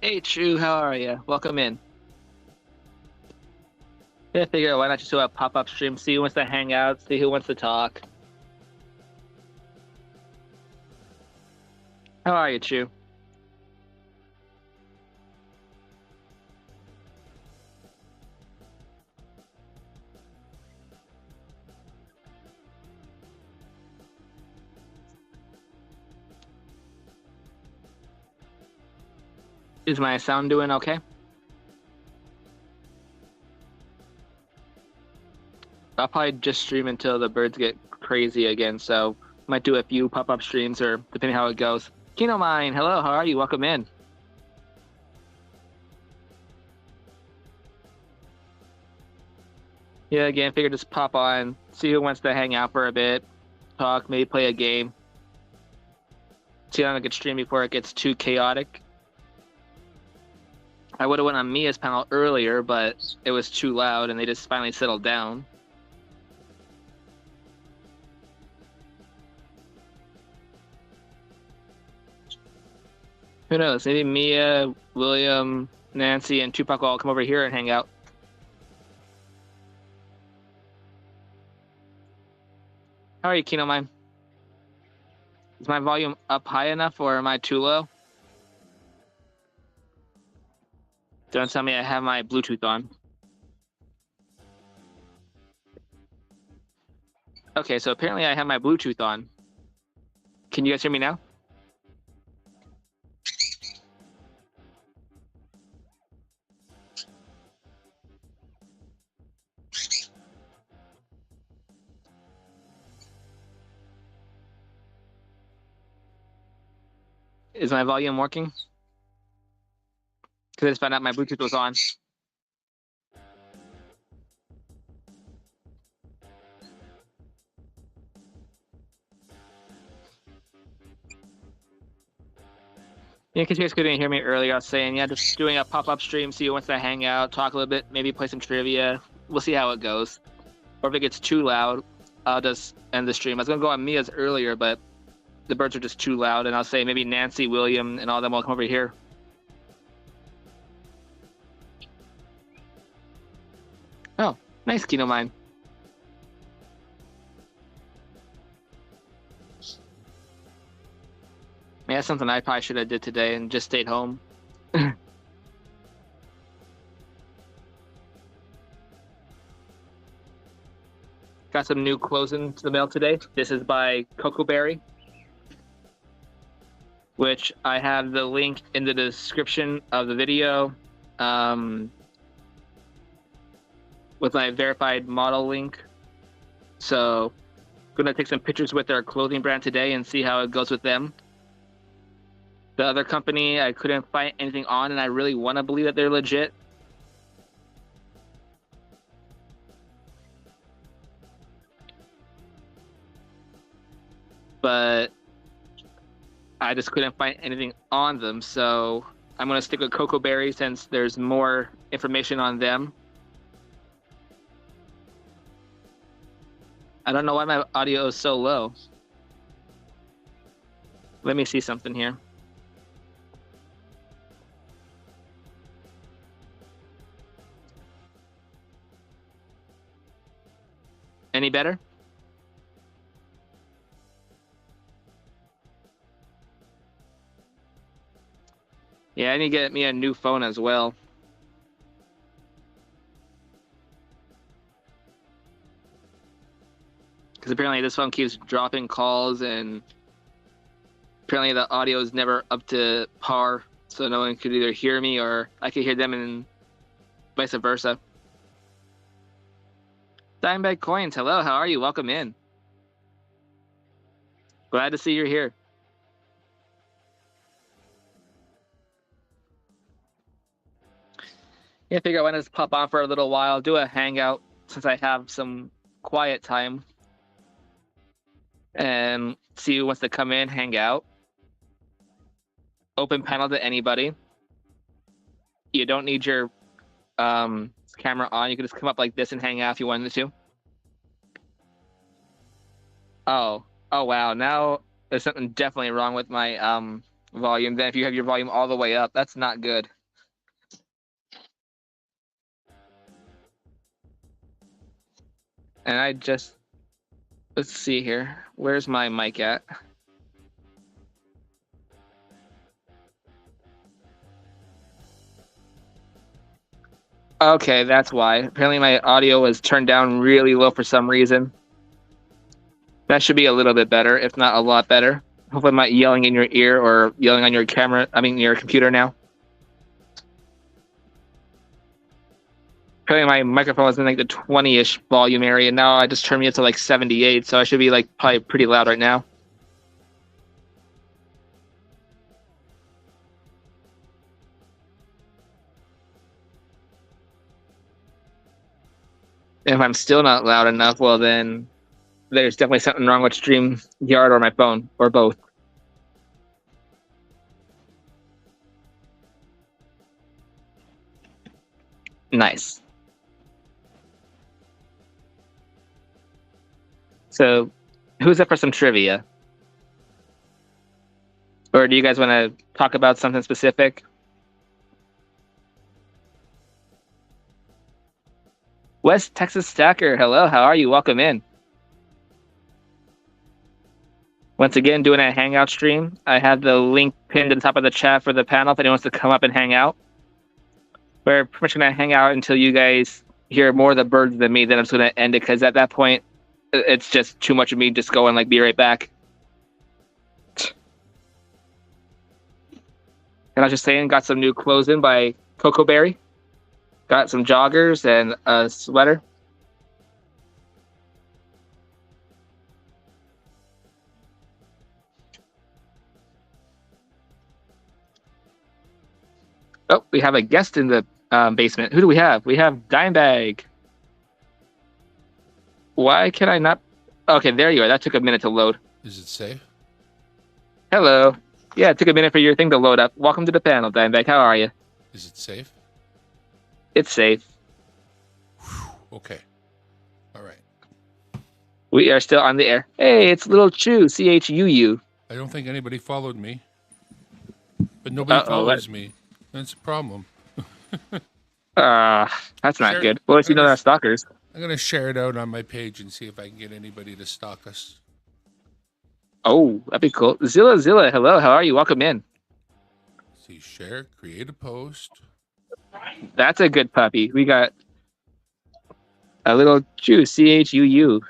Hey, Chu, how are you? Welcome in. Yeah, figure why not just do a pop-up stream, see who wants to hang out, see who wants to talk. How are you, Chu? Is my sound doing okay? I'll probably just stream until the birds get crazy again, so might do a few pop-up streams or depending how it goes. Kino Mine, hello, how are you? Welcome in. Yeah, again, figure just pop on, see who wants to hang out for a bit, talk, maybe play a game. See how long I could stream before it gets too chaotic. I would have went on Mia's panel earlier, but it was too loud and they just finally settled down. Who knows? Maybe Mia, William, Nancy, and Tupac will all come over here and hang out. How are you, Kino Mine? Is my volume up high enough or am I too low? Don't tell me I have my Bluetooth on. Okay, so apparently I have my Bluetooth on. Can you guys hear me now? Is my volume working? Because I just found out my Bluetooth was on. Yeah, because you guys couldn't hear me earlier, I was saying, yeah, just doing a pop-up stream, see who wants to hang out, talk a little bit, maybe play some trivia. We'll see how it goes. Or if it gets too loud, I'll just end the stream. I was going to go on Mia's earlier, but the birds are just too loud, and I'll say maybe Nancy, William, and all them will come over here. Oh, nice, Kino Mine. Yeah, that's something I probably should have did today and just stayed home. Got some new clothes into the mail today. This is by Coco Berry, which I have the link in the description of the video with my verified model link. So I'm gonna take some pictures with their clothing brand today and see how it goes with them. The other company, I couldn't find anything on, and I really want to believe that they're legit. But I just couldn't find anything on them, so I'm going to stick with Coco Berry since there's more information on them. I don't know why my audio is so low. Let me see something here. Any better? Yeah, I need to get me a new phone as well. Because apparently this phone keeps dropping calls, and apparently the audio is never up to par, so no one could either hear me or I could hear them, and vice versa. Dimebag Coins, hello, how are you? Welcome in. Glad to see you're here. Yeah, I figure I want to just pop on for a little while, do a hangout since I have some quiet time, and see who wants to come in, hang out. Open panel to anybody. You don't need your camera on. You can just come up like this and hang out if you wanted to. Oh wow! Now there's something definitely wrong with my volume than if you have your volume all the way up. That's not good. And I just, let's see here. Where's my mic at? Okay, that's why. Apparently my audio was turned down really low for some reason. That should be a little bit better, if not a lot better. Hopefully I'm not yelling in your ear or yelling on your your computer now. Apparently my microphone was in like the 20-ish volume area. Now I just turned me up to like 78, so I should be like probably pretty loud right now. If I'm still not loud enough, well then there's definitely something wrong with StreamYard or my phone, or both. Nice. So, who's up for some trivia? Or do you guys want to talk about something specific? West Texas Stacker, hello, how are you? Welcome in. Once again, doing a Hangout stream. I have the link pinned to the top of the chat for the panel if anyone wants to come up and hang out. We're pretty much going to hang out until you guys hear more of the birds than me. Then I'm just going to end it because at that point, it's just too much of me just going like, be right back. And I was just saying, got some new clothes in by Coco Berry. Got some joggers and a sweater. Oh, we have a guest in the basement. Who do we have? We have Dimebag. Why can I not? Okay, there you are. That took a minute to load. Is it safe? Hello. Yeah, it took a minute for your thing to load up. Welcome to the panel, Dimebag. How are you? Is it safe? It's safe. Okay. All right. We are still on the air. Hey, it's Little Chew, CHUU. I don't think anybody followed me. But nobody follows me. That's a problem. That's not good. Well, at least you know they're stalkers. I'm going to share it out on my page and see if I can get anybody to stalk us. Oh, that'd be cool. Zilla, hello. How are you? Welcome in. See, share, create a post. That's a good puppy. We got a Little Chew, CHUU.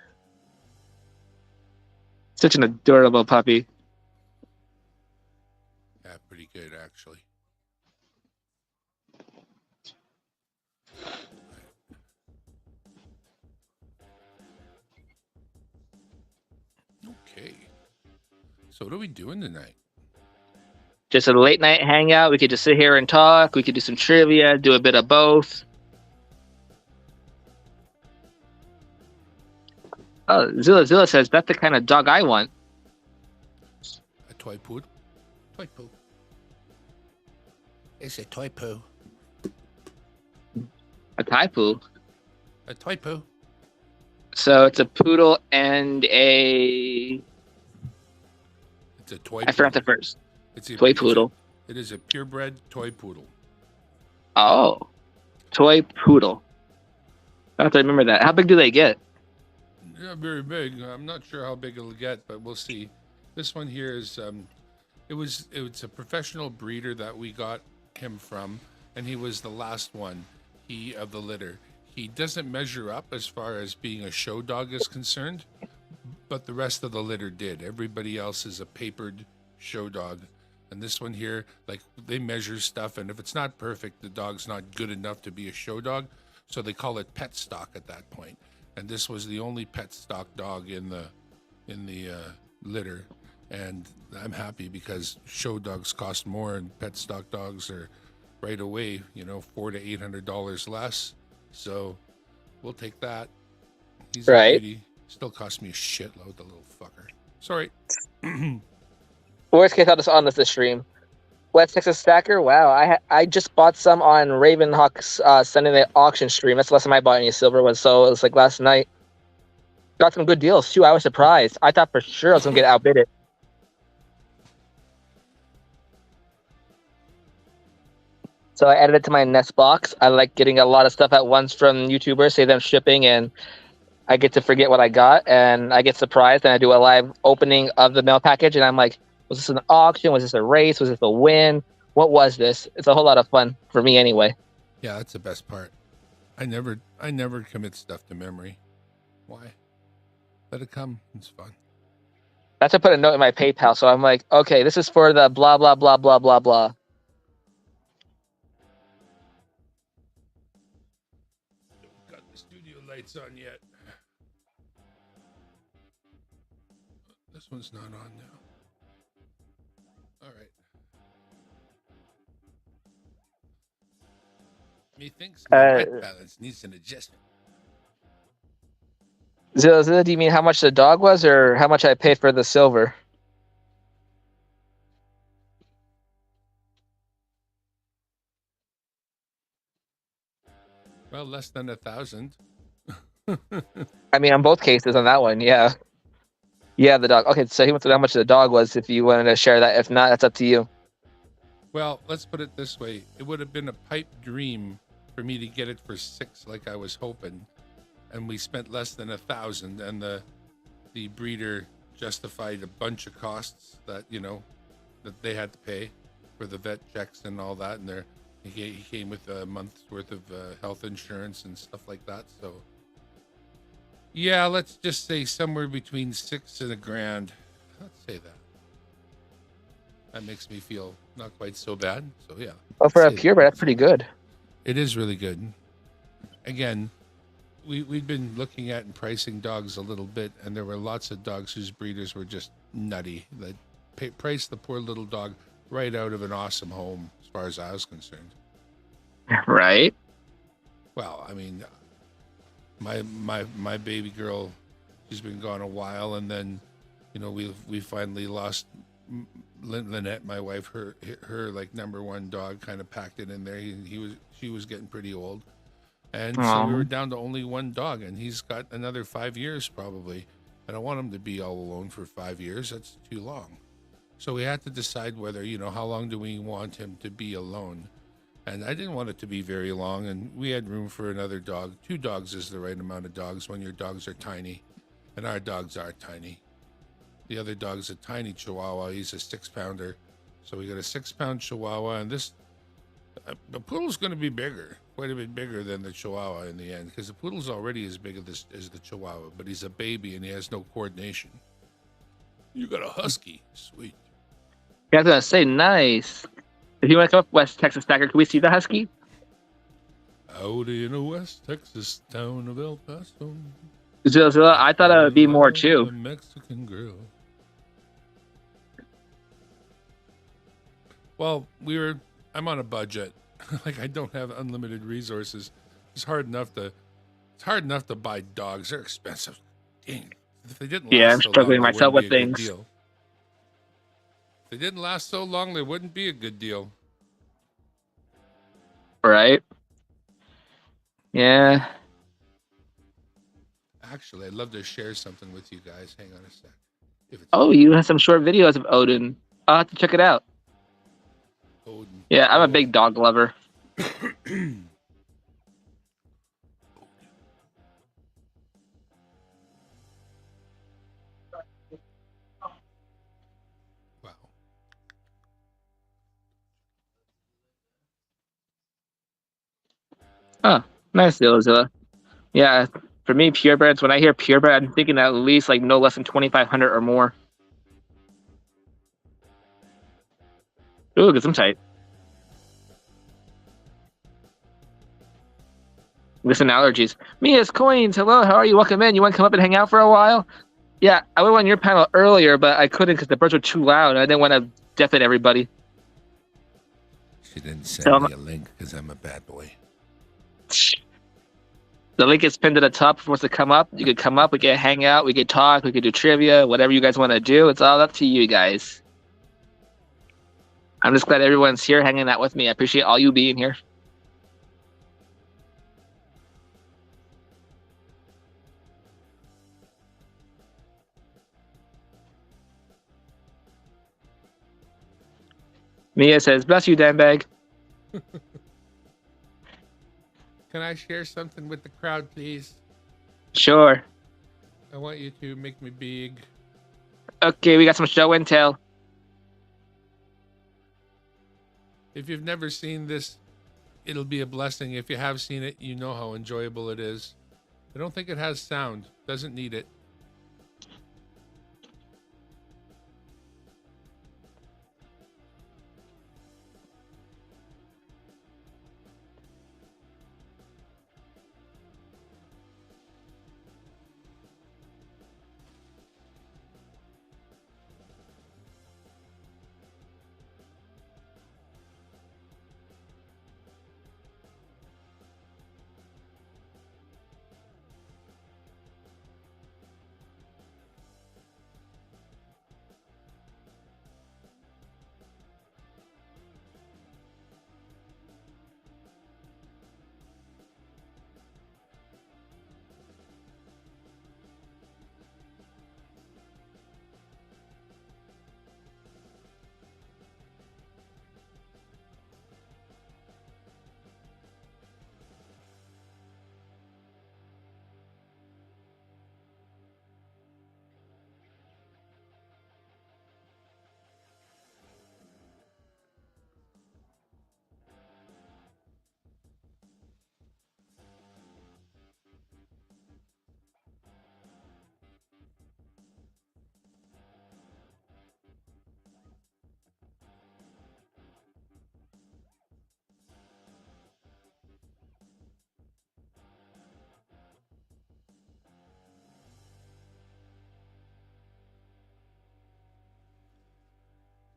Such an adorable puppy. Yeah, pretty good, actually. Okay. So what are we doing tonight? Just a late night hangout. We could just sit here and talk. We could do some trivia, do a bit of both. Oh, Zilla says, that's the kind of dog I want. A toy poo. Toy poo. It's a toy poo. A Thai poo. A toy poo. So it's a poodle and a... It's a toy I forgot the first. It's a toy poodle. It is a purebred toy poodle. Oh. Toy poodle. I have to remember that. How big do they get? Yeah, very big. I'm not sure how big it'll get, but we'll see. This one here is it was a professional breeder that we got him from, and he was the last one of the litter. He doesn't measure up as far as being a show dog is concerned, but the rest of the litter did. Everybody else is a papered show dog. And this one here, like, they measure stuff, and if it's not perfect, the dog's not good enough to be a show dog. So they call it pet stock at that point. And this was the only pet stock dog in the litter. And I'm happy because show dogs cost more, and pet stock dogs are right away, $400 to $800 less. So we'll take that. He's right. A cutie. Still cost me a shitload, the little fucker. Sorry. Worst case, I'll just on this stream. West Texas Stacker. Wow, I just bought some on Ravenhawk's Sunday night auction stream. That's the last time I bought any silver ones. So it was like last night. Got some good deals too. I was surprised. I thought for sure I was gonna get outbidded. So I added it to my Nest box. I like getting a lot of stuff at once from YouTubers, save them shipping, and I get to forget what I got, and I get surprised, and I do a live opening of the mail package, and I'm like, was this an auction? Was this a race? Was this a win? What was this? It's a whole lot of fun for me anyway. Yeah, that's the best part. I never commit stuff to memory. Why? Let it come. It's fun. That's to put a note in my PayPal, so I'm like, okay, this is for the blah blah blah blah blah blah. Don't got the studio lights on yet. This one's not on now. All right. Methinks my white balance needs an adjustment. Zilla, do you mean how much the dog was, or how much I paid for the silver? Well, less than 1,000. I mean, on both cases on that one, yeah. Yeah, the dog. Okay, so he wants to know how much the dog was if you wanted to share that. If not, that's up to you. Well, let's put it this way. It would have been a pipe dream for me to get it for 6 like I was hoping. And we spent less than 1,000, and the breeder justified a bunch of costs that, that they had to pay for the vet checks and all that. And he came with a month's worth of health insurance and stuff like that. So yeah, let's just say somewhere between 6 and $1,000. Let's say that. That makes me feel not quite so bad. So yeah. Well, for a purebred, that's pretty good. It is really good. Again, we'd been looking at and pricing dogs a little bit, and there were lots of dogs whose breeders were just nutty. That priced the poor little dog right out of an awesome home, as far as I was concerned. Right. Well, I mean, my baby girl, she's been gone a while, and then, we finally lost Lynette, my wife. Her like number one dog kind of packed it in there. She was getting pretty old. And so we were down to only one dog, and he's got another 5 years probably. I don't want him to be all alone for 5 years. That's too long. So we had to decide whether, how long do we want him to be alone? And I didn't want it to be very long, and we had room for another dog. 2 dogs is the right amount of dogs when your dogs are tiny, and our dogs are tiny. The other dog's a tiny Chihuahua. He's a 6-pounder. So we got a 6-pound Chihuahua, and the poodle's going to be bigger, quite a bit bigger than the Chihuahua in the end, because the poodle's already as big as the Chihuahua, but he's a baby and he has no coordination. You got a husky. Sweet. Yeah, I was going to say, nice. If you want to come up West Texas Stacker, can we see the husky? Out in a West Texas town of El Paso. Zilla, I thought it would be more too. A Mexican girl. Well, I'm on a budget. Like, I don't have unlimited resources. It's hard enough to buy dogs. They're expensive. Dang. If they didn't last I'm struggling myself with things. If they didn't last so long, they wouldn't be a good deal. Right? Yeah. Actually, I'd love to share something with you guys. Hang on a sec. You have some short videos of Odin. I'll have to check it out. Odin. Yeah, I'm a big dog lover. Wow. Oh, nice, Zilla. Yeah, for me, purebreds, when I hear purebred, I'm thinking at least like no less than 2,500 or more. Ooh, get some tight. Listen, allergies. Mia's Coins, hello, how are you? Welcome in. You want to come up and hang out for a while? Yeah, I went on your panel earlier, but I couldn't because the birds were too loud. I didn't want to deafen everybody. She didn't send me a link because I'm a bad boy. The link is pinned to the top. If you wants to come up, you could come up. We could hang out. We could talk. We could do trivia. Whatever you guys want to do. It's all up to you guys. I'm just glad everyone's here hanging out with me. I appreciate all you being here. Mia says, bless you, Dan Bag. Can I share something with the crowd, please? Sure. I want you to make me big. Okay, we got some show and tell. If you've never seen this, it'll be a blessing. If you have seen it, you know how enjoyable it is. I don't think it has sound. Doesn't need it.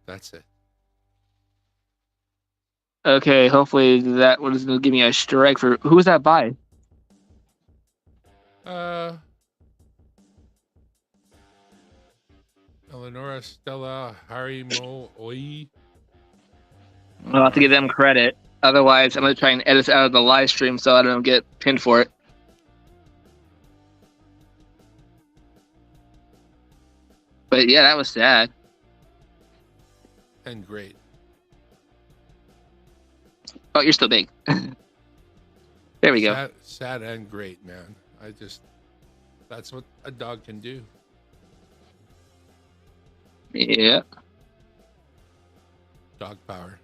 That's it. Okay, hopefully that was gonna give me a strike for who was that by? Eleonora Stella Harimo Oi. I'll have to give them credit. Otherwise, I'm gonna try and edit out of the live stream so I don't get pinned for it. But yeah, that was sad. And great. Oh, you're still big. There we go. Sad and great, man. That's what a dog can do. Yeah. Dog power.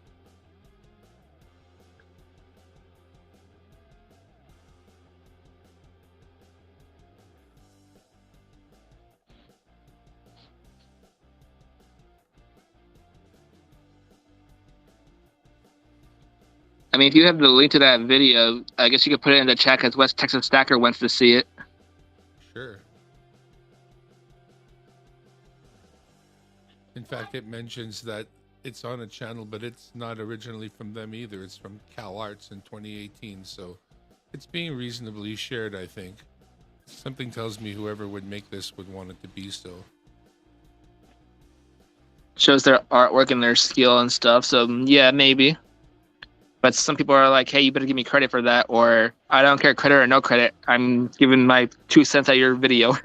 I mean, if you have the link to that video, I guess you could put it in the chat because West Texas Stacker wants to see it. Sure. In fact, it mentions that it's on a channel, but it's not originally from them either. It's from Cal Arts in 2018, so it's being reasonably shared, I think. Something tells me whoever would make this would want it to be so. Shows their artwork and their skill and stuff, so yeah, maybe. But some people are like, hey, you better give me credit for that, or I don't care, credit or no credit. I'm giving my 2 cents at your video.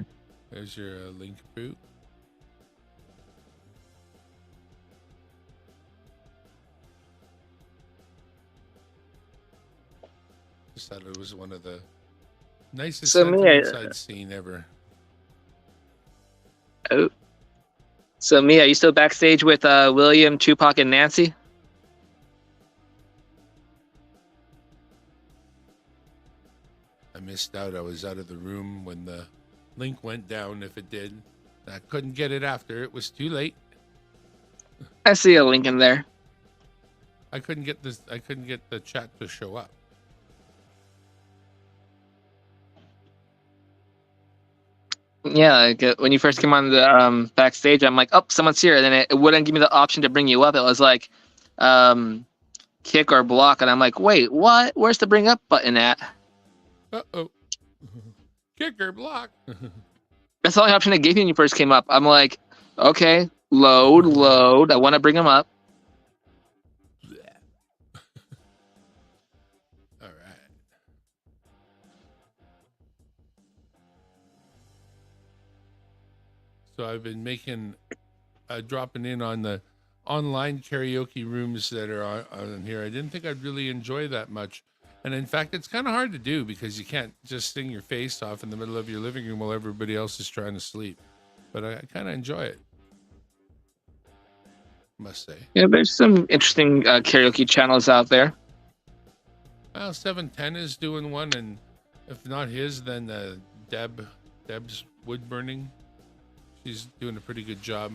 There's your link boot. Just thought it was one of the nicest inside scene ever. Oh. So Mia, are you still backstage with William, Tupac, and Nancy? I missed out. I was out of the room when the link went down, if it did. I couldn't get it after. It was too late. I see a link in there. I couldn't get the chat to show up. Yeah, like, when you first came on the backstage, I'm like, oh, someone's here. And then it wouldn't give me the option to bring you up. It was like kick or block. And I'm like, wait, what? Where's the bring up button at? Uh-oh. Kick or block. That's the only option it gave me when you first came up. I'm like, okay, load. I want to bring him up. All right. So I've been dropping in on the online karaoke rooms that are on here. I didn't think I'd really enjoy that much. And in fact, it's kind of hard to do because you can't just sing your face off in the middle of your living room while everybody else is trying to sleep. But I kind of enjoy it, must say. Yeah, there's some interesting karaoke channels out there. Well, 710 is doing one, and if not his, then Deb's wood burning. She's doing a pretty good job,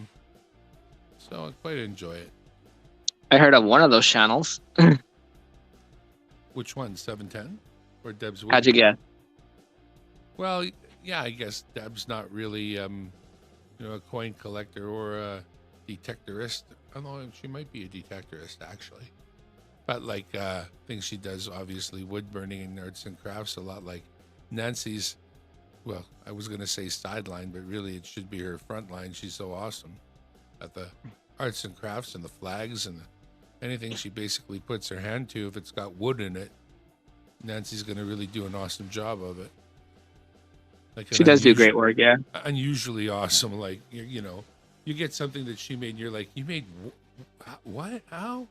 so I quite enjoy it. I heard of one of those channels. Which one, 710 or Deb's wood? How'd you guess? Well, yeah, I guess Deb's not really a coin collector or a detectorist. Although she might be a detectorist actually. But like things she does, obviously wood burning and arts and crafts, a lot like Nancy's. Well, I was gonna say sideline, but really it should be her front line. She's so awesome at the arts and crafts and the flags and anything she basically puts her hand to. If it's got wood in it, Nancy's gonna really do an awesome job of it. Like she does do great work, yeah. Unusually awesome. Like you get something that she made, and you're like, you made what? How?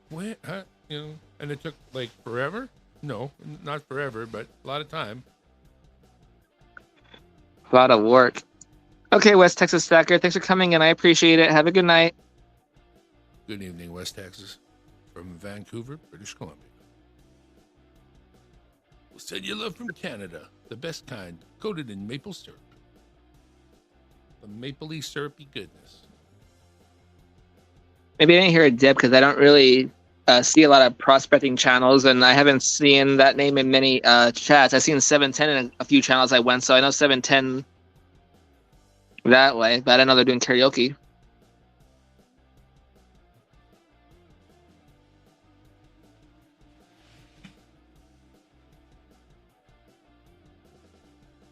What? Huh? And it took like forever. No, not forever, but a lot of time. A lot of work. Okay, West Texas Stacker, thanks for coming in. I appreciate it. Have a good night. Good evening, West Texas, from Vancouver, British Columbia. We'll send you love from Canada, the best kind, coated in maple syrup. The mapley syrupy goodness. Maybe I didn't hear a Deb because I don't really see a lot of prospecting channels, and I haven't seen that name in many chats. I've seen 710 in a few channels I went, so I know 710 that way, but I didn't know they're doing karaoke.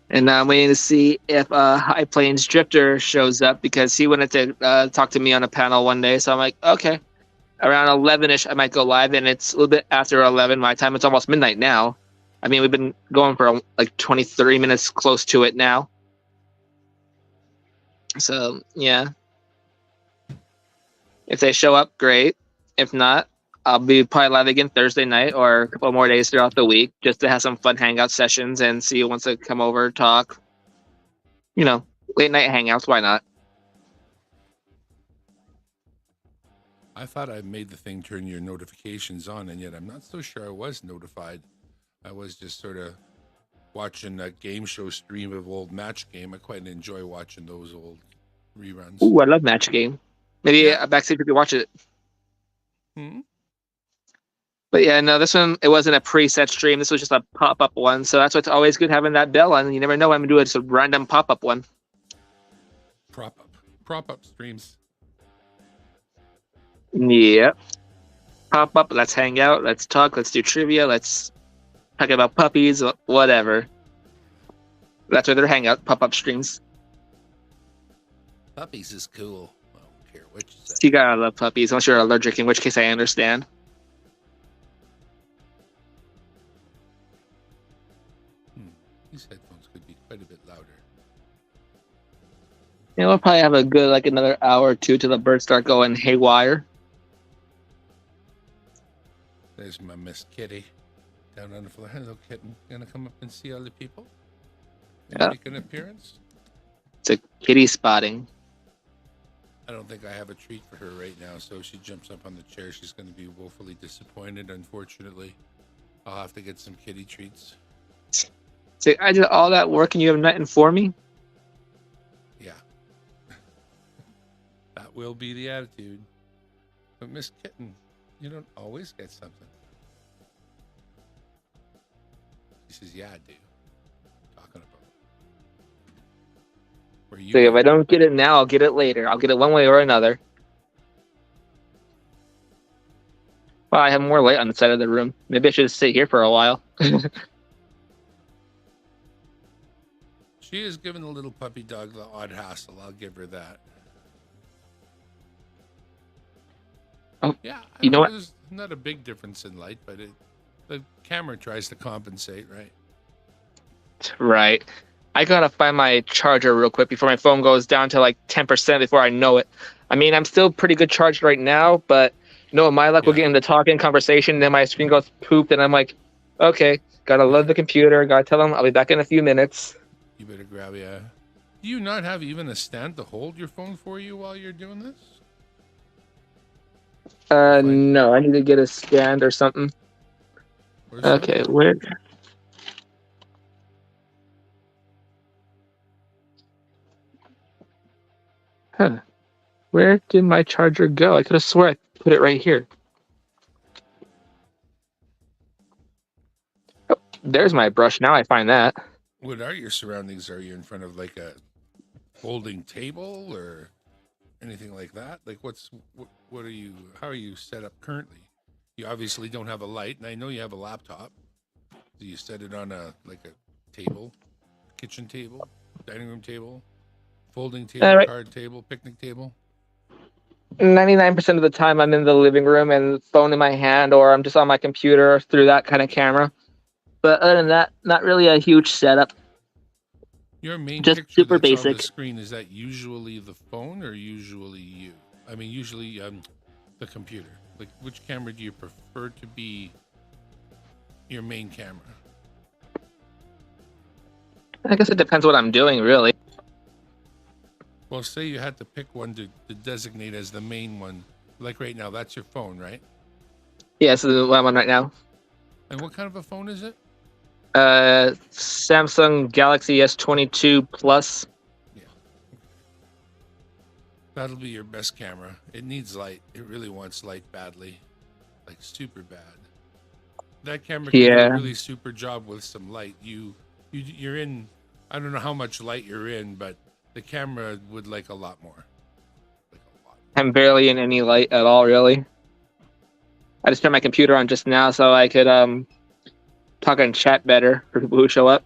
And now I'm waiting to see if High Plains Drifter shows up because he wanted to talk to me on a panel one day. So I'm like, okay. Around 11-ish, I might go live, and it's a little bit after 11 my time. It's almost midnight now. I mean, we've been going for like 23 minutes close to it now. So, yeah. If they show up, great. If not, I'll be probably live again Thursday night or a couple more days throughout the week just to have some fun hangout sessions and see who wants to come over, talk. Late night hangouts, why not? I thought I made the thing turn your notifications on, and yet I'm not so sure I was notified. I was just sort of watching a game show stream of old Match Game. I quite enjoy watching those old reruns. Ooh, I love Match Game. Maybe a backstage we could watch it. Hmm? But yeah, no, this one, it wasn't a preset stream. This was just a pop-up one. So that's why it's always good having that bell on. You never know when I'm going to do it. It's a random pop-up one. Prop-up streams. Yep. Pop up, let's hang out, let's talk, let's do trivia, let's talk about puppies, whatever. That's where they're hangout, pop-up streams. Puppies is cool. I don't care what you say. You gotta love puppies, unless you're allergic, in which case I understand. These headphones could be quite a bit louder. Yeah, we'll probably have a good, another hour or two till the birds start going haywire. There's my Miss Kitty down on the floor. Hello, kitten. Gonna come up and see all the people? Yeah. Make an appearance? It's a kitty spotting. I don't think I have a treat for her right now, so if she jumps up on the chair, she's going to be woefully disappointed, unfortunately. I'll have to get some kitty treats. So I did all that work and you have nothing for me? Yeah. That will be the attitude. But Miss Kitten, you don't always get something. She says, yeah, I do. Talking about. Where you So if I don't get it now, I'll get it later. I'll get it one way or another. Well, I have more light on the side of the room. Maybe I should sit here for a while. She is giving the little puppy dog the odd hassle. I'll give her that. Oh, yeah. you know what? There's not a big difference in light, but the camera tries to compensate, right? Right. I gotta find my charger real quick before my phone goes down to like 10% before I know it. I mean, I'm still pretty good charged right now, but no, my luck will get into talking conversation, then my screen goes poop, and I'm like, Okay, gotta load the computer. Gotta tell them I'll be back in a few minutes. You better grab ya. Do you not have even a stand to hold your phone for you while you're doing this? Find No, I need to get a stand or something. where's Okay, something? where? Huh? Where did my charger go? I could have swore I put it right here. Oh, there's my brush. Now I find that. What are your surroundings? Are you in front of like a folding table or anything like that? Like what are you? How are you set up currently? You obviously don't have a light, and I know you have a laptop. Do you set it on a table, kitchen table, dining room table, folding table, Right. card table, picnic table? 99% of the time I'm in the living room and phone in my hand, or I'm just on my computer through that kind of camera. But other than that, not really a huge setup. Your main Just picture super that's on the basic. screen, is that usually the phone or usually you? I mean, usually the computer. Like, which camera do you prefer to be your main camera? I guess it depends what I'm doing, really. Well, say you had to pick one to designate as the main one. Like right now, that's your phone, right? Yeah, this is what I'm on right now. And what kind of a phone is it? Samsung Galaxy S22 Plus. Yeah. That'll be your best camera. It needs light. It really wants light badly. Like super bad. That camera can do a Yeah, really super job with some light. You're in, I don't know how much light you're in, but the camera would like a lot more. Like a lot. I'm barely in any light at all, really. I just turned my computer on just now so I could talk and chat better for people who show up.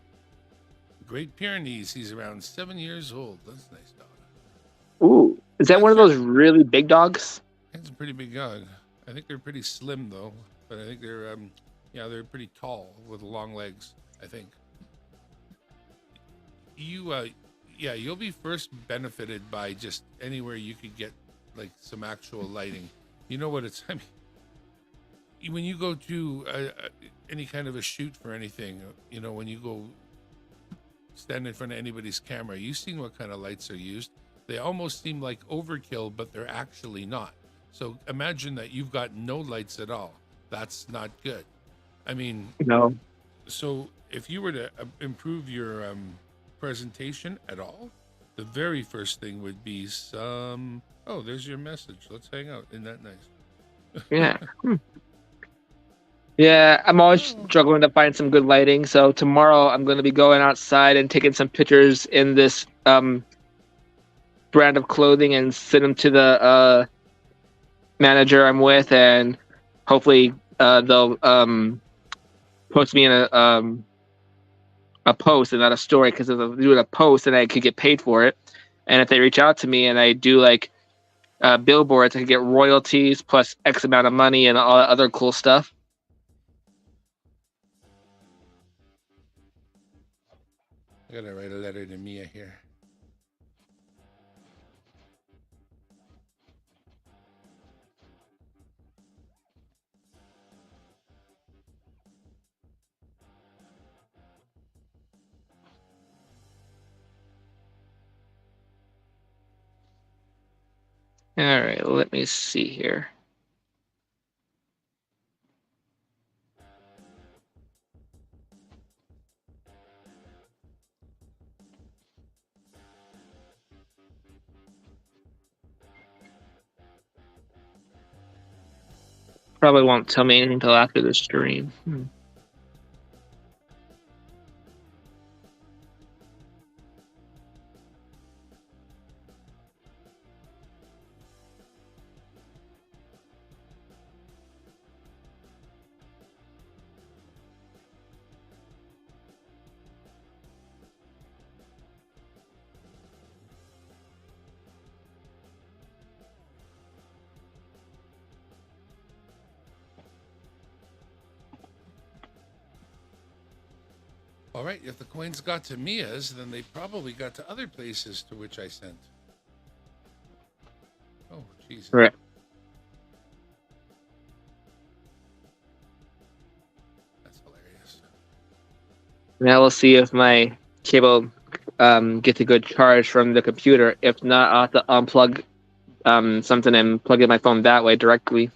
Great Pyrenees. He's around 7 years old. That's a nice dog. Ooh, is that one of those really big dogs? It's a pretty big dog. I think they're pretty slim though, but I think they're they're pretty tall with long legs. I think. You'll be first benefited by just anywhere you could get like some actual lighting. You know what it's? I mean, when you go to any kind of a shoot for anything, when you go stand in front of anybody's camera, you've seen what kind of lights are used. They almost seem like overkill, but they're actually not. So imagine that you've got no lights at all. That's not good. I mean, No. so if you were to improve your presentation at all, the very first thing would be some. Oh, there's your message. Let's hang out. Isn't that nice? Yeah. Yeah, I'm always struggling to find some good lighting. So tomorrow I'm going to be going outside and taking some pictures in this brand of clothing and send them to the manager I'm with, and hopefully they'll post me in a post and not a story, because if I'm doing a post and I could get paid for it, and if they reach out to me and I do like billboards, I could get royalties plus X amount of money and all that other cool stuff. I gotta write a letter to Mia here. All right, let me see here. Probably won't tell me anything until after the stream. All right, if the coins got to Mia's, then they probably got to other places to which I sent. Oh, Jesus. Right. That's hilarious. Now we'll see if my cable gets a good charge from the computer. If not, I'll have to unplug something and plug in my phone that way directly.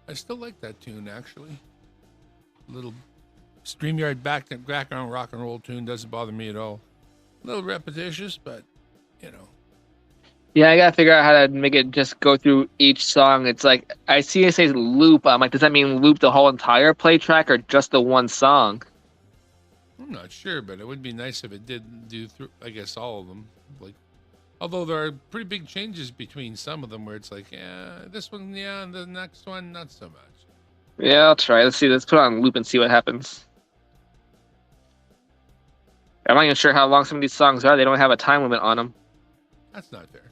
I still like that tune, actually. Little StreamYard background rock and roll tune doesn't bother me at all. A little repetitious, but, you know. Yeah, I gotta figure out how to make it just go through each song. It's like I see it says loop. I'm like, does that mean loop the whole entire play track or just the one song? I'm not sure, but it would be nice if it did do through, I guess, all of them. Like, although there are pretty big changes between some of them where it's like, yeah, this one, yeah, and the next one, not so much. Yeah, I'll try. Let's see. Let's put it on loop and see what happens. I'm not even sure how long some of these songs are. They don't have a time limit on them. That's not fair.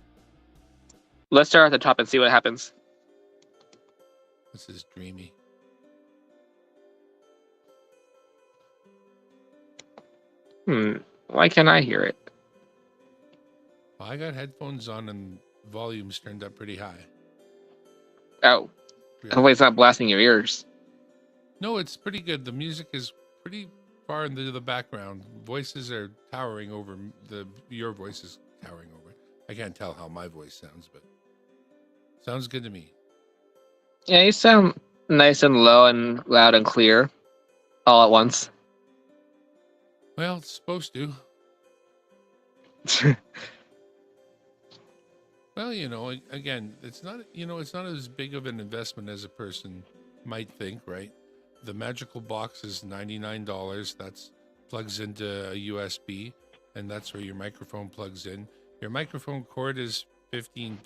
Let's start at the top and see what happens. This is dreamy. Why can't I hear it? Well, I got headphones on and volumes turned up pretty high. Oh. Really? Hopefully it's not blasting your ears. No, it's pretty good. The music is pretty far into the background. Voices are towering over your voice is towering over. I can't tell how my voice sounds, but sounds good to me. Yeah, you sound nice and low and loud and clear all at once. Well, it's supposed to. Well, again, it's not as big of an investment as a person might think, right? The magical box is $99. That's plugs into a USB, and that's where your microphone plugs in. Your microphone cord is $15.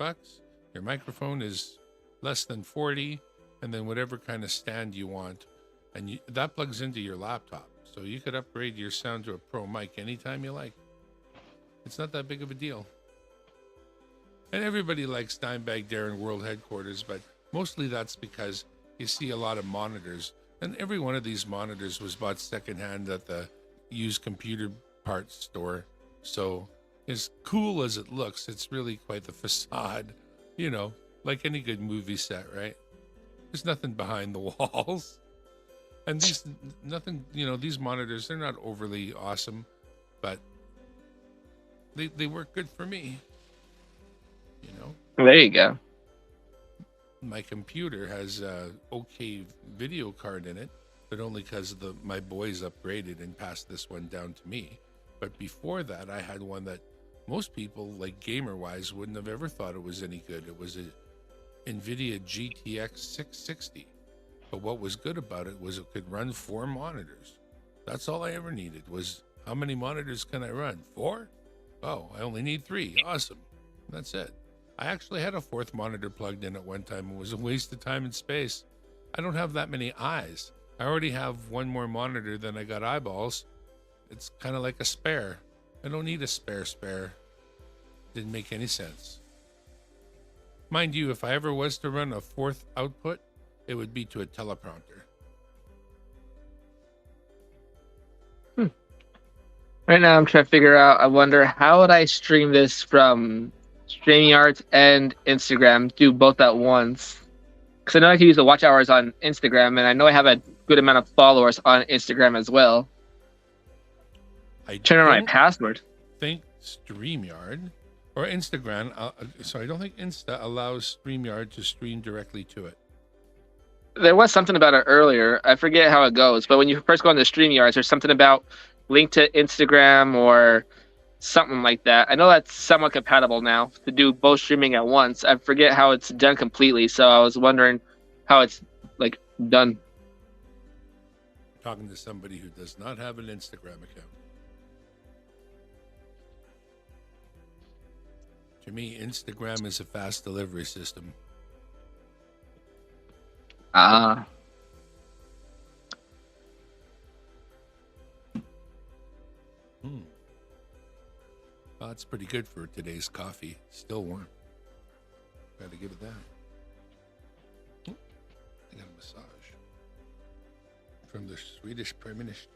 Your microphone is less than 40, and then whatever kind of stand you want, and that plugs into your laptop. So you could upgrade your sound to a pro mic anytime you like. It's not that big of a deal. And everybody likes Dimebag Darren World Headquarters, but mostly that's because you see a lot of monitors. And every one of these monitors was bought secondhand at the used computer parts store. So as cool as it looks, it's really quite the facade, like any good movie set, right? There's nothing behind the walls. And these monitors, they're not overly awesome, but they work good for me. There you go. My computer has a okay video card in it, but only because my boys upgraded and passed this one down to me. But before that, I had one that most people, like gamer-wise, wouldn't have ever thought it was any good. It was a NVIDIA GTX 660. But what was good about it was it could run 4 monitors. That's all I ever needed was, how many monitors can I run? 4? Oh, I only need 3. Awesome. That's it. I actually had a 4th monitor plugged in at one time. It was a waste of time and space. I don't have that many eyes. I already have one more monitor than I got eyeballs. It's kind of like a spare. I don't need a spare. Didn't make any sense. Mind you, if I ever was to run a 4th output, it would be to a teleprompter. Right now I'm trying to figure out, I wonder how would I stream this from StreamYard and Instagram, do both at once? Because I know I can use the watch hours on Instagram, and I know I have a good amount of followers on Instagram as well. Turn on my password. Think StreamYard or Instagram. I don't think Insta allows StreamYard to stream directly to it. There was something about it earlier. I forget how it goes, but when you first go on the StreamYard, there's something about link to Instagram or something like that. I know that's somewhat compatible now to do both streaming at once. I forget how it's done completely, so I was wondering how it's done. Talking to somebody who does not have an Instagram account. To me, Instagram is a fast delivery system. Ah. Well, that's pretty good for today's coffee. Still warm. Gotta give it that. I got a massage from the Swedish Prime Minister.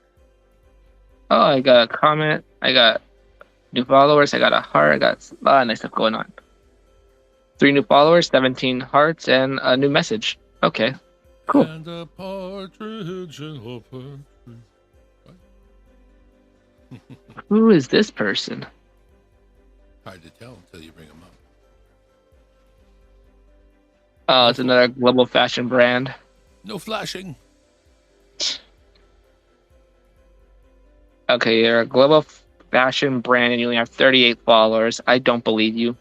Oh, I got a comment. I got new followers. I got a heart. I got a lot of nice stuff going on. 3 new followers, 17 hearts, and a new message. Okay, cool. And a partridge in a pear tree. Who is this person? Hard to tell until you bring them up. Oh, it's another global fashion brand. No flashing. Okay, you're a global fashion brand and you only have 38 followers. I don't believe you.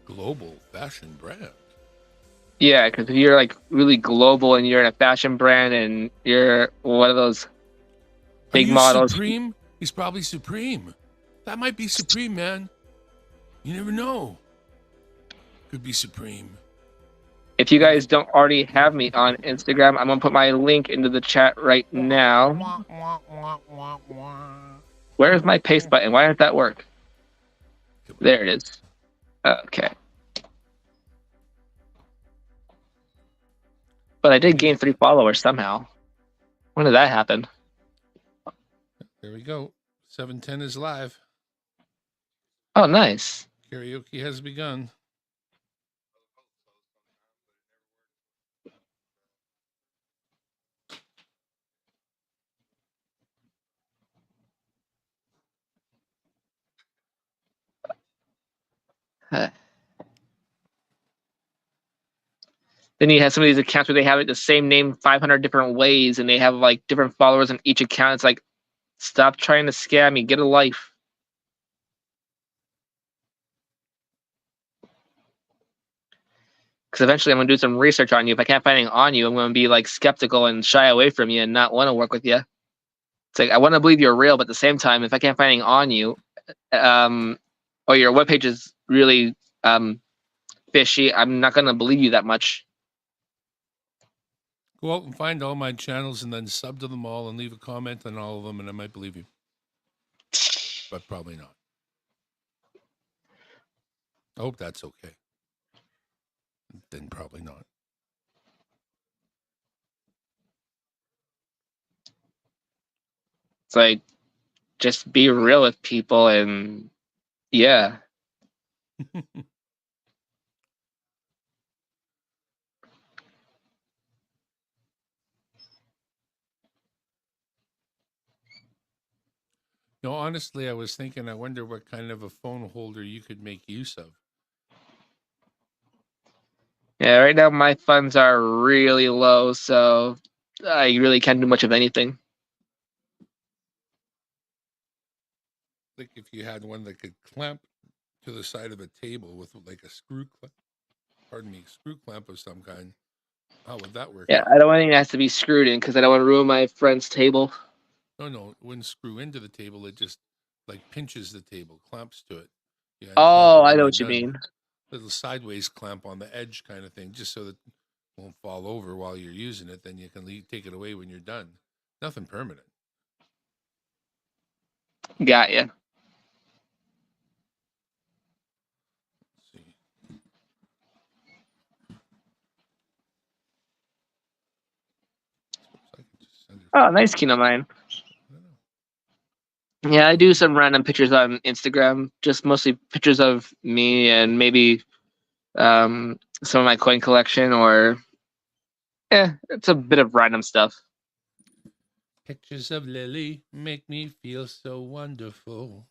Global fashion brand. Yeah, because if you're like really global and you're in a fashion brand and you're one of those big Are you models. Supreme? He's probably Supreme. That might be Supreme, man. You never know. Could be Supreme. If you guys don't already have me on Instagram, I'm gonna put my link into the chat right now. Where's my paste button? Why didn't that work? There it is. Okay. But I did gain 3 followers somehow. When did that happen? There we go. 710 is live. Oh, nice. Karaoke has begun. Then you have some of these accounts where they have it the same name 500 different ways and they have like different followers on each account. It's like, stop trying to scam me. Get a life. Because eventually I'm going to do some research on you. If I can't find anything on you, I'm going to be like skeptical and shy away from you and not want to work with you. It's like, I want to believe you're real, but at the same time, if I can't find anything on you, or your webpage is really fishy, I'm not going to believe you that much. Go out and find all my channels and then sub to them all and leave a comment on all of them and I might believe you. But probably not. I hope that's okay. Then probably not. It's like, just be real with people and yeah. No, honestly, I was thinking, I wonder what kind of a phone holder you could make use of. Yeah, right now my funds are really low, so I really can't do much of anything. Like if you had one that could clamp to the side of a table with like a screw clamp of some kind. How would that work? Yeah, I don't want anything that has to be screwed in because I don't want to ruin my friend's table. No, it wouldn't screw into the table. It just like pinches the table, clamps to it. Yeah. Oh, I know what you mean. Little sideways clamp on the edge kind of thing, just so that it won't fall over while you're using it. Then you can take it away when you're done. Nothing permanent. Got you. Let's see. I can just send it. Oh, nice Kino Mine. Yeah, I do some random pictures on Instagram, just mostly pictures of me and maybe some of my coin collection or it's a bit of random stuff. Pictures of Lily make me feel so wonderful.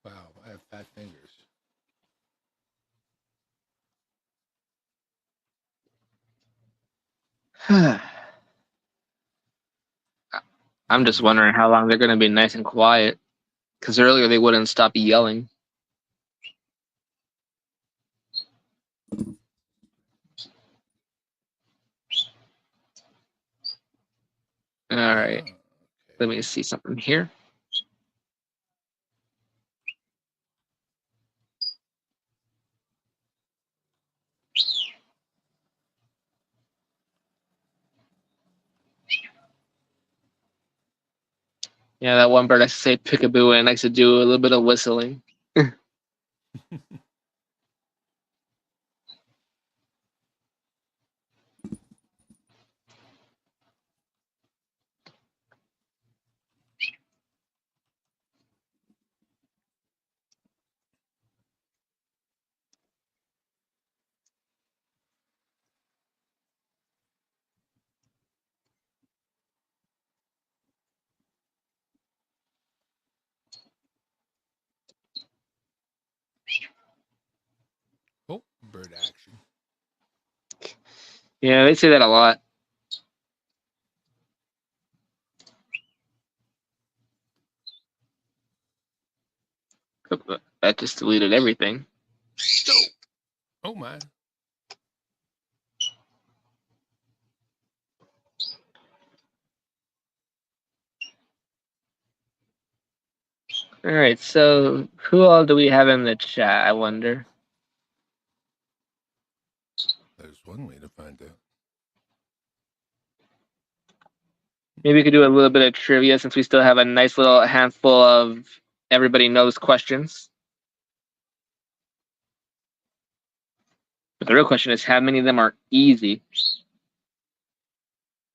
Wow, I have fat fingers. I'm just wondering how long they're going to be nice and quiet. Because earlier they wouldn't stop yelling. All right. Okay. Let me see something here. Yeah, that one bird likes to say peekaboo and likes to do a little bit of whistling. deferred action. Yeah, they say that a lot. That just deleted everything. Oh my. All right, so who all do we have in the chat? I wonder. There's one way to find out. Maybe we could do a little bit of trivia since we still have a nice little handful of everybody knows questions. But the real question is how many of them are easy?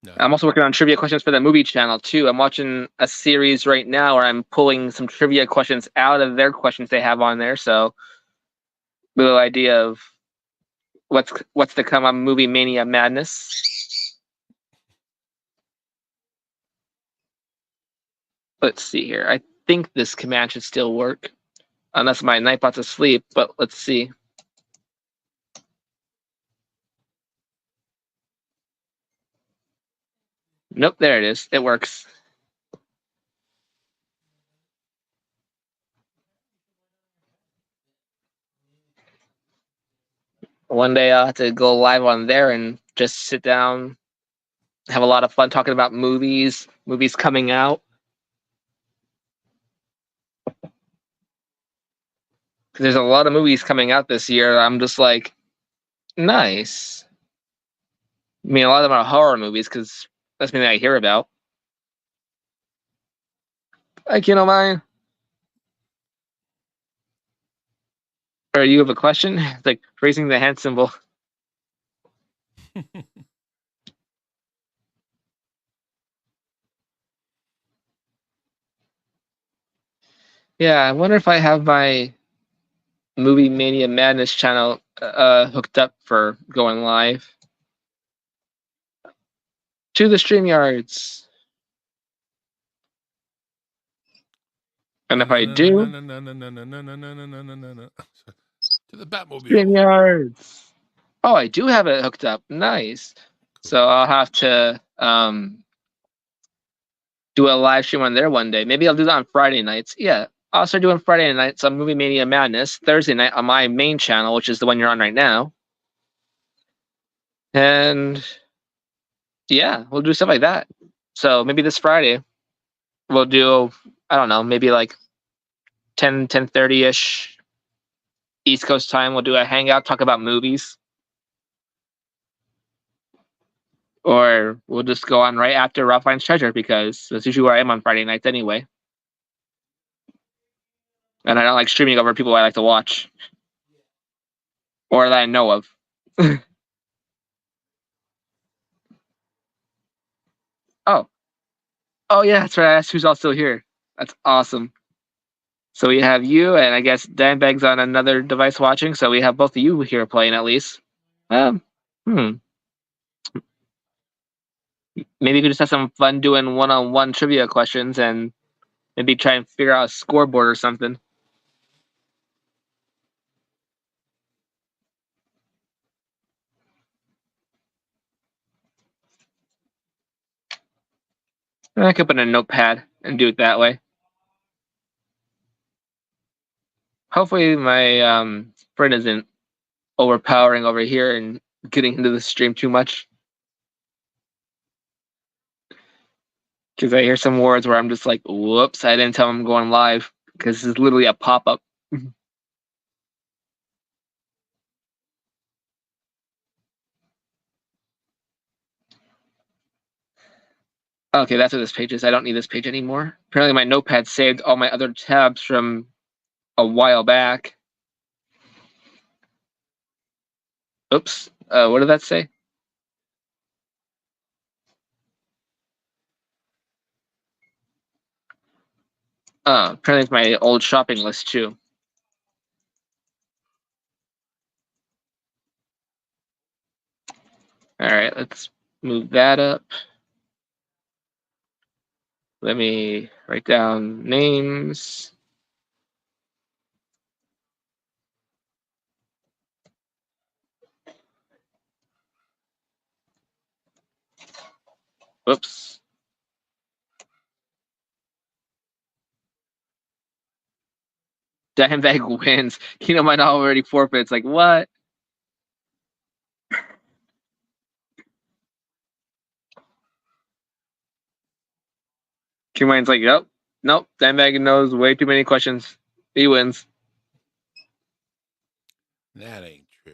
No. I'm also working on trivia questions for the movie channel too. I'm watching a series right now where I'm pulling some trivia questions out of their questions they have on there. So, a little idea of what's to come on Movie Mania Madness. Let's see here. I think this command should still work, unless my Nightbot's asleep. But let's see. Nope, there it is. It works. One day I'll have to go live on there and just sit down, have a lot of fun talking about movies coming out. There's a lot of movies coming out this year. I'm just like, nice. I mean, a lot of them are horror movies because that's something I hear about. Like, you know, mine. Or you have a question? It's like raising the hand symbol. Yeah, I wonder if I have my Movie Mania Madness channel hooked up for going live to the StreamYards. And if I do, to the Batmobile. StreamYards. Oh, I do have it hooked up. Nice. So I'll have to do a live stream on there one day. Maybe I'll do that on Friday nights. Yeah, I'll start doing Friday nights on Movie Mania Madness. Thursday night on my main channel, which is the one you're on right now. And yeah, we'll do stuff like that. So maybe this Friday we'll do, I don't know, maybe like 10:30ish East Coast time. We'll do a hangout, talk about movies. Or we'll just go on right after Ralph Finds Treasure because that's usually where I am on Friday nights anyway. And I don't like streaming over people I like to watch. Or that I know of. Oh. Oh yeah, that's right. I asked who's all still here. That's awesome. So we have you, and I guess Dan Bag's on another device watching, so we have both of you here playing at least. Maybe we could just have some fun doing one-on-one trivia questions and maybe try and figure out a scoreboard or something. I could put in a notepad and do it that way. Hopefully my friend isn't overpowering over here and getting into the stream too much. Because I hear some words where I'm just like, whoops, I didn't tell him I'm going live. Because this is literally a pop-up. Okay, that's what this page is. I don't need this page anymore. Apparently my notepad saved all my other tabs from a while back. Oops. What did that say? Apparently it's my old shopping list too. All right, let's move that up. Let me write down names. Whoops. Diamondback wins. Keno might already forfeit. It's like, what? King Mine's like, nope. Diamondback knows way too many questions. He wins. That ain't true.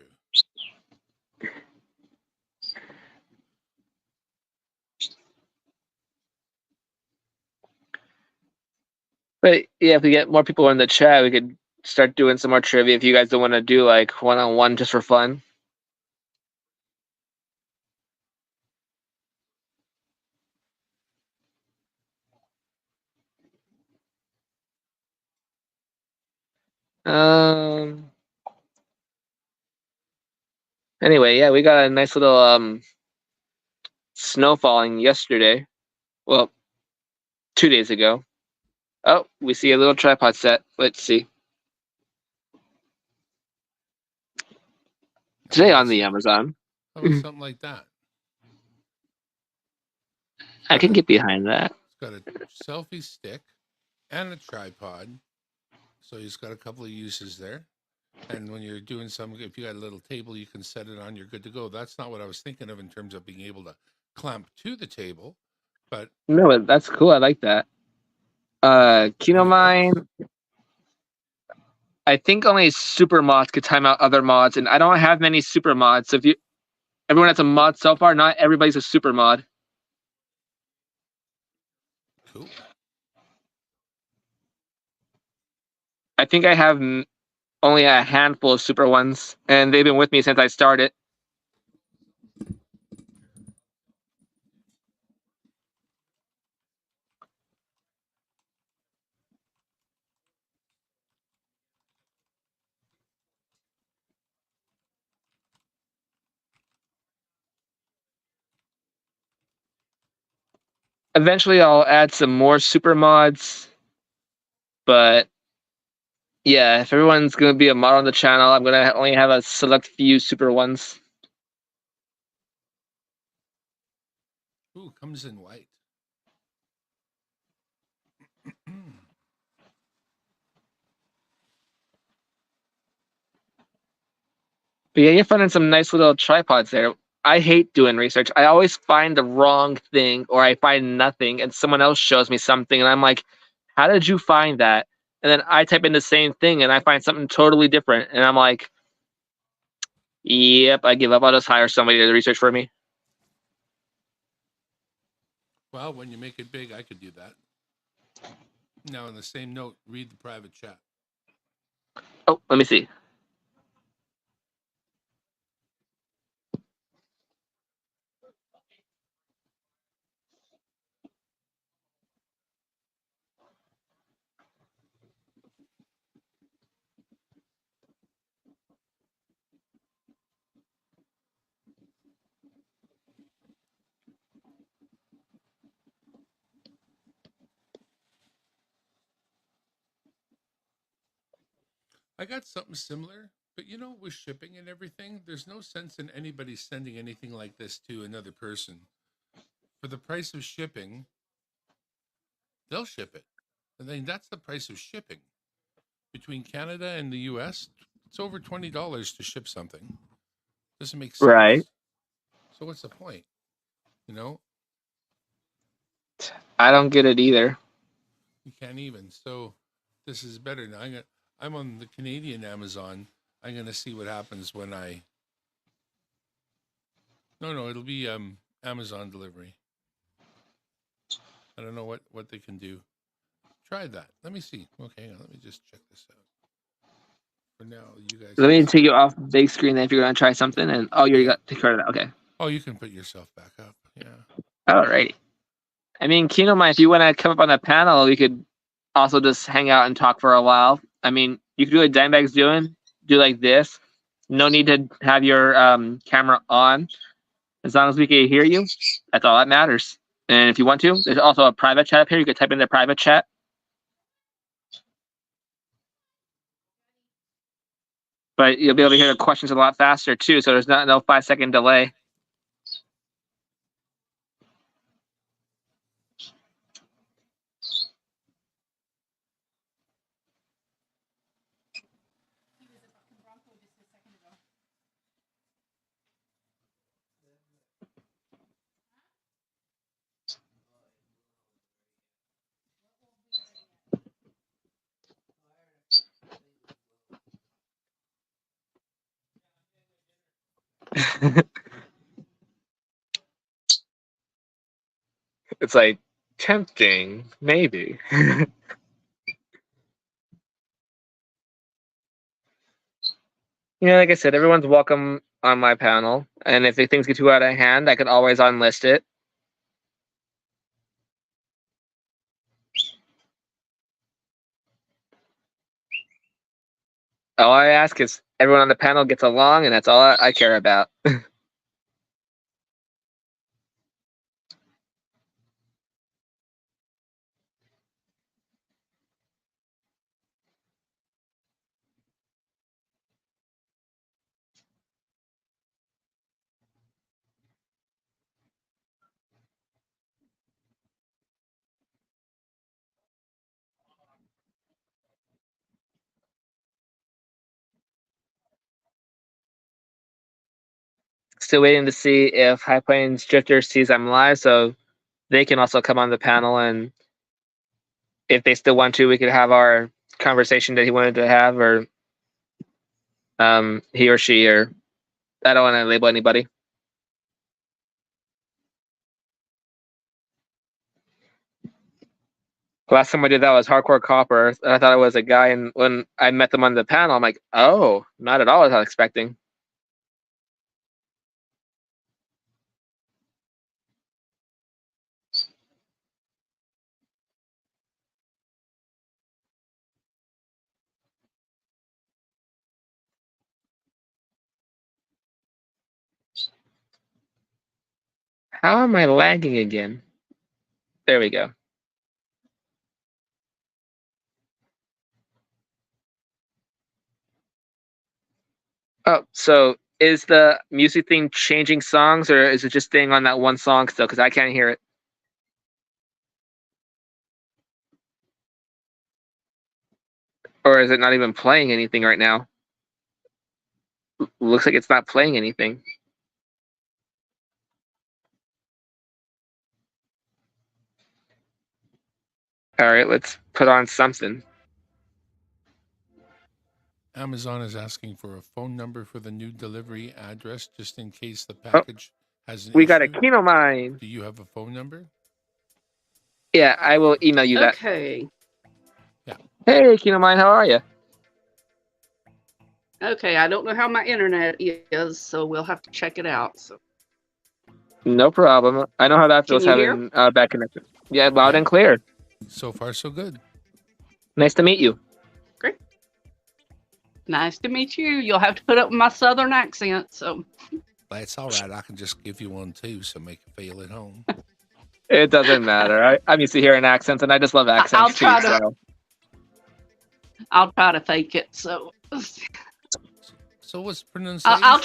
But yeah, if we get more people in the chat, we could start doing some more trivia if you guys don't want to do like one-on-one just for fun. Anyway, yeah, we got a nice little snow falling yesterday. Well, 2 days ago. Oh, we see a little tripod set. Let's see. Today on the Amazon. How about something like that? I can get behind that. It's got a selfie stick and a tripod. So he's got a couple of uses there. And when you're doing some, if you got a little table you can set it on, you're good to go. That's not what I was thinking of in terms of being able to clamp to the table. But no, that's cool. I like that. Keno Mine. I think only super mods could time out other mods, and I don't have many super mods. So if everyone has a mod so far, not everybody's a super mod. Cool. I think I have only a handful of super ones, and they've been with me since I started. Eventually, I'll add some more super mods, but yeah, if everyone's going to be a mod on the channel, I'm going to only have a select few super ones. Ooh, comes in white. But yeah, you're finding some nice little tripods there. I hate doing research. I always find the wrong thing or I find nothing and someone else shows me something and I'm like, how did you find that? And then I type in the same thing and I find something totally different. And I'm like, yep, I give up. I'll just hire somebody to research for me. Well, when you make it big, I could do that. Now, on the same note, read the private chat. Oh, let me see. I got something similar, but you know, with shipping and everything, there's no sense in anybody sending anything like this to another person. For the price of shipping, they'll ship it. And then that's the price of shipping. Between Canada and the US, it's over $20 to ship something. Doesn't make sense. Right. So what's the point? You know? I don't get it either. You can't even. So this is better now. I'm on the Canadian Amazon. I'm gonna see what happens when I. No, it'll be Amazon delivery. I don't know what they can do. Try that. Let me see. Okay, let me just check this out. For now, you guys. Let me take you off big screen then if you're gonna try something. And you got to take care of that. Okay. Oh, you can put yourself back up. Yeah. Alrighty. I mean, Keno Mine, if you want to come up on the panel, we could also just hang out and talk for a while. I mean, you could do what Dimebag's doing. Do like this. No need to have your camera on. As long as we can hear you, that's all that matters. And if you want to, there's also a private chat up here. You could type in the private chat. But you'll be able to hear the questions a lot faster too, so there's no 5-second delay. It's like tempting, maybe. Like I said, everyone's welcome on my panel, and if things get too out of hand, I could always unlist it. All I ask is everyone on the panel gets along, and that's all I care about. Still waiting to see if High Plains Drifter sees I'm live, so they can also come on the panel, and if they still want to, we could have our conversation that he wanted to have, or he or she, or I don't want to label anybody. Last time I did that was Hardcore Copper, and I thought it was a guy, and when I met them on the panel, I'm like, oh, not at all what I was expecting. How am I lagging again? There we go. Oh, so is the music thing changing songs, or is it just staying on that one song still? Because I can't hear it. Or is it not even playing anything right now? Looks like it's not playing anything. All right, let's put on something. Amazon is asking for a phone number for the new delivery address just in case the package has an We issue. got a Kinomine. Do you have a phone number? Yeah, I will email you that. Okay. Yeah. Hey, Kinomine, how are you? Okay, I don't know how my internet is, so we'll have to check it out. So. No problem. I know how that feels Can you having bad connection. Yeah, loud and clear. So far, so good. Nice to meet you. Great. Nice to meet you. You'll have to put up with my southern accent. So. That's all right. I can just give you one too, so make you feel at home. It doesn't matter. I'm used to hearing accents, and I just love accents too. I'll try to fake it. So. So what's pronunciation? I'll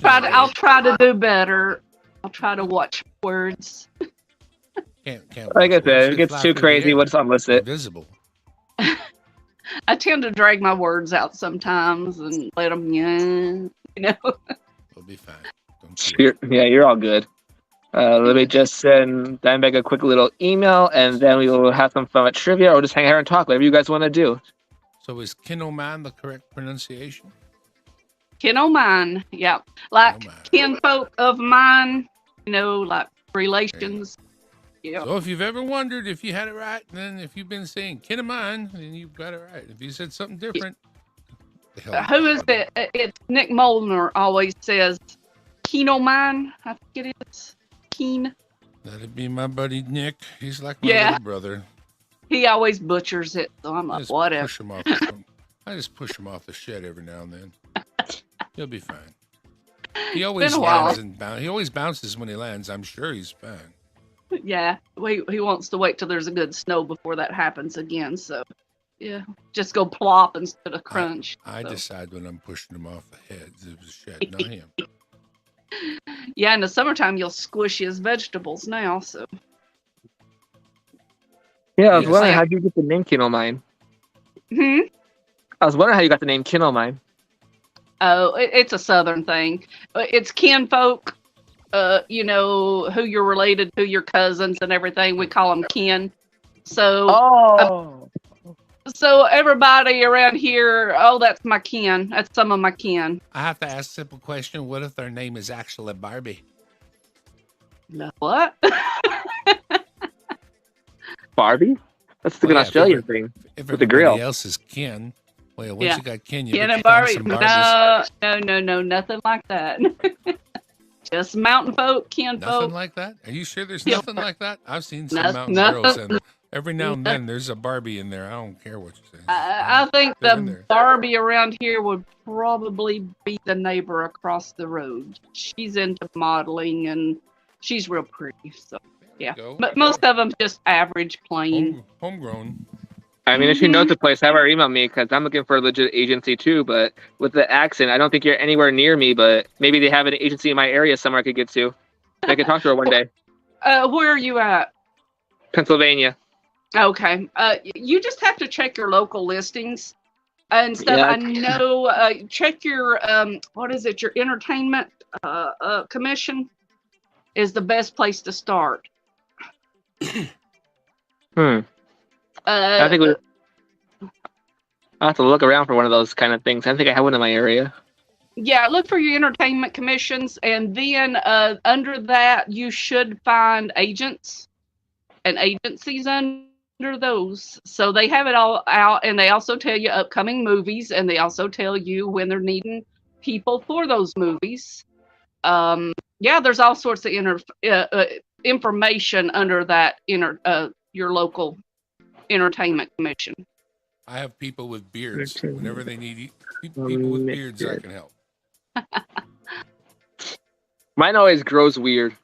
try to do better. I'll try to watch words. Can't like I said, if it gets too crazy, what's unlisted? Visible. I tend to drag my words out sometimes and let them, We'll be fine. You're all good. Let me just send Dimebag a quick little email, and then we will have some fun with trivia, or just hang out and talk, whatever you guys want to do. So is Kinomine the correct pronunciation? Kinomine, yeah. Like kinfolk of mine, like relations. Yeah. So if you've ever wondered if you had it right, then if you've been saying Kinomine, then you've got it right. If you said something different, who is it? It's Nick Molnar always says Kinomine, I think it is. Keen. That'd be my buddy Nick. He's like my little brother. He always butchers it, so I'm like, whatever. I just push him off the shed every now and then. He'll be fine. He always lands he always bounces when he lands. I'm sure he's fine. Yeah, he wants to wait till there's a good snow before that happens again. So, yeah, just go plop instead of crunch. I decide when I'm pushing him off the head. It was a shed, not him. Yeah, in the summertime you'll squish his vegetables now. So. Yeah, I was wondering how you get the name Kinomine. I was wondering how you got the name Kinomine. Oh, it's a southern thing. It's kinfolk, who you're related to, your cousins and everything. We call them kin. So, so everybody around here, oh, that's my kin. That's some of my kin. I have to ask a simple question. What if their name is actually Barbie? What? Barbie? That's the good Well, yeah, Australian thing. If With the grill. everybody else is kin, well, once Yeah. you got kin, you Ken get and to find Barbie? some Barbies. No, nothing like that. Just mountain folk, kin Nothing folk. like that? Are you sure there's Yeah. nothing like that? I've seen some Nothing- mountain girls, nothing- and every now and then there's a Barbie in there. I don't care what you say. I think They're in the there. Barbie around here would probably be the neighbor across the road. She's into modeling and she's real pretty. So There yeah, we go. but most of them just average, plain. Homegrown. I mean, if you know the place, have her email me because I'm looking for a legit agency too. But with the accent, I don't think you're anywhere near me. But maybe they have an agency in my area somewhere I could get to. I could talk to her one day. Where are you at? Pennsylvania. Okay. You just have to check your local listings and stuff. Yeah. I know. Check your what is it? Your entertainment commission is the best place to start. I think I'll have to look around for one of those kind of things. I think I have one in my area. Yeah, look for your entertainment commissions, and then under that you should find agents and agencies under those. So they have it all out, and they also tell you upcoming movies, and they also tell you when they're needing people for those movies. Yeah, there's all sorts of information under that your local entertainment commission. I have people with beards. Whenever they need people with beards, I can help. Mine always grows weird.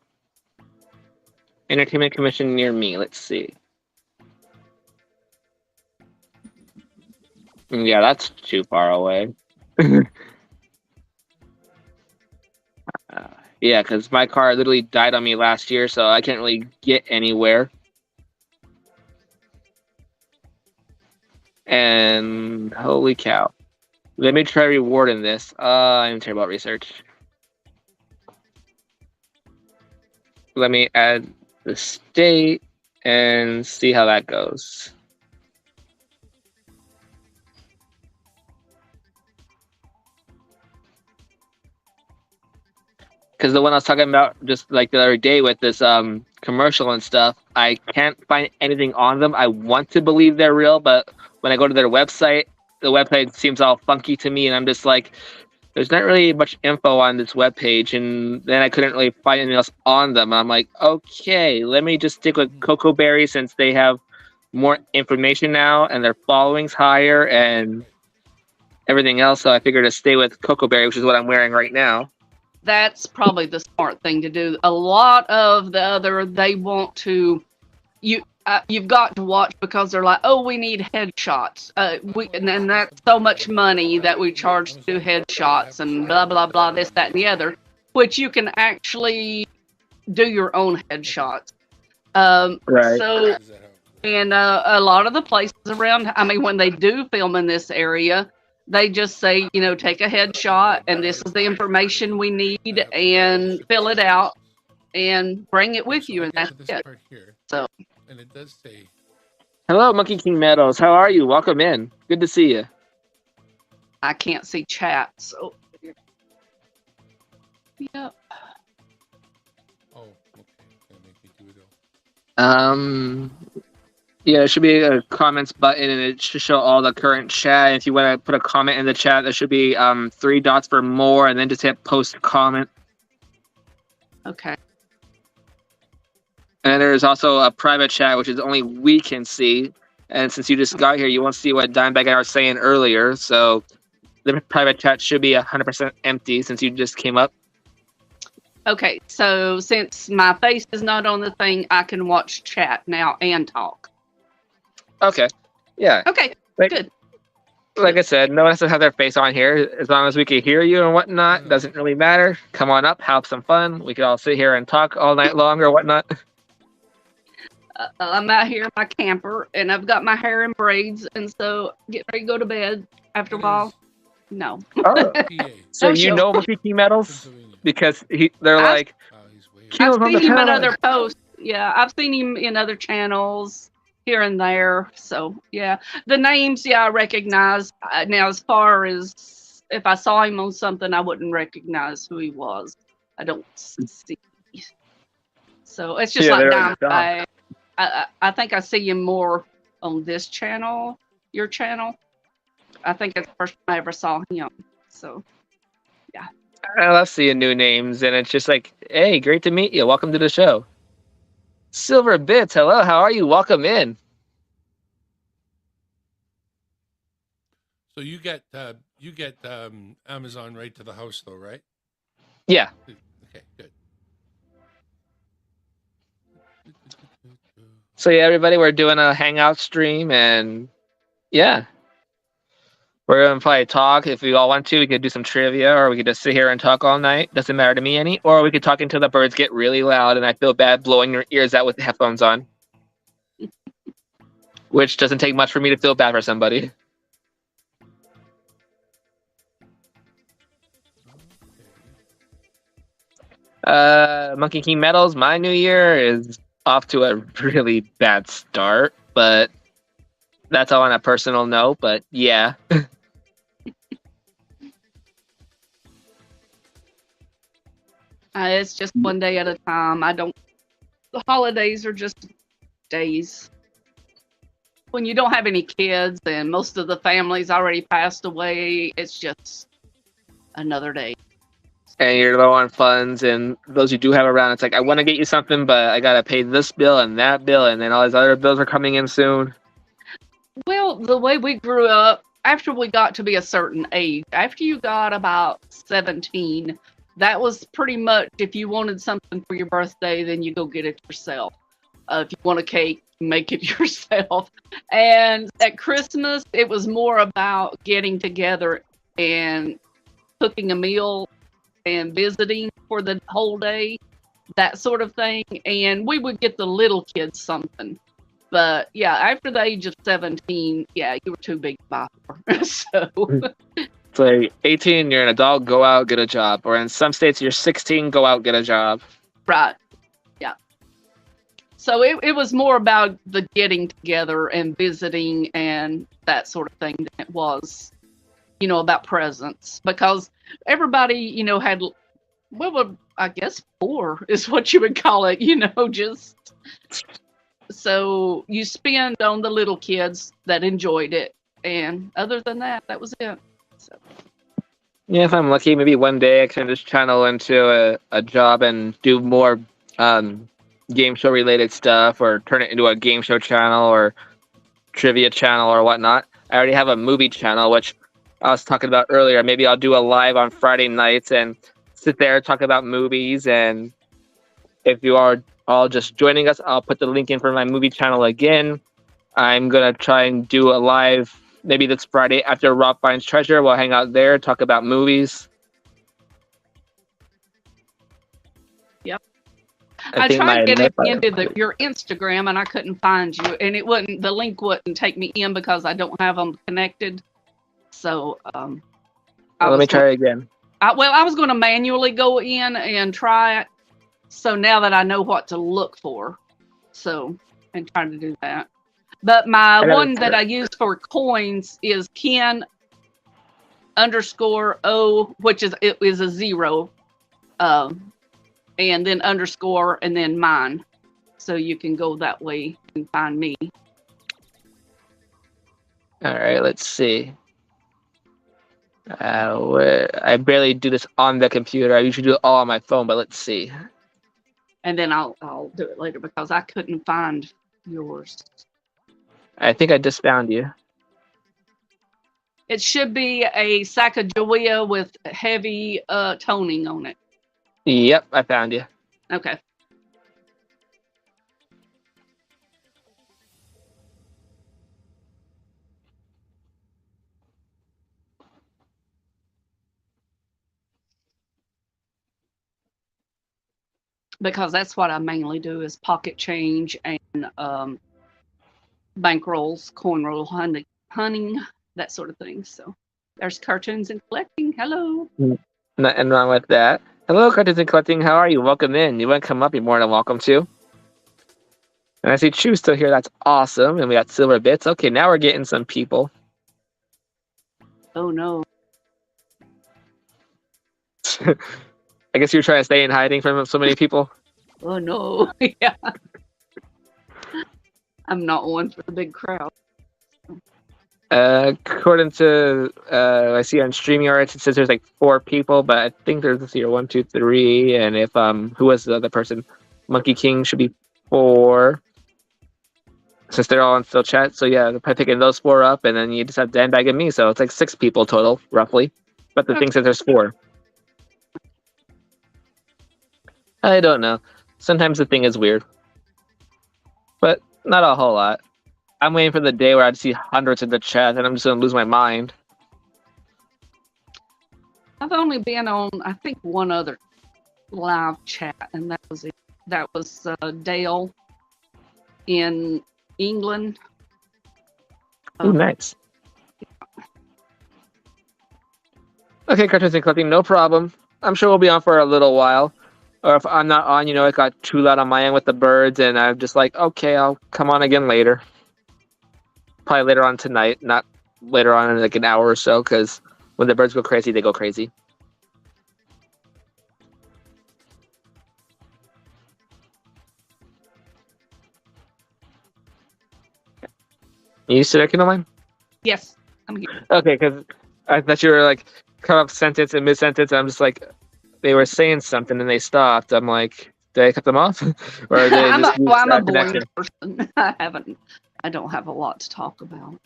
Entertainment commission near me. Let's see. Yeah, that's too far away. Yeah, because my car literally died on me last year, so I can't really get anywhere. And holy cow. Let me try rewarding this. I'm terrible at research. Let me add the state and see how that goes. Because the one I was talking about just like the other day with this commercial and stuff, I can't find anything on them. I want to believe they're real, but when I go to their website, the website seems all funky to me, and I'm just like, there's not really much info on this webpage, and then I couldn't really find anything else on them. I'm like, okay, let me just stick with Cocoa Berry since they have more information now, and their following's higher, and everything else, so I figured to stay with Cocoa Berry, which is what I'm wearing right now. That's probably the smart thing to do. A lot of the other, they want to, you've got to watch because they're like, oh, we need headshots. And then that's so much money that we charge to do headshots and blah, blah, blah, this, that, and the other, which you can actually do your own headshots. Right. So, and a lot of the places around, I mean, when they do film in this area, they just say, you know, take a headshot and this is the information we need and fill it out and bring it with you, and that's it. So, and it does say, hello, Monkey King Meadows. How are you? Welcome in. Good to see you. I can't see chat, so yep. oh, okay, gonna make me do it all. Yeah, there should be a comments button, and it should show all the current chat. If you want to put a comment in the chat, there should be 3 dots for more, and then just hit post comment. Okay. And there's also a private chat, which is only we can see. And since you just got here, you won't see what Dimebag and I were saying earlier. So the private chat should be 100% empty since you just came up. Okay, so since my face is not on the thing, I can watch chat now and talk. Okay. Yeah. Okay, Like- good. Like I said, no one has to have their face on here. As long as we can hear you and whatnot, doesn't really matter. Come on up, have some fun. We could all sit here and talk all night long or whatnot. I'm out here in my camper, and I've got my hair in braids, and so get ready to go to bed after a while. No. Oh, PA, so No you show. know Monkey King Metals? Pennsylvania. Because they're I- like, Oh, he's way Kill I've him on seen the him in power. other posts. Yeah, I've seen him in other channels. here and there. So yeah, the names, yeah, I recognize. Now, as far as if I saw him on something, I wouldn't recognize who he was. I don't see. So it's just Yeah, like there we go. I think I see him more on this channel, your channel. I think it's the first time I ever saw him. So I love seeing new names, and it's just like, hey, great to meet you. Welcome to the show. Silver Bits, hello, how are you? Welcome in. So you get Amazon right to the house though, right? Yeah. Okay, good. So yeah, everybody, we're doing a hangout stream, and yeah, we're gonna probably talk. If we all want to, we could do some trivia, or we could just sit here and talk all night. Doesn't matter to me any. Or we could talk until the birds get really loud, and I feel bad blowing your ears out with the headphones on, which doesn't take much for me to feel bad for somebody. Monkey King Metals, my new year is off to a really bad start, but that's all on a personal note. But yeah. it's just one day at a time. The holidays are just days. When you don't have any kids and most of the family's already passed away, it's just another day. And you're low on funds, and those you do have around, it's like, I want to get you something, but I gotta pay this bill and that bill, and then all these other bills are coming in soon. Well, the way we grew up, after we got to be a certain age, after you got about 17, that was pretty much, if you wanted something for your birthday, then you go get it yourself. If you want a cake, make it yourself. And at Christmas, it was more about getting together and cooking a meal and visiting for the whole day, that sort of thing. And we would get the little kids something. But yeah, after the age of 17, yeah, you were too big to buy for. So It's like 18, you're an adult, go out, get a job. Or in some states, you're 16, go out, get a job. right. Yeah. So it was more about the getting together and visiting and that sort of thing than it was, about presents. Because everybody, had, well, I guess 4 is what you would call it, just. So you spend on the little kids that enjoyed it. And other than that, that was it. So. Yeah, if I'm lucky, maybe one day I can just channel into a job and do more game show related stuff, or turn it into a game show channel or trivia channel or whatnot. I already have a movie channel, which I was talking about earlier. Maybe I'll do a live on Friday nights and sit there, talk about movies. And if you are all just joining us, I'll put the link in for my movie channel again. I'm going to try and do a live maybe this Friday after Rob Finds Treasure. We'll hang out there, talk about movies. Yep. I tried getting into your Instagram and I couldn't find you, and the link wouldn't take me in because I don't have them connected. So let me try it again. I was going to manually go in and try it. So now that I know what to look for, and trying to do that. But my one that I use for coins is Ken _O, which is a 0, and then underscore and then mine. So you can go that way and find me. All right, let's see. I barely do this on the computer. I usually do it all on my phone, but let's see. And then I'll do it later because I couldn't find yours. I think I just found you. It should be a Sacagawea with heavy toning on it. Yep, I found you. Okay. Because that's what I mainly do is pocket change and bankrolls, coin roll hunting, that sort of thing. So there's Cartoons and Collecting. Hello. Nothing wrong with that. Hello, Cartoons and Collecting. How are you? Welcome in. You want to come up? You're more than welcome to. And I see Chew still here. That's awesome. And we got silver bits. Okay, now we're getting some people. Oh no. I guess you're trying to stay in hiding from so many people. Oh no. Yeah. I'm not one for the big crowd. According to I see on StreamYard, it says there's like 4 people, but I think there's here 1, 2, 3, and if who was the other person? Monkey King should be 4. Since they're all in still chat, so yeah, they're probably picking those 4 up, and then you just have Danbag and me, so it's like 6 people total, roughly. But the thing says there's 4. I don't know. Sometimes the thing is weird, but not a whole lot. I'm waiting for the day where I'd see hundreds in the chat, and I'm just gonna lose my mind. I've only been on, I think, one other live chat, and that was it. That was Dale in England. Ooh, nice. Okay, Cartoons and Collecting, no problem. I'm sure we'll be on for a little while. Or if I'm not on, it got too loud on my end with the birds, and I'm just like, okay, I'll come on again later. Probably later on tonight, not later on in like an hour or so, because when the birds go crazy, they go crazy. You still there, Kindle? Yes, I'm here. Okay, because I thought you were like cut off sentence and mid-sentence, and I'm just like, they were saying something and they stopped. I'm like, did I cut them off? Or did they I'm just lose a boring connection? person. I don't have a lot to talk about.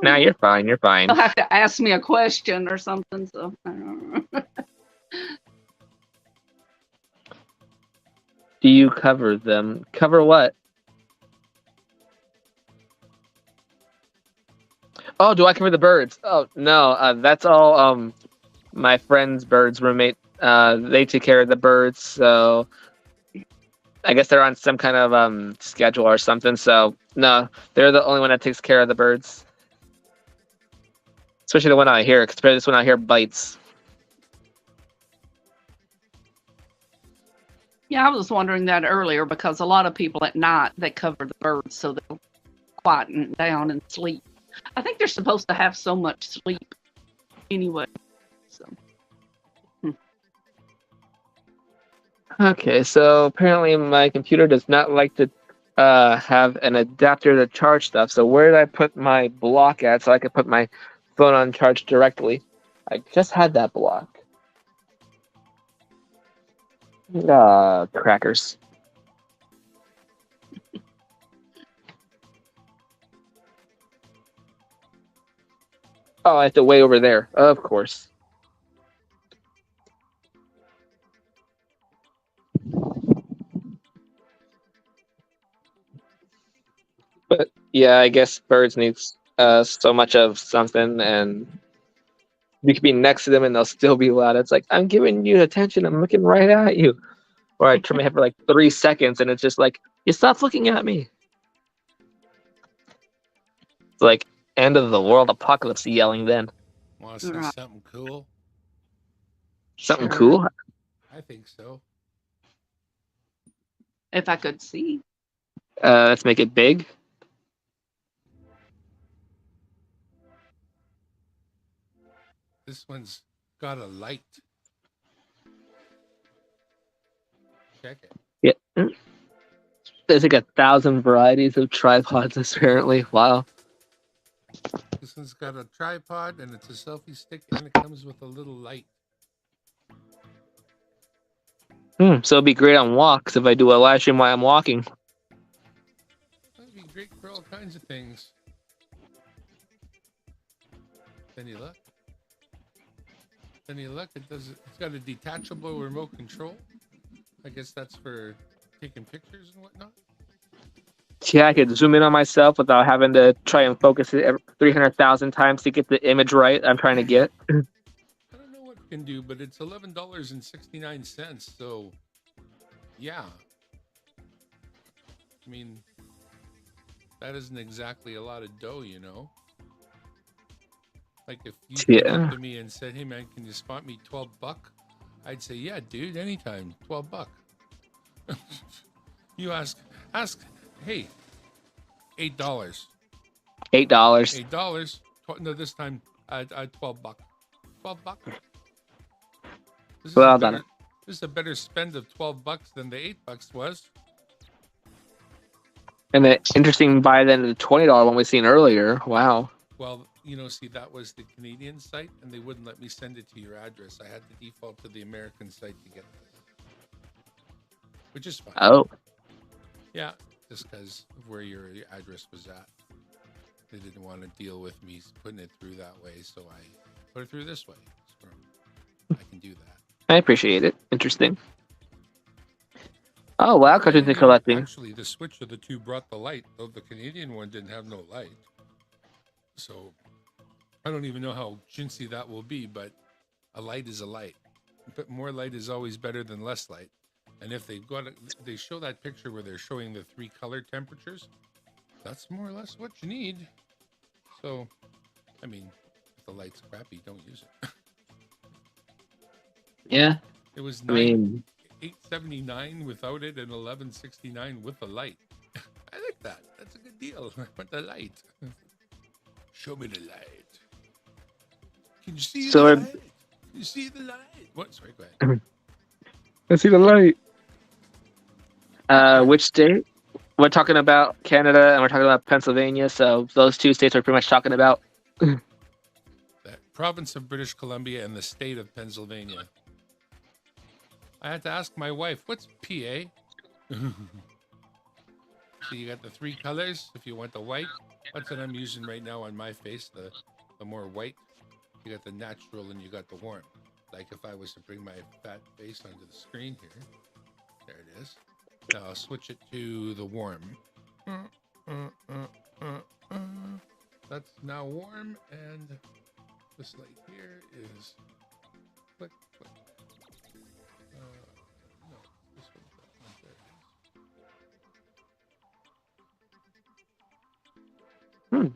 Nah, you're fine. You're fine. You'll have to ask me a question or something. So I don't know. Do you cover them? Cover what? Oh, do I cover the birds? Oh no, that's all. My friend's bird's roommate. They take care of the birds, so I guess they're on some kind of schedule or something. So no, they're the only one that takes care of the birds. Especially the one out here, because this one out here bites. Yeah, I was wondering that earlier because a lot of people at night they cover the birds so they'll quieten down and sleep. I think they're supposed to have so much sleep anyway. So. Okay, so apparently my computer does not like to have an adapter to charge stuff. So where did I put my block at so I could put my phone on charge directly? I just had that block. Crackers. Oh, I have to way over there. Of course. But yeah, I guess birds need so much of something, and you could be next to them and they'll still be loud. It's like, I'm giving you attention. I'm looking right at you. Or I turn my head for like 3 seconds and it's just like, you stop looking at me. It's like end of the world apocalypse yelling then. Want to see something cool? Something cool? I think so. If I could see. Let's make it big. This one's got a light. Check it. Yeah. There's like 1,000 varieties of tripods apparently. Wow. This one's got a tripod and it's a selfie stick and it comes with a little light. So it'd be great on walks if I do a live stream while I'm walking. That'd be great for all kinds of things. Then you look. It's got a detachable remote control. I guess that's for taking pictures and whatnot. Yeah, I could zoom in on myself without having to try and focus it 300,000 times to get the image right I'm trying to get. I don't know what it can do, but it's $11.69. So, yeah. I mean, that isn't exactly a lot of dough, you know. Like if you came up to me and said, "Hey man, can you spot me $12?" I'd say, "Yeah, dude, anytime, $12." You ask Hey, $8. $8. $8. No, this time $12. $12. This is Well a done. better. This is a better spend of $12 than the $8 was. And the interesting buy then the $20 one we seen earlier. Wow. Well, see, that was the Canadian site, and they wouldn't let me send it to your address. I had to default to the American site to get this, which is fine. Oh. Yeah, just because of where your address was at. They didn't want to deal with me putting it through that way, so I put it through this way. So I can do that. I appreciate it. Interesting. Oh, wow. Cartoons and collecting. Actually, the switch of the two brought the light, though the Canadian one didn't have no light. So I don't even know how chintzy that will be, but a light is a light. But more light is always better than less light. And if they've got they show that picture where they're showing the 3 color temperatures, that's more or less what you need. So, I mean, if the light's crappy, don't use it. Yeah. It was I mean, $8.79 without it and $11.69 with the light. I like that. That's a good deal. I want the light. Show me the light. Can you see So the I'm- light? Can you see the light? What? Sorry, go ahead. let's see the light. Which state? We're talking about Canada and we're talking about Pennsylvania. So those 2 states we're pretty much talking about. The province of British Columbia and the state of Pennsylvania. I had to ask my wife, what's PA? So you got the 3 colors. If you want the white, that's what I'm using right now on my face. The more white. You got the natural and you got the warm. Like if I was to bring my fat face onto the screen here. There it is. Now I'll switch it to the warm. That's now warm, and this light here is click, click. No, this one's that one. There it is.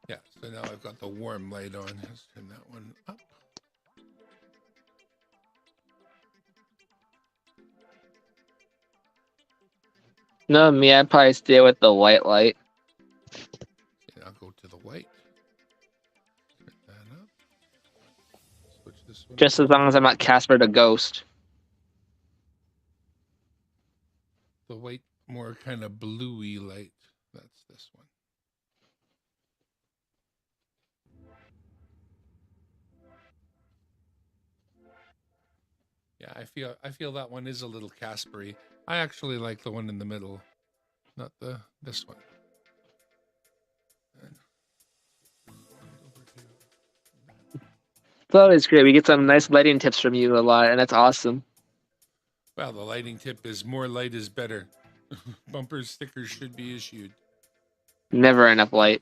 Yeah, so now I've got the warm light on. Let's turn that one up. No, me, I'd probably stay with the white light. And I'll go to the white. Turn that up. Switch this one. Just as long as I'm not Casper the Ghost. The white, more kind of bluey light. That's this one. Yeah, I feel that one is a little Caspery. I actually like the one in the middle, not this one. And It's always great. We get some nice lighting tips from you a lot, and that's awesome. well, the lighting tip is more light is better. Bumper stickers should be issued. Never enough light.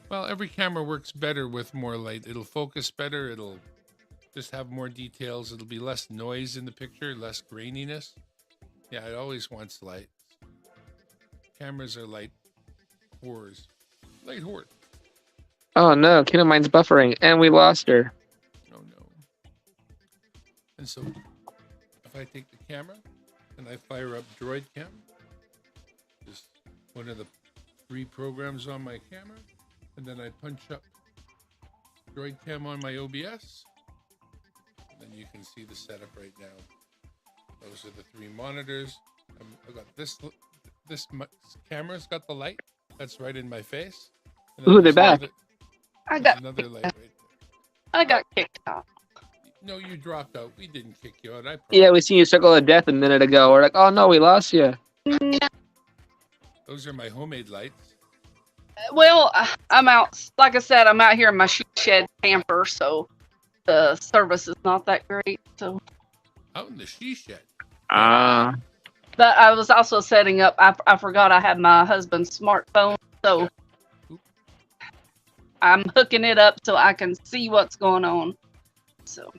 Well, every camera works better with more light. It'll focus better. It'll just have more details. It'll be less noise in the picture, less graininess. Yeah, it always wants light. Cameras are light whores. Light whore. Oh no, Kingdom Mine's buffering, and we lost her. Oh no. And so, if I take the camera and I fire up Droid Cam, just one of the 3 programs on my camera, and then I punch up Droid Cam on my OBS, then you can see the setup right now. Those are the 3 monitors. I've got this camera's got the light. That's right in my face. And then Ooh, they're there's back. I there's got another light right there. I got kicked out. No, you dropped out. We didn't kick you out. I Yeah, promise. we seen you circle of death a minute ago. We're like, oh no, we lost you. Those are my homemade lights. Well, I'm out. Like I said, I'm out here in my she shed camper, so the service is not that great. So, Out in the she shed. Ah. but I was also setting up. I forgot I had my husband's smartphone, so Oop. I'm hooking it up so I can see what's going on. So,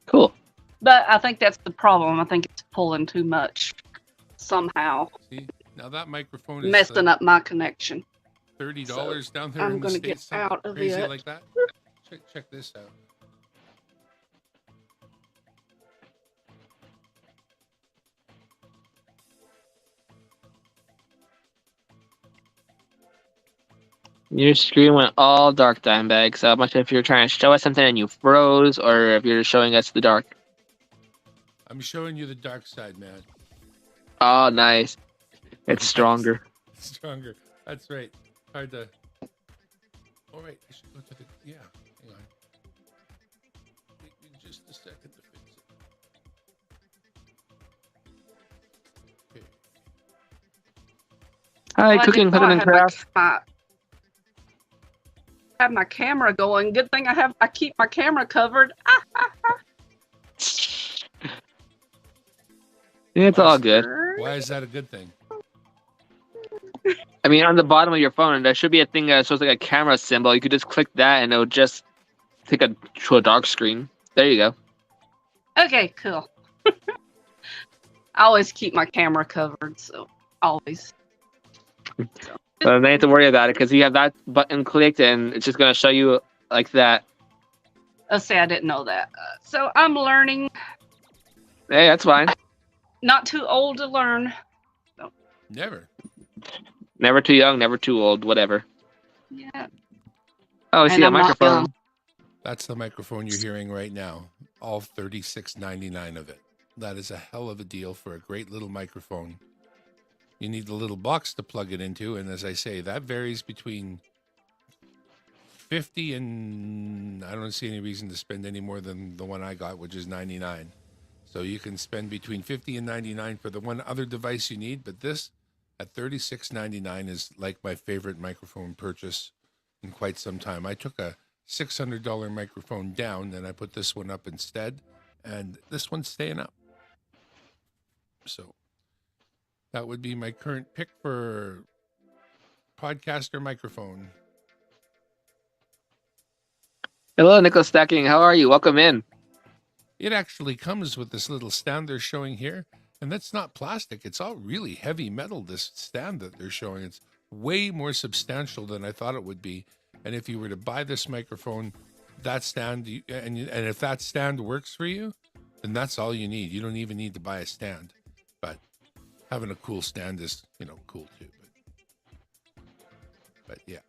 Cool. but I think that's the problem. I think it's pulling too much somehow, See, now that microphone is messing up my connection. $30 down there I'm in the gonna get States. Something out of crazy it. like that. Check this out. Your screen went all dark, Dimebag. So I'm not sure if you're trying to show us something and you froze, or if you're showing us the dark. I'm showing you the dark side, man. Oh, nice. It's stronger. Stronger. That's right. Hard to. All right. I should go to the. Yeah. Hang on. Wait me just a second to fix it. Okay. Hi, Well, I cooking, didn't know cooking, I and had my craft. have my camera going. Good thing I keep my camera covered. It's all good. Why is that a good thing? I mean, on the bottom of your phone, there should be a thing that shows like a camera symbol. You could just click that, and it'll just take a to a dark screen. There you go. Okay, cool. I always keep my camera covered, so always. So then you have to worry about it because you have that button clicked, and it's just gonna show you like that. Let's say I didn't know that. So I'm learning. Hey, that's fine. Not too old to learn. Never. Never too young, never too old, whatever. Yeah. Oh, I And see a I'm not microphone. young. That's the microphone you're hearing right now. All $36.99 of it. That is a hell of a deal for a great little microphone. You need the little box to plug it into, and as I say, that varies between 50 and I don't see any reason to spend any more than the one I got, which is 99. So you can spend between 50 and 99 for the one other device you need, but this at $36.99 is like my favorite microphone purchase in quite some time. I took a $600 microphone down, and I put this one up instead, and this one's staying up. So that would be my current pick for podcaster microphone. Hello, Nicholas Stacking. How are you? Welcome in. It actually comes with this little stand they're showing here, and that's not plastic. It's all really heavy metal, this stand that they're showing. It's way more substantial than I thought it would be. And if you were to buy this microphone, that stand, and if that stand works for you, then that's all you need. You don't even need to buy a stand. But having a cool stand is, cool too. But yeah,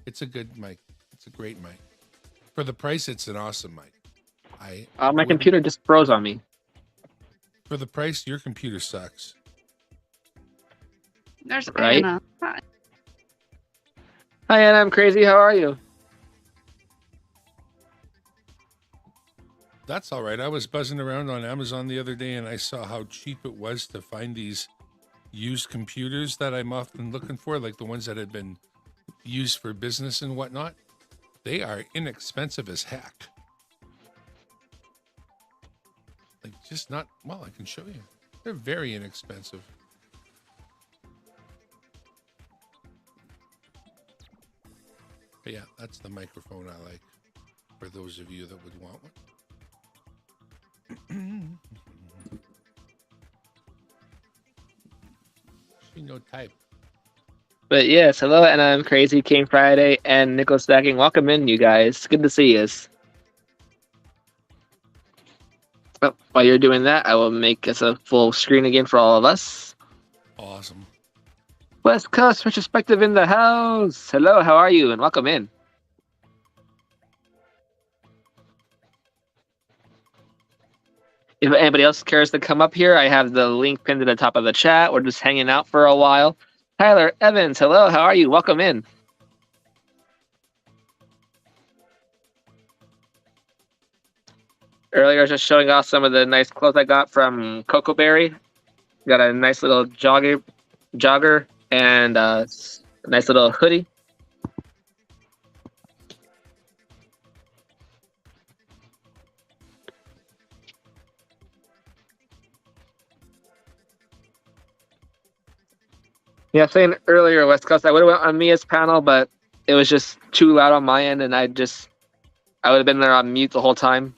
it's a good mic. It's a great mic. For the price, it's an awesome mic. My computer just froze on me. For the price, your computer sucks. There's Right? Anna. Hi. Hi, Anna. I'm crazy. How are you? That's all right. I was buzzing around on Amazon the other day, and I saw how cheap it was to find these used computers that I'm often looking for, like the ones that had been used for business and whatnot. They are inexpensive as heck. Like, just not, well, I can show you. They're very inexpensive. But yeah, that's the microphone I like for those of you that would want one. She no type. But yes, hello, and I'm Crazy King Friday and Nicholas Stacking. Welcome in, you guys. Good to see you. Well, while you're doing that, I will make us a full screen again for all of us. Awesome. West Coast Retrospective in the house. Hello, how are you? And welcome in. If anybody else cares to come up here, I have the link pinned to the top of the chat. We're just hanging out for a while. Tyler Evans, hello, how are you? Welcome in. Earlier, I was just showing off some of the nice clothes I got from Coco Berry. Got a nice little jogger and a nice little hoodie. Yeah, saying earlier, West Coast, I would have went on Mia's panel, but it was just too loud on my end, and I would have been there on mute the whole time.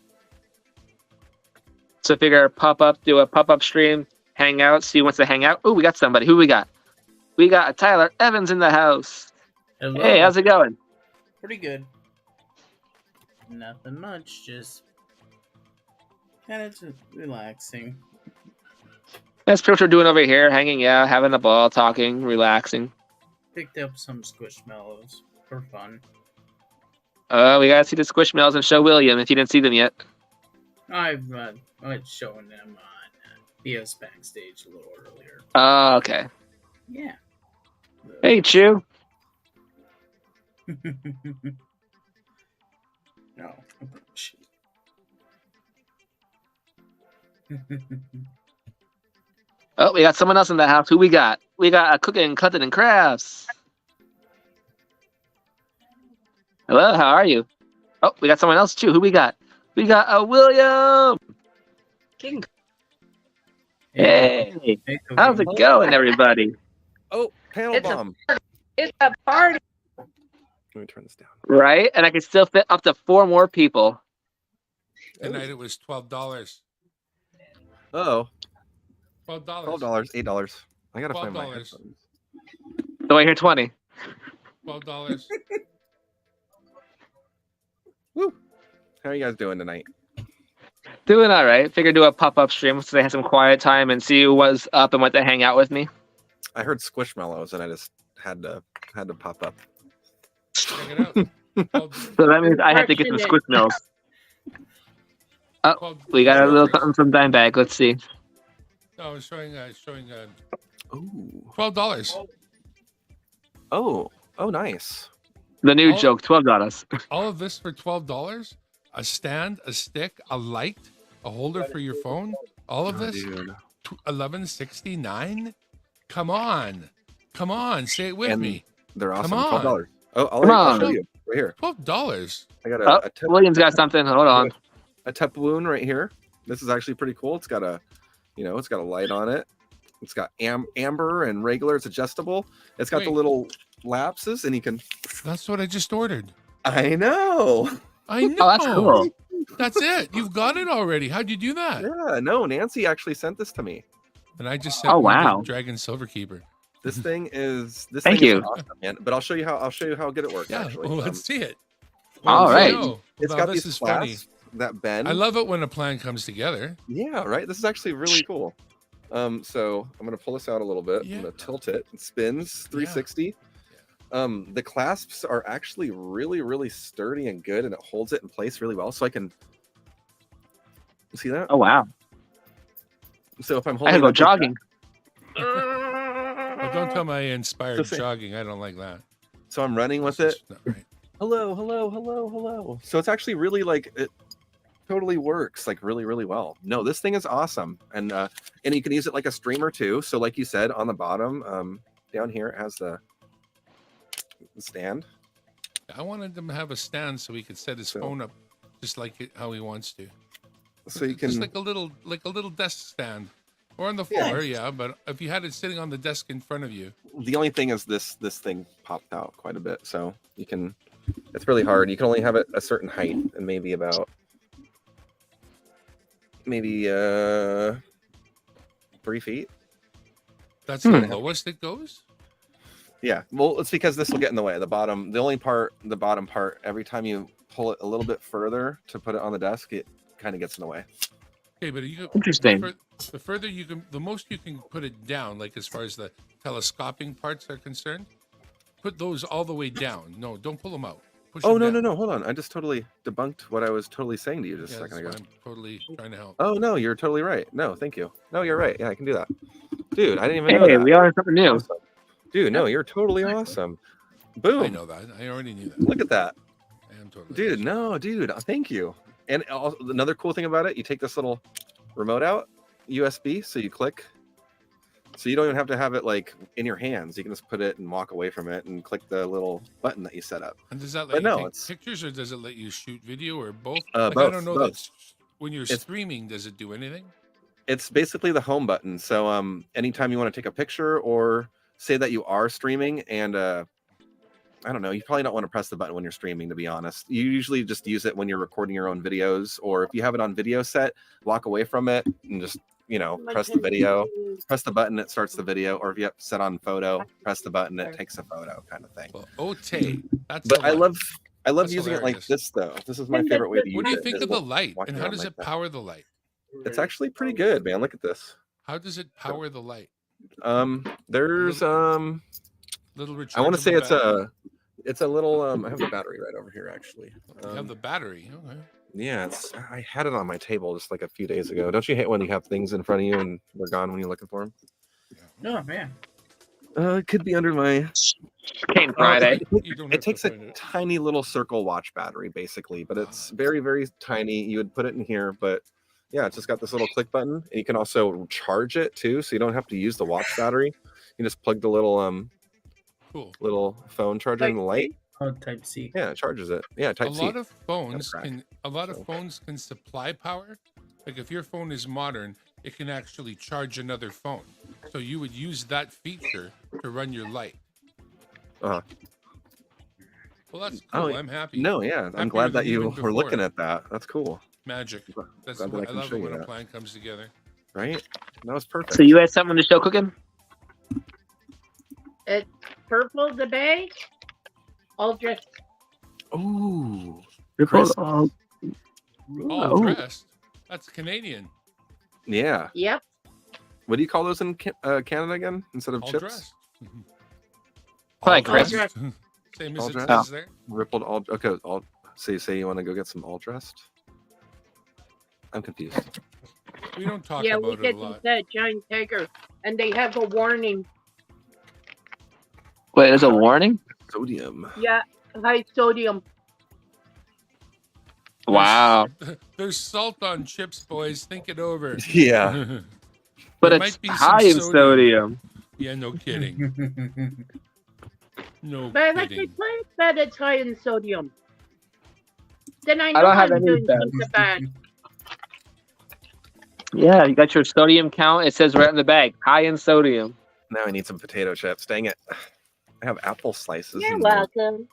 So figure do a pop-up stream, hang out, see who wants to hang out. Oh, we got somebody. Who we got? We got Tyler Evans in the house. Hello. Hey, how's it going? Pretty good. Nothing much, just kind of just relaxing. That's pretty much what we're doing over here, hanging out, having a ball, talking, relaxing. picked up some Squishmallows for fun. We gotta see the Squishmallows and show William if you didn't see them yet. I've shown them on BS Backstage a little earlier. Oh, okay. Yeah. Hey, Chew. No. Shit. Oh, we got someone else in the house. Who we got? We got a Cooking, Cutting, and Crafts. Hello, how are you? Oh, we got someone else too. Who we got? We got a William. King. Hey, Hey, how's it going, everybody? Oh, panel It's a- bomb. It's a party. Let me turn this down. Right, and I can still fit up to 4 more people. Tonight it was $12. Oh, $12. $12, $8. I gotta find my $12. headphones. So I hear 20. $12. Woo! How are you guys doing tonight? Doing all right. Figured do a pop-up stream so they had some quiet time and see who was up and went to hang out with me. I heard Squishmallows and I just had to pop up. Check it out. So that means I had to get some Squishmallows. We got a little something from Dimebag. Let's see. No, I was showing Ooh. $12. Oh, nice. The new Oh. joke, $12. All of this for $12? A stand, a stick, a light, a holder for your phone. All of Oh, this, dude. $11.69. Come on, say it with And me. They're awesome. Come on. $12. Oh, Come I'll on. show you right here. $12. I got Oh, William's got something. Hold on. a Teploon right here. This is actually pretty cool. It's got a, it's got a light on it. It's got amber and regular. It's adjustable. It's got the Wait. little lapses, and you can. That's what I just ordered. I know. I know. Oh, that's cool. That's it. You've got it already. How'd you do that? Yeah, no. Nancy actually sent this to me. And I just sent Oh, one to wow. Dragon Silverkeeper. This thing is. This Thank thing you. Is awesome, man. But I'll show you how good it works. Yeah, actually. well, let's see it. All Well, right. no. It's Well, got this these is funny. clasps that bend. I love it when a plan comes together. Yeah, right. This is actually really cool. So I'm gonna pull this out a little bit. Yeah. I'm gonna tilt it. It spins 360. The clasps are actually really, really sturdy and good, and it holds it in place really well. So I can see that. Oh, wow. So if I'm I holding, had to go it like jogging. But don't tell me I inspired Just say- jogging. I don't like that. that, so I'm running with That's it. just not right. Hello. So it's actually really like it totally works like really, really well. No, this thing is awesome, and you can use it like a streamer too. So like you said, on the bottom, down here it has the stand. I wanted him to have a stand so he could set his So- phone up just like how he wants to. So you can Just like a little desk stand. Or on the floor, yeah. But if you had it sitting on the desk in front of you, the only thing is this thing popped out quite a bit, so you can it's really hard. You can only have it a certain height and maybe 3 feet. that's the lowest it goes. Yeah, well, it's because this will get in the way. The bottom part, every time you pull it a little bit further to put it on the desk, it kind of gets in the way. Okay, but you Interesting. The further you can, the most you can put it down, like as far as the telescoping parts are concerned, put those all the way down. No, don't pull them out. Push Oh, them no, down. hold on. I just totally debunked what I was totally saying to you just Yeah, a second that's ago. why I'm totally trying to help. Oh, no, you're totally right. No, thank you. No, you're right. Yeah, I can do that. Dude, I didn't even know Hey, that. we all have something new. Awesome. Dude, no, you're totally awesome. Boom. I know that. I already knew that. Look at that. I am totally. Dude, awesome. no, dude, thank you. And also, another cool thing about it, you take this little remote out, USB, so you click. So you don't even have to have it like in your hands. You can just put it and walk away from it and click the little button that you set up. And does that But let no, you take it's- pictures, or does it let you shoot video, or both? Both, I don't know. both. That when you're It's- streaming, does it do anything? It's basically the home button. So anytime you want to take a picture or say that you are streaming and I don't know, you probably don't want to press the button when you're streaming, to be honest. You usually just use it when you're recording your own videos, or if you have it on video set, walk away from it and just, press the video, press the button, it starts the video, or if you have it set on photo, press the button, it takes a photo kind of thing. Well, Ote, that's. But I a lot. love That's using it like hilarious. this though. This is my favorite way to use it. What do you think is of the light, walking and how around does like it that. power the light? It's actually pretty good, man. Look at this. How does it power the light? There's Little rechargeable. I want to say battery. it's a little. I have the battery right over here, actually. You have the battery. Okay. Yeah, I had it on my table just like a few days ago. Don't you hate when you have things in front of you and they're gone when you're looking for them? Oh man. It could be under my. Cane Friday. You don't It have takes to a find it. tiny little circle watch battery, basically, but it's very, very tiny. You would put it in here, but yeah, it's just got this little click button, and you can also charge it too, so you don't have to use the watch battery. You just plug the Cool. little phone charger in the light. Oh, Type C. Yeah, it charges it. Yeah, A Type C. lot of phones crack. can phones can supply power. Like if your phone is modern, it can actually charge another phone. So you would use that feature to run your light. Uh-huh. Well, that's Oh, cool. I'm happy. No, yeah, I'm Happier glad that than you even were looking before. at that. That's cool, Magic. That's glad that I what I can love show it you when a that. plan comes together. right? That was perfect. So you had something to show cooking? It's purple the bag. Ultra. Ooh, Chris. All Oh. dressed. That's Canadian. Yeah. Yep. What do you call those in Canada again instead of All chips? dressed. Hi, All Chris. dressed. Same as All it dressed? says there. Rippled all. Okay, all. So you say you want to go get some all dressed? I'm confused. We don't talk Yeah, we about it get a these lot. at Giant Tiger, and they have a warning. Wait, there's a warning? Sodium. Yeah, high sodium. Wow. There's salt on chips, boys. Think it over. Yeah. But There it's might be some high in sodium. Yeah, no kidding. No But I like kidding. to play that it's high in sodium. Then I I know don't have I'm any doing of that. something bad. Yeah, you got your sodium count. It says right on the bag, high in sodium. Now I need some potato chips. Dang it. I have apple slices. You're in welcome.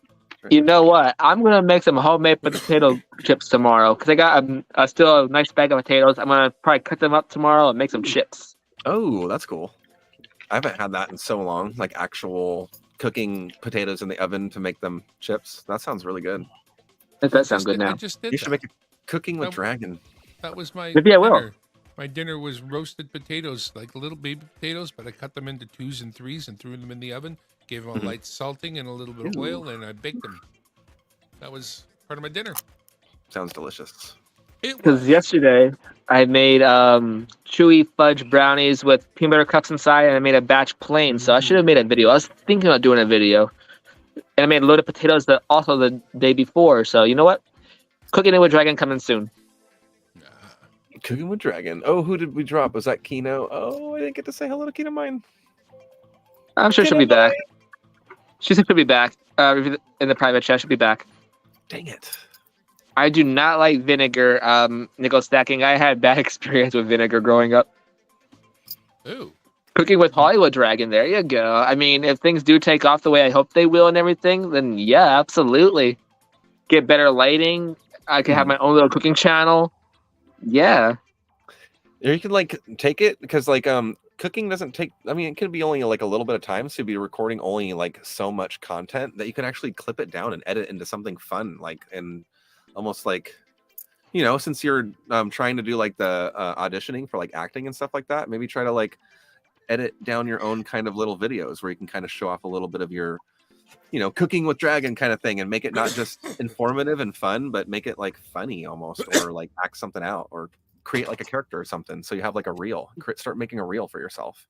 You know what? I'm gonna make some homemade potato chips tomorrow because I got still a nice bag of potatoes. I'm gonna probably cut them up tomorrow and make some chips. Oh, that's cool. I haven't had that in so long. Like actual cooking potatoes in the oven to make them chips. That sounds really good. That does sound good I now. just did You should that. make a cooking with That- dragon. That was my Maybe I will. dinner. My dinner was roasted potatoes, like little baby potatoes, but I cut them into 2s and 3s and threw them in the oven. Gave them a Mhm. light salting and a little bit of oil, and I baked them. That was part of my dinner. Sounds delicious. It Because was. yesterday I made chewy fudge brownies with peanut butter cups inside, and I made a batch plain. So I should have made a video. I was thinking about doing a video, and I made a load of potatoes also the day before. So you know what? Cooking it with dragon coming soon. Cooking with dragon. Oh, who did we drop? Was that Kino? Oh, I didn't get to say hello to Kino Mine. I'm sure she'll be back. She said she'll be back. In the private chat, she'll be back. Dang it. I do not like vinegar nickel stacking. I had bad experience with vinegar growing up. Ooh. Cooking with Hollywood Dragon, there you go. I mean, if things do take off the way I hope they will and everything, then yeah, absolutely. Get better lighting. I could have my own little cooking channel. Yeah. Or you could like take it because like cooking doesn't take, I mean, it could be only like a little bit of time, so you'd be recording only like so much content that you can actually clip it down and edit into something fun, like, and almost like, you know, since you're trying to do like the auditioning for like acting and stuff like that, maybe try to like edit down your own kind of little videos where you can kind of show off a little bit of your, you know, cooking with dragon kind of thing, and make it not just informative and fun, but make it like funny almost, or like act something out, or create like a character or something. So you have like a reel. Start making a reel for yourself.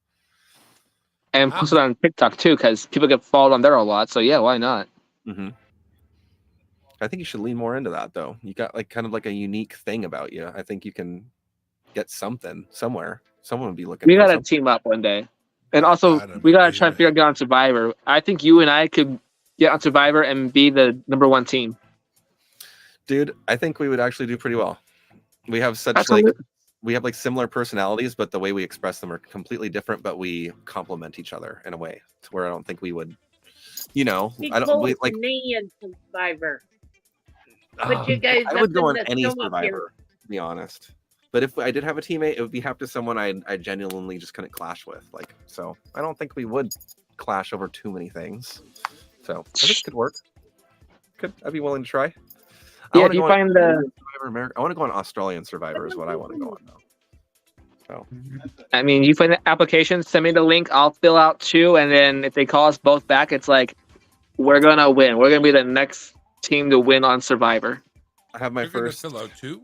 And post it on TikTok too, because people get followed on there a lot. So yeah, why not? Mm-hmm. I think you should lean more into that though. You got like kind of like a unique thing about you. I think you can get something somewhere. Someone would be looking. We for gotta something. team up one day. And also, I don't we gotta know, try and figure out get on Survivor. I think you and I could get on Survivor and be the #1 team. Dude, I think we would actually do pretty well. We have such Absolutely. like we have like similar personalities, but the way we express them are completely different. But we complement each other in a way to where I don't think we would. You know, He I don't told we, like. me and Survivor. But you Oh, guys I would go on up in the any stomach Survivor, here. to be honest. But if I did have a teammate, it would be have to someone I genuinely just couldn't clash with. Like, so I don't think we would clash over too many things. So I think it could work. I'd be willing to try. Yeah, wanna do you go on find the Survivor America. I want to go on Australian Survivor is what I want to go on though. So I mean, you find the application, send me the link. I'll fill out 2, and then if they call us both back, it's like we're gonna win. We're gonna be the next team to win on Survivor. I have my You're gonna first fill out 2?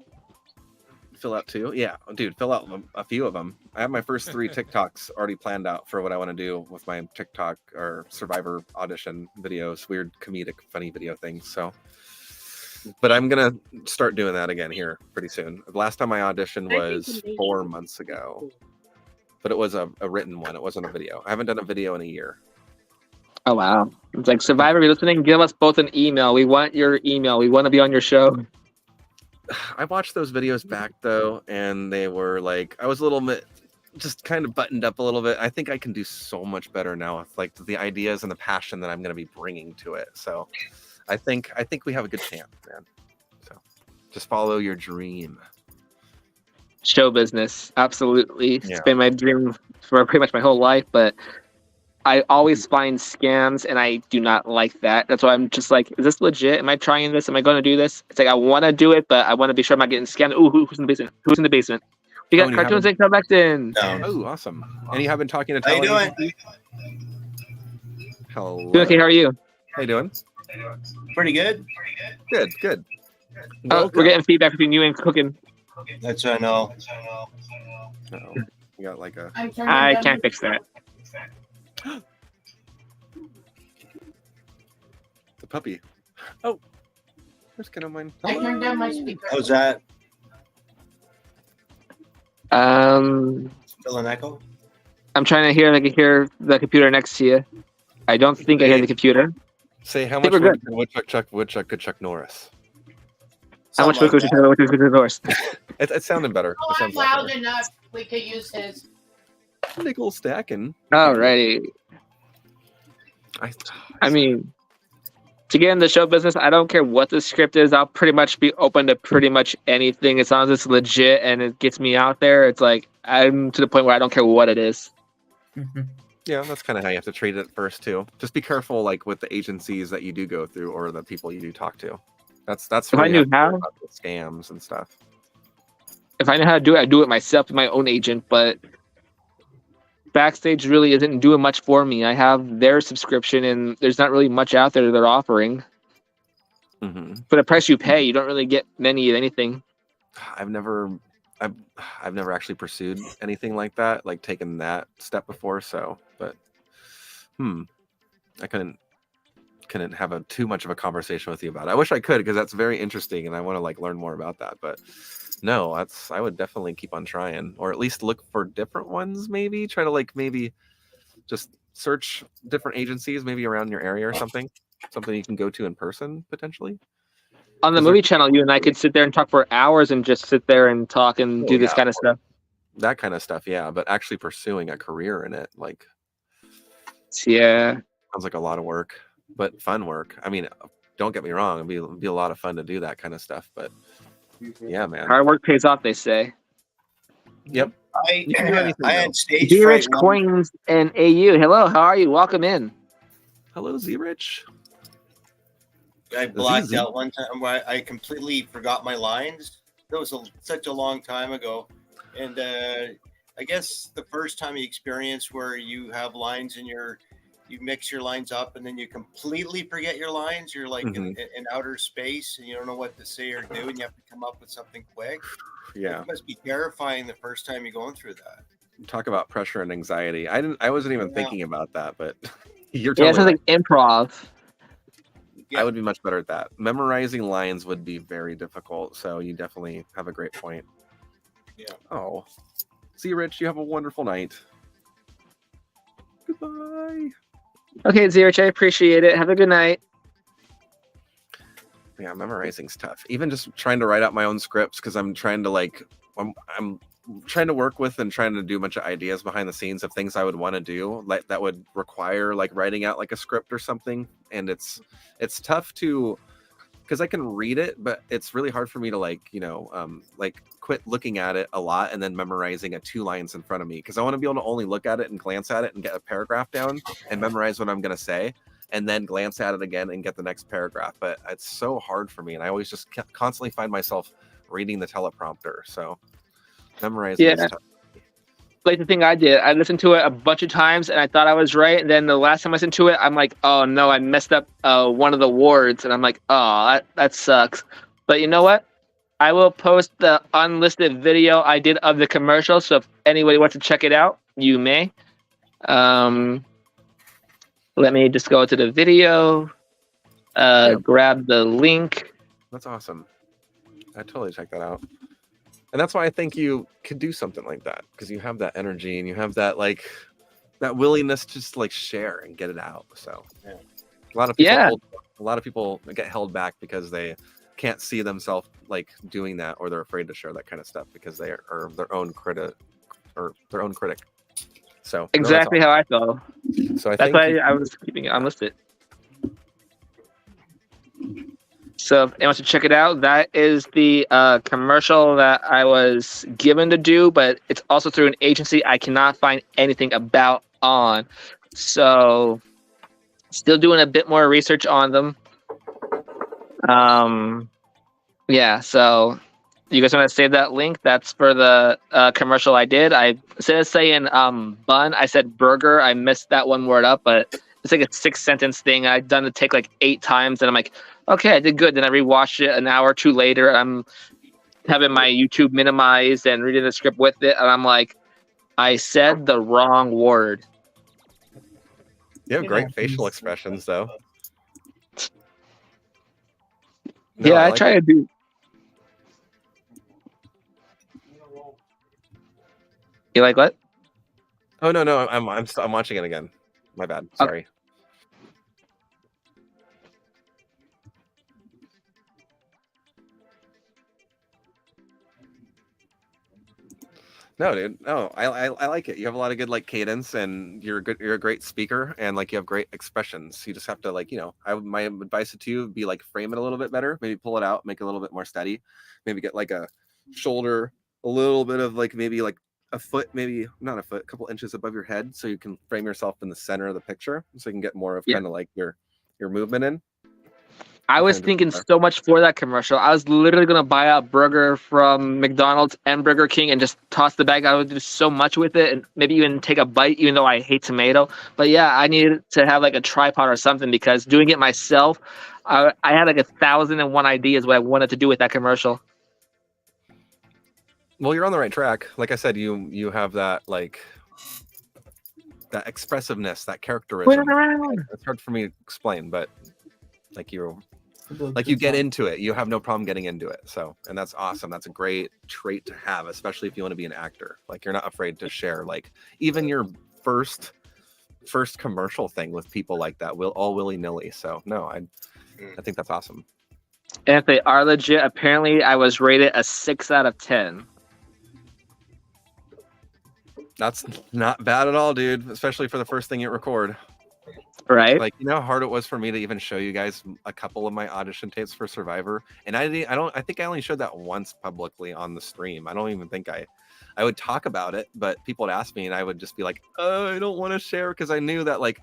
fill out 2. Yeah, dude, fill out a few of them. I have my first 3 TikToks already planned out for what I want to do with my TikTok or Survivor audition videos, weird comedic, funny video things. So, but I'm gonna start doing that again here pretty soon. The last time I auditioned was 4 months ago, but it was a written one. It wasn't a video. I haven't done a video in a year. Oh wow! It's like Survivor. If you're listening, give us both an email. We want your email. We want to be on your show. I watched those videos back though, and they were like, I was a little bit just kind of buttoned up a little bit. I think I can do so much better now with like the ideas and the passion that I'm going to be bringing to it. So I think we have a good chance, man. So just follow your dream. Show business, absolutely. Yeah. It's been my dream for pretty much my whole life, but I always find scams, and I do not like that. That's why I'm just like, is this legit? Am I trying this? Am I going to do this? It's like I want to do it, but I want to be sure I'm not getting scammed. Ooh, who's in the basement? Who's in the basement? We got and you Cartoons and Collecting. Oh, awesome! And you have been talking to How you talent doing? agency? Hello. Doing okay, how are you? How you doing? Pretty good. Good. Oh, we're getting feedback between you and Cooking. That's what I know. Uh-oh. We got like a. I can't fix that. The puppy. Oh, where's kind of mine? I turned down my speaker. How's that? Still an echo? I'm trying to hear if I can hear the computer next to you. I don't think I hear the computer. Say how think much we're would Woodchuck could Chuck Norris? How much Something work like was that. yours? It sounded better. Oh, It I'm sounds a lot loud better. enough. We could use his. Nickel stacking. Alrighty. I mean, to get in the show business, I don't care what the script is. I'll pretty much be open to pretty much anything as long as it's legit and it gets me out there. It's like I'm to the point where I don't care what it is. Yeah, that's kind of how you have to treat it first too. Just be careful, like with the agencies that you do go through or the people you do talk to. That's If I where you knew have to how, worry about the scams and stuff. if I know how to do it, I do it myself with my own agent. But Backstage really isn't doing much for me. I have their subscription, and there's not really much out there they're offering. Hmm. For the price you pay, you don't really get many of anything. I've never actually pursued anything like that, like taken that step before. So, but I couldn't have too much of a conversation with you about it. I wish I could, because that's very interesting, and I want to like learn more about that. But no, I would definitely keep on trying, or at least look for different ones. Maybe try to like maybe just search different agencies, maybe around your area or something you can go to in person potentially. On the Is there- movie channel, you and I could sit there and talk for hours and just sit there and talk and Oh, do this yeah. kind of stuff. That kind of stuff, yeah. But actually pursuing a career in it, like, Yeah. sounds like a lot of work, but fun work. I mean, don't get me wrong, it'd be a lot of fun to do that kind of stuff. But yeah, man. Hard work pays off, they say. Yep. I You can do anything, I though. had stage D-Rich fright. Coins and AU. Hello, how are you? Welcome in. Hello, Z-Rich. I blacked Easy. out one time where I completely forgot my lines. That was such a long time ago, and I guess the first time you experience where you have lines in you mix your lines up and then you completely forget your lines. You're like in outer space and you don't know what to say or do, and you have to come up with something quick. Yeah. It must be terrifying the first time you're going through that. Talk about pressure and anxiety. I wasn't even Yeah. thinking about that, but you're Yeah, totally it sounds right. like improv. I would be much better at that. Memorizing lines would be very difficult. So you definitely have a great point. Yeah. Oh, see, Rich, you have a wonderful night. Goodbye. Okay, Z-Rich, I appreciate it. Have a good night. Yeah, memorizing's tough. Even just trying to write out my own scripts, because I'm trying to like, I'm trying to work with and trying to do a bunch of ideas behind the scenes of things I would want to do, like that would require like writing out like a script or something. And it's tough to, because I can read it, but it's really hard for me to like quit looking at it a lot and then memorizing it 2 lines in front of me, because I want to be able to only look at it and glance at it and get a paragraph down and memorize what I'm going to say, and then glance at it again and get the next paragraph. But it's so hard for me, and I always just constantly find myself reading the teleprompter. So memorizing is tough. like the thing I did. I listened to it a bunch of times, and I thought I was right. And then the last time I listened to it, I'm like, oh no, I messed up one of the words, and I'm like, oh, that sucks. But you know what? I will post the unlisted video I did of the commercial. So if anybody wants to check it out, you may. Let me just go to the video. Grab the link. That's awesome. I totally check that out. And that's why I think you could do something like that, because you have that energy and you have that like that willingness to just like share and get it out. So Yeah. a lot of people Yeah. a lot of people get held back because they can't see themselves like doing that, or they're afraid to share that kind of stuff because they are their own critic. So no, that's Exactly how I felt. awesome. So I That's think why I was keeping it unlisted. So if anyone wants to check it out, that is the commercial that I was given to do, but it's also through an agency I cannot find anything about on. So still doing a bit more research on them. Yeah, so you guys want to save that link? That's for the commercial I did. I instead of saying bun, I said burger. I messed that one word up, but it's like a 6-sentence thing. I've done the take like 8 times, and I'm like, okay, I did good. Then I rewatched it an hour or two later. I'm having my YouTube minimized and reading the script with it, and I'm like, I said the wrong word. you have You great know, facial it's- expressions though. Yeah, I like try it. to do. You like what? Oh no, I'm watching it again. My bad. Okay. Sorry. No, dude. No, I like it. You have a lot of good like cadence, and you're a great speaker, and like you have great expressions. You just have to like, my advice to you would be like frame it a little bit better, maybe pull it out, make it a little bit more steady, maybe get like a shoulder, a little bit of like maybe like a foot, maybe not a foot, a couple inches above your head, so you can frame yourself in the center of the picture, so you can get more of Yeah. kind of like your movement in. I was Kinda thinking different. so much for that commercial. I was literally gonna buy a burger from McDonald's and Burger King and just toss the bag. I would do so much with it, and maybe even take a bite, even though I hate tomato. But yeah, I needed to have like a tripod or something, because doing it myself, I had like 1,001 ideas what I wanted to do with that commercial. Well, you're on the right track. Like I said, you have that like that expressiveness, that characterism. It's hard for me to explain, but like you get into it. You have no problem getting into it. So, and that's awesome. That's a great trait to have, especially if you want to be an actor. Like you're not afraid to share like even your first commercial thing with people like that, all willy-nilly. So no, I think that's awesome. And if they are legit, apparently I was rated a 6 out of 10. That's not bad at all, dude, especially for the first thing you record. Right? Like, you know how hard it was for me to even show you guys a couple of my audition tapes for Survivor, and I think I only showed that once publicly on the stream. I don't even think I would talk about it, but people would ask me, and I would just be like, "Oh, I don't want to share," because I knew that like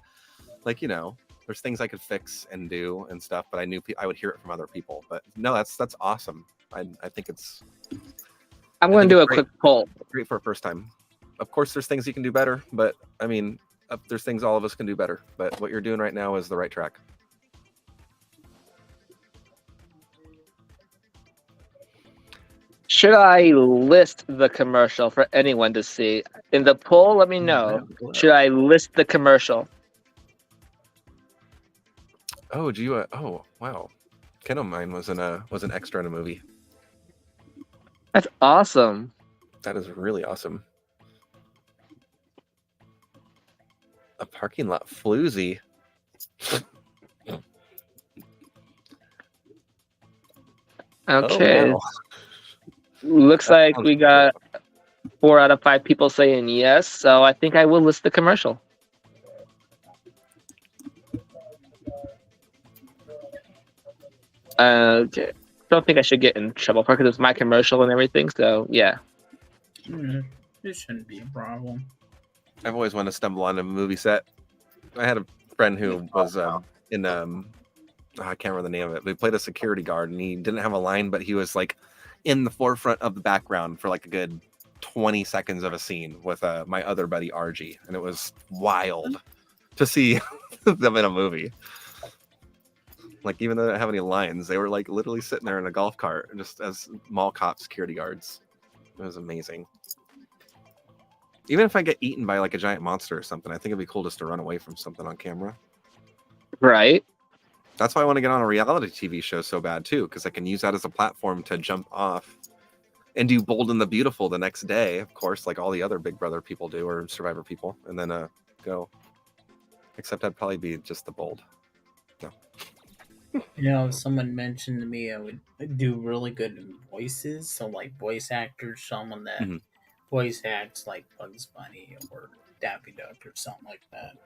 there's things I could fix and do and stuff, but I knew I would hear it from other people. But no, that's awesome. I think it's I'm I going think to do a it's quick poll. great for a first time. Of course, there's things you can do better, but I mean, there's things all of us can do better. But what you're doing right now is the right track. Should I list the commercial for anyone to see? In the poll, let me know. Should I list the commercial? Oh, do you? Oh, wow. Ken of mine was an extra in a movie. That's awesome. That is really awesome. A parking lot floozy. Okay. Oh, wow. Looks That like sounds we got 4 out of 5 people saying yes, so I think I will list the commercial. Okay. Don't think I should get in trouble for it because it's my commercial and everything, so yeah. It shouldn't be a problem. I've always wanted to stumble on a movie set. I had a friend who was in I can't remember the name of it, but he played a security guard and he didn't have a line, but he was like in the forefront of the background for like a good 20 seconds of a scene with my other buddy RG, and it was wild to see them in a movie. Like, even though they didn't have any lines, they were like literally sitting there in a golf cart just as mall cop security guards. It was amazing. Even if I get eaten by like a giant monster or something, I think it'd be cool just to run away from something on camera. Right. That's why I want to get on a reality TV show so bad too, because I can use that as a platform to jump off and do Bold and the Beautiful the next day, of course, like all the other Big Brother people do, or Survivor people, and then go. Except I'd probably be just the Bold. No. You know, someone mentioned to me I would do really good in voices, so like voice actors, someone that Mhm. voice acts like Bugs Bunny or Daffy Duck or something like that.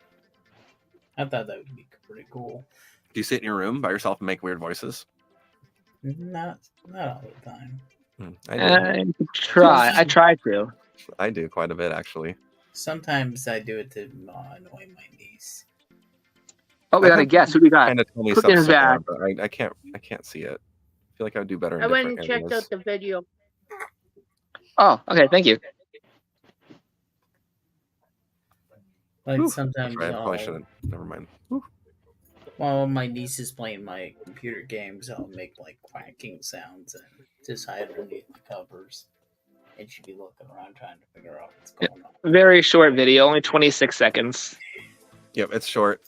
I thought that would be pretty cool. Do you sit in your room by yourself and make weird voices? Not all the time. I do. I try to. I do quite a bit actually. Sometimes I do it to annoy my niece. Oh, we got a guest. Who do we got? Kind of tell me Cooking stuff, back. but I can't see it. I feel like I would do better. In I went and different checked areas. out the video. Oh, okay. Thank you. Like Whew. sometimes That's right, I probably I'll, shouldn't. Never mind. while my niece is playing my computer games, I'll make like quacking sounds and just hide underneath the covers. And she'd be looking around trying to figure out what's going on. Very short video, only 26 seconds. Yep, it's short.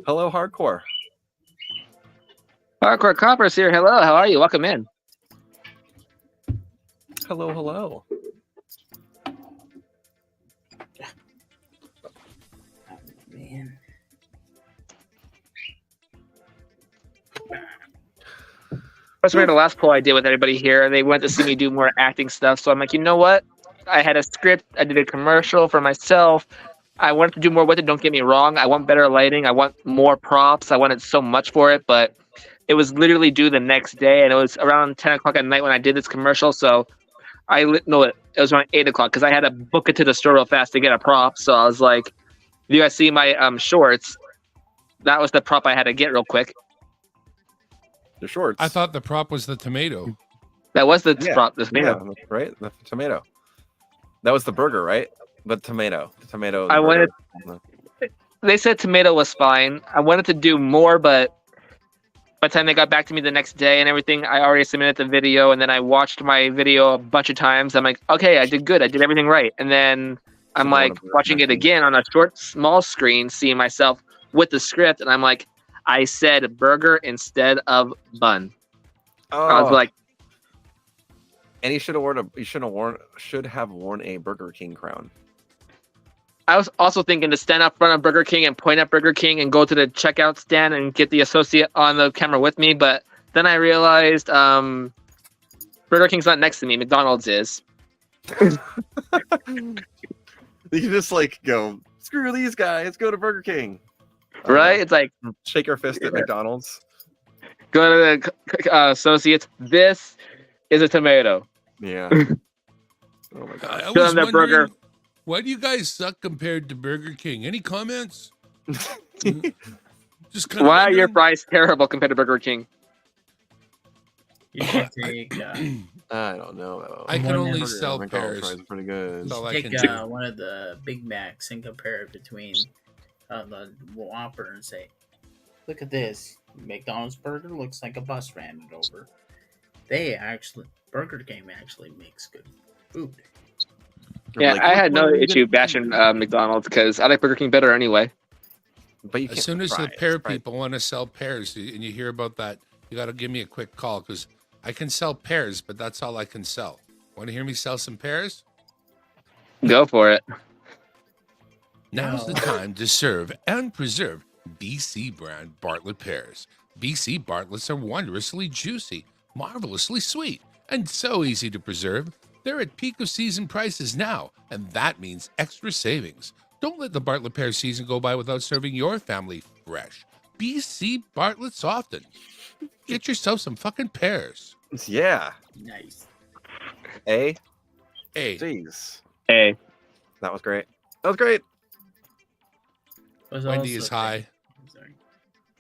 Hello, hardcore. Hardcore Coppers here. Hello, how are you? Welcome in. Hello, hello. Oh, man. I remember the last poll I did with everybody here. They went to see me do more acting stuff. So I'm like, you know what? I had a script. I did a commercial for myself. I wanted to do more with it. Don't get me wrong. I want better lighting. I want more props. I wanted so much for it, but it was literally due the next day, and it was around 10 o'clock at night when I did this commercial. So it was around 8 o'clock because I had to book it to the store real fast to get a prop. So I was like, if you guys see my shorts, that was the prop I had to get real quick. The shorts. I thought the prop was the tomato. That was the Yeah. prop. This Yeah, right? The tomato. That was the burger, right? The tomato. The tomato. I wanted- burger. They said tomato was fine. I wanted to do more, but by the time they got back to me the next day and everything, I already submitted the video, and then I watched my video a bunch of times. I'm like, okay, I did good. I did everything right. And then I'm So like what about watching it that? again on a short, small screen, seeing myself with the script, and I'm like, I said burger instead of bun. Oh, I was like, and you should have worn a Burger King crown. I was also thinking to stand up front of Burger King and point at Burger King and go to the checkout stand and get the associate on the camera with me, but then I realized Burger King's not next to me. McDonald's is. You just like go, screw these guys, go to Burger King. Right? It's like, Shake your fist at McDonald's. go to the associates. This is a tomato. Yeah. Oh my god. I Show was them that burger. wondering, why do you guys suck compared to Burger King? Any comments? Just kind Why are of your fries terrible compared to Burger King? You should take, I don't know. I can One only hamburger sell McDonald's pears. fries are pretty good. That's all I take can do. one of the Big Macs and compare it between the Whopper and say, look at this. McDonald's burger looks like a bus ran it over. Burger King actually makes good food. Yeah, Like, I had no "Well, you issue didn't-" bashing McDonald's because I like Burger King better anyway. But you can't As soon as the fries, pear right? people want to sell pears and you hear about that, you got to give me a quick call because I can sell pears, but that's all I can sell. Want to hear me sell some pears? Go for it. Now's the No. time to serve and preserve BC brand Bartlett pears. BC Bartletts are wondrously juicy, marvelously sweet, and so easy to preserve. They're at peak of season prices now, and that means extra savings. Don't let the Bartlett pear season go by without serving your family fresh. BC Bartlett's often. Get yourself some fucking pears. Yeah. Nice. A. Hey, Jeez. Hey, That was great. That was great. Was Wendy also is high. Sorry.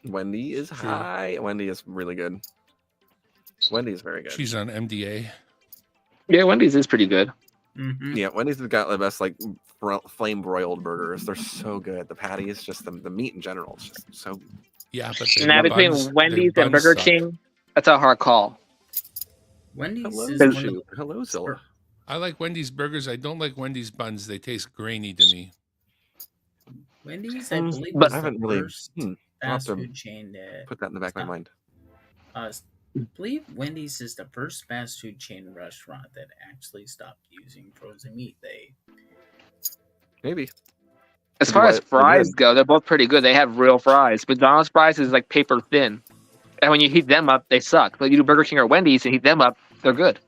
Wendy is True. high. Wendy is really good. Wendy is very good. She's on MDA. yeah, Wendy's is pretty good. Mhm. Yeah, Wendy's has got the best like flame broiled burgers. They're so good. The patties, just the meat in general, it's just so. Yeah, but Now between their Wendy's and buns Burger suck. King, that's a hard call. Wendy's Hello, is one of Shoot. the Hello, Zilla. I like Wendy's burgers. I don't like Wendy's buns. They taste grainy to me. Wendy's, I Mm, believe, but was I the haven't really first I'll have fast to food chain to. put that in the back of my mind. I believe Wendy's is the first fast food chain restaurant that actually stopped using frozen meat. Maybe. As Could be far why as it's pretty fries good. go, they're both pretty good. They have real fries. McDonald's fries is like paper thin, and when you heat them up, they suck. But you do Burger King or Wendy's and heat them up, they're good.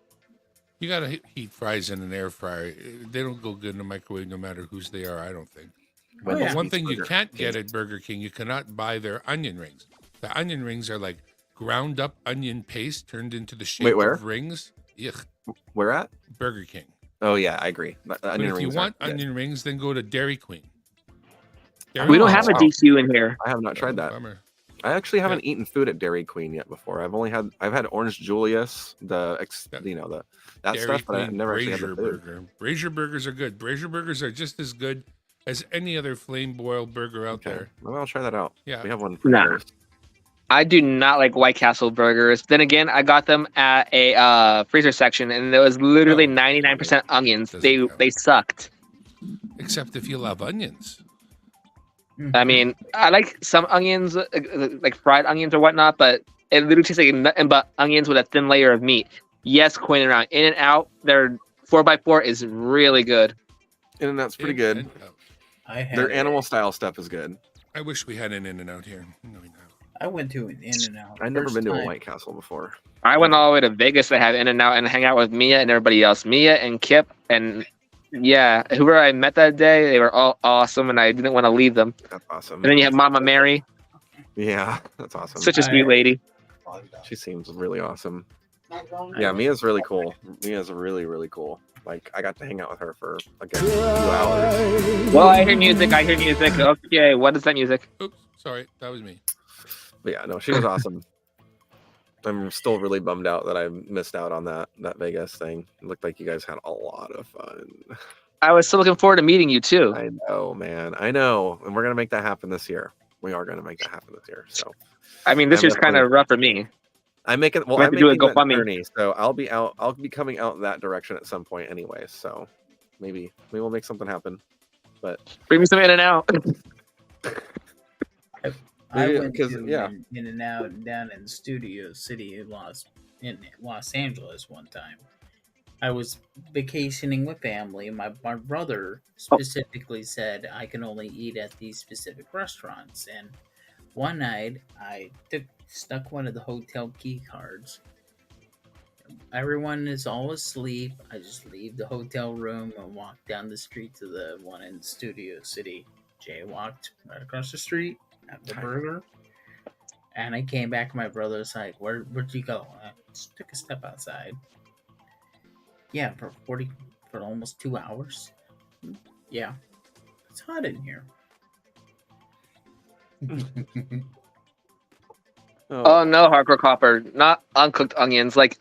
You gotta heat fries in an air fryer. They don't go good in a microwave, no matter whose they are. I don't think. Wendy's But one Pizza thing you Burger. can't get at Burger King, you cannot buy their onion rings. The onion rings are like ground up onion paste turned into the shape where? of rings. Yuck. Where at? Burger King. Oh yeah, I agree. The But onion if you rings want are good. onion rings, then go to Dairy Queen. We don't Oh, have a wow. DQ in here. I have not tried that. Bummer. I actually haven't eaten food at Dairy Queen yet before. I've had Orange Julius, that Dairy stuff, but I've Queen never actually had Brazier the food. burger. Brazier burgers are good. Brazier burgers are just as good as any other flame broiled burger out Okay, there. well, I'll try that out. Yeah. We have one for Nah. those. I do not like White Castle burgers. Then again, I got them at a freezer section, and there was literally Oh, 99% onions. doesn't They count. they sucked. Except if you love onions. I mean, I like some onions, like fried onions or whatnot, but it literally tastes like nothing but onions with a thin layer of meat. Yes, Queen around In and Out, their 4x4 is really good. And that's pretty In good. and out. I had Their a- animal style stuff is good. I wish we had an In-N-Out here. No, we don't. I went to an In-N-Out. I've never first been to a time. White Castle before. I went all the way to Vegas to have In and Out and hang out with Mia and everybody else. Mia and Kip and yeah, whoever I met that day, they were all awesome, and I didn't want to leave them. That's awesome. And then you have Mama Mary, Yeah, that's awesome. such a sweet lady. She seems really awesome. Yeah, Mia's really cool. Mia's really, really cool. Like, I got to hang out with her for like a few hours. Well, I hear music. Okay, what is that music? Oops, sorry, that was me. But yeah, no, she was awesome. I'm still really bummed out that I missed out on that Vegas thing. It looked like you guys had a lot of fun. I was so looking forward to meeting you too. I know, man. I know. And we're gonna make that happen this year. We are gonna make that happen this year. So I mean, this I'm year's kind of rough for me. I'm making We have I'm to do a making that GoFundMe. journey. So I'll be coming out that direction at some point anyway. So maybe we will make something happen. But Bring me some In and Out. I Yeah, went 'cause- to yeah. an In-N-Out down in Studio City in Los Angeles one time. I was vacationing with family. My brother specifically said I can only eat at these specific restaurants. And one night I stuck one of the hotel key cards. Everyone is all asleep. I just leave the hotel room and walk down the street to the one in Studio City. Jay walked right across the street, had the burger, and I came back. My brother's like, "Where'd you go?" I just took a step outside. Yeah, for almost 2 hours. Yeah, it's hot in here. Oh no, Hardcore Copper, not uncooked onions, like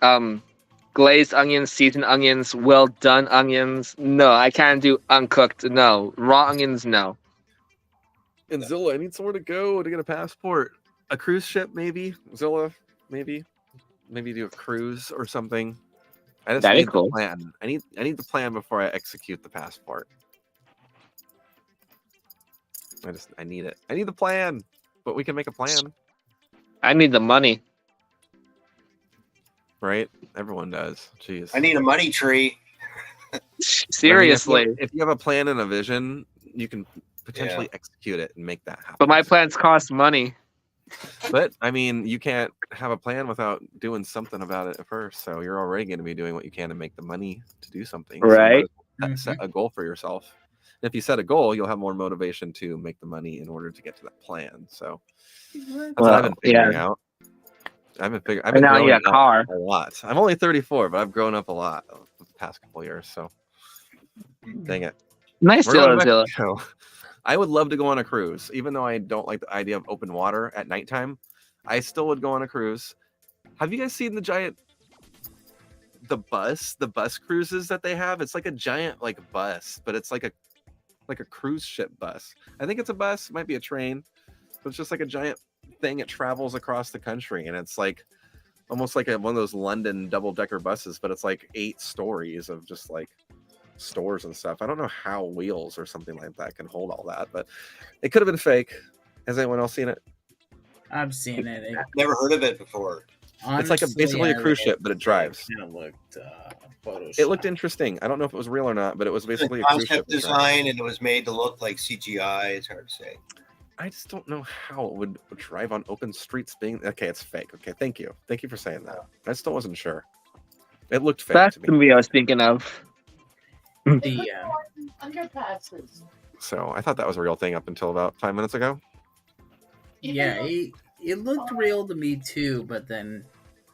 glazed onions, seasoned onions, well done onions. No, I can't do uncooked. No, raw onions. No. and Zilla, I need somewhere to go to get a passport. A cruise ship, maybe. Zilla, maybe do a cruise or something. I just That'd be need cool. the plan. I need the plan before I execute the passport. I need it. I need the plan, but we can make a plan, I need the money. right? Everyone does. Jeez. I need a money tree. I mean, Seriously. if you have a plan and a vision, you can potentially execute it and make that happen. But my plans cost money. But I mean, you can't have a plan without doing something about it at first. So you're already going to be doing what you can to make the money to do something. So you Right. might as well set a goal for yourself. And if you set a goal, you'll have more motivation to make the money in order to get to that plan. So that's what I've been Well, yeah. figuring out. I've been And now you growing got a up car. a lot. I'm only 34, but I've grown up a lot the past couple of years. So dang it. Nice We're going to Zilla. Mexico. I would love to go on a cruise, even though I don't like the idea of open water at nighttime. I still would go on a cruise. Have you guys seen the giant the bus cruises that they have. It's like a giant like bus, but it's like a cruise ship bus. I think it's a bus, it might be a train, but it's just like a giant thing. It travels across the country, and it's like almost like one of those London double-decker buses, but it's like 8 stories of just like stores and stuff. I don't know how wheels or something like that can hold all that, but it could have been fake. Has anyone else seen it? I've seen it. Never heard of it before. It's like basically a cruise ship, but it drives. Kind of looked Photoshop. It looked interesting. I don't know if it was real or not, but it was basically a a cruise ship. concept design, and it was made to look like CGI. It's hard to say. I just don't know how it would drive on open streets. Okay, it's fake. Okay, thank you for saying that. I still wasn't sure. It looked fake That's to the me. movie I was thinking of. The Underpasses. So I thought that was a real thing up until about 5 minutes ago. yeah, it looked real to me too, but then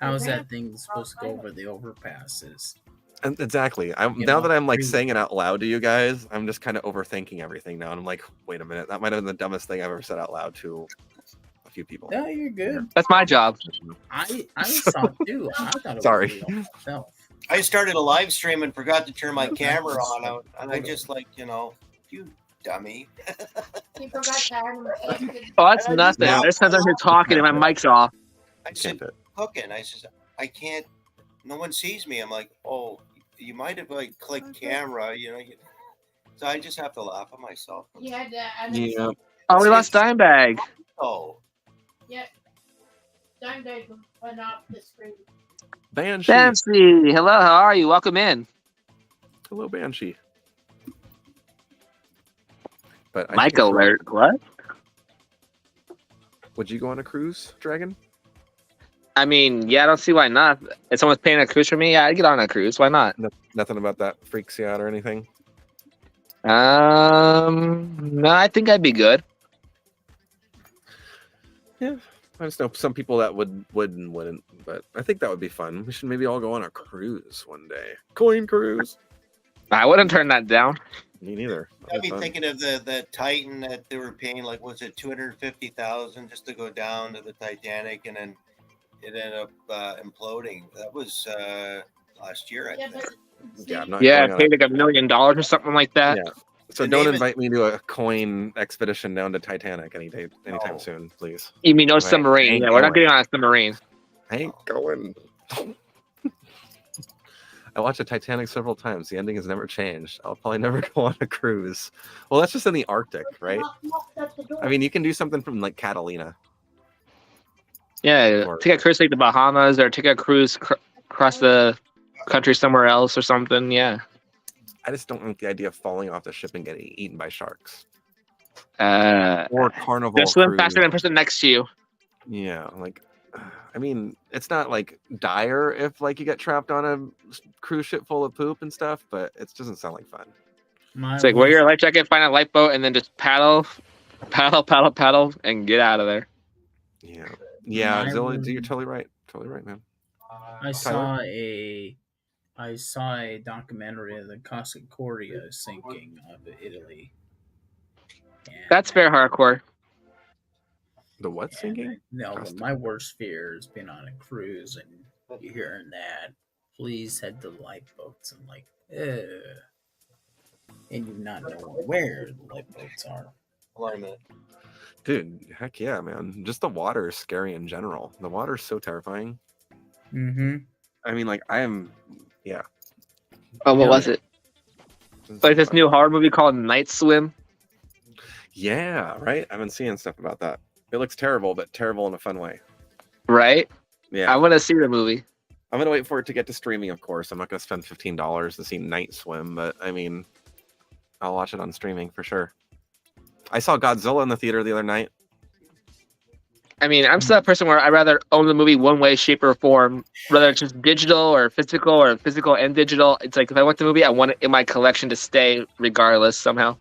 how is that thing supposed to go over the overpasses? And exactly. You Now know, that I'm like really- saying it out loud to you guys, I'm just kind of overthinking everything now. And I'm like, wait a minute, that might have been the dumbest thing I've ever said out loud to a few people. No, you're good. That's my job. I saw it too. I thought it Sorry. was real myself. I started a live stream and forgot to turn my camera on, and I just like, you dummy. He forgot to add him. Oh, that's nothing. Now- There's times I'm here talking and my mic's off. I Can't said do it. cooking. I said I can't. No one sees me. I'm like, oh, you might have like clicked camera, So I just have to laugh at myself. He had to add Yeah. Oh, we lost Dimebag. Oh, Yeah. Dimebag went off the screen. Banshee. Fancy. Hello, how are you? Welcome in. Hello, Banshee. But I Mic think it's real. alert. What? Would you go on a cruise, Dragon? I mean, yeah, I don't see why not. If someone's paying a cruise for me, yeah, I'd get on a cruise. Why not? Nothing about that freaks you out or anything? No, I think I'd be good. Yeah. I just know some people that would and wouldn't, but I think that would be fun. We should maybe all go on a cruise one day. Coin cruise. I wouldn't turn that down. Me neither. I'd be thinking of the Titan that they were paying, like, was it $250,000 just to go down to the Titanic, and then it ended up imploding. That was last year, I Yeah, think. but Yeah, I'm not Yeah, going I on paid like $1 million or something like that. Yeah. So The don't name is- invite me to a coin expedition down to Titanic anytime No. soon, please. You mean no Right. submarine? Ain't Yeah, we're not going. getting on a submarine. I ain't going. I watched the Titanic several times. The ending has never changed. I'll probably never go on a cruise. Well, that's just in the Arctic, right? Shut the door. I mean, you can do something from like Catalina. Yeah, Or- take a cruise like the Bahamas or take a cruise across the country somewhere else or something. Yeah. I just don't like the idea of falling off the ship and getting eaten by sharks. Or Or Carnival just swim cruise. faster than the person next to you. Yeah, like, I mean, it's not like dire if like you get trapped on a cruise ship full of poop and stuff, but it doesn't sound like fun. It's like wear your life jacket, find a lifeboat, and then just paddle, and get out of there. Yeah, yeah, My Zilla, room- you're totally right, man. I saw a documentary of the Costa Concordia sinking of Italy. And- That's fair hardcore. The what and, sinking? No, Costa- my worst fear is being on a cruise and you're hearing that. Please head to lifeboats and like, and you not knowing where the lifeboats are. Hold on a minute. Dude, heck yeah, man. Just the water is scary in general. The water is so terrifying. Mm-hmm. I mean, like, yeah. Oh, what Yeah. was it? Like this new horror movie called Night Swim. Yeah, right? I've been seeing stuff about that. It looks terrible, but terrible in a fun way. Right? Yeah. I want to see the movie. I'm gonna wait for it to get to streaming, of course. I'm not gonna spend $15 to see Night Swim, but I mean, I'll watch it on streaming for sure. I saw Godzilla in the theater the other night. I mean, I'm still a person where I'd rather own the movie one way, shape, or form, whether it's just digital or physical and digital. It's like if I want the movie, I want it in my collection to stay regardless somehow.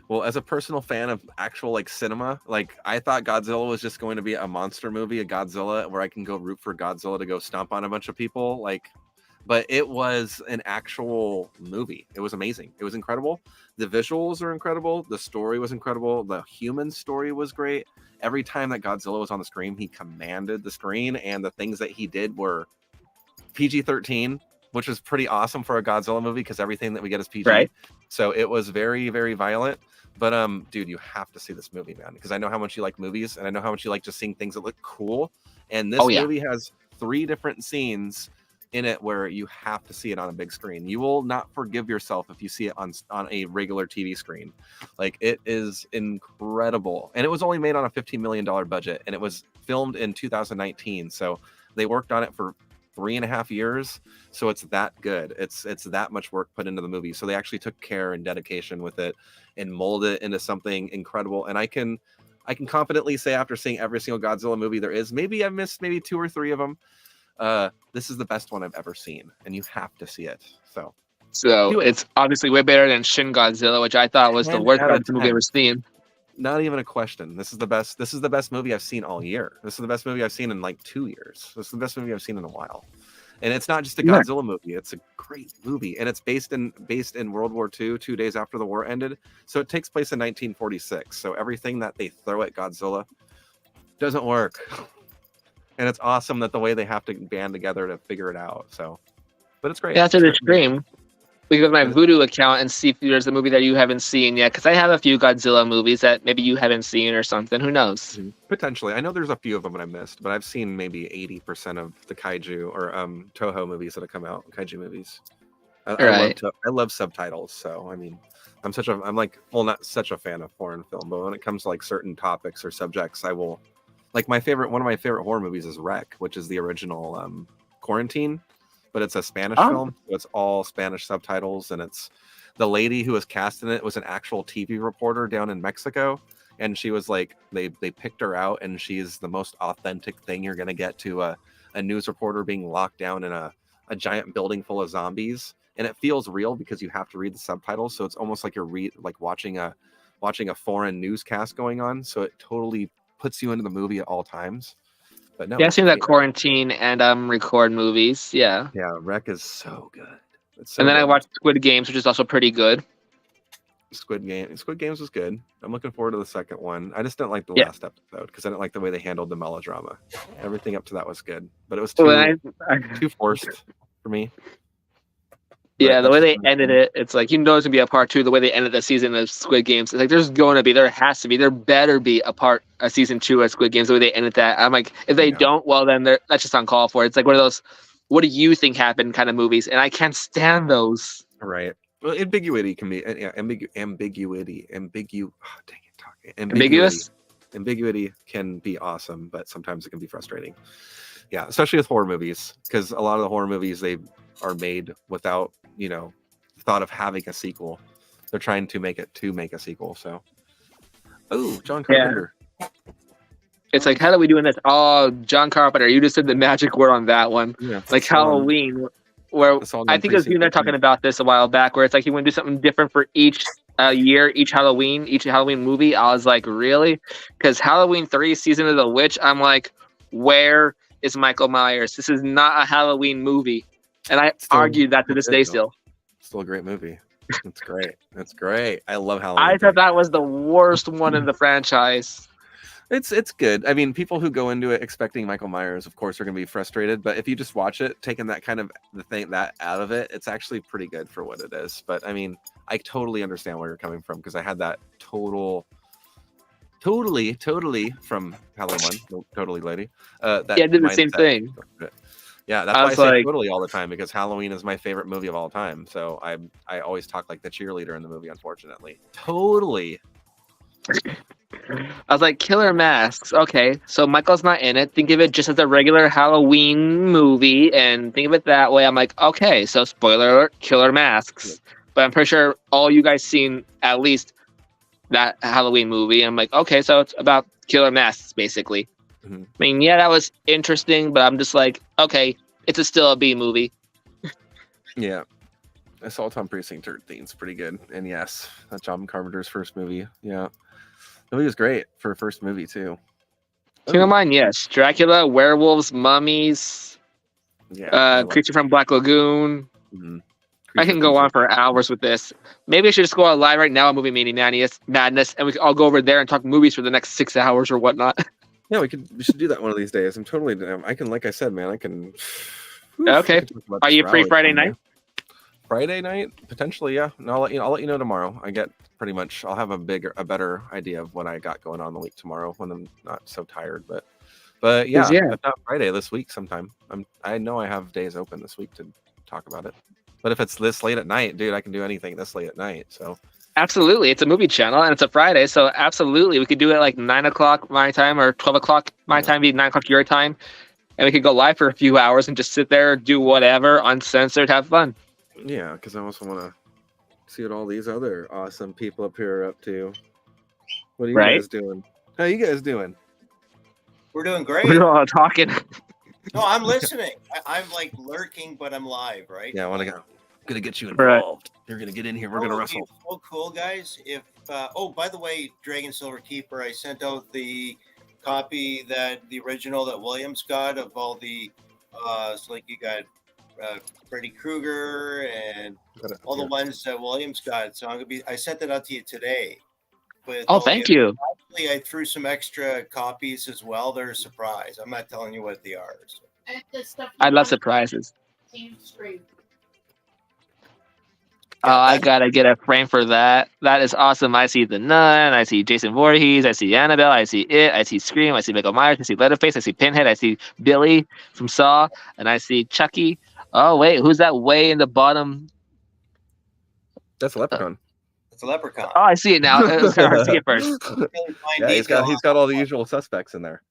Well, as a personal fan of actual like cinema, like I thought Godzilla was just going to be a monster movie, a Godzilla where I can go root for Godzilla to go stomp on a bunch of people, like, but it was an actual movie. It was amazing. It was incredible. The visuals are incredible. The story was incredible. The human story was great. Every time that Godzilla was on the screen, he commanded the screen, and the things that he did were PG-13, which is pretty awesome for a Godzilla movie because everything that we get is PG. Right. So it was very, very violent. But dude, you have to see this movie, man, because I know how much you like movies, and I know how much you like just seeing things that look cool. And this movie has 3 different scenes in it where you have to see it on a big screen. You will not forgive yourself if you see it on a regular TV screen. Like, it is incredible. And it was only made on a $15 million budget, and it was filmed in 2019. So they worked on it for 3.5 years. So it's that good. It's that much work put into the movie. So they actually took care and dedication with it and molded it into something incredible. And I can confidently say, after seeing every single Godzilla movie there is, maybe I've missed maybe 2 or 3 of them, this is the best one I've ever seen, and you have to see it. So it's obviously way better than Shin Godzilla, which I thought was the 10 worst out of Godzilla movie I've 10. ever seen. Not even a question. This is the best movie I've seen all year. This is the best movie I've seen in like 2 years. This is the best movie I've seen in a while. And it's not just a Godzilla movie. It's a great movie. And it's based in World War II, 2 days after the war ended. So it takes place in 1946. So everything that they throw at Godzilla doesn't work. And it's awesome that the way they have to band together to figure it out. So, but it's great. After the stream, we go to my Voodoo account and see if there's a movie that you haven't seen yet. Because I have a few Godzilla movies that maybe you haven't seen or something. Who knows? Potentially. I know there's a few of them that I missed, but I've seen maybe 80% of the kaiju or Toho movies that have come out, kaiju movies. I love subtitles. So, I mean, I'm not such a fan of foreign film, but when it comes to like certain topics or subjects, I will, like, one of my favorite horror movies is Wreck, which is the original Quarantine, but it's a Spanish film. So it's all Spanish subtitles, and it's the lady who was cast in it was an actual TV reporter down in Mexico, and she was like, they picked her out, and she's the most authentic thing you're gonna get to a news reporter being locked down in a giant building full of zombies, and it feels real because you have to read the subtitles, so it's almost like you're watching a foreign newscast going on. So it totally puts you into the movie at all times. But no, I've seen that Quarantine and Record movies. Yeah. Wreck is so good. And then I watched Squid Games, which is also pretty good. Squid Games was good. I'm looking forward to the second one. I just didn't like the last episode because I didn't like the way they handled the melodrama. Everything up to that was good, but it was too forced for me. Yeah, the way they ended it, it's like, there's gonna be a part 2. The way they ended the season of Squid Games, it's like there has to be, there better be a season 2 of Squid Games. The way they ended that, I'm like, if they don't, well then that's just uncalled for. It's like one of those, what do you think happened kind of movies, and I can't stand those. Right. Well, ambiguity can be ambiguity can be awesome, but sometimes it can be frustrating. Yeah, especially with horror movies, because a lot of the horror movies, they are made without thought of having a sequel. They're trying to make a sequel. So, John Carpenter. It's like, how are we doing this? Oh, John Carpenter, you just said the magic word on that one. Yeah, like Halloween, where I think it was you and I talking about this a while back, where it's like you want to do something different for each year, each Halloween movie. I was like, really? Because Halloween 3, Season of the Witch, I'm like, where is Michael Myers? This is not a Halloween movie. And I argued that to this day still. Still a great movie. It's great. It's great. I love Halloween. I thought that was the worst one in the franchise. It's good. I mean, people who go into it expecting Michael Myers, of course, are going to be frustrated. But if you just watch it, taking that kind of that out of it, it's actually pretty good for what it is. But I mean, I totally understand where you're coming from, because I had that totally from Halloween. Totally, lady. I did the same thing. Yeah, that's why I say totally all the time, because Halloween is my favorite movie of all time. So I always talk like the cheerleader in the movie, unfortunately. Totally. I was like, Killer Masks. Okay, so Michael's not in it. Think of it just as a regular Halloween movie, and think of it that way. I'm like, okay, so spoiler alert, Killer Masks. But I'm pretty sure all you guys seen at least that Halloween movie. I'm like, okay, so it's about Killer Masks, basically. Mm-hmm. I mean, yeah, that was interesting, but I'm just like, okay, it's still a B movie. Yeah. Assault on Precinct 13 is pretty good. And yes, that's John Carpenter's first movie. Yeah. The movie was great for a first movie, too. Keep in mind, yes. Dracula, werewolves, mummies, Creature from Black Lagoon. Mm-hmm. I can go on for hours with this. Maybe I should just go out live right now on Movie Mania Madness, and we can all go over there and talk movies for the next 6 hours or whatnot. Yeah, we should do that one of these days. I'm totally down. Like I said, man, I can Okay. We can talk about Are this you for free hours Friday someday. night? Friday night, potentially, yeah. No, I'll let you know tomorrow. I get pretty much. I'll have a better idea of what I got going on the week tomorrow when I'm not so tired. But yeah, Yeah. if not Friday, this week sometime. I know I have days open this week to talk about it. But if it's this late at night, dude, I can do anything this late at night. So Absolutely. It's a movie channel and it's a Friday, so absolutely we could do it like 9 o'clock my time or 12 o'clock my time, be 9 o'clock your time, and we could go live for a few hours and just sit there, do whatever, uncensored, have fun. yeah, because I also want to see what all these other awesome people up here are up to. What are you Right? guys doing? How you guys doing? We're doing great. We're all talking. No, I'm listening. I'm like lurking, but I'm live, right? Yeah, I want to go. I'm gonna get you Right. involved. You're gonna get in here. We're gonna Oh, wrestle. it'd be so cool, guys. If oh, by the way, Dragon Silver Keeper, I sent out the copy the original that Williams got of all the so like you got Freddy Krueger and all the ones that Williams got. So I sent that out to you today. With Oh, all thank the- you. Actually, I threw some extra copies as well. They're a surprise. I'm not telling you what they are. So. I love surprises. Team Scream. Oh, I gotta get a frame for that. That is awesome. I see the Nun, I see Jason Voorhees, I see Annabelle, I see It, I see Scream, I see Michael Myers, I see Leatherface, I see Pinhead, I see Billy from Saw, and I see Chucky. Oh wait, who's that way in the bottom? That's a leprechaun. It's a leprechaun. Oh, I see it now. It was hard to see it first. Really fine Yeah, he's detail got on all the usual suspects in there.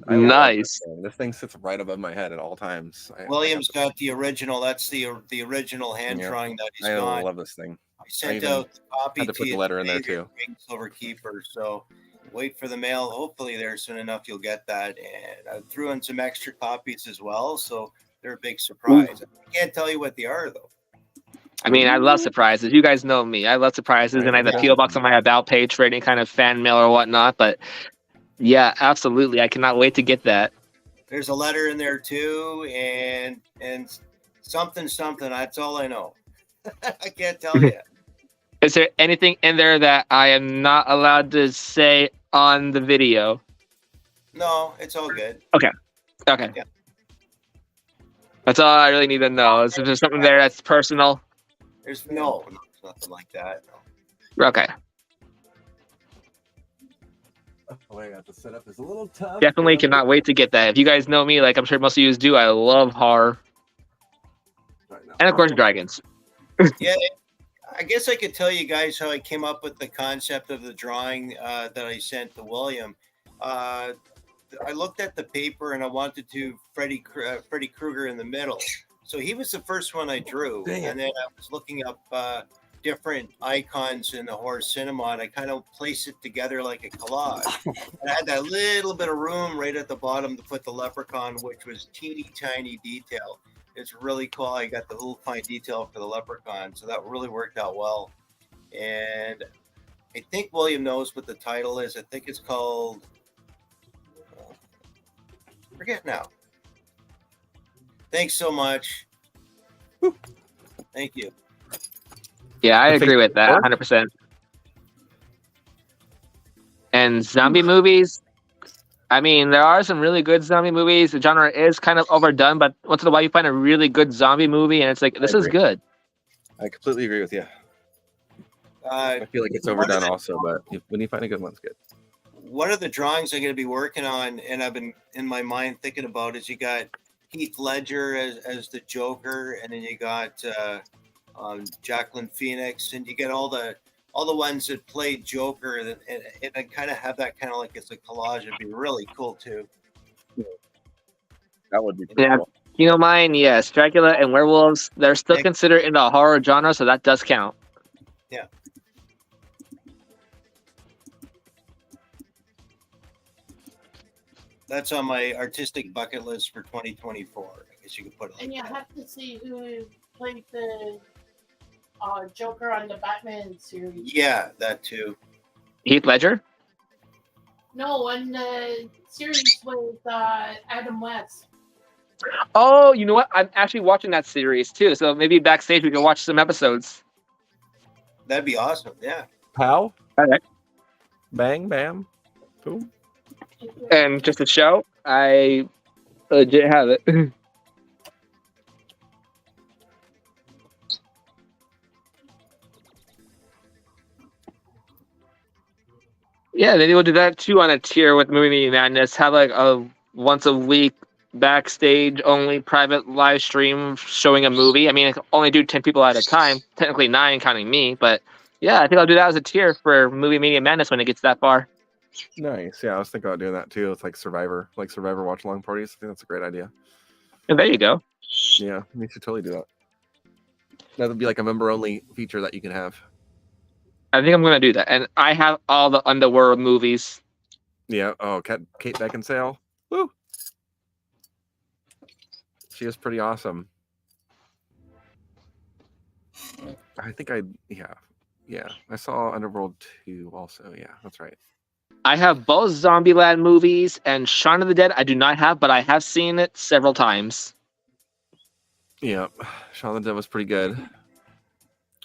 I love Nice. This thing sits right above my head at all times. Williams got the original. That's the original hand Yeah. drawing that he's I got. love this thing. I sent even out the copy had to put the you letter in there, today, too. Dragon Silver Keeper. So wait for the mail. Hopefully there soon enough you'll get that. And I threw in some extra copies as well. So they're a big surprise. I can't tell you what they are though. I mean, I love surprises. You guys know me. I love surprises, and I have a PO box on my About page for any kind of fan mail or whatnot. But yeah, absolutely. I cannot wait to get that. There's a letter in there too, and something. That's all I know. I can't tell you. Is there anything in there that I am not allowed to say on the video? No, it's all good. Okay. Yeah. That's all I really need to know. Is there something there that's personal? There's nothing like that. No. Okay. Oh, I got the setup is a little tough. Definitely cannot wait to get that. If you guys know me, like I'm sure most of you do, I love horror. And of course, dragons. Yeah, I guess I could tell you guys how I came up with the concept of the drawing that I sent to William. I looked at the paper and I wanted to Freddy Krueger in the middle. So he was the first one I drew. Dang it. And then I was looking up different icons in the horror cinema and I kind of placed it together like a collage. And I had that little bit of room right at the bottom to put the leprechaun, which was teeny tiny detail. It's really cool. I got the little fine detail for the leprechaun. So that really worked out well. And I think William knows what the title is. I think it's called, forget now. Thanks so much. Thank you. Yeah, I I think agree with that 100%. And zombie movies, I mean, there are some really good zombie movies. The genre is kind of overdone, but once in a while you find a really good zombie movie and it's like, this is agree. good. I completely agree with you. I feel like it's overdone also, but when you find a good one, it's good. One of the drawings I'm going to be working on, and I've been in my mind thinking about, is you got Heath Ledger as the Joker, and then you got Jacqueline Phoenix, and you get all the ones that played Joker, and I kind of have that kind of like it's a collage. It'd be really cool too. That would be Yeah. cool. You know, mine, yes, Dracula and werewolves, they're still Thank- considered in the horror genre, so that does count. Yeah. That's on my artistic bucket list for 2024. I guess you could put it like And you that. have to see who played the Joker on the Batman series. Yeah, that too. Heath Ledger? No, on the series with Adam West. Oh, you know what? I'm actually watching that series too, so maybe backstage we can watch some episodes. That'd be awesome. Yeah. Pow, Okay. bang, bam, boom. And just to show, I legit have it. Yeah, maybe we'll do that too on a tier with Movie Madness. Have like a once a week backstage only private live stream showing a movie. I mean, I can only do 10 people at a time, technically 9 counting me, but yeah, I think I'll do that as a tier for Movie Media Madness when it gets that far. Nice. Yeah, I was thinking about doing that too. It's like Survivor watch along parties. I think that's a great idea. And there you go. Yeah, we should totally do that. That would be like a member only feature that you can have. I think I'm gonna do that, and I have all the Underworld movies. Yeah. Oh, Kate Beckinsale. Woo. She is pretty awesome. I think yeah. I saw Underworld 2 also. Yeah, that's right. I have both Zombieland movies and Shaun of the Dead. I do not have, but I have seen it several times. Yeah, Shaun of the Dead was pretty good.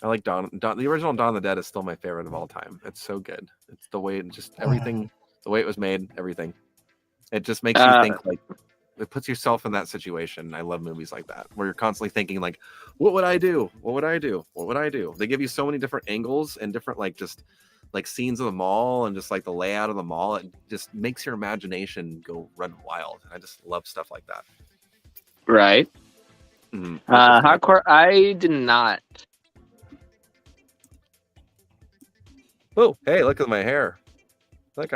I like Dawn. The original Dawn of the Dead is still my favorite of all time. It's so good. It's the way everything, the way it was made, everything. It just makes you think, like, it puts yourself in that situation. I love movies like that where you're constantly thinking, like, what would I do? What would I do? What would I do? They give you so many different angles and different scenes of the mall and just like the layout of the mall. It just makes your imagination go run wild. I just love stuff like that. Right. Mm-hmm. Hardcore. I did not. Oh, hey, look at my hair. Look,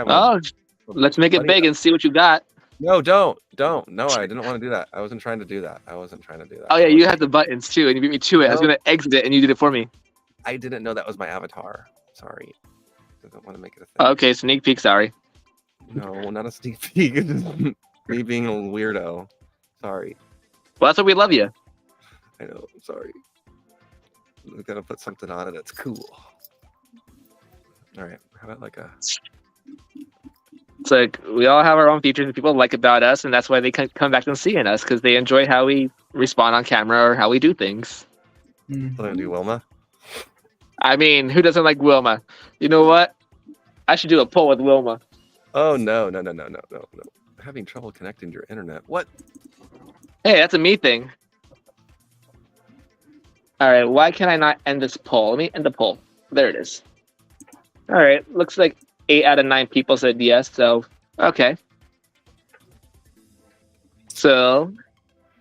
Let's make it big and see what you got. No, don't. No, I didn't want to do that. I wasn't trying to do that. Oh yeah, you have the buttons too, and you beat me to it. I was gonna exit it, and you did it for me. I didn't know that was my avatar. Sorry. I don't want to make it a thing. Okay, sneak peek. Sorry. No, not a sneak peek. Me being a weirdo. Sorry. Well, that's why we love you. I know. I'm sorry. We're gonna put something on it that's cool. All right. How about like a? It's like we all have our own features that people like about us, and that's why they come back and see in us because they enjoy how we respond on camera or how we do things. I'm gonna do Wilma. I mean, who doesn't like Wilma? You know what? I should do a poll with Wilma. Oh no. Having trouble connecting to your internet. What? Hey, that's a me thing. All right, why can I not end this poll? Let me end the poll. There it is. All right, looks like 8 out of 9 people said yes, so okay. So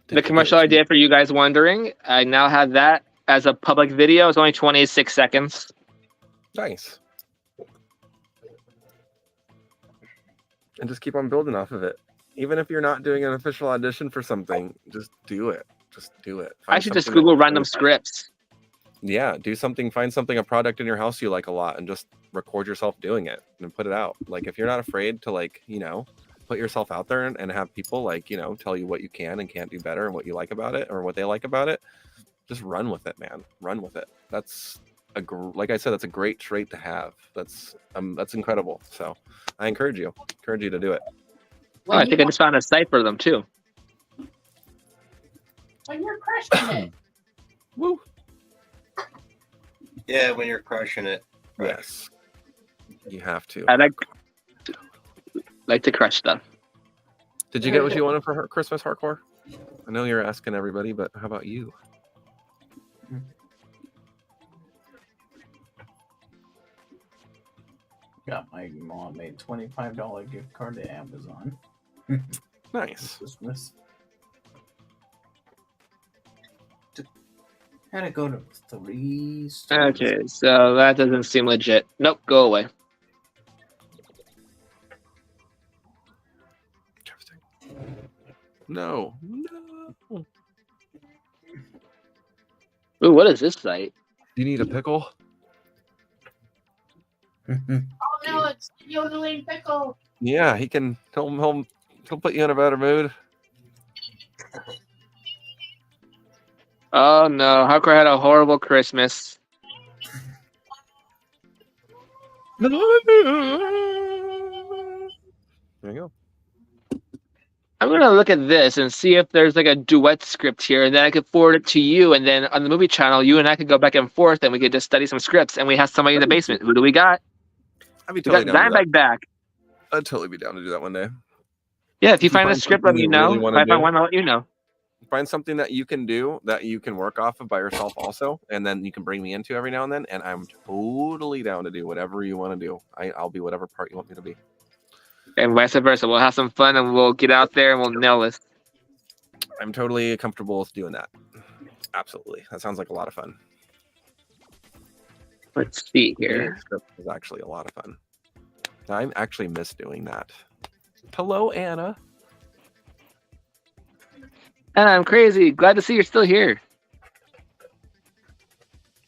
the commercial idea for you guys wondering, I now have that as a public video. It's only 26 seconds. Nice. And just keep on building off of it. Even if you're not doing an official audition for something, just do it. Just do it. I should just Google random scripts. Yeah, do something, find something, a product in your house you like a lot and just record yourself doing it and put it out. Like if you're not afraid to put yourself out there and have people tell you what you can and can't do better and what you like about it or what they like about it, just run with it, man. Run with it. That's like I said, that's a great trait to have. That's incredible. So I encourage you to do it. Well, I think I just found a site for them too. When you're crushing it. Woo. Yeah, when you're crushing it. Right. Yes. You have to. I like to crush stuff. Did you get what you wanted for Christmas, Hardcore? I know you're asking everybody, but how about you? Got my mom made $25 gift card to Amazon. Nice. Christmas. Had to go to 3 stores. Okay, so that doesn't seem legit. Nope, go away. Interesting. No. Ooh, what is this site? You need a pickle? Oh no, it's yodeling pickle. Yeah, he'll put you in a better mood. Oh no, Hardcore had a horrible Christmas. There you go. I'm gonna look at this and see if there's like a duet script here, and then I could forward it to you, and then on the movie channel, you and I could go back and forth, and we could just study some scripts, and we have somebody in the basement. Who do we got? I'd be We totally got down to do that. Dimebag back. I'd totally be down to do that one day. Yeah, if you You find a find script, let something me you know. really If wanna I find do? one, I'll let you know. Find something that you can do that you can work off of by yourself also, and then you can bring me into every now and then. And I'm totally down to do whatever you want to do. I'll be whatever part you want me to be. And vice versa. We'll have some fun and we'll get out there and we'll nail this. I'm totally comfortable with doing that. Absolutely. That sounds like a lot of fun. Let's see here. Script is actually a lot of fun. I actually miss doing that. Hello, Anna. And I'm crazy. Glad to see you're still here.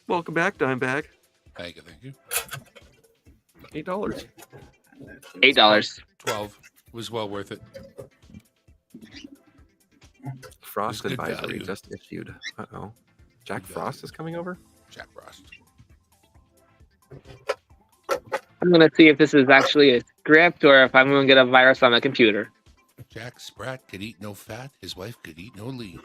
Welcome back, Dimebag. Thank you. $8. $8. 12 was well worth it. Frost Good advisory value. just issued. Uh-oh. Jack Good Frost value. is coming over? Jack Frost. I'm going to see if this is actually a script or if I'm going to get a virus on my computer. Jack Sprat could eat no fat. His wife could eat no lean.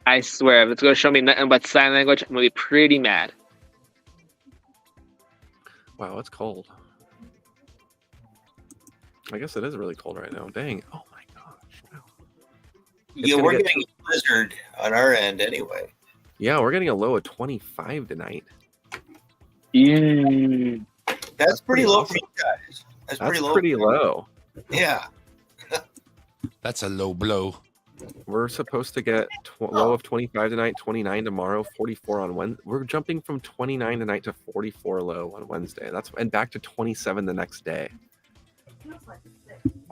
I swear, if it's going to show me nothing but sign language, I'm going to be pretty mad. Wow, it's cold. I guess it is really cold right now. Dang. Oh my gosh. Wow. Yeah, gonna we're get- getting a blizzard on our end anyway. Yeah, we're getting a low of 25 tonight. Mm. That's pretty pretty low awesome. for you guys. That's That's pretty low. pretty low. Yeah. That's a low blow. We're supposed to get low of 25 tonight, 29 tomorrow, 44 on Wednesday. We're jumping from 29 tonight to 44 low on Wednesday. And back to 27 the next day.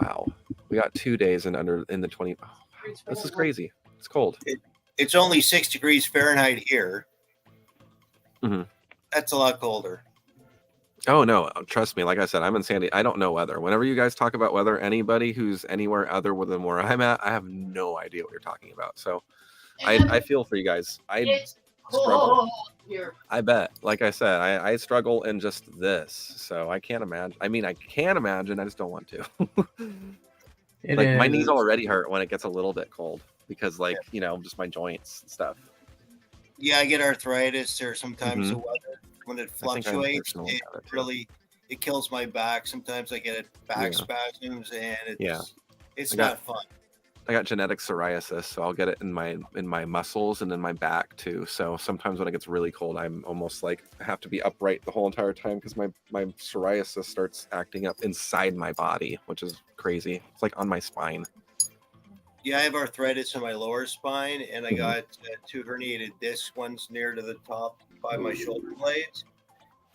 Wow. We got 2 days in the 20. Oh, wow. This is crazy. It's cold. It's only 6 degrees Fahrenheit here. Mhm. That's a lot colder. Oh no, trust me. Like I said, I'm in Sandy. I don't know weather. Whenever you guys talk about weather, anybody who's anywhere other than where I'm at, I have no idea what you're talking about. So I feel for you guys. It's struggle. cold here. I bet. Like I said, I struggle in just this. So I can't imagine. I mean, I can imagine. I just don't want to. Like my knees already hurt when it gets a little bit cold because, like, you know, just my joints and stuff. Yeah, I get arthritis or sometimes Mhm. the weather when it I think I fluctuates, personally it have it too. really it kills my back. Sometimes I get back Yeah. spasms and it's Yeah. it's I got- not fun. I got genetic psoriasis, so I'll get it in my muscles and in my back too. So sometimes when it gets really cold, I'm almost like I have to be upright the whole entire time because my psoriasis starts acting up inside my body, which is crazy. It's like on my spine. Yeah, I have arthritis in my lower spine and I Mhm. got 2 herniated discs. One's near to the top by my shoulder blades.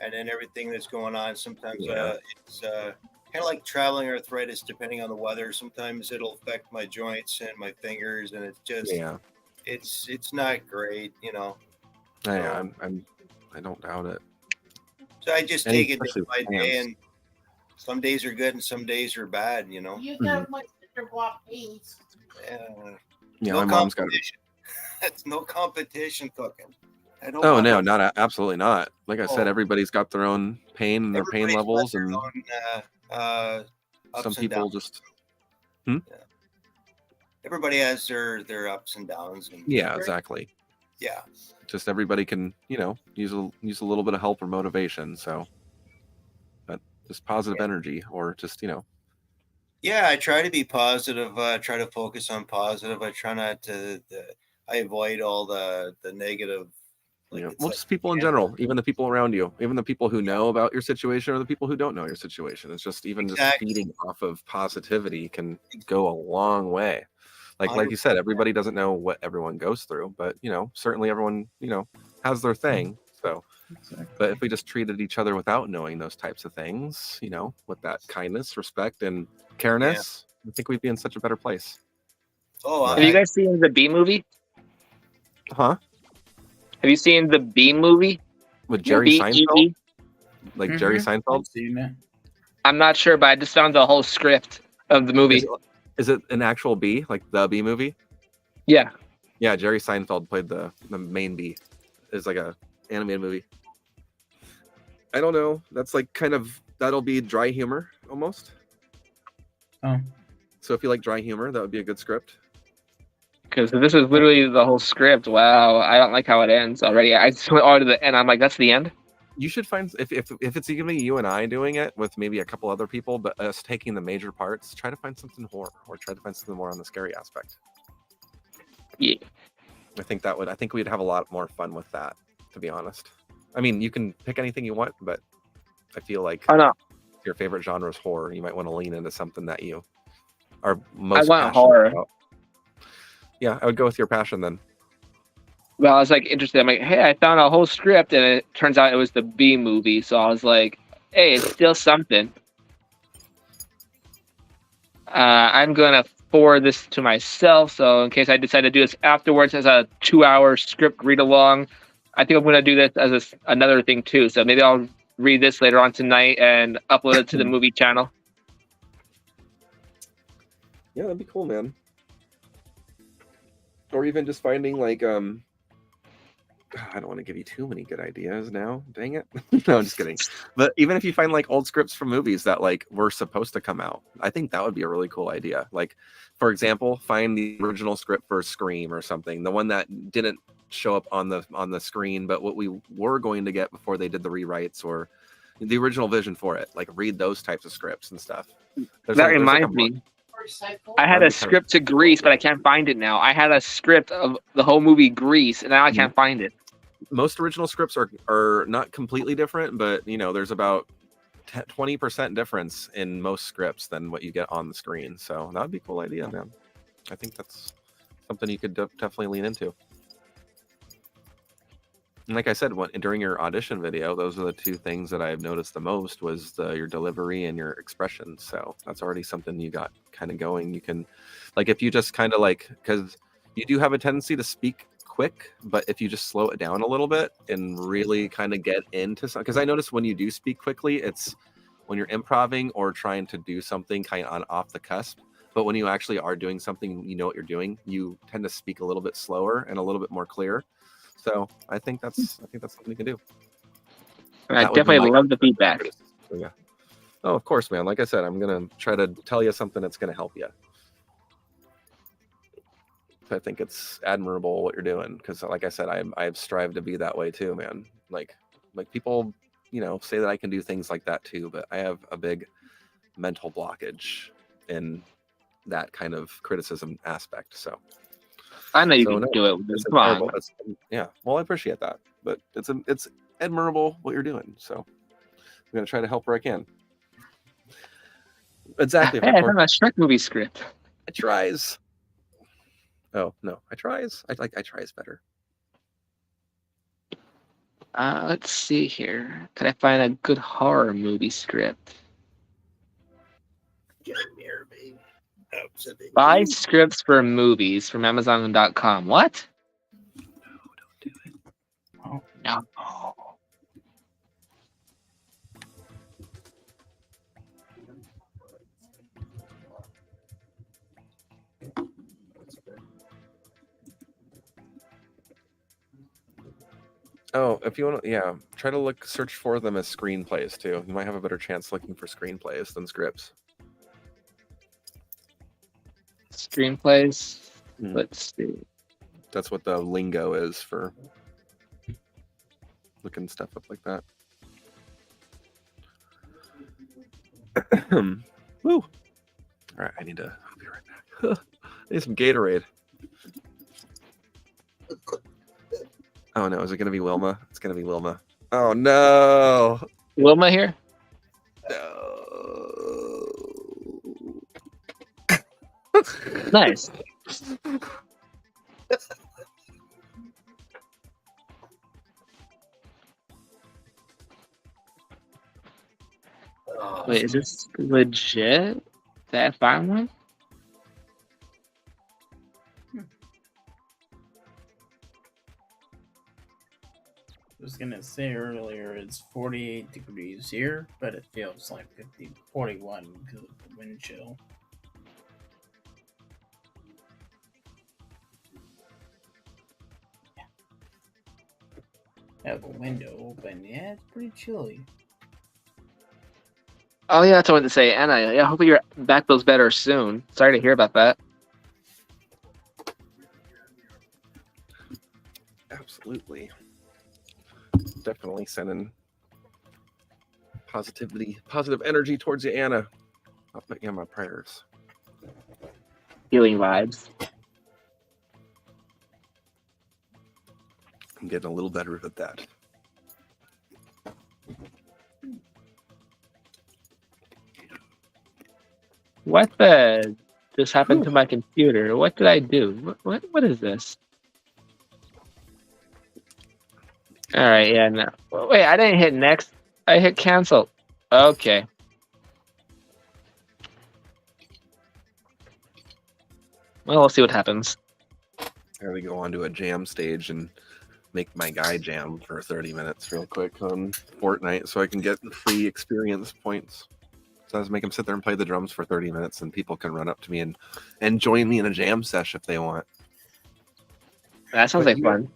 And then everything that's going on, sometimes Yeah. it's kind of like traveling arthritis depending on the weather. Sometimes it'll affect my joints and my fingers and it's just Yeah, it's not great, you know. I don't doubt it. So I just And take it day especially by with day, hands. and some days are good and some days are bad, you know. You got my sister block peas. Yeah, No my mom's got. competition. That's no competition cooking. I don't Oh want no, to- not absolutely not. Like I said, Oh. everybody's got their own pain and their pain everybody's levels, got their and own, ups some and people downs. just Everybody has their ups and downs. And yeah, exactly. yeah. Just everybody can, you know, use a little bit of help or motivation. So, but just positive energy, or just, you know, Yeah, I try to be positive. Try to focus on positive. I try not to. I avoid all the negative. you know, it's well, like- just people in general, even the people around you, even the people who know about your situation or the people who don't know your situation. It's just even just Exactly. feeding off of positivity can go a long way. Like you said, everybody doesn't know what everyone goes through, but you know, certainly everyone, you know, has their thing. So, but if we just treated each other without knowing those types of things, you know, with that kindness, respect, and careness, I think we'd be in such a better place. Oh, Have you guys seen the B movie? Huh? Have you seen the B movie? With Jerry B-E-E? Seinfeld? Like Jerry Mhm. Seinfeld? I've seen it. I'm not sure, but I just found the whole script of the movie. Is it an actual bee, like the Bee movie? Yeah. Yeah, Jerry Seinfeld played the main bee. It's like a animated movie. I don't know. That's like kind of that'll be dry humor almost. Oh. So if you like dry humor, that would be a good script. Because this is literally the whole script. Wow, I don't like how it ends already. I just went all to the end. I'm like, that's the end? You should find if it's gonna be you and I doing it with maybe a couple other people, but us taking the major parts, try to find something horror or try to find something more on the scary aspect. Yeah. I think we'd have a lot more fun with that, to be honest. I mean, you can pick anything you want, but I feel like Oh no, if your favorite genre is horror, you might want to lean into something that you are I most want passionate horror. about. Yeah, I would go with your passion then. Well, I was like interested. I'm like, hey, I found a whole script, and it turns out it was the B movie. So I was like, hey, it's still something. I'm gonna forward this to myself, so in case I decide to do this afterwards as a 2-hour script read along, I think I'm gonna do this as another thing too. So maybe I'll read this later on tonight and upload it to the movie channel. Yeah, that'd be cool, man. Or even just finding like I don't want to give you too many good ideas now. Dang it. No, I'm just kidding. But even if you find like old scripts from movies that like were supposed to come out, I think that would be a really cool idea. Like, for example, find the original script for Scream or something, the one that didn't show up on the screen, but what we were going to get before they did the rewrites or the original vision for it. Like, read those types of scripts and stuff. That reminds me. Recycle. I had That'd a be kinda- script to Grease, but I can't find it now. I had a script of the whole movie Grease, and now I can't find it. Most original scripts are not completely different, but you know, there's about 20% difference in most scripts than what you get on the screen. So that would be a cool idea, man. I think that's something you could definitely lean into. And like I said, during your audition video, those are the two things that I've noticed the most was your delivery and your expression. So that's already something you got kind of going. You can, like, if you just kind of like, because you do have a tendency to speak quick, but if you just slow it down a little bit and really kind of get into something, because I notice when you do speak quickly, it's when you're improvising or trying to do something kind of on off the cusp. But when you actually are doing something, you know what you're doing, you tend to speak a little bit slower and a little bit more clear. So I think that's something you can do. And I That would be definitely my love the feedback. So, yeah. Oh, of course, man. Like I said, I'm gonna try to tell you something that's gonna help you. I think it's admirable what you're doing because, like I said, I've strived to be that way too, man. Like people, you know, say that I can do things like that too, but I have a big mental blockage in that kind of criticism aspect. So I know you So, can no, do it. it's Come on. admirable. Yeah, well, I appreciate that, but it's admirable what you're doing. So I'm gonna try to help where I can. Exactly. Hey, I found a Shrek movie script. I tries. Oh no, I tries. I tries better. Let's see here. Could I find a good horror movie script? Get a mirror, baby. Absolutely. Buy scripts for movies from Amazon.com. What? No, don't do it. Oh, No. Oh, if you want to, yeah, try to search for them as screenplays too. You might have a better chance looking for screenplays than scripts. Screenplays. Hmm. Let's see. That's what the lingo is for looking stuff up like that. Woo! All right, I'll be right back. I need some Gatorade. Oh no, is it gonna be Wilma? It's gonna be Wilma. Oh no! Wilma here? No. Nice. Wait, is this legit? Did I find one? I was gonna say earlier it's 48 degrees here, but it feels like 41 because of the wind chill. Have a window open. Yeah, it's pretty chilly. Oh yeah, that's what I wanted to say. Anna, yeah, hopefully your back feels better soon. Sorry to hear about that. Absolutely. Definitely sending Positivity, positive energy towards you, Anna. I'll put you on my prayers. Healing vibes. I'm getting a little better at that. What the just happened to my computer? What did I do? What is this? All right, yeah, no. Wait, I didn't hit next. I hit cancel. Okay. Well, we'll see what happens. I gotta go onto a jam stage and make my guy jam for 30 minutes real quick on Fortnite so I can get free experience points. So I just make him sit there and play the drums for 30 minutes and people can run up to me and join me in a jam sesh if they want. That sounds like fun.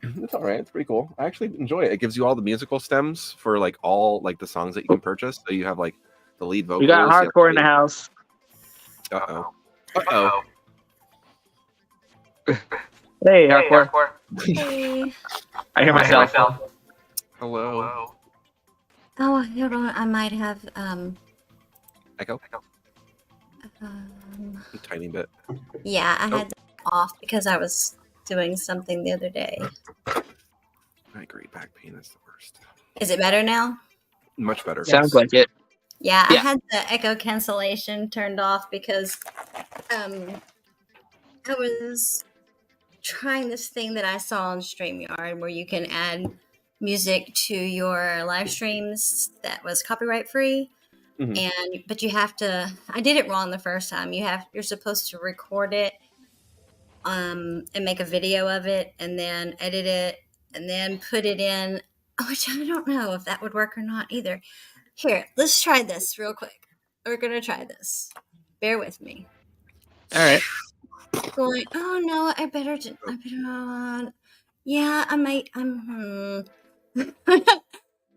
It's all right. It's pretty cool. I actually enjoy it. It gives you all the musical stems for like all like the songs that you can purchase. So you have like the lead vocals. We got hardcore in the house. Uh-oh. Uh-oh. Hey, hardcore. Hey. I hear myself. Hello. Oh, hold on. I might have Echo? A tiny bit. yeah, I Oh. had that off because I was doing something the other day. I agree. Back pain is the worst. Is it better now? Much better. Sounds like it. Yeah, I Yeah. had the echo cancellation turned off because I was trying this thing that I saw on StreamYard where you can add music to your live streams that was copyright free. Mhm. But you have to, I did it wrong the first time. You're supposed to record it and make a video of it and then edit it and then put it in, which I don't know if that would work or not either. Here, let's try this real quick. We're gonna try this. Bear with me. All right. Going, oh no, I better not. Yeah, I might.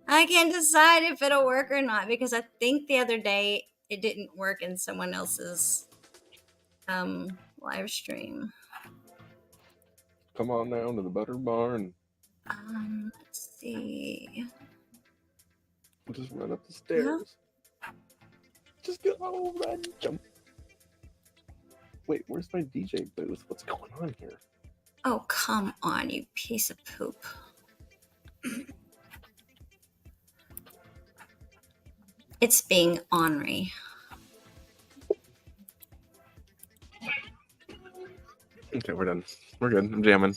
I can't decide if it'll work or not because I think the other day it didn't work in someone else's live stream. Come on down to the butter barn. Let's see. Just run up the stairs. Just go, run, jump. Wait, where's my DJ booth? What's going on here? Oh, come on, you piece of poop. It's being ornery. Okay, we're done. We're good. I'm jamming.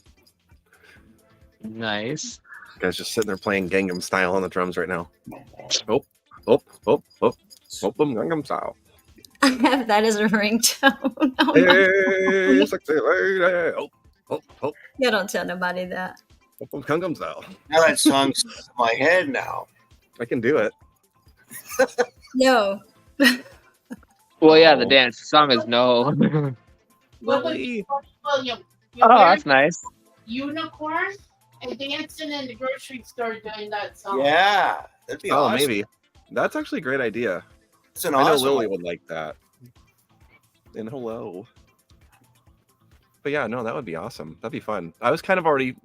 Nice. Guy's just sitting there playing Gangnam Style on the drums right now. Oh, oh, oh, oh. Open Gangnam Style. I have that as a ringtone. Oh, my Hey, sexy lady. Oh, oh, oh. Yeah, don't tell nobody that. Open Gangnam Style. Now that song's in my head now. I can do it. No. Well, yeah, the dance song is no. Lily. William, Oh, that's nice. unicorn and dancing in the grocery store doing that song. Yeah, that'd be Oh, awesome. maybe. That's actually a great idea. It's an I know awesome Lily one. would like that. And hello. But yeah, no, that would be awesome. That'd be fun. I was kind of already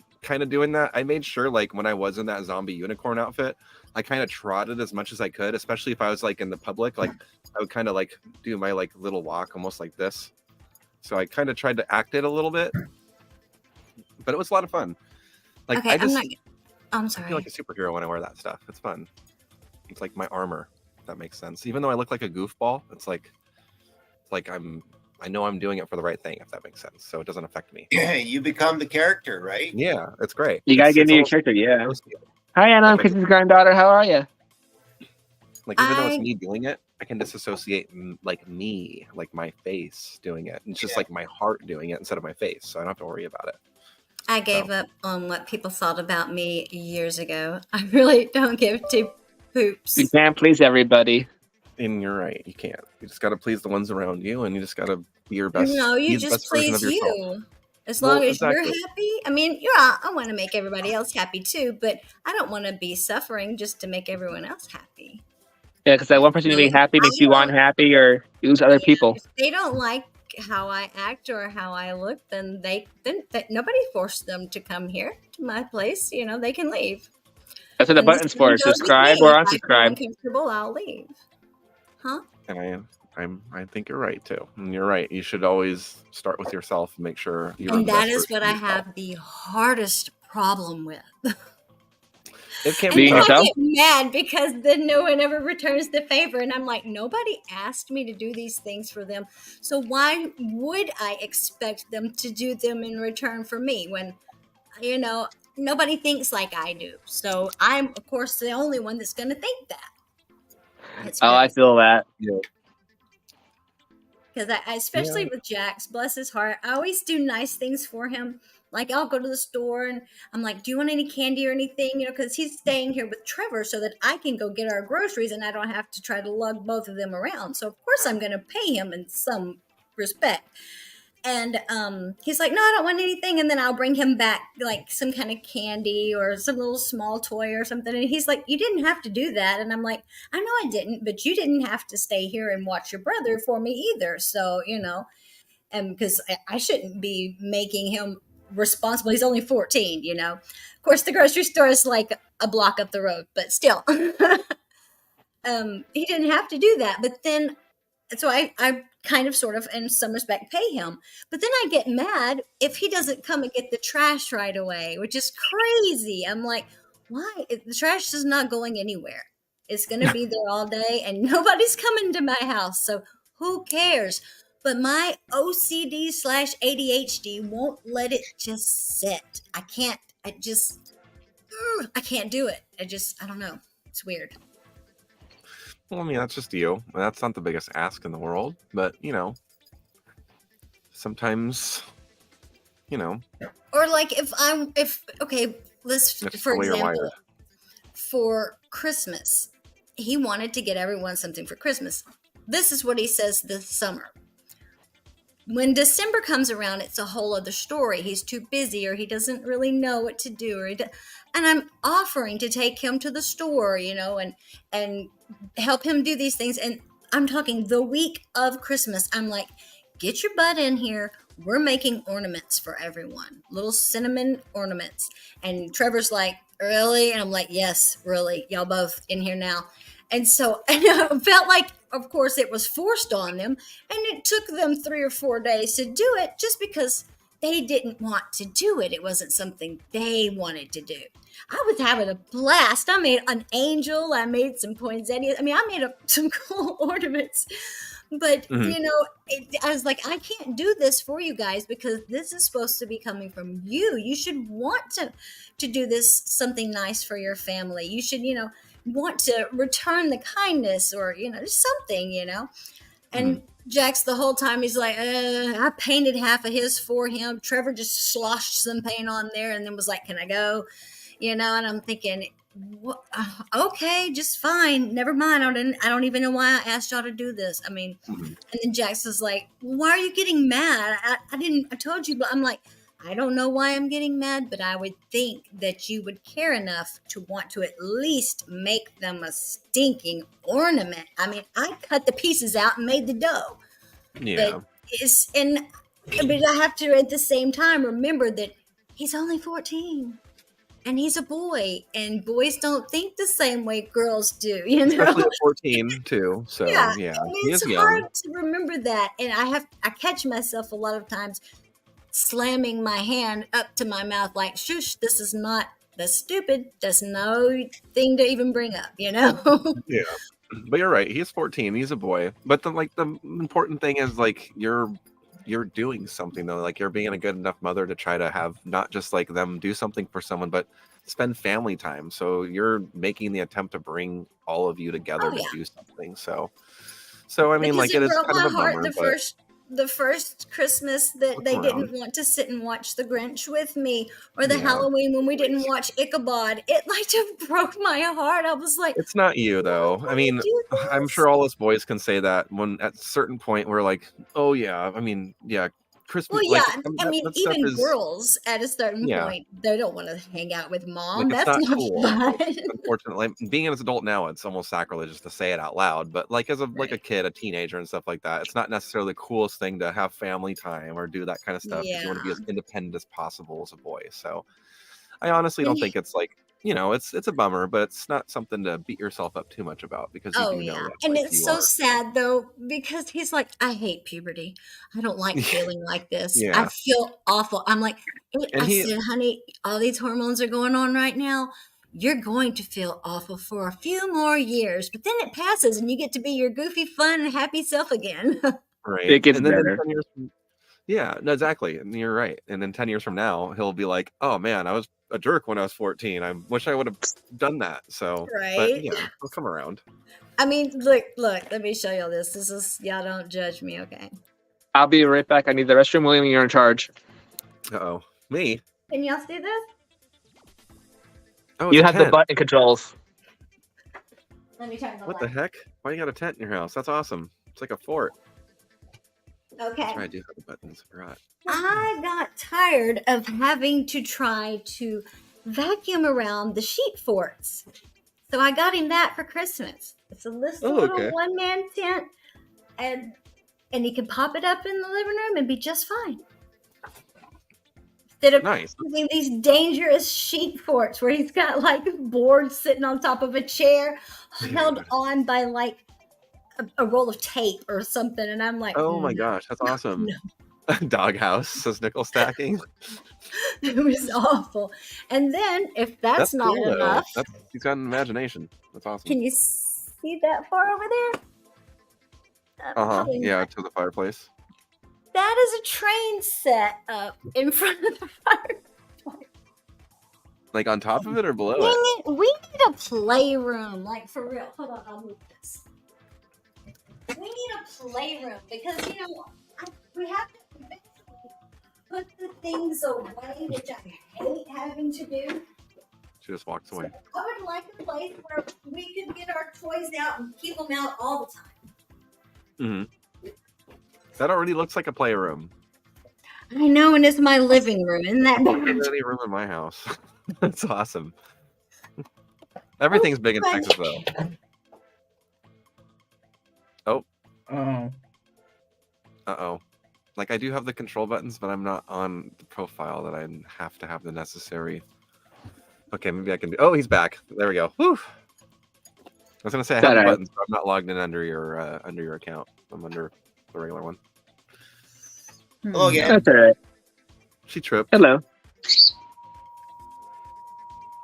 doing that. I made sure like when I was in that zombie unicorn outfit, I kind of trotted as much as I could, especially if I was like in the public. Like I would kind of like do my like little walk almost like this. So I kind of tried to act it a little bit. But it was a lot of fun. Like Okay, I just I'm I sorry. feel like a superhero when I wear that stuff. It's fun. It's like my armor, if that makes sense. Even though I look like a goofball, it's like I know I'm doing it for the right thing, if that makes sense. So it doesn't affect me. You become the character, right? Yeah, it's great. You gotta It's- give it's me your almost character, yeah. associated. Hi, Anna. I'm Like, Chris's granddaughter. How are you? like even though I- it's me doing it, I can disassociate like me, like my face doing it. It's just Yeah. like my heart doing it instead of my face. So I don't have to worry about it. I gave up on what people thought about me years ago. I really don't give two poops. You can't please everybody. And you're right, you can't. You just gotta please the ones around you, and you just gotta be your best. No, be you the just best version of please yourself. you. As Well, long as you're exactly. happy. I mean, I want to make everybody else happy too, but I don't want to be suffering just to make everyone else happy. Yeah, because that one person being happy makes you unhappy or you lose other people. If they don't like how I act or how I look, then nobody forced them to come here to my place. You know, they can leave. That's what the And the button's same for. goes with Subscribe me. or If I feel unsubscribe. uncomfortable, I'll leave. Huh? And I think you're right too. And you're right. You should always start with yourself and make sure you're And the that best is version what of I yourself. have the hardest problem with. It can And be Being then I tough. yourself? get mad because then no one ever returns the favor. And I'm like, nobody asked me to do these things for them. So why would I expect them to do them in return for me when, nobody thinks like I do. So I'm, of course, the only one that's going to think that. It's Oh, I really, feel that. because I especially with Jax, bless his heart, I always do nice things for him. Like I'll go to the store and I'm like, "Do you want any candy or anything?" Because he's staying here with Trevor, so that I can go get our groceries and I don't have to try to lug both of them around. So of course I'm going to pay him in some respect. And he's like, "No, I don't want anything." And then I'll bring him back like some kind of candy or some little small toy or something. And he's like, "You didn't have to do that." And I'm like, "I know I didn't, but you didn't have to stay here and watch your brother for me either." So, and because I shouldn't be making him responsible. He's only 14. Of course, the grocery store is like a block up the road, but still, he didn't have to do that. But then, so I kind of sort of in some respect pay him, but then I get mad if he doesn't come and get the trash right away, which is crazy. I'm like, why? The trash is not going anywhere. It's going to be there all day and nobody's coming to my house. So who cares? But my OCD/ADHD won't let it just sit. I can't do it. I don't know. It's weird. Well, I mean, that's just you. That's not the biggest ask in the world, but sometimes, Or like okay, let's, that's for the way you're example, wired. for Christmas, he wanted to get everyone something for Christmas. This is what he says this summer. When December comes around, it's a whole other story. He's too busy or he doesn't really know what to do. And I'm offering to take him to the store, and help him do these things. And I'm talking the week of Christmas. I'm like, get your butt in here. We're making ornaments for everyone, little cinnamon ornaments. And Trevor's like, really? And I'm like, yes, really. Y'all both in here now. And so I felt like, of course, it was forced on them. And it took them 3 or 4 days to do it just because they didn't want to do it. It wasn't something they wanted to do. I was having a blast. I made an angel. I made some poinsettias. I mean, I made some cool ornaments. But, I was like, I can't do this for you guys because this is supposed to be coming from you. You should want to do this, something nice for your family. You should, want to return the kindness or, just something, And Jax, the whole time, he's like, I painted half of his for him. Trevor just sloshed some paint on there and then was like, can I go? And I'm thinking, what? Okay, just fine. Never mind. I don't even know why I asked y'all to do this. I mean, and then Jax was like, why are you getting mad? I told you, but I'm like, I don't know why I'm getting mad, but I would think that you would care enough to want to at least make them a stinking ornament. I mean, I cut the pieces out and made the dough. Yeah. But I have to at the same time remember that he's only 14 and he's a boy, and boys don't think the same way girls do, Especially at 14 too. So yeah, and he it's is hard young. to remember that. And I catch myself a lot of times slamming my hand up to my mouth like, shush, that's stupid. That's no thing to even bring up, Yeah. But you're right. He's 14. He's a boy. But the important thing is like you're doing something though. Like you're being a good enough mother to try to have not just like them do something for someone, but spend family time. So you're making the attempt to bring all of you together to do something. So I mean, because like it is broke kind my of a heart bummer. the first Christmas that they didn't want to sit and watch The Grinch with me, or the Halloween when we didn't watch Ichabod. It like just broke my heart. I was like, it's not you though. I mean, I'm sure all us boys can say that when at a certain point we're like, oh yeah, I mean, yeah, Christmas. well, yeah, like, I mean, that stuff even is, girls at a certain point, they don't want to hang out with mom. like, it's That's not not cool. fun. Unfortunately, being an adult now, it's almost sacrilegious to say it out loud. But like as like a kid, a teenager, and stuff like that, it's not necessarily the coolest thing to have family time or do that kind of stuff because you want to be as independent as possible as a boy. So I honestly don't think it's like you know, it's a bummer, but it's not something to beat yourself up too much about because you Oh do know yeah, that and like, it's you so are. sad though because he's like, I hate puberty. I don't like feeling like this. I Yeah, feel awful. I'm like, and I he said, honey, all these hormones are going on right now. You're going to feel awful for a few more years, but then it passes and you get to be your goofy, fun, happy self again. right, It gets and then in better. 10 years from, yeah, no, exactly, and you're right. And then 10 years from now, he'll be like, "Oh man, I was a jerk when I was 14. I wish I would have done that." So, but Right? yeah, he'll come around. I mean, look, let me show y'all this. This is, y'all don't judge me, okay? I'll be right back. I need the restroom. William, you're in charge. Uh-oh, me? Can y'all see this? Oh, it's You a have the tent. button controls. Let me turn the What the light. heck? Why you got a tent in your house? That's awesome. It's like a fort. Okay. That's right, I do have the buttons. I forgot. I got tired of having to try to vacuum around the sheep forts. So I got him that for Christmas. It's a little, Oh, okay. one-man tent, and he can pop it up in the living room and be just fine. Instead of Nice. using these dangerous sheep forts where he's got like boards sitting on top of a chair held Dude. on by like a roll of tape or something. And I'm like, Oh my "No." gosh, that's awesome. Doghouse, says nickel stacking. It was awful. And then, if that's not cool, though. enough, He's got an imagination. That's awesome. can you see that far over there? Probably Yeah, not. to the fireplace. That is a train set up in front of the fire. Like on top of it or below We it? need a playroom, like for real. Hold on, I'll move this. We need a playroom because we have to put the things away, which I hate having to do. She just walks away. I would like a place where we could get our toys out and keep them out all the time. Mm-hmm. That already looks like a playroom. I know, and it's my living room. Isn't that There's bad? any room in my house. That's awesome. Everything's big in Texas, though. Oh, Uh-oh. Like, I do have the control buttons, but I'm not on the profile that I have to have the necessary... Okay, maybe I can do... Oh, he's back. There we go. Whew. I was going to say I have the Alright. buttons, but I'm not logged in under your account. I'm under the regular one. Hello again. That's all right. She tripped. Hello.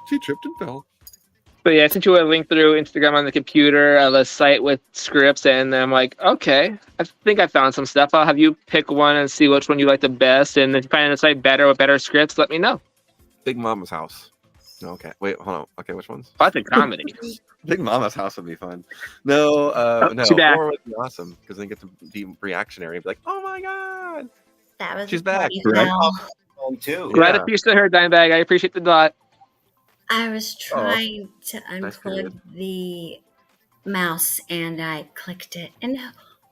She tripped and fell. But yeah, I sent you a link through Instagram on the computer, the site with scripts, and I'm like, okay, I think I found some stuff. I'll have you pick one and see which one you like the best. And if you find the site better with better scripts, let me know. Big Mama's house. No, okay. Wait, hold on. Okay, which ones? Oh, that's a comedy. Big Mama's house would be fun. No, no. she's back. Horror would be awesome because then get to be reactionary and be like, oh my god. That was She's back. bloody Right. hell. Home too. Yeah. Glad if you still heard Dimebag. I appreciate the dot. I was trying to Nice unplug the mouse and I clicked it. And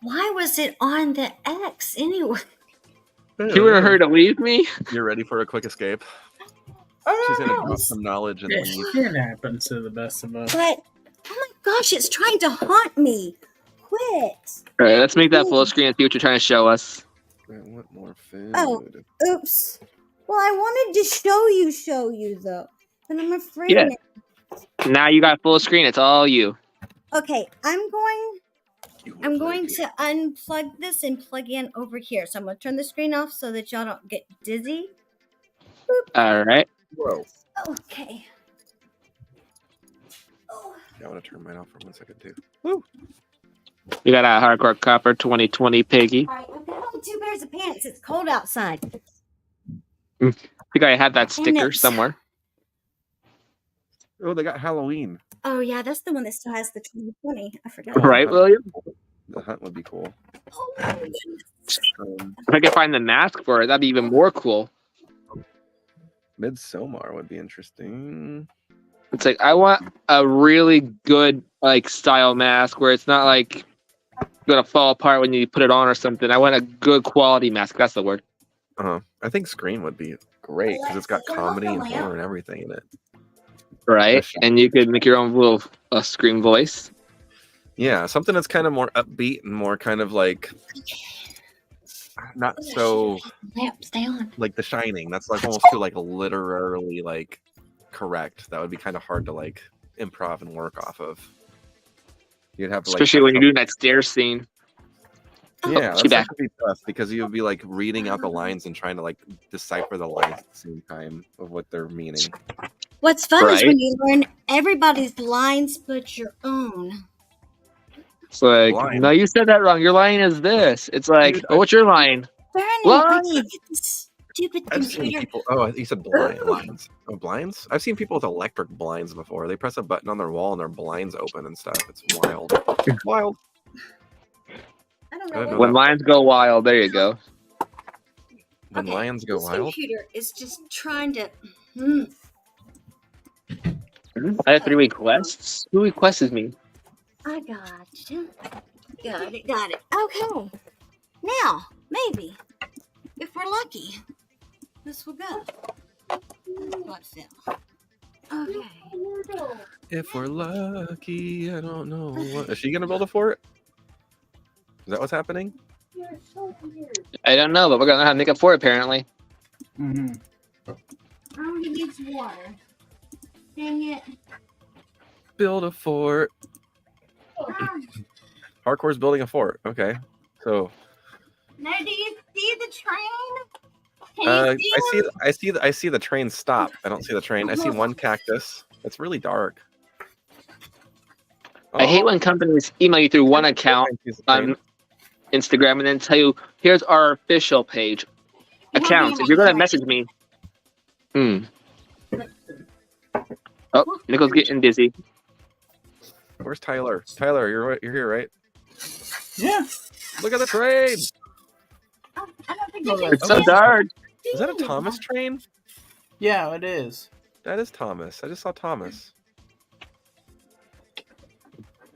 why was it on the X anyway? You were in a hurry to leave me? You're ready for a quick escape? I She's don't gonna know. drop some knowledge and it leave. can happen to the best of us. But, oh my gosh, it's trying to haunt me. Quit. All right, let's make that full screen and see what you're trying to show us. I want more food. Oh. Oops. Well, I wanted to show you though. But I'm afraid. Yeah. Now you got full screen. It's all you. Okay, I'm going You wanna play a game? to unplug this and plug in over here. So I'm going to turn the screen off so that y'all don't get dizzy. All right. Whoa. Okay. Oh. Yeah, I want to turn mine off for 1 second too. We got a Hardcore Copper 2020 Piggy. All right, I've got on 2 pairs of pants. It's cold outside. I think I had that sticker it's- somewhere. Oh, they got Halloween. Oh yeah, that's the one that still has the 2020. I forgot. Right, William? The hunt would be cool. Oh my goodness. If I could find the mask for it, that'd be even more cool. Midsommar would be interesting. It's like I want a really good like style mask where it's not like gonna fall apart when you put it on or something. I want a good quality mask. That's the word. I think Screen would be great because it's got Alexa, turn off comedy the and lamp. horror and everything in it. Right? And you could make your own little scream voice. Yeah, something that's kind of more upbeat and more kind of like not so Lamp, stay on. like The Shining. That's like almost too like literally like correct. That would be kind of hard to like improv and work off of. You'd have to like Especially when you're doing that stairs scene. yeah, She that's back. gonna be tough because you'd be like reading out the lines and trying to like decipher the lines at the same time of what they're meaning. What's fun is Right. when you learn everybody's lines but your own. It's like, Line. no, you said that wrong. Your line is this. It's like, Dude, oh, what's your line? Bernie, What? I need to get this stupid I've seen computer. people. Oh, you said blinds. Oh, blinds. I've seen people with electric blinds before. They press a button on their wall and their blinds open and stuff. It's wild. Wild. I don't I know know When that. lions go wild, there you go. When Okay, lions go this wild. computer is just trying to. I have 3 requests. Who requested me? I got you. Got it. Okay. Now, maybe, if we're lucky, this will go. What fell? Okay. If we're lucky, I don't know. Is she gonna build a fort? Is that what's happening? You're so weird. I don't know, but we're gonna know how to make a fort apparently. Mm-hmm. Oh, he needs water. Dang it. Build a fort. Hardcore's building a fort. Okay. So Now, do you see the train? Can you see him? I see the train stop. I don't see the train. I see one cactus. It's really dark. I hate when companies email you through one account on Instagram and then tell you, here's our official page. Accounts. If you're gonna message me. Oh, Nichols getting dizzy. Where's Tyler? Tyler, you're here, right? Yeah. Look at the train. Oh, I don't think I Oh, can It's so see it. dark. Is that a Thomas train? Yeah, it is. That is Thomas. I just saw Thomas.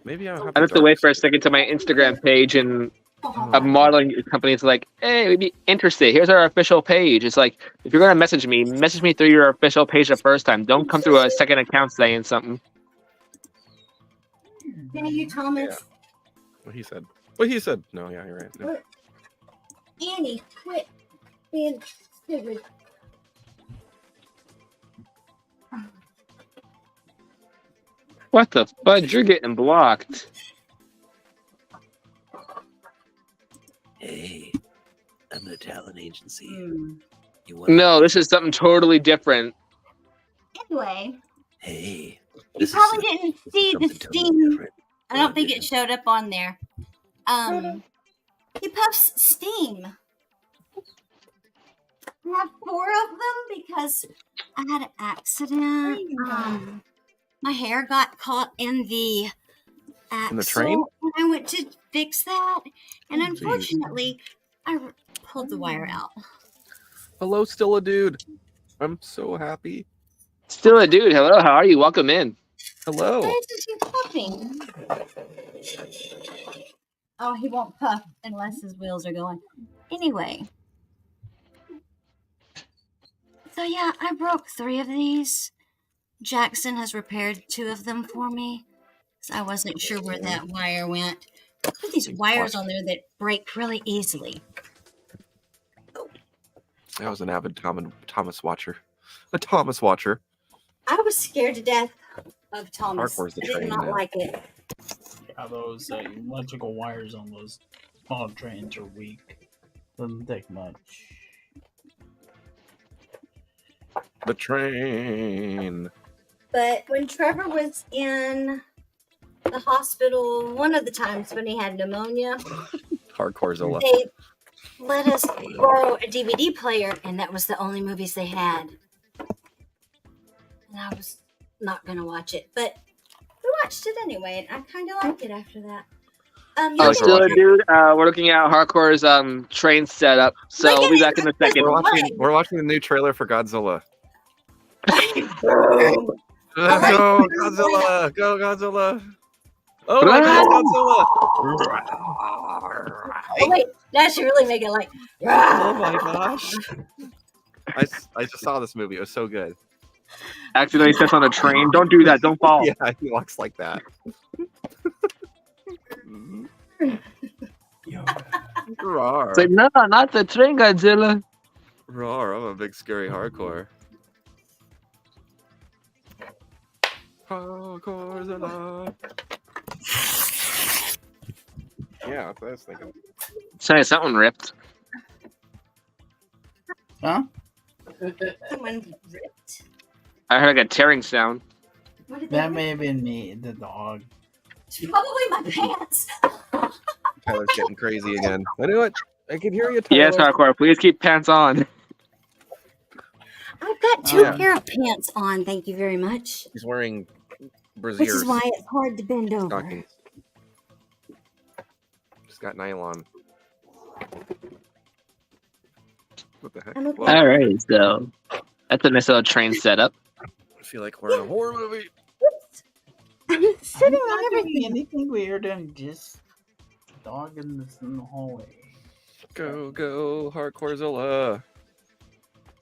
Maybe I'll have I have to wait for a second to my Instagram page and a modeling company is like, hey, we'd be interested. Here's our official page. It's like, if you're gonna message me through your official page the first time. Don't come through a second account saying something. Thank you, Thomas. What he said. What he said. No, yeah, you're right. No. Annie, quit being stupid. What the fudge? You're getting blocked. Hey, I'm the talent agency. Hmm. You want? No, this is something totally different. Anyway, Hey, you this is probably didn't see the something totally Steam. different. I don't think it showed up on there. He puffs Steam. I have 4 of them because I had an accident. My hair got caught in the axle In the train? when I went to fix that, and Oh, geez. unfortunately, I pulled the wire out. Hello, still a dude. I'm so happy. Still a dude. Hello, how are you? Welcome in. Hello. Why is he puffing? Oh, he won't puff unless his wheels are going. Anyway. So yeah, I broke 3 of these. Jackson has repaired 2 of them for me. So I wasn't sure where that wire went. I put these wires on there that break really easily. I was an avid Thomas watcher. A Thomas watcher. I was scared to death of Thomas. Hardcore's the I did train, not man. like it. Yeah, those electrical wires on those small trains are weak. Doesn't take much. The train. But when Trevor was in the hospital, one of the times when he had pneumonia, Hardcore Zilla. they let us borrow a DVD player, and that was the only movies they had. And I was not going to watch it, but we watched it anyway, and I kind of liked it after that. Oh, you still a can- dude. We're looking at Hardcore's train setup, so Look we'll at be it. back in a second. We're watching the new trailer for Godzilla. Oh, Go Godzilla! Go Godzilla! Oh my God, Godzilla! wait, that should really make it like. Oh my gosh! I just saw this movie. It was so good. Accidentally steps on a train. Don't do that. Don't fall. Yeah, he walks like that. Roar. It's like, no, not the train, Godzilla. Roar. I'm a big scary hardcore. Hardcore's alive. Yeah, that's what I was thinking. Sorry, something ripped. Huh? Someone ripped. I heard like a tearing sound. What did That they may have been me, the dog. It's probably my pants. Tyler's getting crazy again. I knew it. I can hear you, Tyler. Yes, hardcore. Please keep pants on. I've got two Yeah. pair of pants on, thank you very much. He's wearing Which brassieres. is why it's hard to bend over. Stockings. Just got nylon. What the heck? I'm okay. Whoa, All right, so that's a nice little train setup. I feel like we're in a horror movie. I'm I'm sitting not on doing everything. anything weird and just dog in the hallway. Go, go, Hardcorezilla.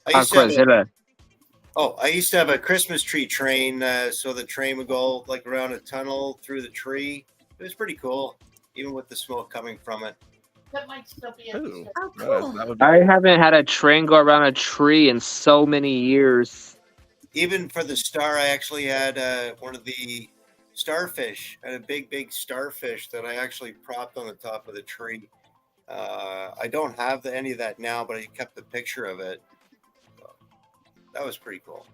I used to have Hardcore. I used to have a Christmas tree train, so the train would go like around a tunnel through the tree. It was pretty cool, even with the smoke coming from it. That might still be a Ooh. Oh, That cool. would be I haven't had a train go around a tree in so many years. Even for the star, I actually had one of the starfish. I had a big starfish that I actually propped on the top of the tree. I don't have any of that now, but I kept a picture of it. So, that was pretty cool.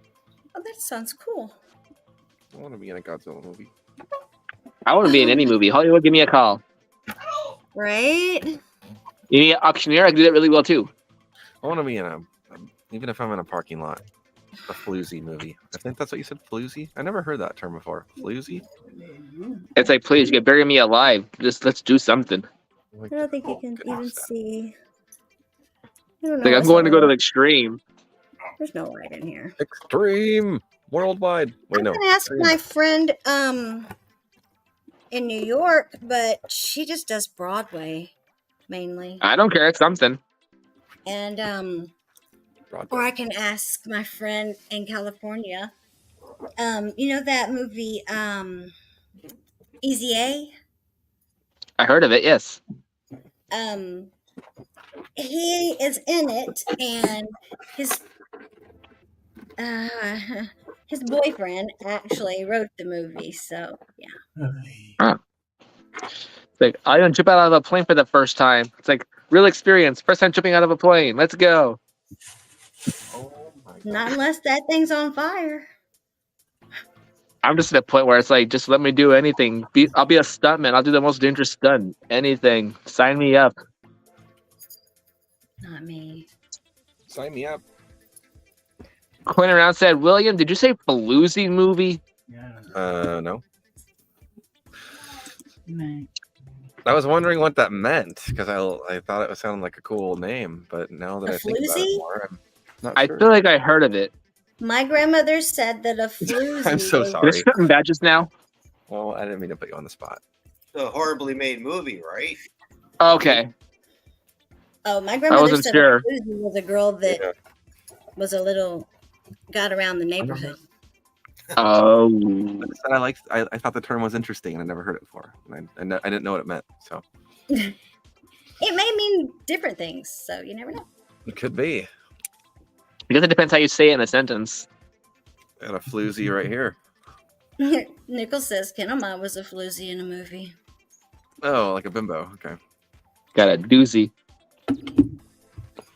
Oh, that sounds cool. I want to be in a Godzilla movie. I want to be in any movie. Hollywood, give me a call. Right? You need an auctioneer? I can do that really well too. I want to be in even if I'm in a parking lot, a floozy movie. I think that's what you said, floozy? I never heard that term before. Floozy? It's like, please, you can bury me alive. Just let's do something. I don't think you can even see. I don't know. Like I'm what's going to go to on. the extreme. There's no light in here. Extreme! Worldwide. Wait, I'm no. gonna ask Extreme. my friend in New York, but she just does Broadway mainly. I don't care. It's something. And Broadway. or I can ask my friend in California. You know that movie Easy A? I heard of it. Yes. He is in it, and his boyfriend actually wrote the movie. So yeah. It's like I didn't jump out of a plane for the first time. It's like real experience. First time jumping out of a plane. Let's go. Oh my God. Not unless that thing's on fire. I'm just at a point where it's like, just let me do anything. I'll be a stuntman. I'll do the most dangerous stunt. Anything. Sign me up. Not me. Sign me up. Quinn around said, William, did you say Bluesy movie? Yeah. No. No. I was wondering what that meant because I thought it was sounding like a cool name, but now that A I think about floozy? it more, I'm not I sure. feel like I heard of it. My grandmother said that a floozy. I'm so was- sorry. There's certain badges now. Well, I didn't mean to put you on the spot. It's a horribly made movie, right? Okay. Oh, my grandmother wasn't said sure. a floozy was a girl that Yeah. was a little got around the neighborhood. Oh. I said I thought the term was interesting and I never heard it before. And I didn't know what it meant, so It may mean different things, so you never know. it could be. I guess it depends how you say it in a sentence. Got a floozy right here. Nickel says Kenoma was a floozy in a movie. Oh, like a bimbo. Okay. Got a doozy.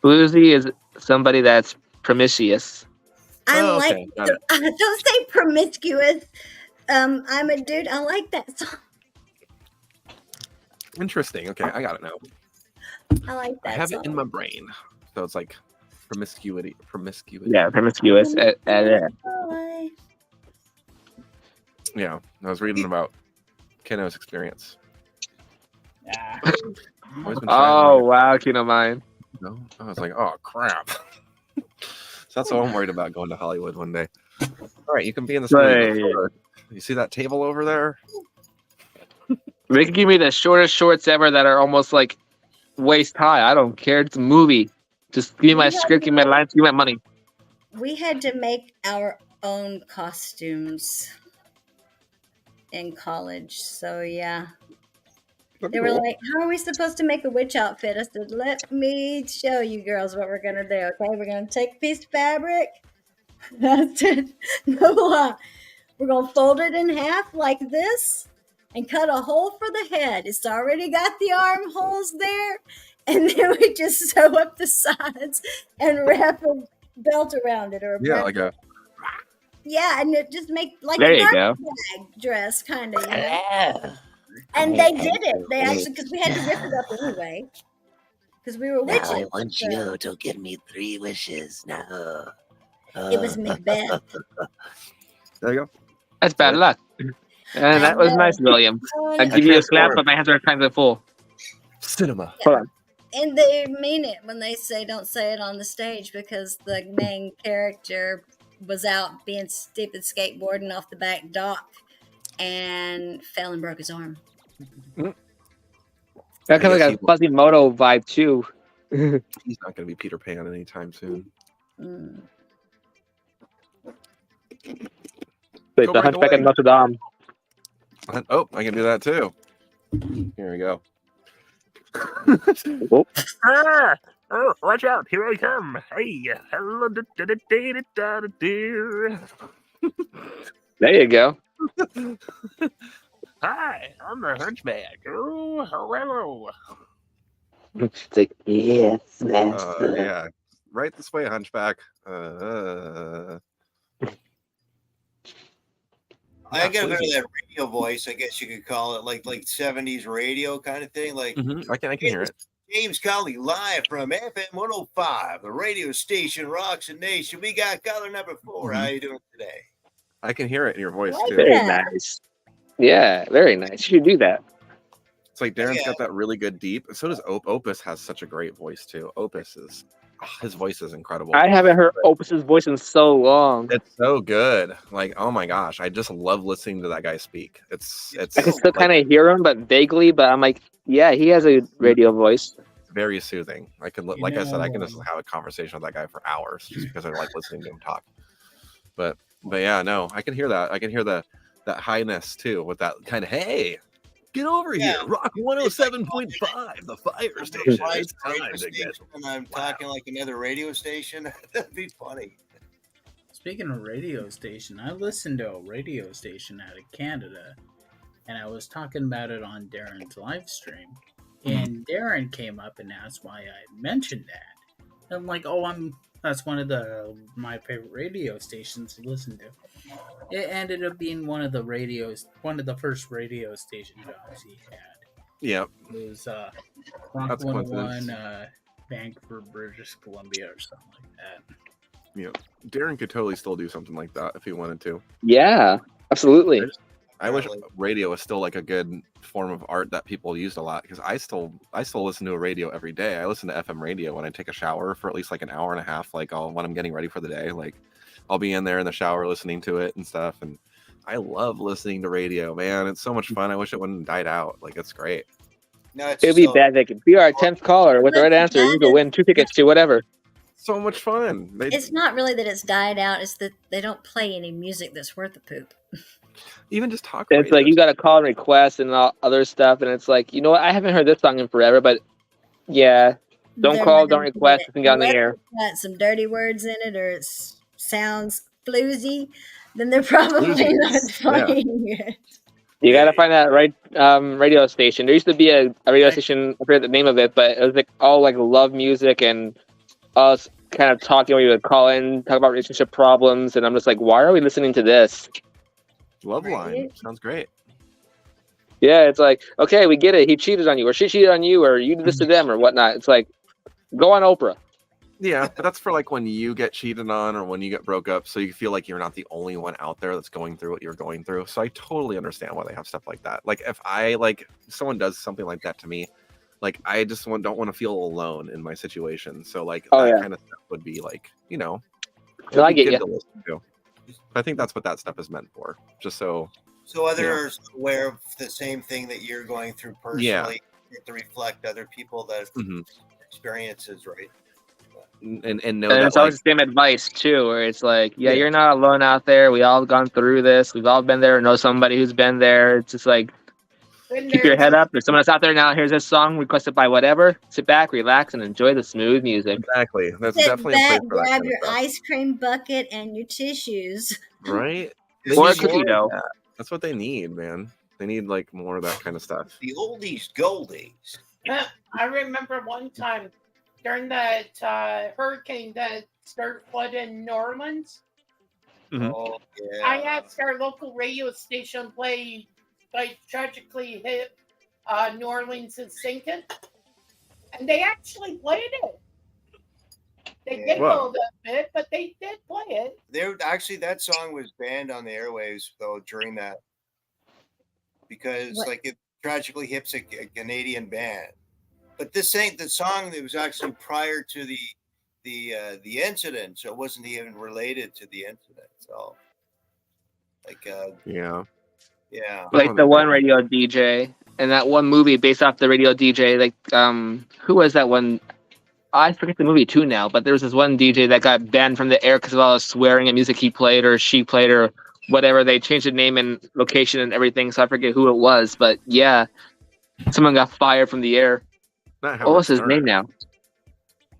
Bluesy is somebody that's promiscuous. I Oh, like. okay, got it. Don't say promiscuous. I'm a dude. I like that song. Interesting. Okay, I got it now. I like that I have song. it in my brain. So it's like promiscuity. Yeah, promiscuous. Boy. Yeah. I was reading about Keno's experience. Yeah. Always been Oh, trying wow, Kino Mine. to, I was like, oh crap. So that's what I'm worried about going to Hollywood one day. All right, you can be in this movie. Right. before. You see that table over there? They can give me the shortest shorts ever that are almost like waist high. I don't care. It's a movie. Just give me my script, give me my lines, give me my money. We had to make our own costumes in college, so yeah. They were like, "How are we supposed to make a witch outfit?" I said, "Let me show you girls what we're gonna do. Okay, we're gonna take a piece of fabric." I said, "No lie. We're going to fold it in half like this and cut a hole for the head. It's already got the armholes there. And then we just sew up the sides and wrap a belt around it. Or Yeah, like a yeah, and it just make like There a you garbage bag dress, kind of. You know? Yeah. And they did it. They actually, because we had to rip it up anyway. Because we were Now witches. I want so you to give me 3 wishes now. it was Macbeth. there you go. That's bad luck. And that was nice, William. Oh, I'd give you a clap, but my hands are kind of full. Cinema. Hold on. and they mean it when they say don't say it on the stage, because the main character was out being stupid skateboarding off the back dock and fell and broke his arm. That kind of like a Fuzzy Moto vibe too. He's not going to be Peter Pan anytime soon. Mm. Wait, Go the right Hunchback away. of Notre Dame. Oh, I can do that too. Here we go. Ah! Oh, watch out! Here I come! Hey, hello, There you go. Hi, I'm the Hunchback. Oh, hello. It's like, yes, master. Yeah, right this way, Hunchback. I got a bit of please. that radio voice, I guess you could call it, like 70s radio kind of thing. Like I can hear it. James Colley live from FM 105, the radio station rocks the nation. We got caller number 4. How you doing today? I can hear it in your voice too. Very Yeah. nice. Yeah, very nice. You should do that. It's like Darren's Yeah. got that really good deep. So does Opus has such a great voice too. Opus is his voice is incredible. I haven't heard Opus's voice in so long. It's so good. Like, oh my gosh, I just love listening to that guy speak. It's I can still kind of hear him, but vaguely. But I'm like, yeah, he has a radio voice. very soothing. I can, You like I said, I can know- just have a conversation with that guy for hours just because I like listening to him talk. But yeah, no, I can hear that. I can hear that highness too with that kind of hey. Get over Yeah. here, Rock 107.5, the fire station. Right, It's radio time to get. station, and I'm talking like another radio station. That'd be funny. Speaking of radio station, I listened to a radio station out of Canada, and I was talking about it on Darren's live stream. And Darren came up and asked why I mentioned that. And I'm like, that's one of my favorite radio stations to listen to. It ended up being one of the first radio station jobs he had. Yeah, It was Rock That's a 101, coincidence. Vancouver, British Columbia, or something like that. yeah. Darren could totally still do something like that if he wanted to. Yeah, absolutely. I wish Apparently. radio was still like a good form of art that people used a lot because I still listen to a radio every day. I listen to FM radio when I take a shower for at least like an hour and a half, like when I'm getting ready for the day. Like I'll be in there in the shower listening to it and stuff. And I love listening to radio, man. It's so much fun. I wish it wouldn't died out. Like it's great. No, it's It'd be so- bad. They could be our 10th caller with the right answer. You could win 2 tickets to whatever. So much fun. It's not really that it's died out, it's that they don't play any music that's worth a poop. Even just talk. It's like you got to call and request and all other stuff, and it's like, you know what? I haven't heard this song in forever, but yeah, don't They're call, not don't gonna do request, it. it can get on the Unless air. it's got some dirty words in it or it sounds floozy, then they're probably Floozy, not playing it. You got to find that right radio station. There used to be a radio station, I forget the name of it, but it was like all like love music and us kind of talking where you would call in, talk about relationship problems, and I'm just like, why are we listening to this? Love line. Right. Sounds great. Yeah, it's like, okay, we get it. He cheated on you, or she cheated on you, or you did this to them, or whatnot. It's like, go on Oprah. Yeah, but that's for like when you get cheated on or when you get broke up, so you feel like you're not the only one out there that's going through what you're going through. So I totally understand why they have stuff like that. Like if someone does something like that to me, like I just don't want to feel alone in my situation. So like Oh, that yeah. kind of stuff would be like, it No, would I be get good ya. to listen to. I think that's what that stuff is meant for. Just so So others aware of the same thing that you're going through personally, Yeah. to reflect other people that Mhm. experiences, right? and know And that it's always like, the same advice too, where it's like, yeah, Yeah. you're not alone out there. We all gone through this. We've all been there. Know somebody who's been there. It's just like, keep your head up. There's someone else out there now. Here's this song requested by whatever. Sit back, relax, and enjoy the smooth music. exactly. That's Sit definitely back, a place for that grab kind of your stuff. ice cream bucket and your tissues. Right? They Or need cookie more dough. of that. That's what they need, man. They need like more of that kind of stuff. The oldies, goldies. I remember one time during that hurricane that started flooding New Orleans. Mhm. Oh yeah. I asked our local radio station play like tragically hit New Orleans is sinking, and they actually played it. They Yeah. giggled a bit, but they did play it. There actually that song was banned on the airwaves though during that because What? like it tragically hits a Canadian band. But this ain't the song that was actually prior to the incident, so it wasn't even related to the incident. So like Yeah. yeah. Like the one radio DJ and that one movie based off the radio DJ. Like who was that one? I forget the movie too now, but there was this one DJ that got banned from the air because of all the swearing and music he played or she played or whatever. They changed the name and location and everything, so I forget who it was. But yeah, someone got fired from the air. Not What was his Stern. name now?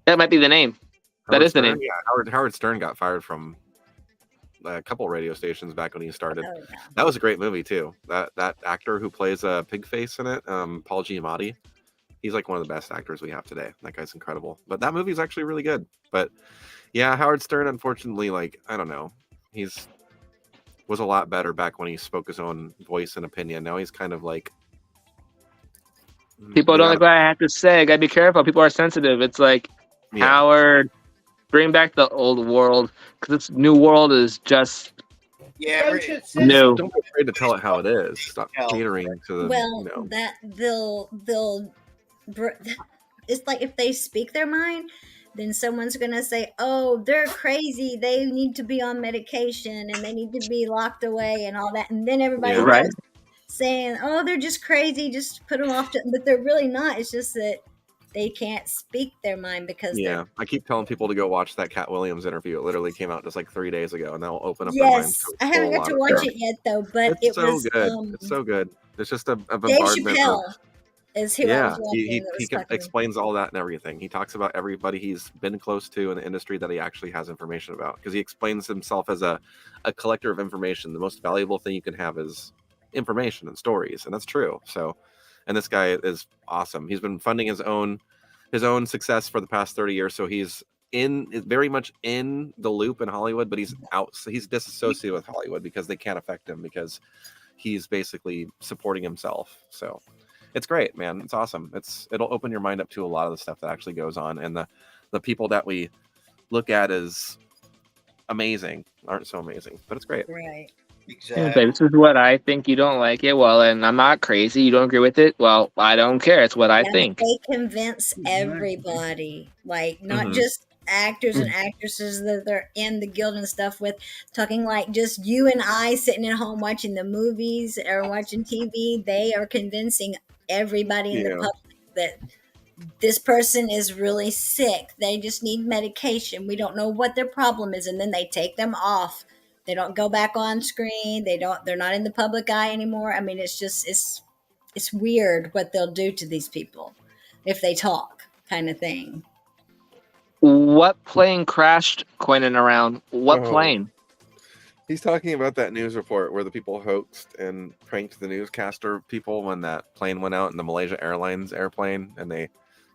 That might be the name. That is the Stern, name. Yeah, Howard Stern got fired from a couple radio stations back when he started. Oh, yeah. That was a great movie too. That actor who plays Pigface in it, Paul Giamatti, he's like one of the best actors we have today. That guy's incredible. But that movie's actually really good. But yeah, Howard Stern, unfortunately, like I don't know, was a lot better back when he spoke his own voice and opinion. Now he's kind of like People don't like what I have to say. Gotta be careful. People are sensitive. It's like yeah. Howard, bring back the old world because this new world is just Yeah, Friendship new. Don't be afraid to tell it how it is. Stop catering to the Well, that it's like if they speak their mind, then someone's gonna say, "Oh, they're crazy. They need to be on medication and they need to be locked away and all that." And then everybody Yeah. Right. goes saying, "Oh, they're just crazy. Just put them off." But they're really not. It's just that they can't speak their mind because Yeah, I keep telling people to go watch that Cat Williams interview. It literally came out just like 3 days ago, and that'll open up their minds. yes, to I haven't a got to lot of watch stuff. it yet though. But It's it so was good. It's so good. It's just a Dave bombardment. Of, Chappelle is who I yeah, was watching. he that was can talking. explains all that and everything. He talks about everybody he's been close to in the industry that he actually has information about, because he explains himself as a collector of information. The most valuable thing you can have is information and stories, and that's true. So, and this guy is awesome. He's been funding his own success for the past 30 years. So he's very much in the loop in Hollywood, but he's out. So he's disassociated with Hollywood because they can't affect him because he's basically supporting himself. So it's great, man. It's awesome. It'll open your mind up to a lot of the stuff that actually goes on, and the people that we look at as amazing aren't so amazing, but it's great. Right. Okay, this is what I think. You don't like it, well, and I'm not crazy. You don't agree with it, well, I don't care. It's what I Yeah, but think. they convince everybody, like not Mhm. just actors and actresses that they're in the guild and stuff with, talking like just you and I sitting at home watching the movies or watching TV. They are convincing everybody in the Yeah. public that this person is really sick. They just need medication. We don't know what their problem is, and then they take them off. They don't go back on screen. They're not in the public eye anymore. I mean, it's weird what they'll do to these people if they talk, kind of thing. What plane crashed Quentin around? What Oh. plane? He's talking about that news report where the people hoaxed and pranked the newscaster people when that plane went out in the Malaysia Airlines airplane, and they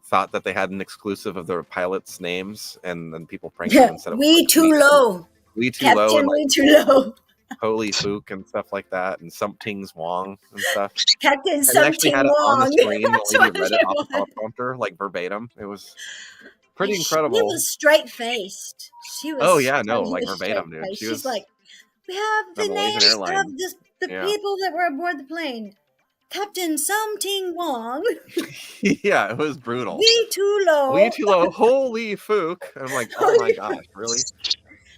thought that they had an exclusive of their pilots' names, and then people pranked them and said it was We like too low, We Too Low, Captain. and We like too low, Holy Fook and stuff like that, and Something's Wong and stuff. Captain And they actually something had it on the wrong. screen. The That's lady what read it it off the was. teleprompter, like verbatim. It was pretty She incredible. was straight faced. She was. Oh yeah, no, totally like verbatim, dude. straight-faced. She She's was like, we have the the Malaysian names airline. of the Yeah. people that were aboard the plane. Captain Something Wong. yeah, it was brutal. We too low. We Too Low, Holy Fook. I'm like, oh my gosh, really?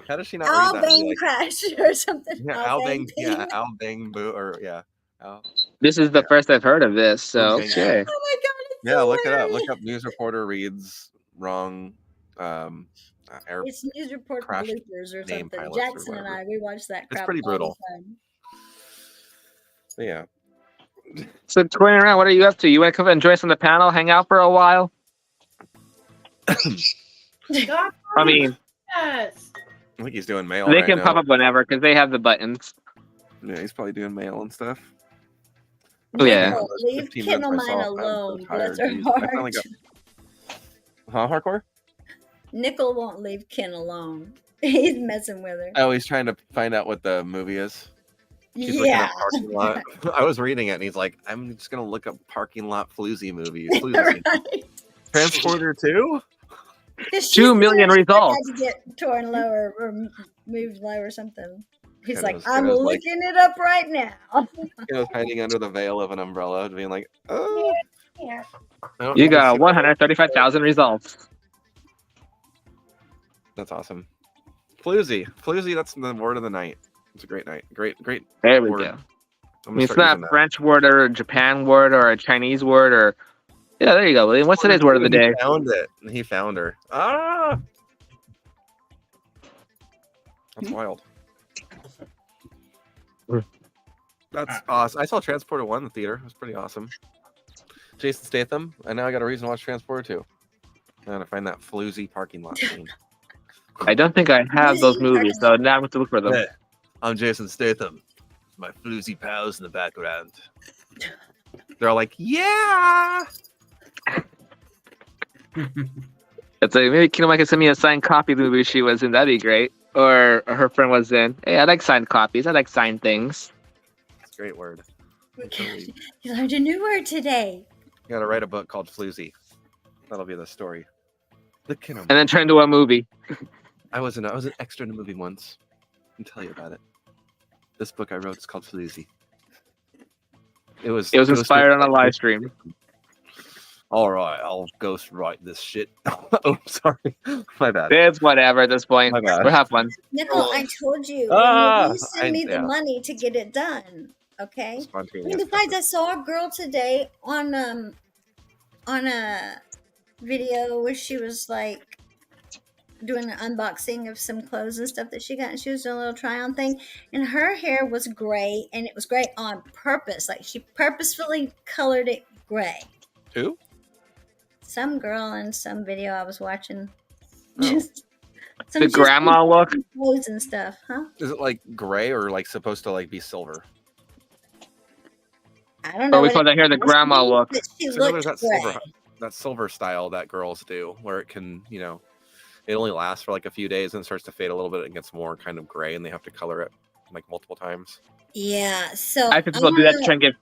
How does she not read that? and be Albang like, crash or something. yeah, Albang, yeah, Albang Boo, or yeah. Al, This is the first I've heard of this, so Okay. okay. Oh my god, it's yeah, look it up. hilarious. Look up news reporter reads wrong air. It's news report crash bloopers or name something. pilots or Jackson and whatever. I, we watch that It's crap pretty all the brutal. time. Yeah. So Quentin, around, what are you up to? You want to come and join us on the panel, hang out for a while? God, I mean, yes. I think he's doing mail they right can now. pop up whenever because they have the buttons. Yeah, he's probably doing mail and stuff. Oh, yeah. Nickel, leave 15 minutes Kennel Mine myself, I'm so alone. Bless tired, her geez. I finally heart. got. Huh, hardcore? Nickel won't leave Ken alone. He's messing with her. Oh, he's trying to find out what the movie is. He's looking Yeah. up parking lot. I was reading it, and he's like, "I'm just gonna look up parking lot floozy movies." Floozy. Right. Transporter 2? 'Cause 2 million she's results. had to get torn lower or moved low or something. He's Kind like, of I'm scares, looking like- it up right now. He was hiding under the veil of an umbrella, being like, "Oh." Yeah. I don't You know, got see- 135,000 results. That's awesome. Floozy. That's the word of the night. It's a great night. Great. There we word. go. I'm I gonna mean, it's start not using a that. French word or a Japan word or a Chinese word or. Yeah, there you go, William. What's today's word of the day? He found it. He found her. Ah! That's wild. That's awesome. I saw Transporter 1 in the theater. It was pretty awesome. Jason Statham, and now I got a reason to watch Transporter 2. I gotta find that floozy parking lot scene. I don't think I have those movies, so now I'm going to look for them. Hey, I'm Jason Statham. My floozy pals in the background. They're all like, yeah! It's like maybe Kino Mike can send me a signed copy of the movie she was in. That'd be great. Or her friend was in. Hey, I like signed copies. I like signed things. It's a great word. You learned a new word today. You gotta write a book called Floozy. That'll be the story. The Kino. And then turn into a movie. I was an extra in a movie once. I can tell you about it. This book I wrote is called Floozy. It was inspired on a live stream. All right, I'll ghost write this shit. Oh, sorry, my bad. It's whatever at this point. My bad. We'll have fun. Nickel, I told you. Ah, you send me the yeah. money to get it done. Okay? And Spontaneous. besides, I saw a girl today on a video where she was like doing an unboxing of some clothes and stuff that she got, and she was doing a little try on thing, and her hair was gray, and it was gray on purpose. Like she purposefully colored it gray. Who? Some girl in some video I was watching. Oh. Just The grandma look. clothes and stuff, huh? Is it like gray or like supposed to like be silver? I don't know. Or we what call it that here the was, grandma look. but she So there's looked that gray. silver style that girls do, where it can, it only lasts for like a few days and starts to fade a little bit and gets more kind of gray, and they have to color it like multiple times. Yeah, so I think people do that to try and get.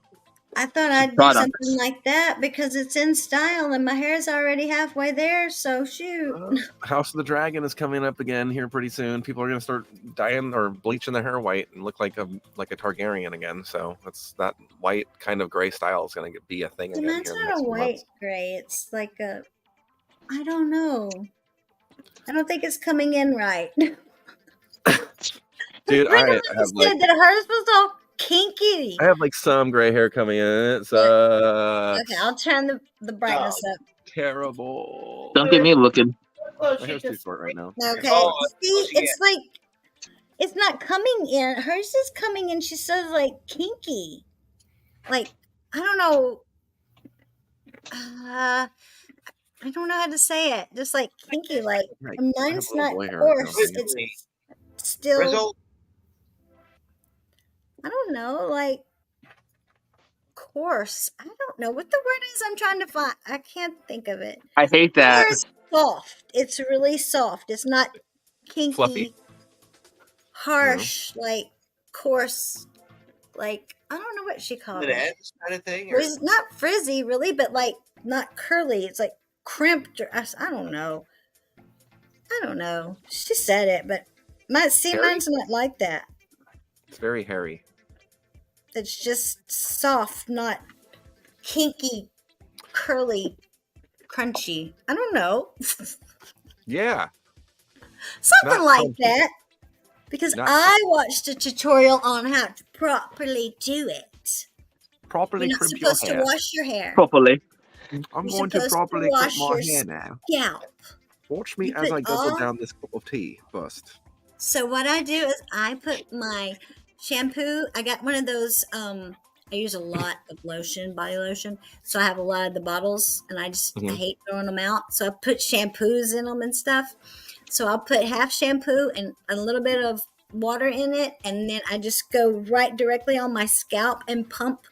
I thought I'd do products. something like that because it's in style and my hair's already halfway there. So shoot. House of the Dragon is coming up again here pretty soon. People are gonna start dyeing or bleaching their hair white and look like a Targaryen again. So that's that white kind of gray style is gonna be a thing So again. mine's here in the not a next few white months. gray. It's like a. I don't know. I don't think it's coming in right. Dude, I Brenda have said like that hers was all kinky. I have like some gray hair coming in. It sucks. Okay, I'll turn the brightness up. Terrible. Don't get me looking. Well, My she hair's too just short right now. Okay. Oh, See, she it's like it's not coming in. Hers is coming in. She says like kinky. Like I don't know. I don't know how to say it. Just like kinky. Like Right. mine's I have little not boy hair coarse. now. It's still. Rizzo, I don't know. Like coarse. I don't know what the word is. I'm trying to find. I can't think of it. I hate that. It's soft. It's really soft. It's not kinky, Fluffy? harsh, like coarse, like I don't know what she called the it. ends kind of thing. Or, It's not frizzy, really, but like not curly. It's like crimped. Or, I don't know. I don't know. She said it, but mine's not like that. It's very hairy. It's just soft, not kinky, curly, crunchy. I don't know. Yeah. Something Not like crunchy. that. Because Not I watched a tutorial on how to properly do it. Properly You're not crimp your supposed to hair. wash your hair. Properly. I'm You're going to supposed to properly crimp wash my your hair now. Scalp. Watch me you as put I guzzle all- down this cup of tea first. So what I do is I put my shampoo. I got one of those. I use a lot of lotion, body lotion. So I have a lot of the bottles, and I Mhm. hate throwing them out. So I put shampoos in them and stuff. So I'll put half shampoo and a little bit of water in it, and then I just go right directly on my scalp and pump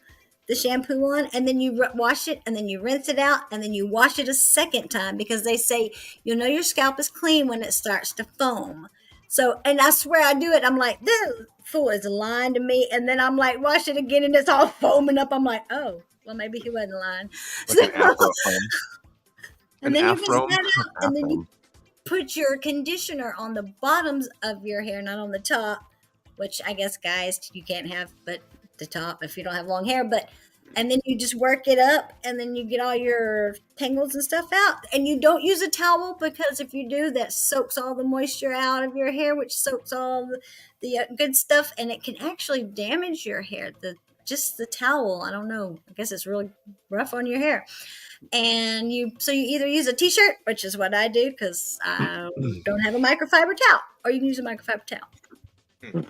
the shampoo on, and then you wash it, and then you rinse it out, and then you wash it a second time, because they say you'll know your scalp is clean when it starts to foam. So, and I swear I do it. I'm like, this fool is lying to me, and then I'm like, wash it again, and it's all foaming up. I'm like, oh, well, maybe he wasn't lying. Like an afro foam. And An then you rinse afro. that out, and then you put your conditioner on the bottoms of your hair, not on the top, which I guess, guys, you can't have but the top if you don't have long hair. But and then you just work it up, and then you get all your tangles and stuff out. And you don't use a towel, because if you do, that soaks all the moisture out of your hair, which soaks all the good stuff, and it can actually damage your hair. Just the towel, I don't know. I guess it's really rough on your hair. And you either use a t-shirt, which is what I do because I don't have a microfiber towel, or you can use a microfiber towel.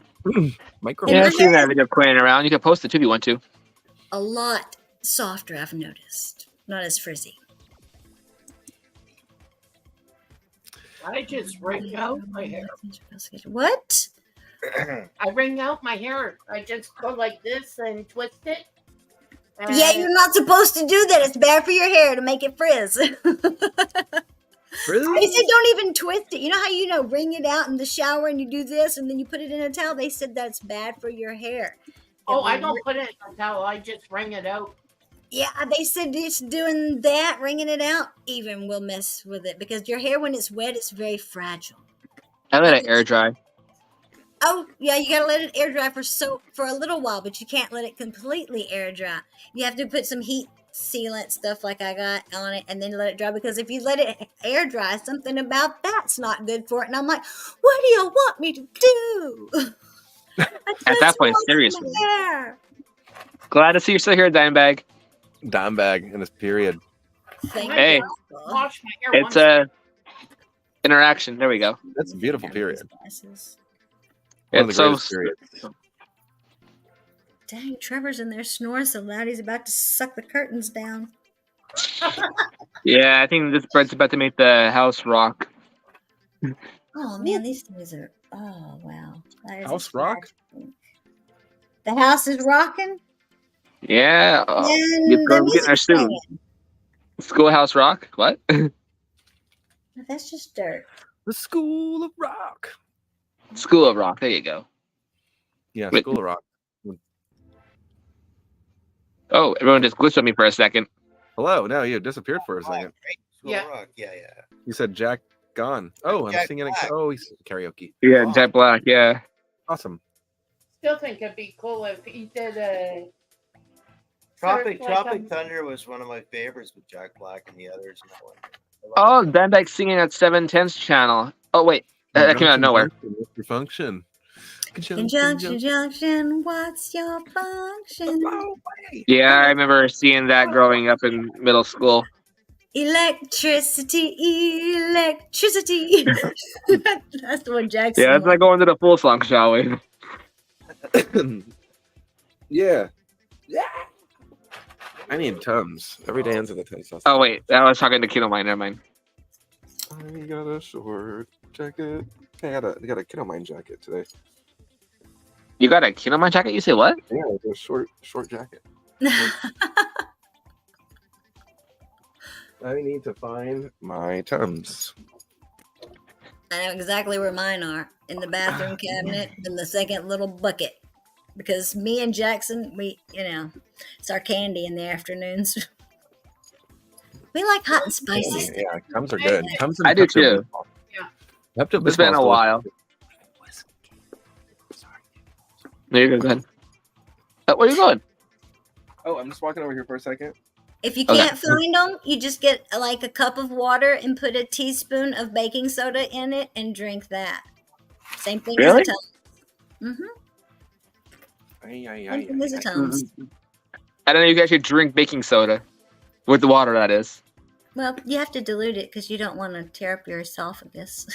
Micro. Yeah, I've seen that video playing around. You can post it too if you want to. A lot softer, I've noticed. Not as frizzy. I just wring out my hair. What? I wring out my hair. I just go like this and twist it. Yeah, you're not supposed to do that. It's bad for your hair to make it frizz. Really? They said don't even twist it. You know how wring it out in the shower and you do this and then you put it in a towel? They said that's bad for your hair. Oh, I don't put it in a towel. I just wring it out. Yeah, they said just doing that, wringing it out, even will mess with it, because your hair, when it's wet, it's very fragile. I let it air dry. Oh, yeah, you gotta let it air dry for a little while, but you can't let it completely air dry. You have to put some heat sealant stuff like I got on it, and then let it dry, because if you let it air dry, something about that's not good for it. And I'm like, what do you want me to do? At that point, seriously. Glad to see you're still here, Dimebag. Dime bag in this period. Hey, Wash my hair it's a interaction. There we go. That's a beautiful period. One of It's the so greatest periods. Dang, Trevor's in there snoring so loud he's about to suck the curtains down. yeah. I think this bird's about to make the house rock. Oh man, these things are. Oh wow. That is House rock? The house is rocking. Yeah. And Get the getting our music's student. playing. Schoolhouse rock. What? That's just dirt. The School of Rock. School of Rock. There you go. Yeah, Wait. School of Rock. Oh, everyone just glitched on me for a second. Hello. No, you disappeared for a Oh, second. right. School Yeah. of Rock. Yeah, yeah. You said Jack gone. Oh, I'm Jack singing. Black. Oh, he's karaoke. Yeah, Oh. Jack Black. Yeah. Awesome. Still think it'd be cool if he did a Tropic Sort of like, Tropic Thunder was one of my favorites with Jack Black and the others. And that one. Oh, Dimebag singing at 710's channel. Oh wait, that came out of nowhere. What's your function? Conjunction, junction, what's your function? Yeah, I remember seeing that growing up in middle school. Electricity, electricity. That's the one Jackson. Yeah, let's not go into the full song, shall we? Yeah. Yeah. I need Tums. Every day ends with a Tums. Oh wait, I was talking to Kiddo Mine. Never mind. I got a short jacket. I got a Kiddo Mine jacket today. You got a Kiddo Mine jacket? You say what? Yeah, it's a short jacket. I need to find my Tums. I know exactly where mine are, in the bathroom cabinet in the second little bucket. Because me and Jackson, it's our candy in the afternoons. We like hot and spicy stuff. Yeah, Tums are good. Tums I do too. It's been a while. There you go. Go ahead. Where are you going? Oh, I'm just walking over here for a second. If you Okay. can't find them, you just get like a cup of water and put a teaspoon of baking soda in it and drink that. Same thing Really? as a Tums. Same thing as a Tums. I don't know. You can actually drink baking soda with the water. That is. Well, you have to dilute it because you don't want to tear up your esophagus.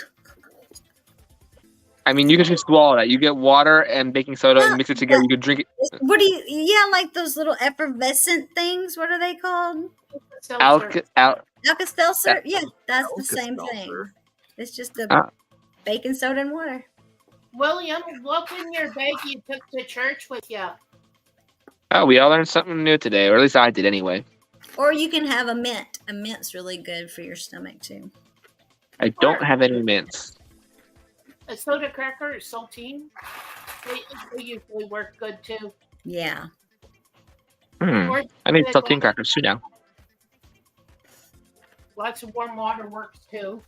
I mean, you can just swallow that. You get water and baking soda and mix it together. You can drink it. What do you? Yeah, like those little effervescent things. What are they called? Alka-Seltzer. Yeah, that's the same thing. It's just the Ah. baking soda and water. William, look in your bag you took to church with you. Oh, we all learned something new today, or at least I did anyway. Or you can have a mint. A mint's really good for your stomach too. I don't have any mints. A soda cracker or saltine, they usually work good too. Yeah. Or I need saltine crackers too now. lots of warm water works too.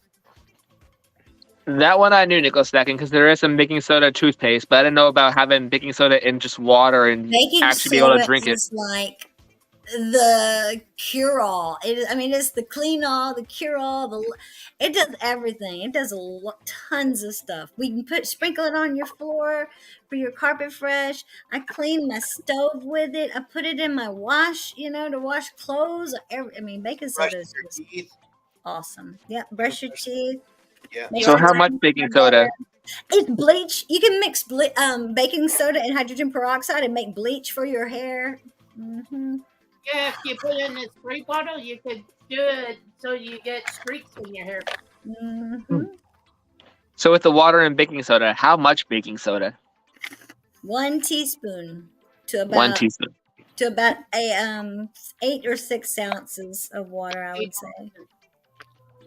That one I knew, Nicholas Stacking, because there is some baking soda toothpaste, but I didn't know about having baking soda in just water and Baking actually be able to soda drink it. is like the cure-all. It's the clean-all, the cure-all. It does everything. It does tons of stuff. We can sprinkle it on your floor for your carpet fresh. I clean my stove with it. I put it in my wash, to wash clothes. Baking Brush soda is your just teeth. awesome. Yeah, brush your teeth. Yeah. Make So sure how it's much not baking butter. soda? It's bleach. You can mix baking soda and hydrogen peroxide and make bleach for your hair. Mm-hmm. Yeah, if you put it in a spray bottle, you could do it so you get streaks in your hair. Mm-hmm. So with the water and baking soda, how much baking soda? 1 teaspoon to about 1 teaspoon. to about 8 or 6 ounces of water, I would say.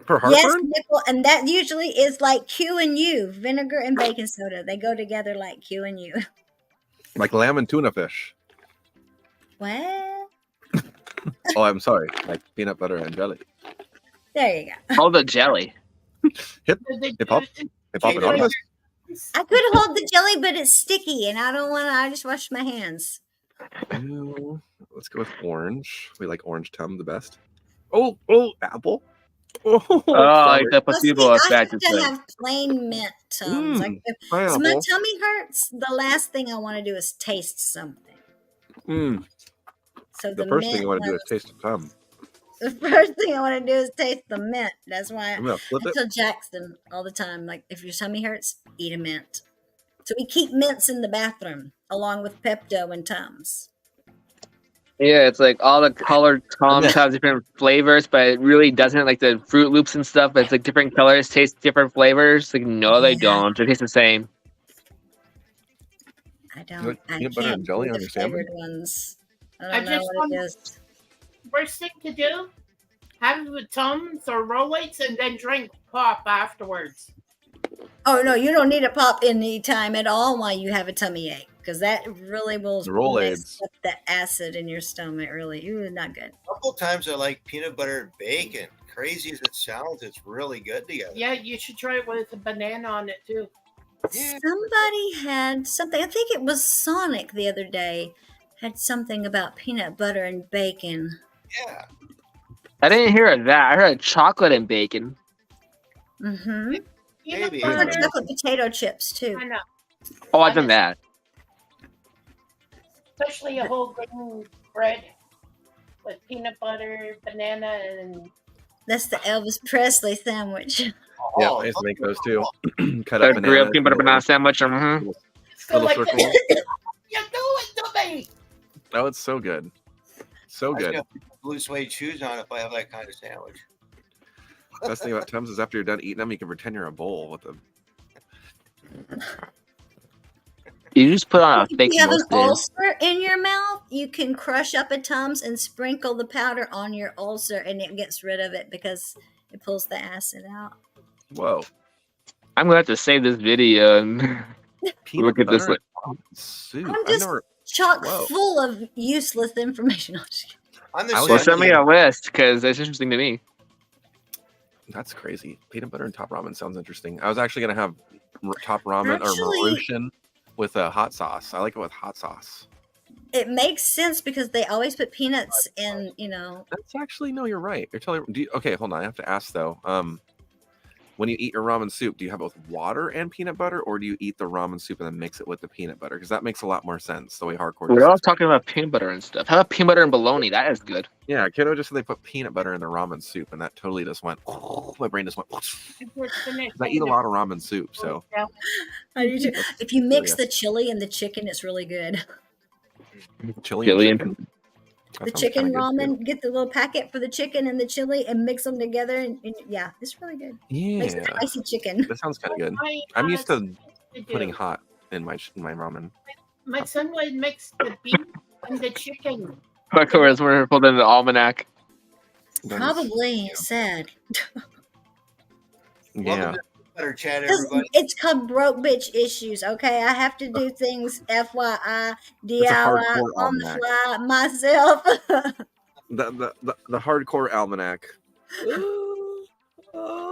For Yes, heartburn? Nickel, and that usually is like Q and U, vinegar and baking soda. They go together like Q and U. Like lamb and tuna fish. What? Oh, I'm sorry. Like peanut butter and jelly. There you go. All the jelly. Hip hop. Hip hop Okay, anonymous. I could hold the jelly, but it's sticky, and I don't want to. I just wash my hands. Ooh, let's go with orange. We like orange Tum the best. Oh, apple. Oh, Oh, the Well, placebo see, I effect. have is to like- have plain mint Tums. If my pineapple. tummy hurts, the last thing I want to do is taste something. So The first thing mint you want to do is ones- taste the Tum. The first thing I want to do is taste the mint. That's why I'm gonna flip I it. tell Jackson all the time, like, if your tummy hurts, eat a mint. So we keep mints in the bathroom along with Pepto and Tums. Yeah, it's like all the colored Tums have different flavors, but it really doesn't. Like the Fruit Loops and stuff, but it's like different colors taste different flavors. Like no, they Yeah. don't. They taste the same. I don't. Like I peanut butter can't and jelly do on the your salmon? flavored ones. I I don't know just what want- it is. Worst thing to do, have it with Tums or Rolaids and then drink pop afterwards. Oh no, you don't need a pop any time at all while you have a tummy ache, because that really will The Rolaids. mess up the acid in your stomach. Really, not good. A couple times I like peanut butter and bacon. Crazy as it sounds, it's really good together. Yeah, you should try it with a banana on it too. Yeah. Somebody had something. I think it was Sonic the other day. Had something about peanut butter and bacon. Yeah. I didn't hear of that. I heard chocolate and bacon. Mm-hmm. Peanut Maybe. I heard butter, chocolate potato chips too. I know. Oh, I've done that. Especially a whole grain bread with peanut butter, banana, and That's the Elvis Presley sandwich. Yeah, Oh, I used to make those too. Cut A up grilled bananas. peanut butter banana sandwich. Mm-hmm. go Little like circle. this. You do it to me. Oh, it's so good. So I good. got blue suede shoes on if I have that kind of sandwich. Best thing about Tums is after you're done eating them, you can pretend you're a bowl with them. You just put on a If fake you have an most days. ulcer in your mouth, you can crush up a Tums and sprinkle the powder on your ulcer, and it gets rid of it because it pulls the acid out. Whoa. I'm gonna have to save this video and Peanut look at this. butter and soup. I'm I've just never. chock Whoa. full of useless information. I'm the I was Well, same. send me a list because it's interesting to me. That's crazy. Peanut butter and top ramen sounds interesting. I was actually gonna have top ramen Actually- or Maruchan with a hot sauce. I like it with hot sauce. It makes sense because they always put peanuts in, That's actually no, you're right. You're totally. Okay, hold on. I have to ask though. When you eat your ramen soup, do you have both water and peanut butter, or do you eat the ramen soup and then mix it with the peanut butter? Because that makes a lot more sense. The way hardcore. We're just all says. talking about peanut butter and stuff. How about peanut butter and bologna? That is good. Yeah, kiddo just said they put peanut butter in their ramen soup, and that totally just went. My brain just went. I eat a lot of ramen soup, so I do too. If you mix the chili and the chicken, it's really good. chili Chili and and chicken. That The sounds chicken kinda good, too. ramen, get the little packet for the chicken and the chili and mix them together. And yeah, it's really good. Makes Yeah, a spicy chicken. that sounds kind of good. I, I'm used to to putting do. hot in my ramen. My son would mix the beef and the chicken. Parkour is more purple than the almanac. That is- Probably sad. Yeah. Welcome to Better Chat, 'Cause everybody. it's called broke bitch issues, okay? I have to do things FYI, DIY, hardcore on the almanac. fly, myself. The hardcore almanac.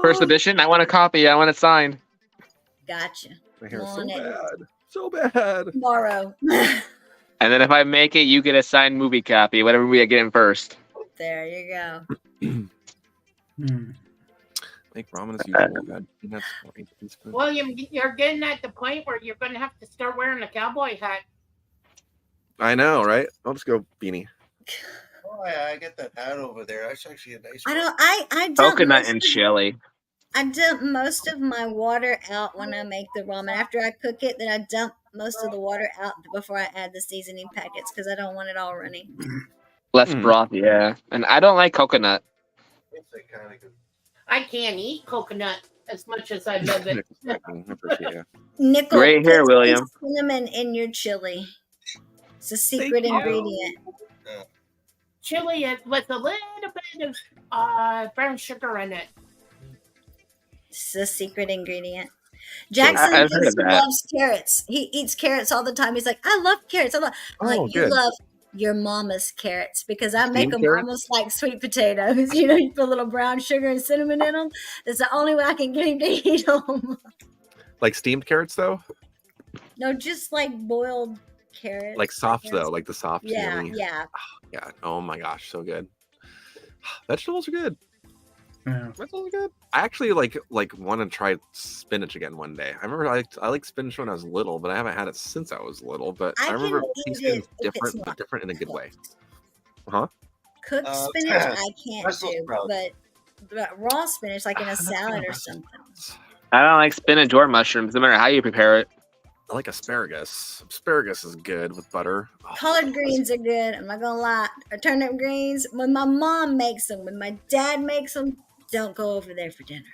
First edition. I want a copy. I want it signed. Gotcha. My hair is so Want it. bad. So bad. Tomorrow. And then if I make it, you get a signed movie copy. Whatever movie I get in first. There you go. Make ramen as usual. God, peanuts, orange teaspoon. William, you're getting at the point where you're going to have to start wearing a cowboy hat. I know, right? I'll just go beanie. Oh, yeah, I get that hat over there. That's actually a nice I one. don't. I dump Coconut most and of- chili. I dump most of my water out when I make the ramen. After I cook it, then I dump most of the water out before I add the seasoning packets because I don't want it all runny. Less Mm. broth, yeah. And I don't like coconut. It's a kind of good. I can't eat coconut as much as I love it. I appreciate you. Nickel, Great hair, put some William. cinnamon in your chili. It's a secret you. ingredient. Chili with a little bit of brown sugar in it. It's a secret ingredient. Jackson I've heard thinks of he that. loves carrots. He eats carrots all the time. He's like, I love carrots. I'm like, Oh, you good. love your mama's carrots because I make Steamed them carrots? almost like sweet potatoes. You know, you put a little brown sugar and cinnamon in them. That's the only way I can get him to eat them. Like steamed carrots though? No, just like boiled carrots. Like soft I guess. though, like the soft Yeah, yummy. yeah. Yeah. Oh my gosh, so good. Vegetables are good. Yeah. Vegetables are good. I actually like want to try spinach again one day. I remember I liked spinach when I was little, but I haven't had it since I was little. But I I remember can eat tasting it if it's different, but not different in a good way. cooked. Cooked Uh, spinach, I can't Brussels do, sprouts. but raw spinach, like in a I'm not a fan salad of or Brussels something. sprouts. I don't like spinach or mushrooms, no matter how you prepare it. I like asparagus. Asparagus is good with butter. Oh, Collard greens are good. I'm not gonna lie. Or turnip greens, when my mom makes them, when my dad makes them, don't go over there for dinner.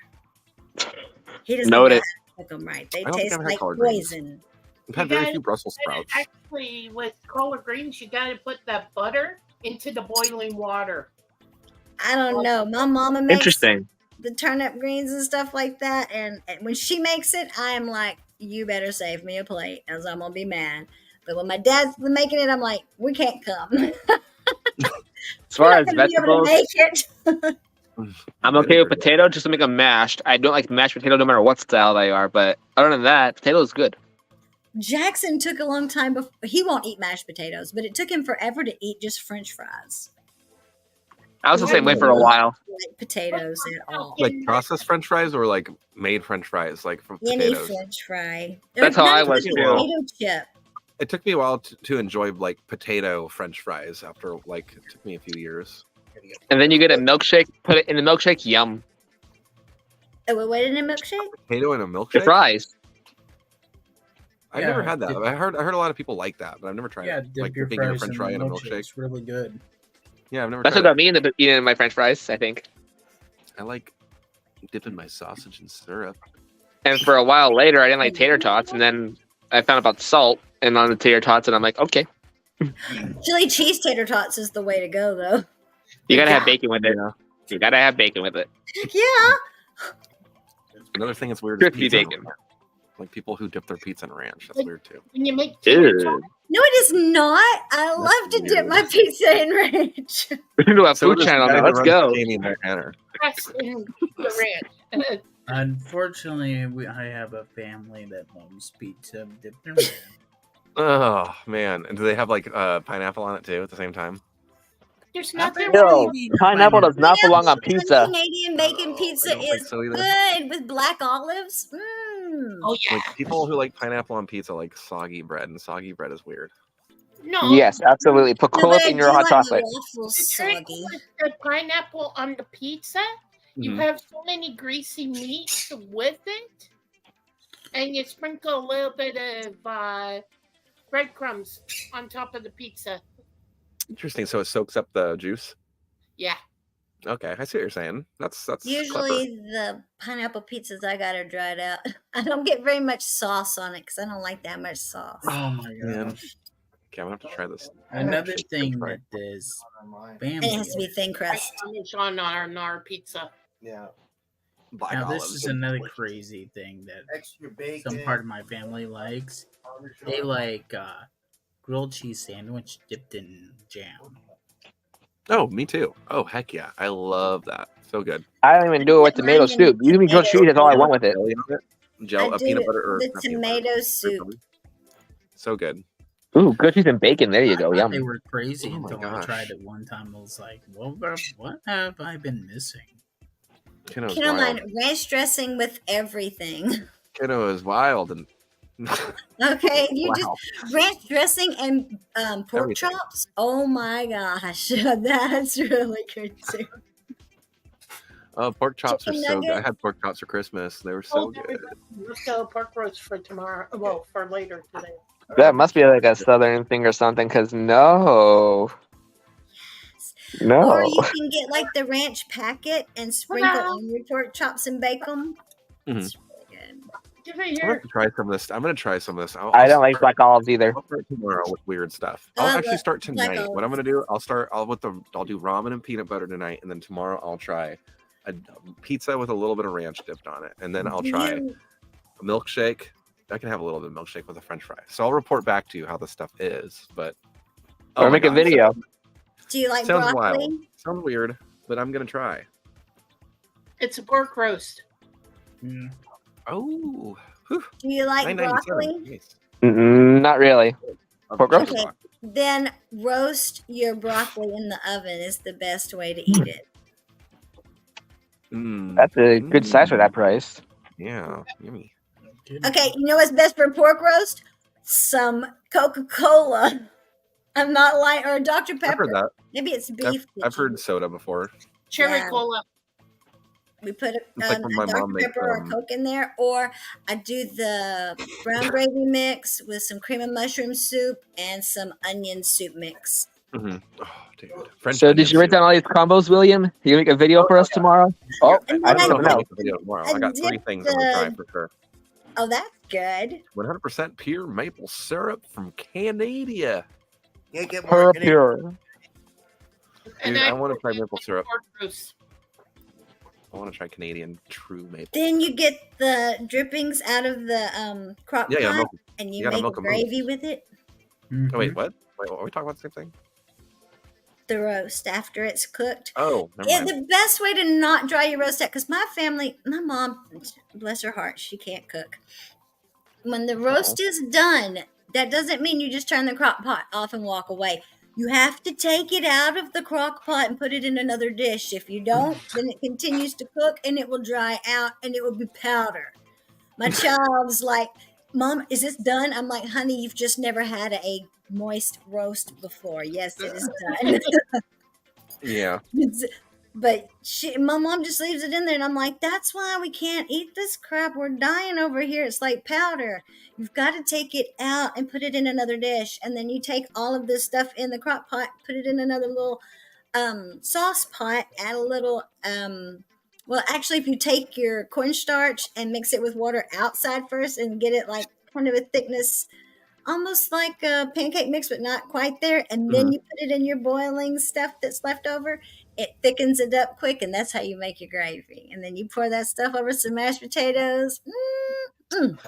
He doesn't know how Noted. to cook them right. They I don't think taste I've had like collard greens. poison. I've had You very gotta- few Brussels sprouts. Actually, with collard greens, you got to put that butter into the boiling water. I don't know. My mama makes Interesting. the turnip greens and stuff like that, and when she makes it, I am like, you better save me a plate, as I'm gonna be mad. But when my dad's making it, I'm like, we can't come. As far as We're not gonna be able to vegetables, make it. I'm okay with potato just to make them mashed. I don't like mashed potato no matter what style they are, but other than that, potato is good. Jackson took a long time before he won't eat mashed potatoes, but it took him forever to eat just French fries. I was the same way for a while. Like potatoes at all. Like processed French fries or like made French fries, like from Any potatoes. French fry. That's Or how I not was, even too. Potato chip. It took me a while to enjoy like potato French fries. After like it took me a few years. And then you get a milkshake, put it in the milkshake, yum. Oh, what in a milkshake? Potato in a The milkshake. fries. I've never Yeah, had that. dip- I heard a lot of people like that, but I've never tried Yeah, it. dip Like your dipping in a fries French in fry the in a milkshake. milkshake. It's really good. Yeah, I've never That's tried what got it. me into eating my French fries, I think. I like dipping my sausage in syrup. And for a while later, I didn't like tater tots, and then I found about salt and on the tater tots, and I'm like, okay, Chili cheese tater tots is the way to go, though. you gotta have bacon with it. You gotta have bacon with it. Heck yeah. Another thing that's weird is Crispy pizza. bacon. Like people who dip their pizza in ranch. That's weird too. When you make tater Ew. tots, No, it is not. I love to dip weird. my pizza in ranch. We're gonna do a So food does channel the guy now. who Let's runs go. Jamie and Tanner. press in the ranch. Unfortunately, I have a family that loves pizza dipped in ranch. Oh man! And do they have like pineapple on it too at the same time? There's nothing Yo, wrong. pineapple does not belong on pizza. Canadian bacon pizza I don't think is so either. good with black olives. Mm. Oh yeah. Like people who like pineapple on pizza like soggy bread, and soggy bread is weird. No. Yes, absolutely. Put The cool way up I in your do hot like my chocolate. waffles The trick soggy. with the pineapple on the pizza, you Mhm. have so many greasy meats with it, and you sprinkle a little bit of breadcrumbs on top of the pizza. Interesting. So it soaks up the juice. Yeah. Okay, I see what you're saying. That's clever. Usually the pineapple pizzas I got are dried out. I don't get very much sauce on it because I don't like that much sauce. Oh my Man. gosh. Okay, I'm gonna have to try this. Another thing Right. that this And family. it has to be thin crust. Parmesan on our pizza. Yeah. Black Now this olives. is another crazy thing that Extra bacon. some part of my family likes. They like grilled cheese sandwich dipped in jam. Oh, me too. Oh, heck yeah. I love that. So good. I don't even do it with tomato soup. You give me grilled cheese, that's all I want with it. Jelly on it? I do Peanut butter or the not peanut butter, tomato grape soup. jelly. So good. Ooh, grilled cheese and bacon. There you go. I thought they Yum. were crazy Oh my until I gosh. tried it one time. I was like, what have I been missing? Kiddo's Kiddo wild. mine ranch dressing with everything. Kiddo is wild and Okay, you wow. just ranch dressing and pork Everything. chops. Oh my gosh, that's really good too. Pork chops are Chicken so good. I nuggets? had pork chops for Christmas. They were so good. Let's go pork roast for tomorrow. Well, for later today. That must be like a southern thing or something, because no. Or No. you can get like the ranch packet and sprinkle Hello. on your pork chops and bake them. Mhm. It's really good. Give it I'm gonna here. have to try some of this. I'm gonna try some of this. I don't like black olives either. I'll start tomorrow with weird stuff. I I'll love actually start black tonight. What I'm olives. gonna do, I'll do ramen and peanut butter tonight, and then tomorrow I'll try a pizza with a little bit of ranch dipped on it, and then I'll Do try you- a milkshake. I can have a little bit of milkshake with a French fry. So I'll report back to you how this stuff is. But Or my make a God, video. Do you like Sounds broccoli? wild. Sounds weird, but I'm gonna try. It's a pork roast. Mm. Oh, Do you like $9.97. broccoli? Nice. Not really. I'll Pork try roast? the Okay. broccoli. Then roast your broccoli in the oven is the best way to eat it. Mm, That's a good size for that price. yeah, yummy. Good. Okay, you know what's best for pork roast? Some Coca-Cola. I'm not lying, or Dr. I've Pepper. heard that. Maybe it's beef. that I've you- heard soda before. Cherry Yeah. cola. We put It's like when my a Dr. mom makes, Pepper or Coke in there, or I do the brown gravy mix with some cream of mushroom soup and some onion soup mix. Oh, dude. French So onion did you write soup. down all these combos, William? You make a video for us tomorrow? Oh, And I then don't know. know. Make a video tomorrow. I got 3 dip things I'm gonna try the- for sure. Oh, that's good. 100% pure maple syrup from Canada. Can't get more Pure, Canadian. pure. And Dude, I want to try put maple syrup. pork roast. I want to try Canadian true maple. Then you get the drippings out of the crock Yeah, yeah, pot, milk. and you you gotta make milk 'em gravy with it. Oh, wait, Mhm. what? Wait, are we talking about the same thing? The roast after it's cooked. Oh, never Yeah, mind. the best way to not dry your roast out, because my family, my mom, bless her heart, she can't cook. When the roast is done, that doesn't mean you just turn the crock pot off and walk away. You have to take it out of the crock pot and put it in another dish. If you don't, then it continues to cook and it will dry out and it will be powder. My child's like, Mom, is this done? I'm like, honey, you've just never had a moist roast before. Yes, it is done. Yeah. But my mom just leaves it in there, and I'm like, that's why we can't eat this crap. We're dying over here. It's like powder. You've got to take it out and put it in another dish, and then you take all of this stuff in the crock pot, put it in another little sauce pot, add a little well, actually, if you take your cornstarch and mix it with water outside first and get it like kind of a thickness, almost like a pancake mix, but not quite there, and then you put it in your boiling stuff that's left over. It thickens it up quick, and that's how you make your gravy. And then you pour that stuff over some mashed potatoes. Sounds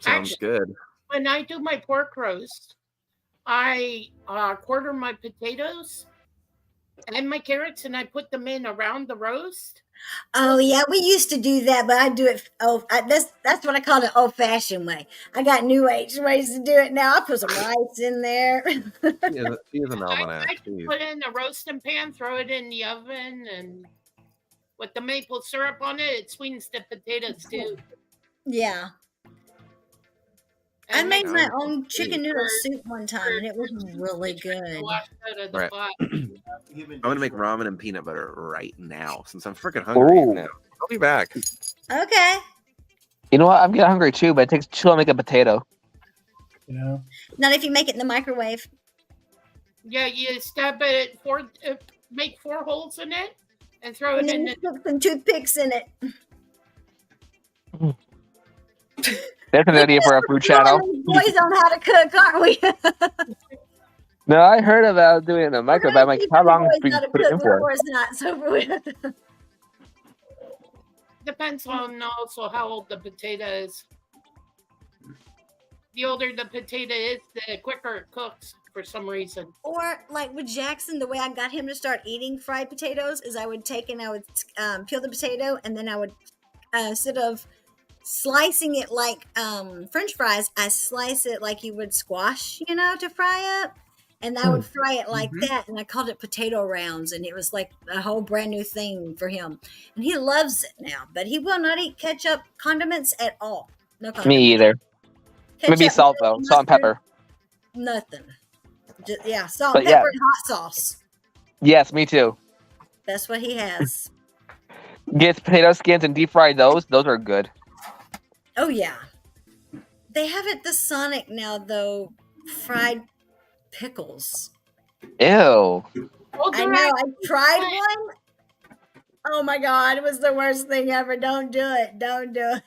Actually- good. When I do my pork roast, I quarter my potatoes and my carrots, and I put them in around the roast. Oh yeah, we used to do that, but I do it. That's what I call the old-fashioned way. I got new age ways to do it now. I put some rice in there. She is an almanac. I Jeez. put it in the roasting pan, throw it in the oven, and with the maple syrup on it, it sweetens the potatoes too. Yeah, I And made makes my it own chicken noodle for- soup one time, and it was really good. washed out of the Right. pot. I'm gonna make ramen and peanut butter right now since I'm freaking hungry Ooh. now. I'll be back. Okay. You know what? I'm getting hungry too, but it takes too long to make a potato. You know, Not if you make it in the microwave. Yeah, you stab it make 4 holes in it and throw it And in then the. you put some toothpicks in it. That's an idea for a food channel. Boys on how to cook, aren't we? No, I heard about doing it in the microwave. I'm like, how long do you put it in for? It's not so Depends on also how old the potato is. The older the potato is, the quicker it cooks for some reason. Or like with Jackson, the way I got him to start eating fried potatoes is I would take and I would peel the potato, and then I would instead of slicing it like French fries, I slice it like you would squash, to fry up. And I would fry it like that, and I called it potato rounds, and it was like a whole brand new thing for him. And he loves it now, but he will not eat ketchup, condiments at all. No condiments. Me either. Maybe Ketchup, salt though, salt and pepper. Nothing. Just, salt, But pepper, and hot sauce. Yes, me too. That's what he has. Get potato skins and deep fry those. Those are good. Oh yeah. They have at the Sonic now though, fried pickles. Ew. Oh, I know. I tried one. Oh my god, it was the worst thing ever. Don't do it. Don't do it.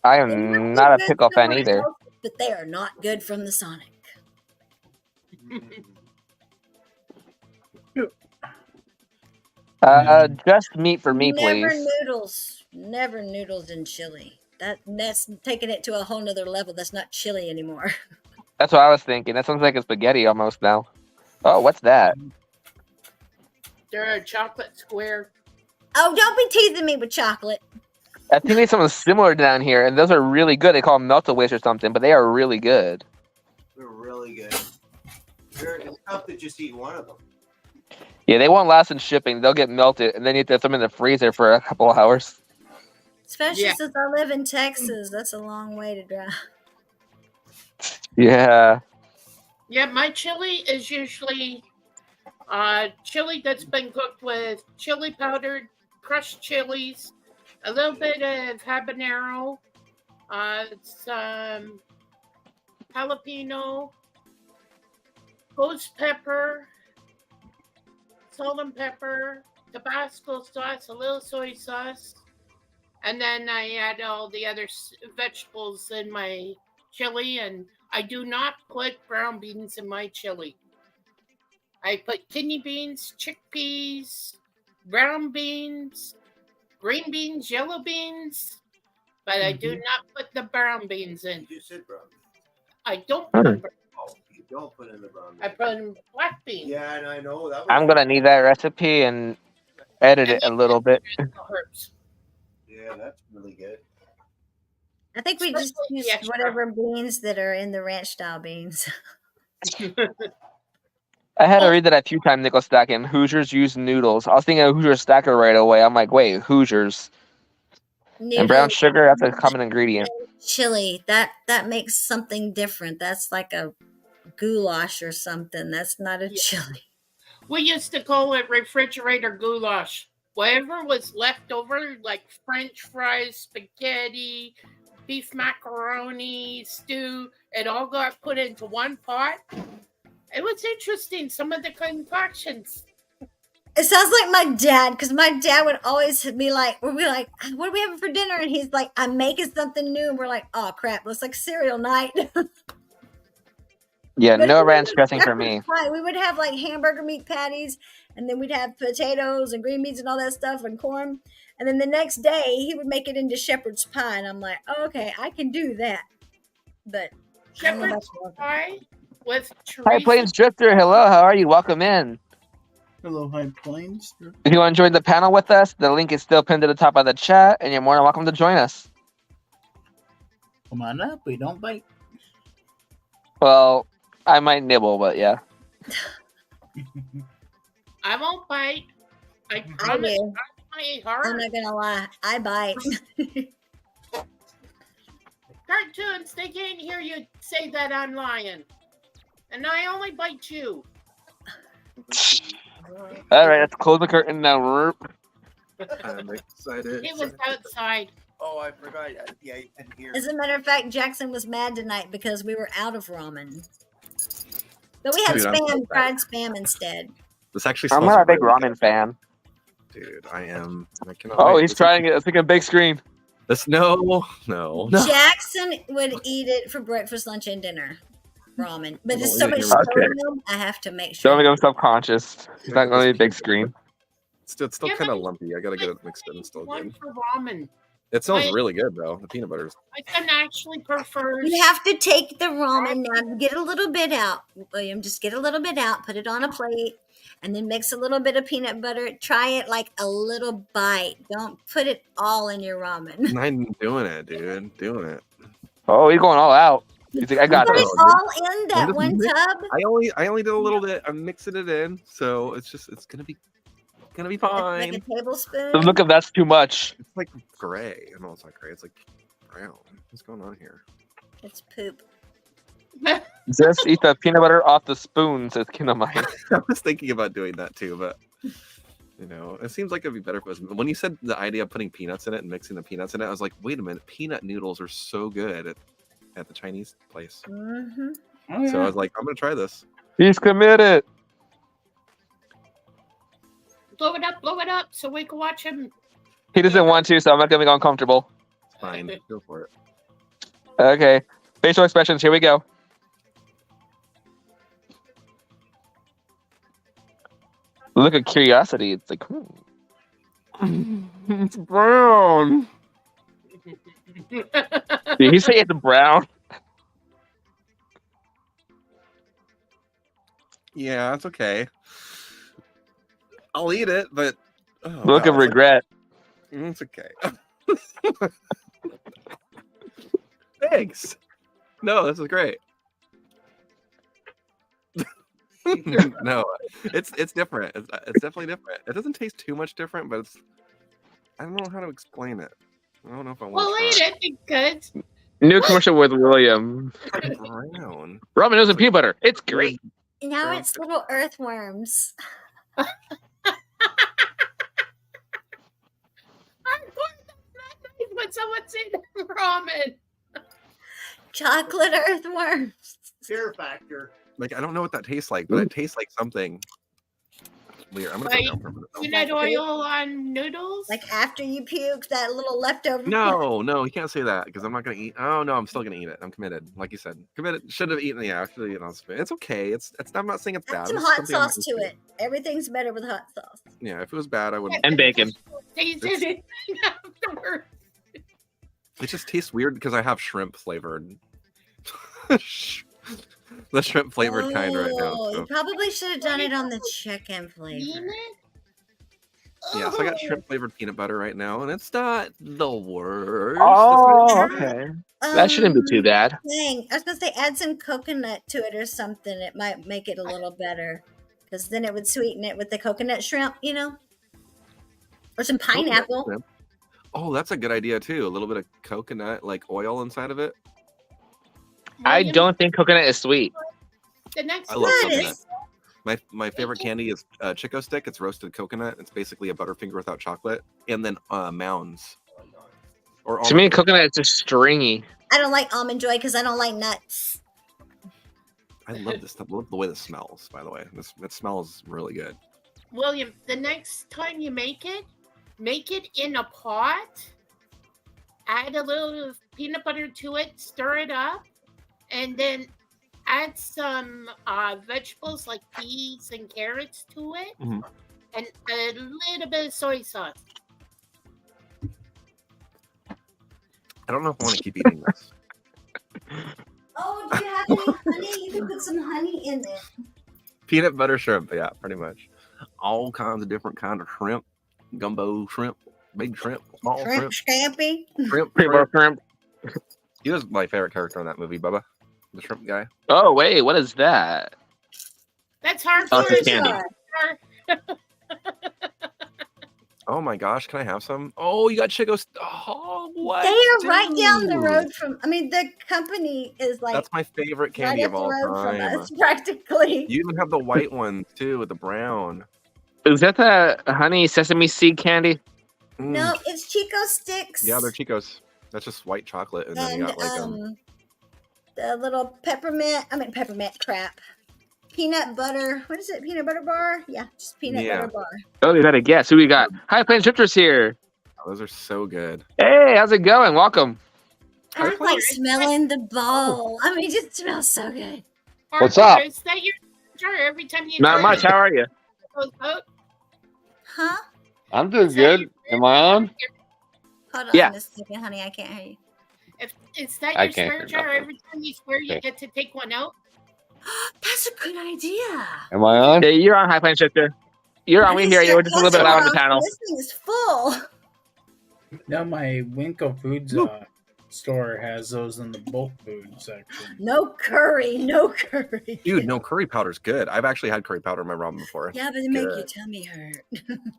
I They might be am not a good pickle fan somewhere either. else, but they are not good from the Sonic. Just meat for me, Never please. noodles. Never noodles in chili. That's taking it to a whole nother level. That's not chili anymore. That's what I was thinking. That sounds like a spaghetti almost now. Oh, what's that? they're a chocolate square. Oh, don't be teasing me with chocolate. I think there's something similar down here, and those are really good. They call them melt-a-wish or something, but they are really good. They're really good. It's tough to just eat one of them. Yeah, they won't last in shipping. They'll get melted, and then you have to throw them in the freezer for a couple of hours. Especially Yeah. since I live in Texas. That's a long way to drive. Yeah. Yeah, my chili is usually chili that's been cooked with chili powder, crushed chilies, a little bit of habanero, some jalapeno, ghost pepper, salt and pepper, Tabasco sauce, a little soy sauce, and then I add all the other vegetables in my chili, and I do not put brown beans in my chili. I put kidney beans, chickpeas, brown beans, green beans, yellow beans, but I do not put the brown beans in. You said brown. I don't put them. Oh, you don't put in the brown. I put in black beans. Yeah, and I know that. I'm going to need that recipe and edit it a little bit. Herbs. Yeah, that's really good. I think we just Especially the use extra. whatever beans that are in the ranch style beans. I had to read that a few times, Nickel Stacking. Hoosiers use noodles. I was thinking of Hoosier Stacker right away. I'm like, wait, Hoosiers. And brown Noodles, sugar, that's a common ingredient. chili. That makes something different. That's like a goulash or something. That's not a Yeah. chili. We used to call it refrigerator goulash. Whatever was left over, like French fries, spaghetti, beef macaroni, stew, it all got put into one pot. It was interesting, some of the concoctions. It sounds like my dad, because my dad would always be like, we'd be like, what are we having for dinner? And he's like, I'm making something new. And we're like, oh crap, looks like cereal night. Yeah, But no we ranch would dressing for shepherd's me. pie. We would have like hamburger meat patties, and then we'd have potatoes and green beans and all that stuff and corn. And then the next day he would make it into shepherd's pie, and I'm like, oh, okay, I can do that. But I don't know about Shepherd's the other. pie with Hi, chorizo. Plains Drifter. Hello, how are you? Welcome in. Hello, High Plains. If you enjoyed the panel with us, the link is still pinned to the top of the chat, and you're more than welcome to join us. Come on up. We don't bite. Well, I might nibble, but yeah. I won't bite. I I promise. do. I eat I'm hard. not gonna lie, I bite. Cartoons, they can't hear you say that I'm lying. And I only bite you. All right, let's close the curtain now. I'm excited. It was outside. Oh, I forgot. Yeah, you can hear. As a matter of fact, Jackson was mad tonight because we were out of ramen. But we had Dude, I'm so spam, sorry. fried spam instead. This actually I'm smells not a big really ramen good. fan. Dude, I am. I cannot Oh, wait. he's This trying it. It's like a big screen. This no. Jackson would eat it for breakfast, lunch, and dinner. Ramen. But there's so Don't much eat it here. sodium, I have to make sure. Don't make him self-conscious. He's not going to be a big screen. It's still Yeah, kind of but lumpy. I gotta get it mixed in. It's still One good. for ramen. It smells I- really good though. The peanut butter's. My son actually prefers. You have to take the ramen now. Get a little bit out, William. Just get a little bit out. Put it on a plate, and then mix a little bit of peanut butter. Try it like a little bite. Don't put it all in your ramen. I'm doing it, dude. Doing it. Oh, he's going all out. He's like, I got Put it this. all in that just one mix- tub. I only did a little bit. I'm mixing it in, so it's gonna be Like fine. a tablespoon. Look, if that's too much. It's like gray. No, it's not gray. It's like brown. What's going on here? It's poop. Just eat the peanut butter off the spoon, says Kinomite. I was thinking about doing that too, but it seems like it'd be better if it was. When you said the idea of putting peanuts in it and mixing the peanuts in it, I was like, wait a minute, peanut noodles are so good at the Chinese place. Mm-hmm. Oh, So I was like, I'm gonna try this. He's committed. Blow it up, so we can watch him. He doesn't want to, so I'm not going to be uncomfortable. It's fine. Go for it. Okay. Facial expressions. Here we go. Look at curiosity. It's like, it's brown. Did he say it's brown? Yeah, it's okay. I'll eat it, but Look of regret. It's okay. Thanks. No, this is great. No, it's different. It's definitely different. It doesn't taste too much different, but I don't know how to explain it. I don't know if I want We'll to eat it because New commercial with William. brown. Ramen noodles and peanut butter. It's great. Now Brown it's little earthworms. I'm going to not nice when someone's eating ramen. Chocolate earthworms. Fear factor. Like I don't know what that tastes like, but it tastes like something weird. I'm gonna put it down for a minute. though. Peanut oil on noodles. Like after you puke, that little leftover. No, you can't say that because I'm not gonna eat. Oh no, I'm still gonna eat it. I'm committed. Like you said, committed. Should have eaten. Yeah, I should have eaten on spoon. It's okay. It's. I'm not saying it's Add bad. some It's hot something I'm sauce not to it. Everything's better with hot sauce. Yeah, if it was bad, I would. And bacon. Taste it afterwards. It just tastes weird because I have shrimp flavored. The shrimp flavored kind right now. Oh, So. you probably should have done it on the chicken flavor. Peanut? Yeah, so I got shrimp flavored peanut butter right now, and it's not the worst. Oh, okay. That shouldn't be too bad. Dang, I was gonna say add some coconut to it or something. It might make it a little better, because then it would sweeten it with the coconut shrimp, or some pineapple. Shrimp. Oh, that's a good idea too. A little bit of coconut, like oil inside of it. I William, don't think coconut is sweet. The next I love What coconut. is- My favorite candy is Chico Stick. It's roasted coconut. It's basically a Butterfinger without chocolate, and then Mounds. Or To me, almond- coconut is just stringy. I don't like almond joy because I don't like nuts. I love this stuff. I love the way this smells. By the way, it smells really good. William, the next time you make it in a pot. Add a little peanut butter to it. Stir it up, and then add some vegetables like peas and carrots to it, Mhm. and a little bit of soy sauce. I don't know if I want to keep eating this. Oh, do you have any honey? You can put some honey in it. Peanut butter shrimp. Yeah, pretty much. All kinds of different kind of shrimp. Gumbo shrimp, big shrimp, small Shrimp shrimp, scampi. shrimp. Peanut shrimp. He was my favorite character in that movie, Bubba, the shrimp guy. Oh, wait. What is that? That's hard Oh, for it's candy. Oh my gosh, can I have some? Oh, you got Chico. Oh, what? They are right down the Dude. road from. I mean, the company is like That's my favorite right candy up of the all road from time. us, practically. You even have the white one too, with the brown. Is that the honey sesame seed candy? Mm. No, it's Chico Sticks. Yeah, they're Chicos. That's just white chocolate, and then And you got like the little peppermint crap. peanut butter. What is it? Peanut butter bar? Yeah, just peanut Yeah. butter bar. Oh, you got a guess. Who we got? High Plains Drifters here. Oh, those are so good. Hey, how's it going? Welcome. I was like smelling the bowl. I mean, it just smells so good. What's up? Is that your jar every time you Not throw much. it How are you? goes out? Huh? I'm doing Is that good. your- Am I on? Hold on Yeah. a second, honey. I can't hear you. If is that I your can't spare hear jar nothing. every time you swear you Okay. get to take one out? That's a good idea. Am I on? Hey, you're on High Plains Drifter. You're on. We hear you. We're just a little bit loud on the panel. This thing is full. Now my Winco Foods store has those in the bulk food section. No curry. No curry. Dude, no, curry powder's good. I've actually had curry powder in my ramen before. Yeah, but it make your Good. tummy hurt.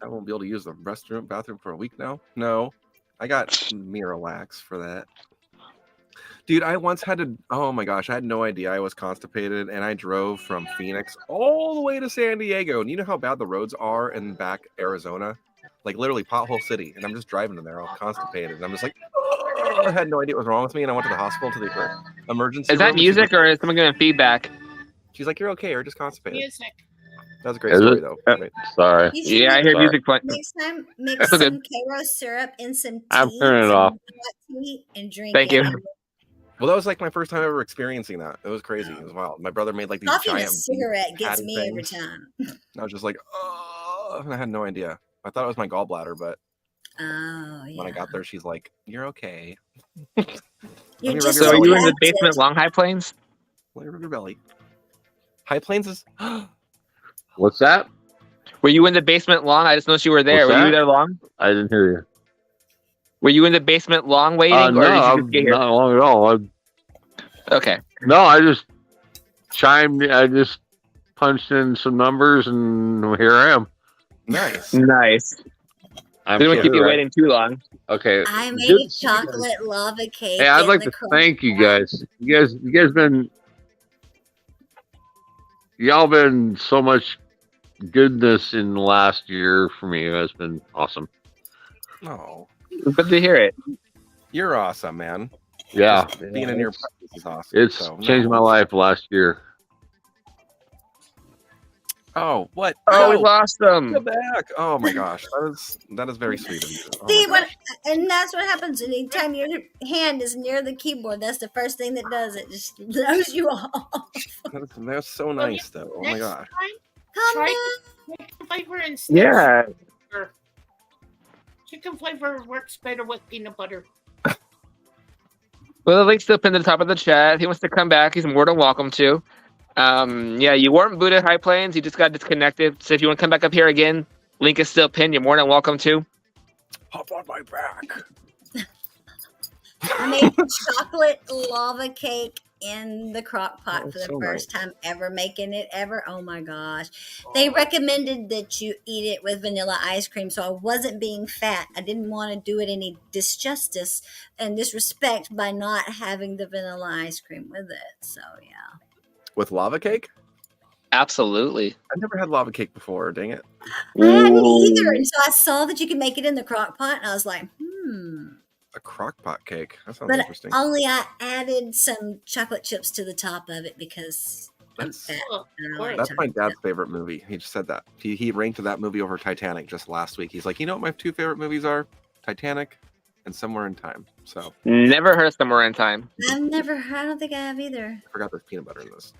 I won't be able to use the bathroom for a week now. No, I got Miralax for that. Dude, I once had to. Oh my gosh, I had no idea I was constipated, and I drove from Phoenix all the way to San Diego. And you know how bad the roads are in back Arizona, like literally pothole city. And I'm just driving in there all constipated, and I'm just like, oh, I had no idea what was wrong with me, and I went to the hospital to the emergency. Is that room. She's music like- or is someone giving feedback? She's like, you're okay, you're just constipated. Music. That was a great Is story it? though. Uh, Wait. Sorry. You should Yeah, I hear Sorry. music playing. Next time, mix That's some okay. Karo syrup in some tea. I'm turning it some off. hot tea, and drink Thank it. you. Well, that was like my first time ever experiencing that. It was crazy. It was wild. My brother made like these Coffee and a giant cigarette gets patty me every things. time. And I was just like, oh, and I had no idea. I thought it was my gallbladder, but Oh, yeah. when I got there, she's like, "You're okay." You're me rub just your So are belly. you in the adapted. basement long High Plains? Let me rub your belly. High Plains is. What's that? Were you in the basement long? I just noticed you were there. What's Were you that? there long? I didn't hear you. Were you in the basement long waiting, No, or did you I'm just get here? not long at all. Okay. No, I just chimed. I just punched in some numbers, and here I am. Nice. Nice. I'm Didn't keep you sure. waiting too long. Okay. I made Good a to see you guys. chocolate lava cake. Hey, I'd in like the to crock thank you pot. guys. You guys been. Y'all been so much goodness in the last year for me. It's been awesome. Oh, Good to hear it. you're awesome, man. Yeah. Just being in your It's- presence is awesome. It's So, changed my no. life last year. Oh, what? Oh, we No, lost them. Go back. Oh my gosh, that is very sweet of you. Oh See, my when, and that's what happens anytime your hand is near the keyboard. That's the first thing that does it. Just throws you off. gosh. That's so nice, though. Oh my Next gosh. time, Come try on. chicken flavor instead. Yeah. Chicken flavor works better with peanut butter. Well, the link's still pinned at the top of the chat. If he wants to come back, he's more than welcome to. Yeah, you weren't booted at High Plains. You just got disconnected. So if you want to come back up here again, link is still pinned. You're more than welcome to. Hop on my back. I made chocolate lava cake in the crock pot Oh, for the so first time ever, making it ever. Oh my gosh. They recommended that you eat it with vanilla ice cream, so I wasn't being fat. I didn't want to do it any disjustice and disrespect by not having the vanilla ice cream with it. So yeah. With lava cake? Absolutely. I've never had lava cake before. Dang it. I hadn't either. And so I saw that you could make it in the crock pot, and I was like, A crock pot cake. That sounds But interesting. only I added some chocolate chips to the top of it because I'm That's fat. Oh, and I like that's my chocolate dad's chips. favorite movie. He just said that. He ranked that movie over Titanic just last week. He's like, you know what my two favorite movies are? Titanic and Somewhere in Time. So Never heard of Somewhere in Time. I don't think I have either. I forgot there's peanut butter in this.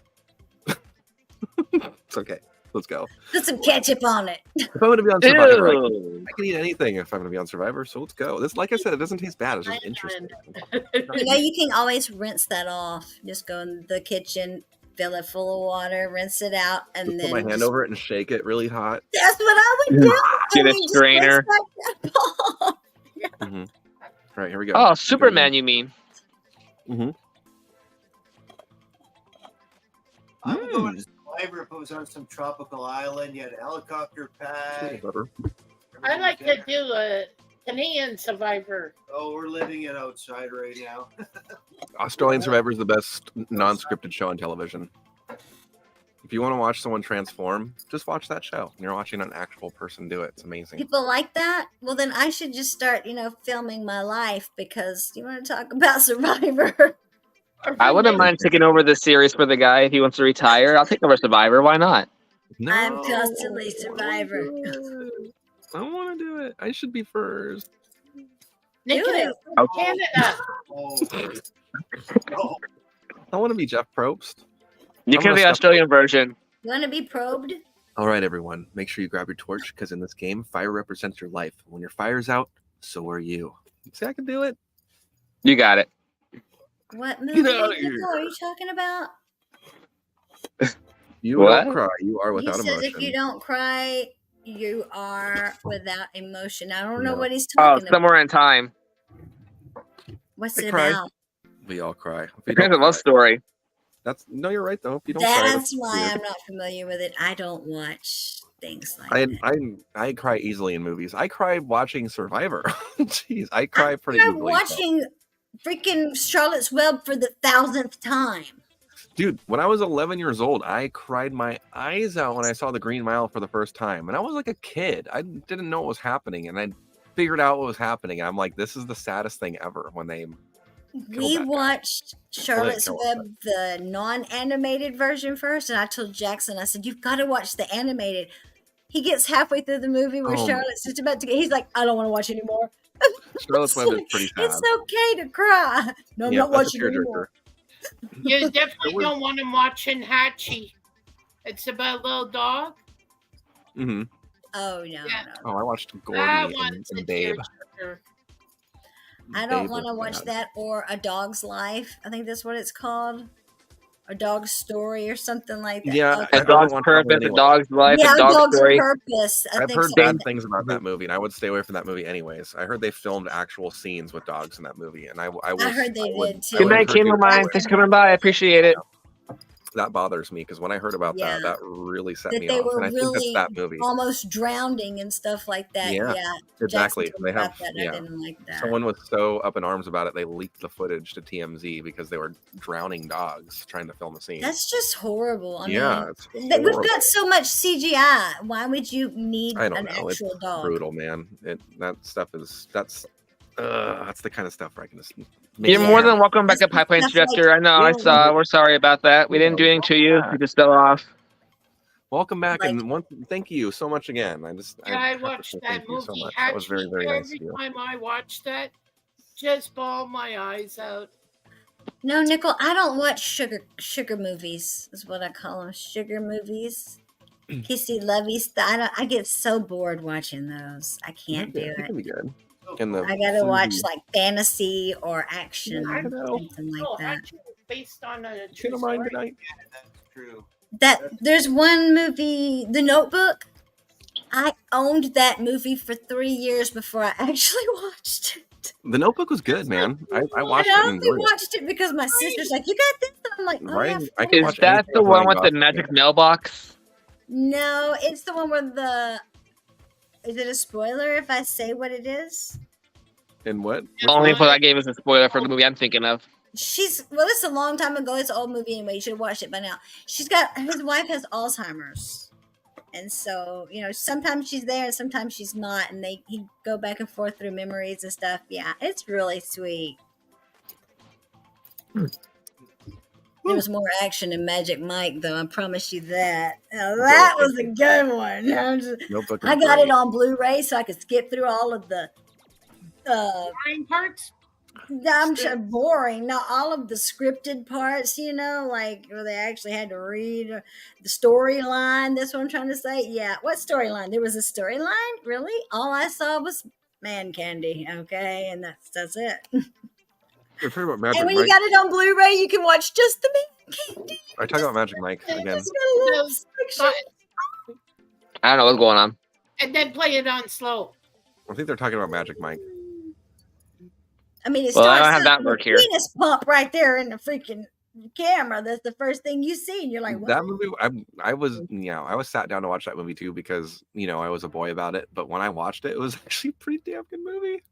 It's okay. Let's go. Put some ketchup on it. If I'm gonna be on Survivor, I Ew. can eat anything if I'm gonna be on Survivor. So let's go. This, like I said, it doesn't taste bad. It's just interesting. You know, you can always rinse that off. Just go in the kitchen, fill it full of water, rinse it out, and Just then put my hand just- over it and shake it really hot. That's what I would do. Get a just rinse strainer. that off. Mm-hmm. All right, here we go. Oh, Superman, you mean? Mm-hmm. I would go into Survivor if it was on some tropical island. You had a helicopter pad. I like to do a Canadian Survivor. Oh, we're living it outside right now. Australian Survivor is the best non-scripted show on television. If you want to watch someone transform, just watch that show. You're watching an actual person do it. It's amazing. People like that. Well, then I should just start, filming my life because you want to talk about Survivor. Or I wouldn't mind taking over the series for the guy if he wants to retire. I'll take over Survivor. Why not? No, I'm constantly Survivor. I want to do it. I should be first. Nicholas Oh. from Canada. I want to be Jeff Probst. You I'm can gonna be the step Australian version. You want to be probed? All right, everyone. Make sure you grab your torch because in this game, fire represents your life. When your fire's out, so are you. See, I can do it. You got it. What movie outta Nicole, here. are you talking about? You What? don't cry. You are He without says emotion. if you don't cry, you are without emotion. I don't know No. what he's Oh, talking about. Somewhere in Time. What's I it cried. about? We all cry. If you It's kind don't of a love cry- story. That's no, you're right though. If you don't cry, That's why weird. I'm not familiar with it. I don't watch things like I, that. I cry easily in movies. I cry watching Survivor. Jeez, I cry pretty I'm easily. so. watching freaking Charlotte's Web for the 1000th time. Dude, when I was 11 years old, I cried my eyes out when I saw the Green Mile for the first time. And I was like a kid. I didn't know what was happening. And I figured out what was happening. I'm like, this is the saddest thing ever when they. We that guy. watched Charlotte's kill Web, the non-animated version first, and I told Jackson, I said, "You've got to watch the animated." He gets halfway through the movie where Oh. Charlotte's just about to get. He's like, "I don't want to watch anymore." Charlotte's Web is pretty sad. It's okay to cry. No, I'm Yeah, not that's a watching anymore. tearjerker. You definitely was- don't want to watch Hachi. It's about a little dog. Mm-hmm. Oh no, Yeah. no. Oh, I watched Gordy That and, one's a and Babe. tearjerker. I don't Babe want to was watch bad. that or A Dog's Life. I think that's what it's called. A Dog's Story or something like that. Yeah, Okay. I A don't dog's want to watch purpose, anyway. a dog's life, Yeah, a A dog's Dog's story. Purpose. I I've think heard so. bad things about that movie, and I would stay away from that movie anyways. I heard they filmed actual scenes with dogs in that movie, and I heard they would- did, too. I Good would night, encourage King you of to stay Mine. away Thanks for from coming by. I appreciate it. that bothers me because when I heard about Yeah. that really set That me they off. were And I think that's really that movie. almost drowning and stuff like that. Yeah, Yeah, exactly. Jackson told They me about have- that. yeah. I didn't like that. Someone was so up in arms about it, they leaked the footage to TMZ because they were drowning dogs trying to film the scene. That's just horrible. I yeah, mean, it's we've horrible. got so much CGI. Why would you need I an don't know. It's actual dog? brutal, man. That stuff is that's the kind of stuff where I can just. You're more than welcome back at Pie Plains, Stuff like- Director. I know, I saw. We're sorry about that. We didn't do anything to you. We just fell off. Welcome back, Like- and thank you so much again. Yeah, I have to watched say that thank you movie. so much. That was very, very nice Every of you. time I watched that, just bawled my eyes out. No, Nicole, I don't watch sugar movies. Is what I call them. Sugar movies. Kissy lovey stuff. I get so bored watching those. I can't do It it. can be good. And the I gotta watch food- like fantasy or action, I know. something like Oh, that. actually, it's based on a King true of Mine story. tonight. That's true. There's one movie, The Notebook. I owned that movie for 3 years before I actually watched it. The Notebook was good, man. I And watched I it and only enjoyed it. watched it because my sister's like, "You got this?" And I'm like, "Oh, Right? yeah, I of can Is watch that anything the with one Ryan with the Gosling. magic mailbox? No, it's the one where the. Is it a spoiler if I say what it is? And what? Only for that game is a spoiler for the movie I'm thinking of. Well, it's a long time ago. It's an old movie anyway. You should have watched it by now. His wife has Alzheimer's. And so, sometimes she's there and sometimes she's not. And he go back and forth through memories and stuff. Yeah, it's really sweet. There was more action in Magic Mike, though. I promise you that. Now, that was a good one. Notebook. I got it on Blu-ray so I could skip through all of the Boring parts. I'm sure boring. Not all of the scripted parts, like where they actually had to read the storyline. That's what I'm trying to say. Yeah, what storyline? There was a storyline, really? All I saw was man candy. Okay, and that's it. We're talking about Magic And when Mike. you got it on Blu-ray, you can watch just the man candy. I talk about Magic Mike Just again. got a little Those section. buttons, I don't know what's going on. and then play it on slow. I think they're talking about Magic Mike. I mean, it Well, I starts don't have out that with work a here. penis pump right there in the freaking camera. That's the first thing you see, and you're like, "What?" That movie, I was sat down to watch that movie too because I was a boy about it. But when I watched it, it was actually a pretty damn good movie.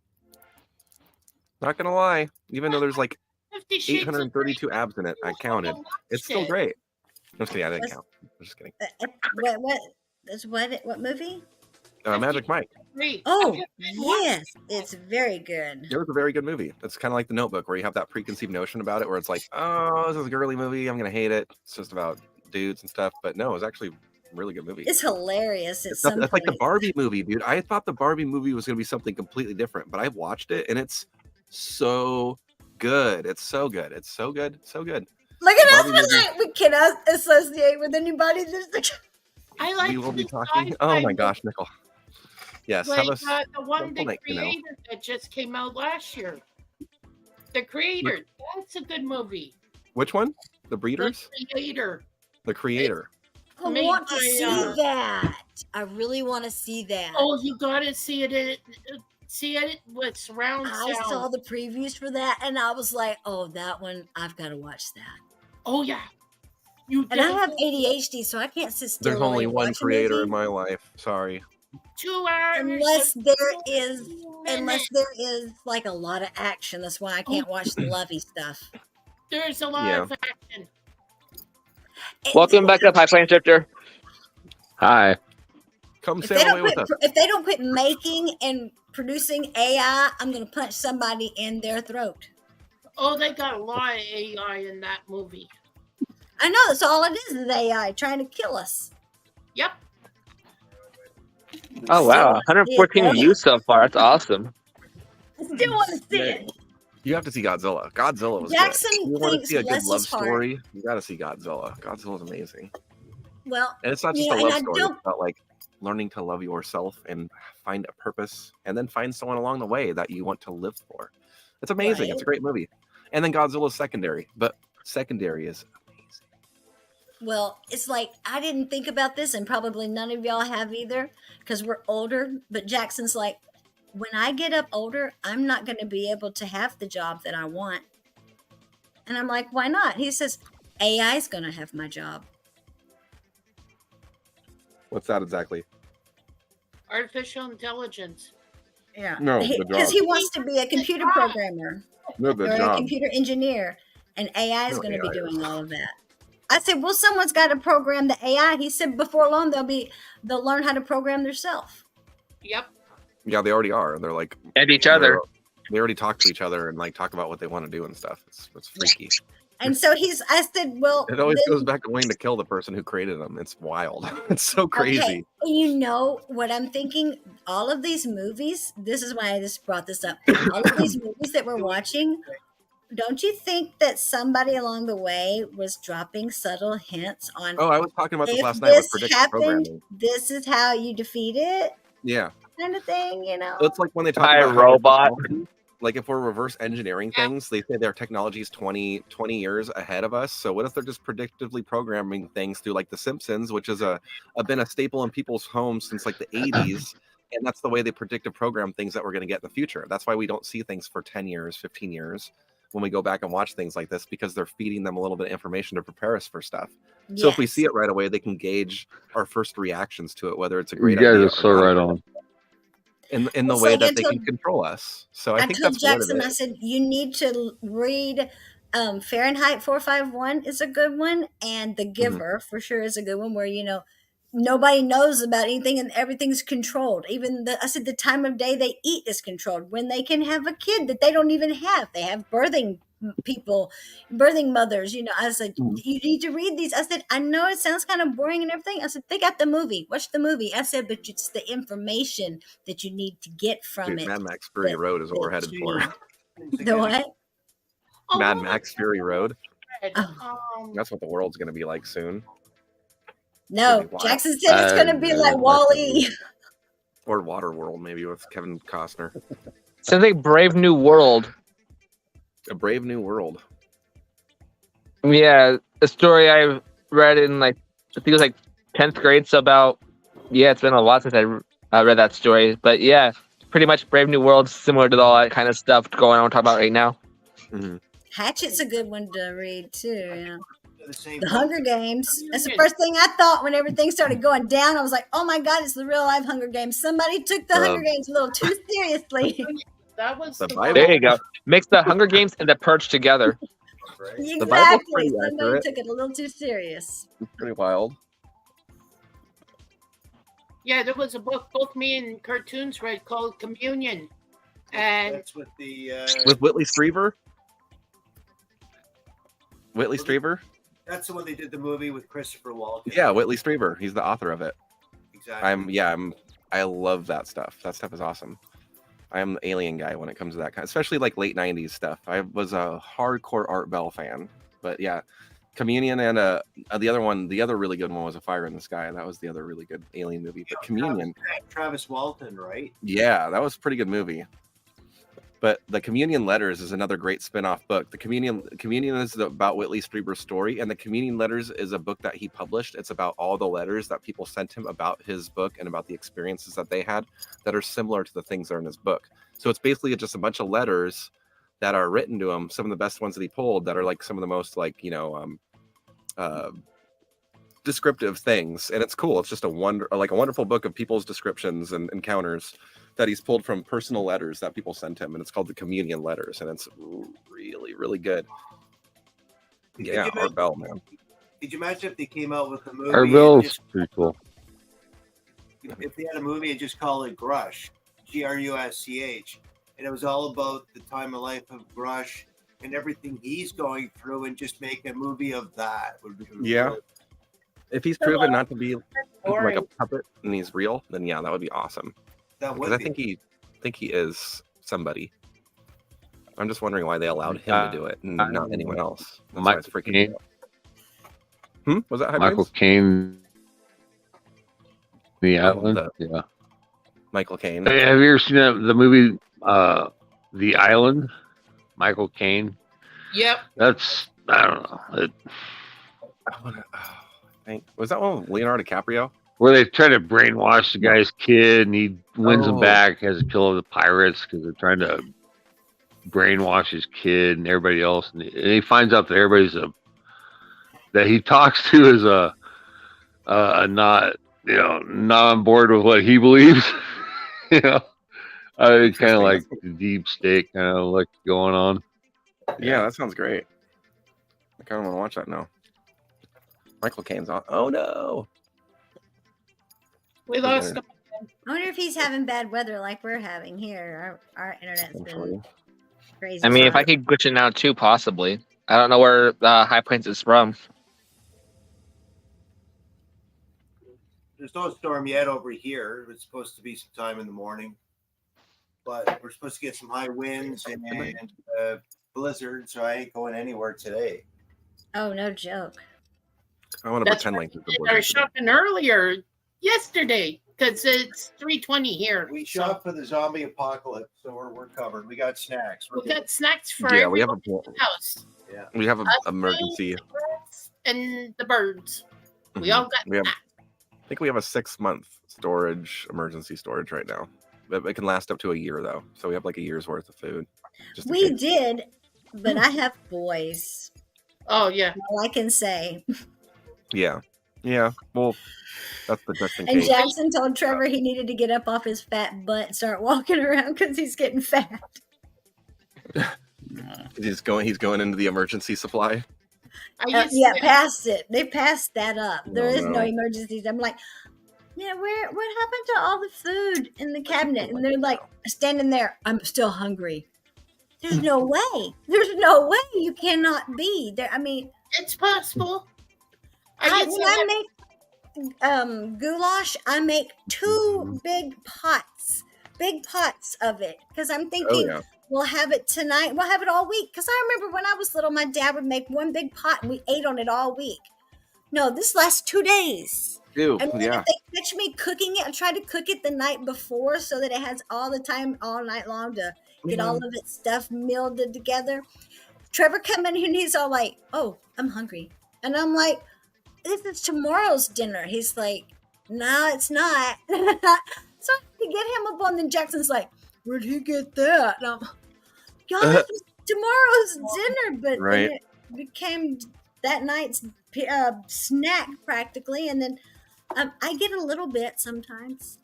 Not gonna lie, even though there's like 50 Shades of 832 Grey. abs in it, I counted. It's still great. I'm just kidding. I didn't count. I'm just kidding. What movie? Magic Mike. Great. Oh, I've been watching yes, it's very good. It was a very good movie. It's kind of like The Notebook, where you have that preconceived notion about it, where it's like, oh, this is a girly movie. I'm gonna hate it. It's just about dudes and stuff. But no, it was actually a really good movie. It's hilarious at It's some like the point. Barbie movie, dude. I thought the Barbie movie was gonna be something completely different, but I watched it and it's so good. It's so good. It's so good. So good. Look at us, Barbie we're movie. like, we cannot associate with anybody that's I like We will be the talking. sci-fi Oh my movies, gosh, Nickel. Yes. like Have us. the one we'll they let you know. created that just came out last year. The Creator. That's a good movie. Which one? The The Breeders? Creator. The Creator. I Made want to by, see that. I really want to see that. Oh, you gotta see it. See it with surround I sound. saw the previews for that and I was like, oh, that one, I've got to watch that. Oh yeah. You And I have definitely- ADHD, so I can't sit still. There's while only I one watch a creator movie in my life. Sorry. 2 hours. unless and there 2 is minutes. like a lot of action. That's why I can't watch the lovey stuff. There's a lot Yeah. of action. Welcome back up, High Plains Drifter. Hi. Come If sail they, away don't with quit, us. if they don't quit making and producing AI, I'm gonna punch somebody in their throat. Oh, they got a lot of AI in that movie. I know that's all it is AI trying to kill us. Yep. Oh wow, 114 Yeah. views so far. That's awesome. I still want to see it. You have to see Godzilla. Godzilla was Jackson good. You want to thinks see a good less love is hard. story? You got to see Godzilla. Godzilla's amazing. Well, And it's not you just know, a and love I story. don't. It's about like learning to love yourself and find a purpose and then find someone along the way that you want to live for. It's amazing. Right. It's a great movie. And then Godzilla's secondary, but secondary is amazing. Well, it's like I didn't think about this, and probably none of y'all have either, because we're older. But Jackson's like, when I get up older, I'm not going to be able to have the job that I want. And I'm like, why not? He says, AI is going to have my job. What's that exactly? Artificial intelligence. Yeah. No, the Because job. he wants to be a computer programmer No, or the a job. computer engineer, and AI is No, going to be AI. doing all of that. I said, well, someone's got to program the AI. He said, before long, they'll learn how to program themselves. Yep. Yeah, they already are. They're like And each other. They already talk to each other and like talk about what they want to do and stuff. It's freaky. And so I said, well, It always then- goes back to wanting to kill the person who created them. It's wild. It's so crazy. Okay, you know what I'm thinking? All of these movies, this is why I just brought this up. All of these movies that we're watching, don't you think that somebody along the way was dropping subtle hints on Oh, I was talking about this if last night with this predictive happened, programming. this is how you defeat it, Yeah. kind of thing, you know? It's like when they talk Hi, about how robot. technology- like if we're reverse engineering things, they say their technology is 20 years ahead of us. So what if they're just predictively programming things through like The Simpsons, which is been a staple in people's homes since like the 80s. And that's the way they predictive program things that we're going to get in the future. That's why we don't see things for 10 years, 15 years when we go back and watch things like this, because they're feeding them a little bit of information to prepare us for stuff. So if we see it right away, they can gauge our first reactions to it, whether it's a You great guys idea are so or not. right on. In the It's way like that I they told- can control us. So I I think told that's part of Jackson, I it. said, you need to read Fahrenheit 451 is a good one, and The Giver for sure is a good one, where, you know, nobody knows about anything and everything's controlled. Even I said the time of day they eat is controlled. When they can have a kid that they don't even have, they have birthing people, birthing mothers. You know, I said you need to read these. I said I know it sounds kind of boring and everything. I said they got the movie. Watch the movie. I said, but it's the information that you need to get from Dude, it. Mad Max Fury Road is what we're headed for. The what? Mad Max Fury Road. Oh. That's what the world's going to be like soon. No, Wild. Jackson said it's gonna be like Wall-E. Or Waterworld, maybe with Kevin Costner. Sounds like Brave New World. A Brave New World. Yeah, a story I read in like I think it was like 10th grade. So about it's been a lot since I read that story. But yeah, pretty much Brave New World, similar to all that kind of stuff going on we're talking about right now. Mm-hmm. Hatchet's a good one to read too. Yeah. The The Hunger Games. That's the first thing I thought when everything started going down. I was like, oh my God, it's the real life Hunger Games. Somebody took the Hunger Games a little too seriously. That was The the Bible. There you go. Mix the Hunger Games and the Purge together. Bible's Exactly. pretty Somebody accurate. took it a little too serious. It's pretty wild. Yeah, there was a book both me and Cartoons read called Communion. And That's with the With Whitley Strieber. Whitley Strieber. that's the one they did the movie with Christopher Walken. Yeah, Whitley Strieber. He's the author of it. Exactly. I love that stuff. That stuff is awesome. I am the alien guy when it comes to that kind, especially like late '90s stuff. I was a hardcore Art Bell fan, but yeah, Communion and the other really good one was A Fire in the Sky. That was the other really good alien movie. But Communion, Travis Walton, right? yeah, that was a pretty good movie. But the Communion Letters is another great spin-off book. The Communion is about Whitley Strieber's story, and the Communion Letters is a book that he published. It's about all the letters that people sent him about his book and about the experiences that they had that are similar to the things that are in his book. So it's basically just a bunch of letters that are written to him, some of the best ones that he pulled that are like some of the most like, descriptive things. And it's cool. It's just a wonderful book of people's descriptions and encounters that he's pulled from personal letters that people sent him, and it's called the Communion Letters, and it's really, really good. Yeah, Art Bell, man. Could you imagine if they came out with a movie? Art Bell's pretty cool. If they had a movie and just call it Grush, Grusch, and it was all about the time of life of Grush and everything he's going through, and just make a movie of that would be Yeah. If he's proven not to be like a puppet and he's real, then yeah, that would be awesome. That Because would I be. think he is somebody. I'm just wondering why they allowed him to do it and not anyone else. That's why it's freaking Caine. out. Was that High Michael Brains? Caine, The Oh, Island. Yeah. Michael Caine. Hey, have you ever seen the movie The Island? Michael Caine. Yep. That's I don't know. Was that one with Leonardo DiCaprio? Where they try to brainwash the guy's kid, and he wins them Oh. back, has to kill the pirates because they're trying to brainwash his kid and everybody else, and he finds out that that he talks to is not on board with what he believes. Kind of like the deep state kind of like going on. Yeah, that sounds great. I kind of want to watch that now. Michael Caine's on. Oh no! We lost him. I wonder if he's having bad weather like we're having here. Our internet's been crazy. I mean, if I keep glitching out too, possibly. I don't know where High Plains is from. There's no storm yet over here. It's supposed to be sometime in the morning, but we're supposed to get some high winds and blizzard, so I ain't going anywhere today. Oh, no joke. I want to That's pretend why like we it's a did our blizzard. shopping earlier yesterday because it's 3:20 here. We shop for the zombie apocalypse, so we're covered. We got snacks. We got snacks for Yeah, we have everyone in the house. Yeah. We have an Us, emergency. the birds, and the birds. We Mhm. all got We have, snacks. I think we have a 6-month emergency storage right now. But it can last up to a year though, so we have like a year's worth of food. Just in We case. did, but I have boys. Oh yeah. All I can say. Yeah. Well, that's the just in And case. Jackson told Trevor he needed to get up off his fat butt and start walking around because he's getting fat. He's going into the emergency supply. I used Yeah, to- past it. They passed that up. There Oh, is no no. emergencies. I'm like, yeah, what happened to all the food in the cabinet? And they're like standing there. I'm still hungry. There's no way. There's no way you cannot be there. I mean, It's possible. I when used to I make goulash, I make two big pots of it because I'm thinking yeah. we'll have it tonight. We'll have it all week. Because I remember when I was little, my dad would make one big pot and we ate on it all week. No, this lasts 2 days. Ew, And then yeah. if they catch me cooking it, I try to cook it the night before so that it has all the time, all night long to get all of its stuff melded together. Trevor come in here and he's all like, "Oh, I'm hungry," and I'm like, "This is tomorrow's dinner." He's like, "No, it's not." So I had to get him up on. Then Jackson's like, "Where'd he get that?" And I'm, "God, it's tomorrow's dinner," but Right. then it became that night's snack practically, and then I get a little bit sometimes.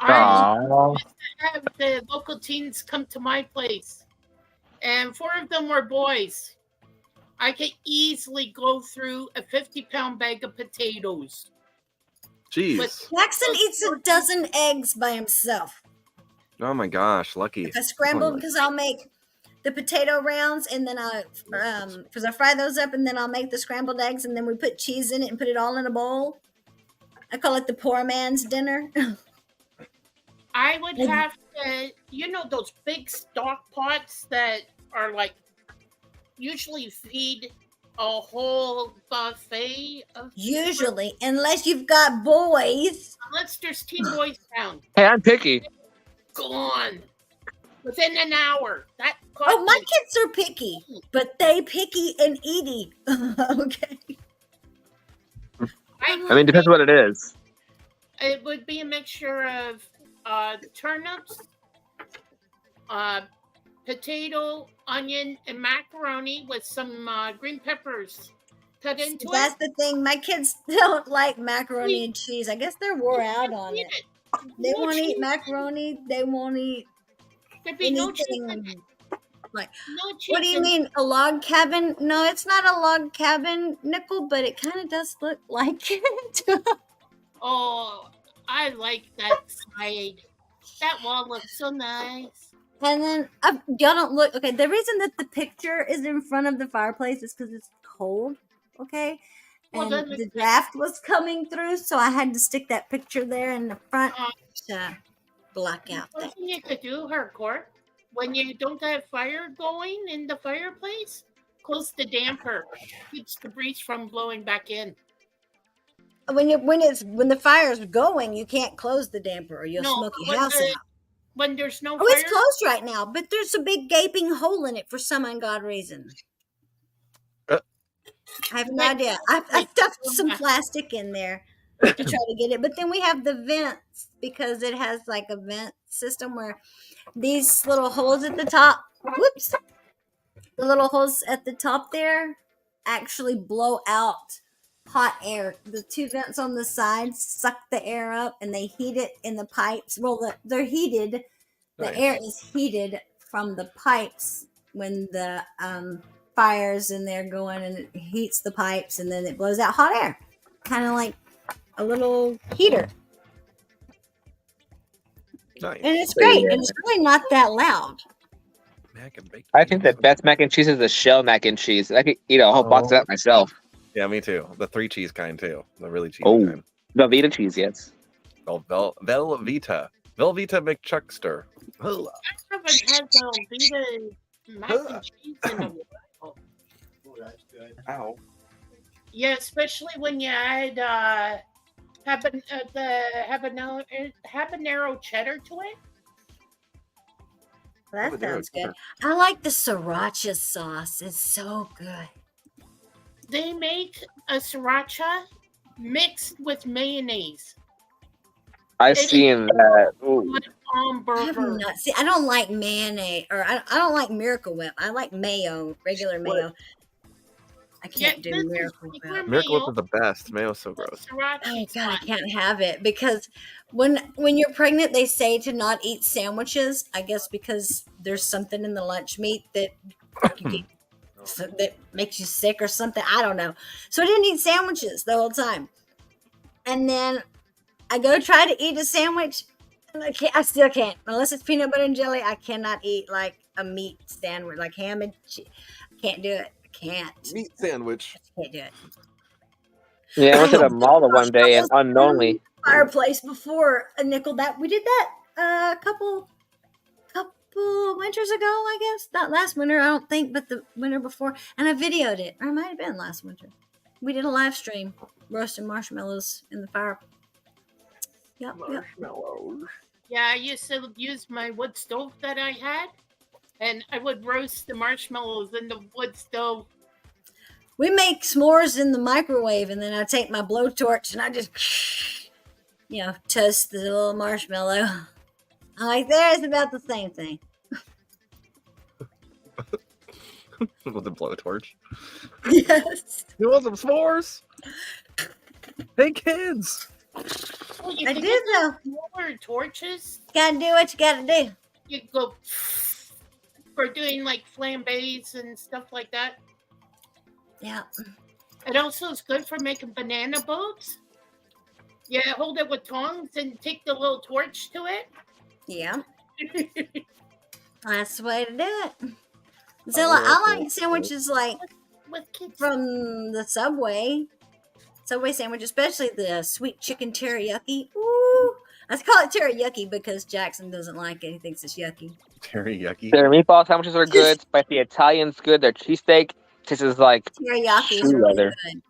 I have the local teens come to my place, and 4 of them were boys. I could easily go through a 50-pound bag of potatoes. Jeez. Jackson eats a dozen eggs by himself. Oh my gosh, lucky. If I scramble, because I'll make the potato rounds, and then because I fry those up, and then I'll make the scrambled eggs, and then we put cheese in it and put it all in a bowl. I call it the poor man's dinner. I would have to, those big stock pots that are like usually feed a whole buffet of. Usually, unless you've got boys. Unless there's teen boys down. Hey, I'm picky. Gone. Within an hour. Oh, my kids are picky, but they picky and eaty. Okay. I mean, depends what it is. It would be a mixture of turnips, potato, onion, and macaroni with some green peppers cut into it. That's the thing. My kids don't like macaroni and cheese. I guess they're wore out on it. They won't eat macaroni. They won't eat anything. Like, what do you mean, a log cabin? No, it's not a log cabin, Nickel, but it kind of does look like it. Oh, I like that side. That wall looks so nice. And then y'all don't look okay. The reason that the picture is in front of the fireplace is because it's cold. Okay, and the draft was coming through, so I had to stick that picture there in the front to block out that. What you could do, Hardcore, when you don't have fire going in the fireplace, close the damper. Keeps the breeze from blowing back in. When the fire's going, you can't close the damper or you'll smoke your house out. When there's no fire. fire. It's closed right now, but there's a big gaping hole in it for some ungodly reason. I have no idea. I stuffed some plastic in there to try to get it, but then we have the vents because it has like a vent system where these little holes at the top, the little holes at the top there actually blow out hot air. The two vents on the sides suck the air up and they heat it in the pipes. Well, they're heated. The air is heated from the pipes when the fire's in there going, and it heats the pipes and then it blows out hot air. Kind of like a little heater. Nice. And it's great. And it's really not that loud. I think the best mac and cheese is the shell mac and cheese. I could eat a whole box of that myself. Yeah, me too. The 3 cheese kind too. The really cheesy kind. Velveeta cheese, yes. Velveeta McChuckster. I haven't had Velveeta mac and cheese in a while. Oh, that's good. Ow. Yeah, especially when you add the habanero cheddar to it. That sounds good. I like the sriracha sauce. It's so good. They make a sriracha mixed with mayonnaise. I've seen that. I don't like mayonnaise, or I don't like Miracle Whip. I like mayo, regular mayo. I can't do Miracle Whip. Miracle Whip is the best. Mayo's so gross. Oh God, I can't have it because when you're pregnant, they say to not eat sandwiches. I guess because there's something in the lunch meat that that makes you sick or something. I don't know. So I didn't eat sandwiches the whole time, and then I go try to eat a sandwich, and I still can't unless it's peanut butter and jelly. I cannot eat like a meat sandwich, like ham and cheese. I can't do it. Can't. Meat sandwich. Can't do it. Yeah, I went to the mall the one day and unknowingly. Fireplace before a Nickel that we did that a couple winters ago, I guess. Not last winter, I don't think, but the winter before. And I videoed it. Or it might have been last winter. We did a live stream roasting marshmallows in the fire. Yep. Marshmallows. Yeah, I used to use my wood stove that I had. And I would roast the marshmallows in the wood stove. We make s'mores in the microwave, and then I take my blowtorch and I just, toast the little marshmallow. I'm like, it's about the same thing. With the blowtorch. Yes. You want some s'mores? Hey, kids. Well, I did though. Smaller torches. Gotta do what you gotta do. You go for doing like flambés and stuff like that. Yeah. It also is good for making banana boats. Yeah, hold it with tongs and take the little torch to it. Yeah, that's the way to do it. Zilla, I like sandwiches like With kids. from the Subway sandwich, especially the sweet chicken teriyaki. Ooh, I call it teriyaki because Jackson doesn't like it. He thinks it's yucky. Teriyaki. Their meatball sandwiches are good. Spicy Italian's good. Their cheesesteak tastes like Teriyaki is shoe really leather. good.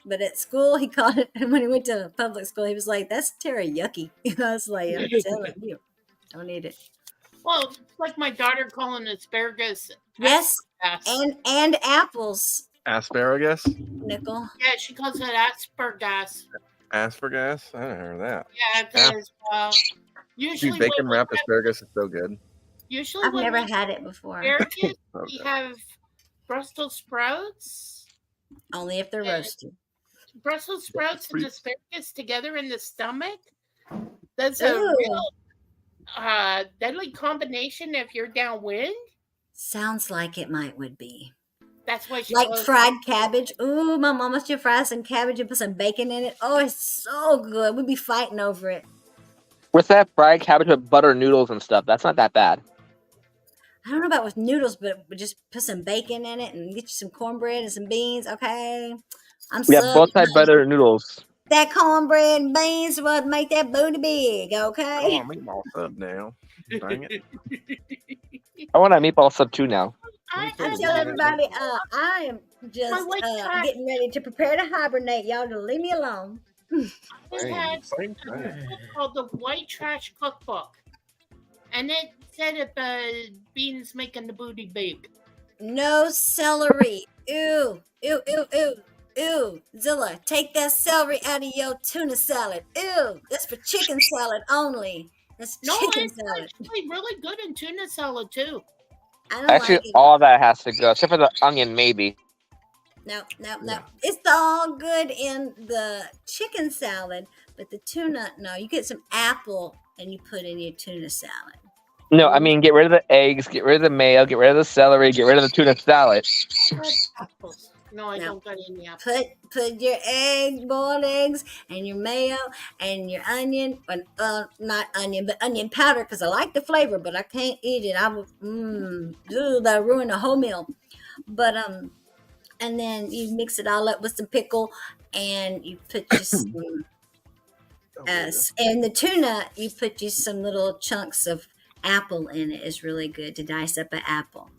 But at school, he called it, and when he went to public school, he was like, "That's teriyaki." I was like, "I'm telling you, don't eat it." Well, it's like my daughter calling asparagus. Yes, asparagus. and apples, Asparagus. Nickel. Yeah, she calls it asparagus. Asparagus. I haven't heard of that. Yeah, because usually Dude, bacon when we wrapped have- asparagus is so good. Usually I've when never we had it before. asparagus, So we good. have Brussels sprouts. Only if they're Yeah. roasted. Brussels sprouts and pretty- asparagus together in the stomach. That's a Ooh. real deadly combination if you're downwind. Sounds like it would be. That's why she Like calls fried cabbage. Ooh, my mama used to fry some cabbage and put some bacon in it. Oh, it's so good. We'd be fighting over it. What's that fried cabbage with butter noodles and stuff? That's not that bad. I don't know about with noodles, but just put some bacon in it and get you some cornbread and some beans. Okay, I'm We have so both side butter noodles. that cornbread and beans would make that booty big. Come Okay. on, meatball sub now. Dang it. I want a meatball sub too now. I I tell everybody, I am just white trash. getting ready to prepare to hibernate. Y'all to leave me alone. I had a book called the White Trash Cookbook, and it said about beans making the booty big. No celery. Ew, ew, ew, ew, ew. Zilla, take that celery out of your tuna salad. Ew, that's for chicken salad only. That's No, chicken it's salad. actually really good in tuna salad too. I don't Actually, like it. all that has to go, except for the onion, maybe. No. It's all good in the chicken salad, but the tuna, no. You get some apple and you put in your tuna salad. No, I mean, get rid of the eggs, get rid of the mayo, get rid of the celery, get rid of the tuna salad. Apples. No, I No. don't got any apples. Put your boiled eggs, and your mayo, and your onion, not onion, but onion powder, because I like the flavor, but I can't eat it. I will, that ruin the whole meal. But and then you mix it all up with some pickle, and you put just some, and the tuna, you put just some little chunks of apple in it. Is really good to dice up an apple.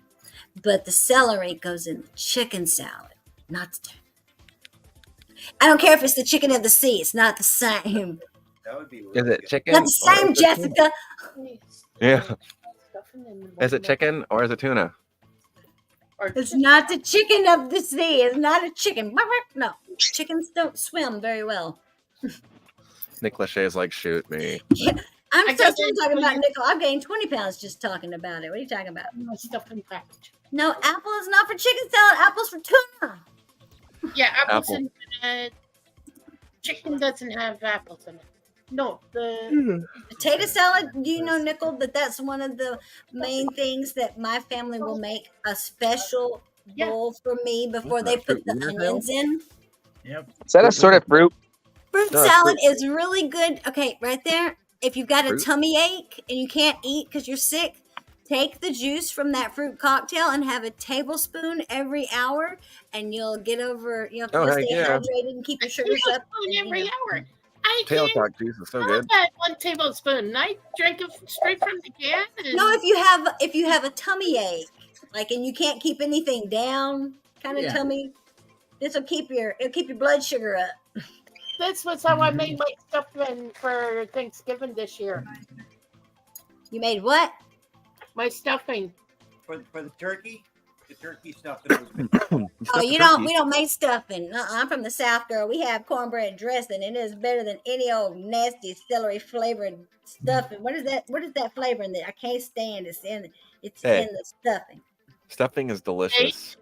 But the celery goes in the chicken salad, not the tuna. I don't care if it's the chicken of the sea. It's not the same. That would be. Is it chicken? Not the or same, is it tuna? Jessica. Yeah. Is it chicken or is it tuna? It's not the chicken of the sea. It's not a chicken. No, chickens don't swim very well. Nick Lachey is like, shoot me. I'm I still got that talking about for you. nickel. I've gained 20 pounds just talking about it. What are you talking about? My stuffing package. No, apple is not for chicken salad. Apple's for tuna. Yeah, apples Apple. and chicken doesn't have apples in it. No, the Potato salad. Do you know, Nickel, that's one of the main things that my family will make a special Yeah. bowl for me before What's they that, put the fruit wiener onions in. Yep. Is that a sort of fruit? Fruit No, it's salad is really good. Okay, right there. If you've got a Fruit? tummy ache and you can't eat because you're sick, take the juice from that fruit cocktail and have a tablespoon every hour, and you'll get over. You'll Oh, stay heck yeah. hydrated and keep your sugars up. tablespoon every hour. I Tail can't talk juice is so have good. that 1 tablespoon. I drank it straight from the can. And No, if you have a tummy ache, like, and you can't keep anything down, kind of Yeah. tummy, it'll keep your blood sugar up. this was how I made my stuffing for Thanksgiving this year. You made what? My stuffing. For the turkey stuff that was Oh, we don't make stuffing. I'm from the South, girl. We have cornbread dressing. It is better than any old nasty celery flavored stuffing. What is that flavor in there? I can't stand it. It's Hey. in the stuffing. Stuffing is delicious.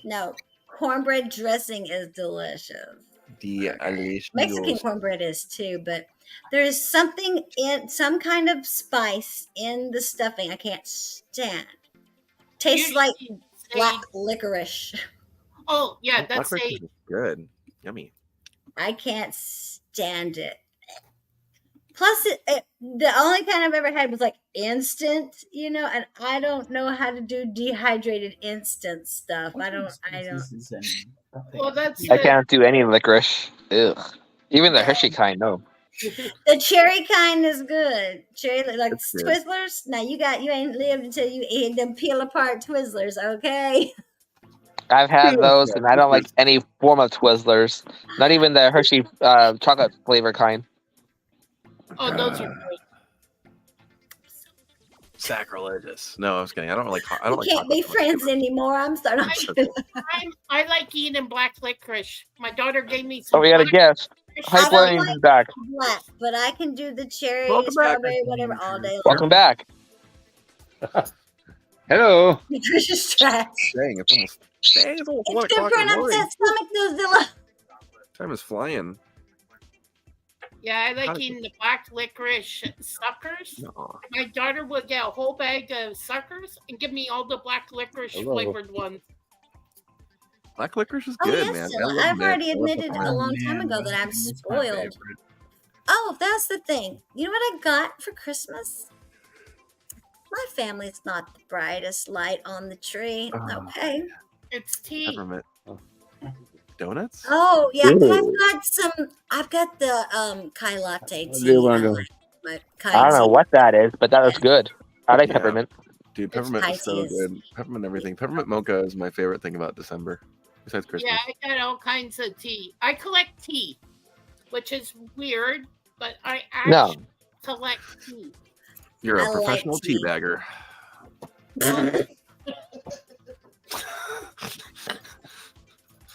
No, cornbread dressing is delicious. Delicious. Mexican cornbread is too, but there is something in some kind of spice in the stuffing I can't stand. Tastes Usually like say- black licorice. Oh yeah, that's Black a licorice is good. Yummy. I can't stand it. Plus, the only kind I've ever had was like instant, and I don't know how to do dehydrated instant stuff. I don't. Well, that's I can't do any licorice. Ugh. Even the Hershey kind, no. The cherry kind is good. Cherry like That's good. Twizzlers. Now you ain't lived until you eat them peel apart Twizzlers, okay? I've had those, and I don't like any form of Twizzlers. Not even the Hershey chocolate flavor kind. oh, those are great. Sacrilegious. No, I was kidding. I don't like. I don't We like. can't be chocolate friends anymore. I'm sorry. I like eating black licorice. My daughter gave me some. Oh, we got a black guest. licorice. Hi, I don't Blaine, like back. black, but I can do the cherry, Welcome back. strawberry, whatever all day long. Welcome back. Hello. Nutritious trash. Dang, it's almost. Dang, it's almost 1 It's good o'clock for in an the morning. upset stomach, Godzilla. Time is flying. Yeah, I How like did- eating the black licorice suckers. No. My daughter would get a whole bag of suckers and give me all the black licorice Hello. flavored ones. Black licorice is Oh, good, yes, man. Zilla. I love I've mint. already I love admitted the a mint. long time ago that I'm It's my spoiled. favorite. Oh, that's the thing. You know what I got for Christmas? My family's not the brightest light on the tree. Oh. Okay. It's tea. Peppermint. Donuts? Oh yeah, Ooh. I've got the Kai latte do tea. you wanna I do? like my Kai I don't know tea. what that is, but that was good. I like Yeah. peppermint. Dude, It's peppermint is so Pisces. good. Peppermint everything. Peppermint mocha is my favorite thing about December, besides Christmas. Yeah, I got all kinds of tea. I collect tea, which is weird, but I No. actually collect tea. You're I a like professional tea. teabagger.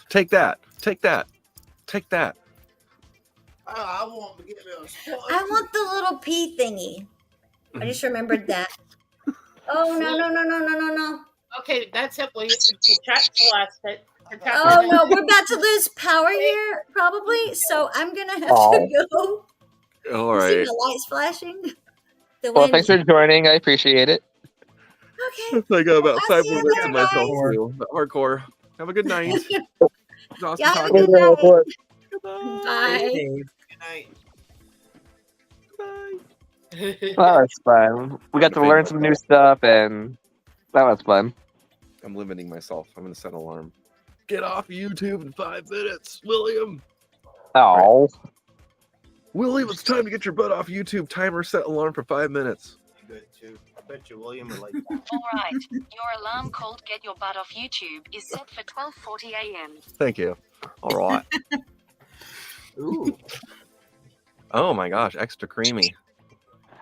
Take that. Take that. Take that. I want to get I want the little pea thingy. I just remembered that. Oh no. Okay, that's it. We chat last it. Oh no, we're about to lose power here, probably. So I'm gonna have to go. All You see right. the lights flashing? The Well, wind. thanks for joining. I appreciate it. Okay. I got about I'll 5 see you more minutes later, of myself guys. too. But hardcore. Have a good night. It's awesome Y'all have a talking. good night. Goodbye. Bye. Good night. Bye. That was fun. We got to learn some new stuff, and that was fun. I'm limiting myself. I'm gonna set an alarm. Get off YouTube in 5 minutes, William. Oh, William, it's time to get your butt off YouTube. Timer set alarm for 5 minutes. Good too. I bet you William would like All right, your alarm called Get Your Butt Off YouTube is set for 12:40 a.m. Thank you. All right. Ooh, Oh my gosh, extra creamy.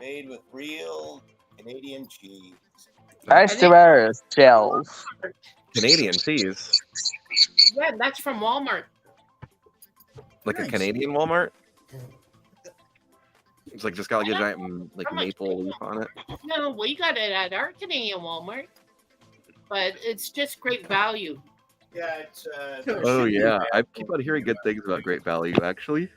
made with real Canadian cheese. Ice shells. Canadian cheese. Yeah, that's from Walmart. Like Nice. a Canadian Walmart. It's like just got like a giant like maple leaf on it. No, we got it at our Canadian Walmart, but it's just great value. Yeah, it's Oh yeah, I keep on hearing good things about Great Value. Actually,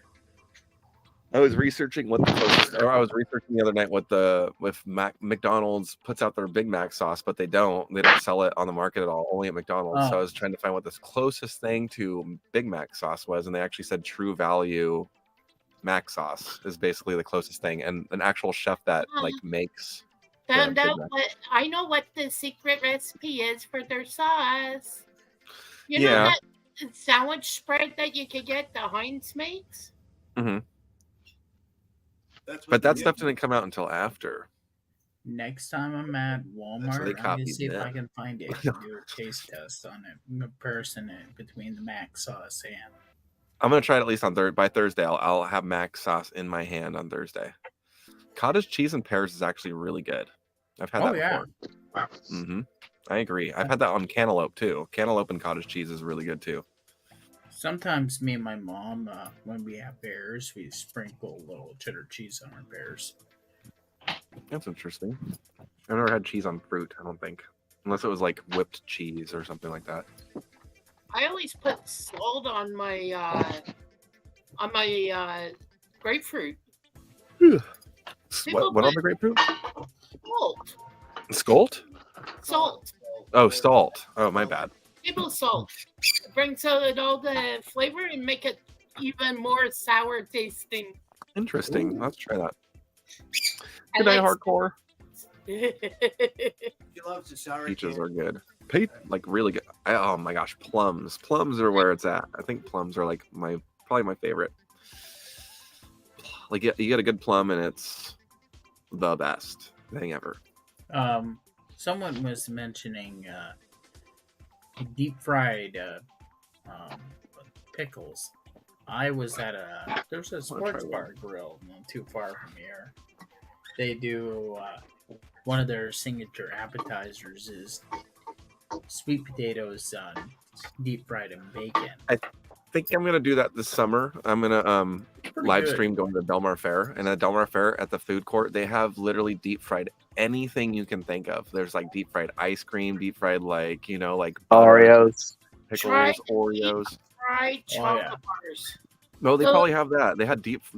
I was researching what the closest, or I was researching the other night what the with McDonald's puts out their Big Mac sauce, but they don't sell it on the market at all, only at McDonald's. So I was trying to find what this closest thing to Big Mac sauce was, and they actually said True Value Mac sauce is basically the closest thing, and an actual chef that like makes. Found Big out Mac. what I know what the secret recipe is for their sauce. You know Yeah. that sandwich spread that you could get the Heinz makes? hmm But that stuff didn't come out until after. Next time I'm at Walmart, I'm gonna copied see if that. I can find it. Do a taste test on it, comparison it between the Mac sauce and. I'm gonna try it at least on by Thursday. I'll have Mac sauce in my hand on Thursday. Cottage cheese and pears is actually really good. I've had that before. Mm-hmm. I agree. I've had that on cantaloupe too. Cantaloupe and cottage cheese is really good too. Sometimes me and my mom, when we have bears, we sprinkle a little cheddar cheese on our bears. That's interesting. I've never had cheese on fruit. I don't think, unless it was like whipped cheese or something like that. I always put salt on my grapefruit. What on the grapefruit? Salt. Scolt? Salt. Oh, salt. Oh, my bad. Table salt. It brings out all the flavor and make it even more sour tasting. Interesting. Let's try that. Good night, hardcore. She loves the sour Peaches candy. are good. Like really good. Oh my gosh, plums. Plums are where it's at. I think plums are like probably my favorite. Like you get a good plum and it's the best thing ever. Someone was mentioning deep fried pickles. I was at there's a sports bar grill not too far from here. They do one of their signature appetizers is sweet potatoes deep fried in bacon. I think I'm gonna do that this summer. I'm gonna live good. stream going to Del Mar Fair, and at Del Mar Fair at the food court they have literally deep fried anything you can think of. There's like deep fried ice cream, deep fried like like butter, Oreos, pickles, Try Oreos. fried chocolate yeah. bars. No, they So- probably have that. They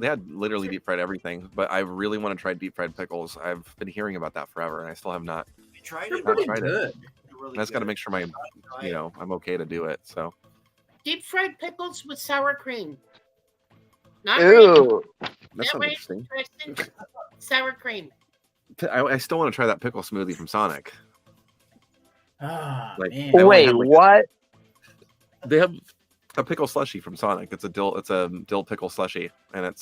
had literally deep fried everything, but I really want to try deep fried pickles. I've been hearing about that forever, and I still have not. You tried They're it? Not pretty tried it. good. They're really I just got to good. make sure I'm okay to do it. So Deep fried pickles with sour cream. Not cream. ew. that That sounds way, interesting. Kristen, sour cream. I still want to try that pickle smoothie from Sonic. Ah, Like, man. I only Wait, had, like, what? They have a pickle slushy from Sonic. It's a dill pickle slushy, and it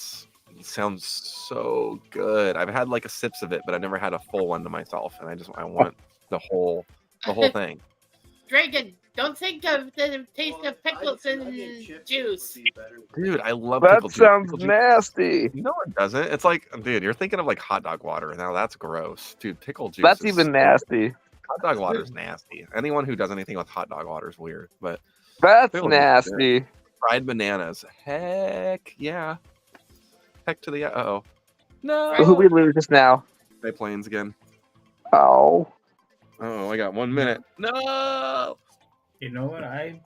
sounds so good. I've had like a sips of it, but I've never had a full one to myself, and I want the whole thing. Dragon, don't think of the taste Well, of pickles I and get chips juice. would be better. Dude, I love That pickle juice. sounds Pickle juice- nasty. No, it doesn't. It's like, dude, you're thinking of like hot dog water. Now that's gross, dude. Pickle juice. That's is- even nasty. Hot dog water is nasty. Anyone who does anything with hot dog water is weird. But That's Pickle juice is good. nasty. fried bananas, heck yeah, heck to the uh-oh. No, Who we lose just now? Night Plains again. Oh. Oh, I got 1 minute. No. You know what? I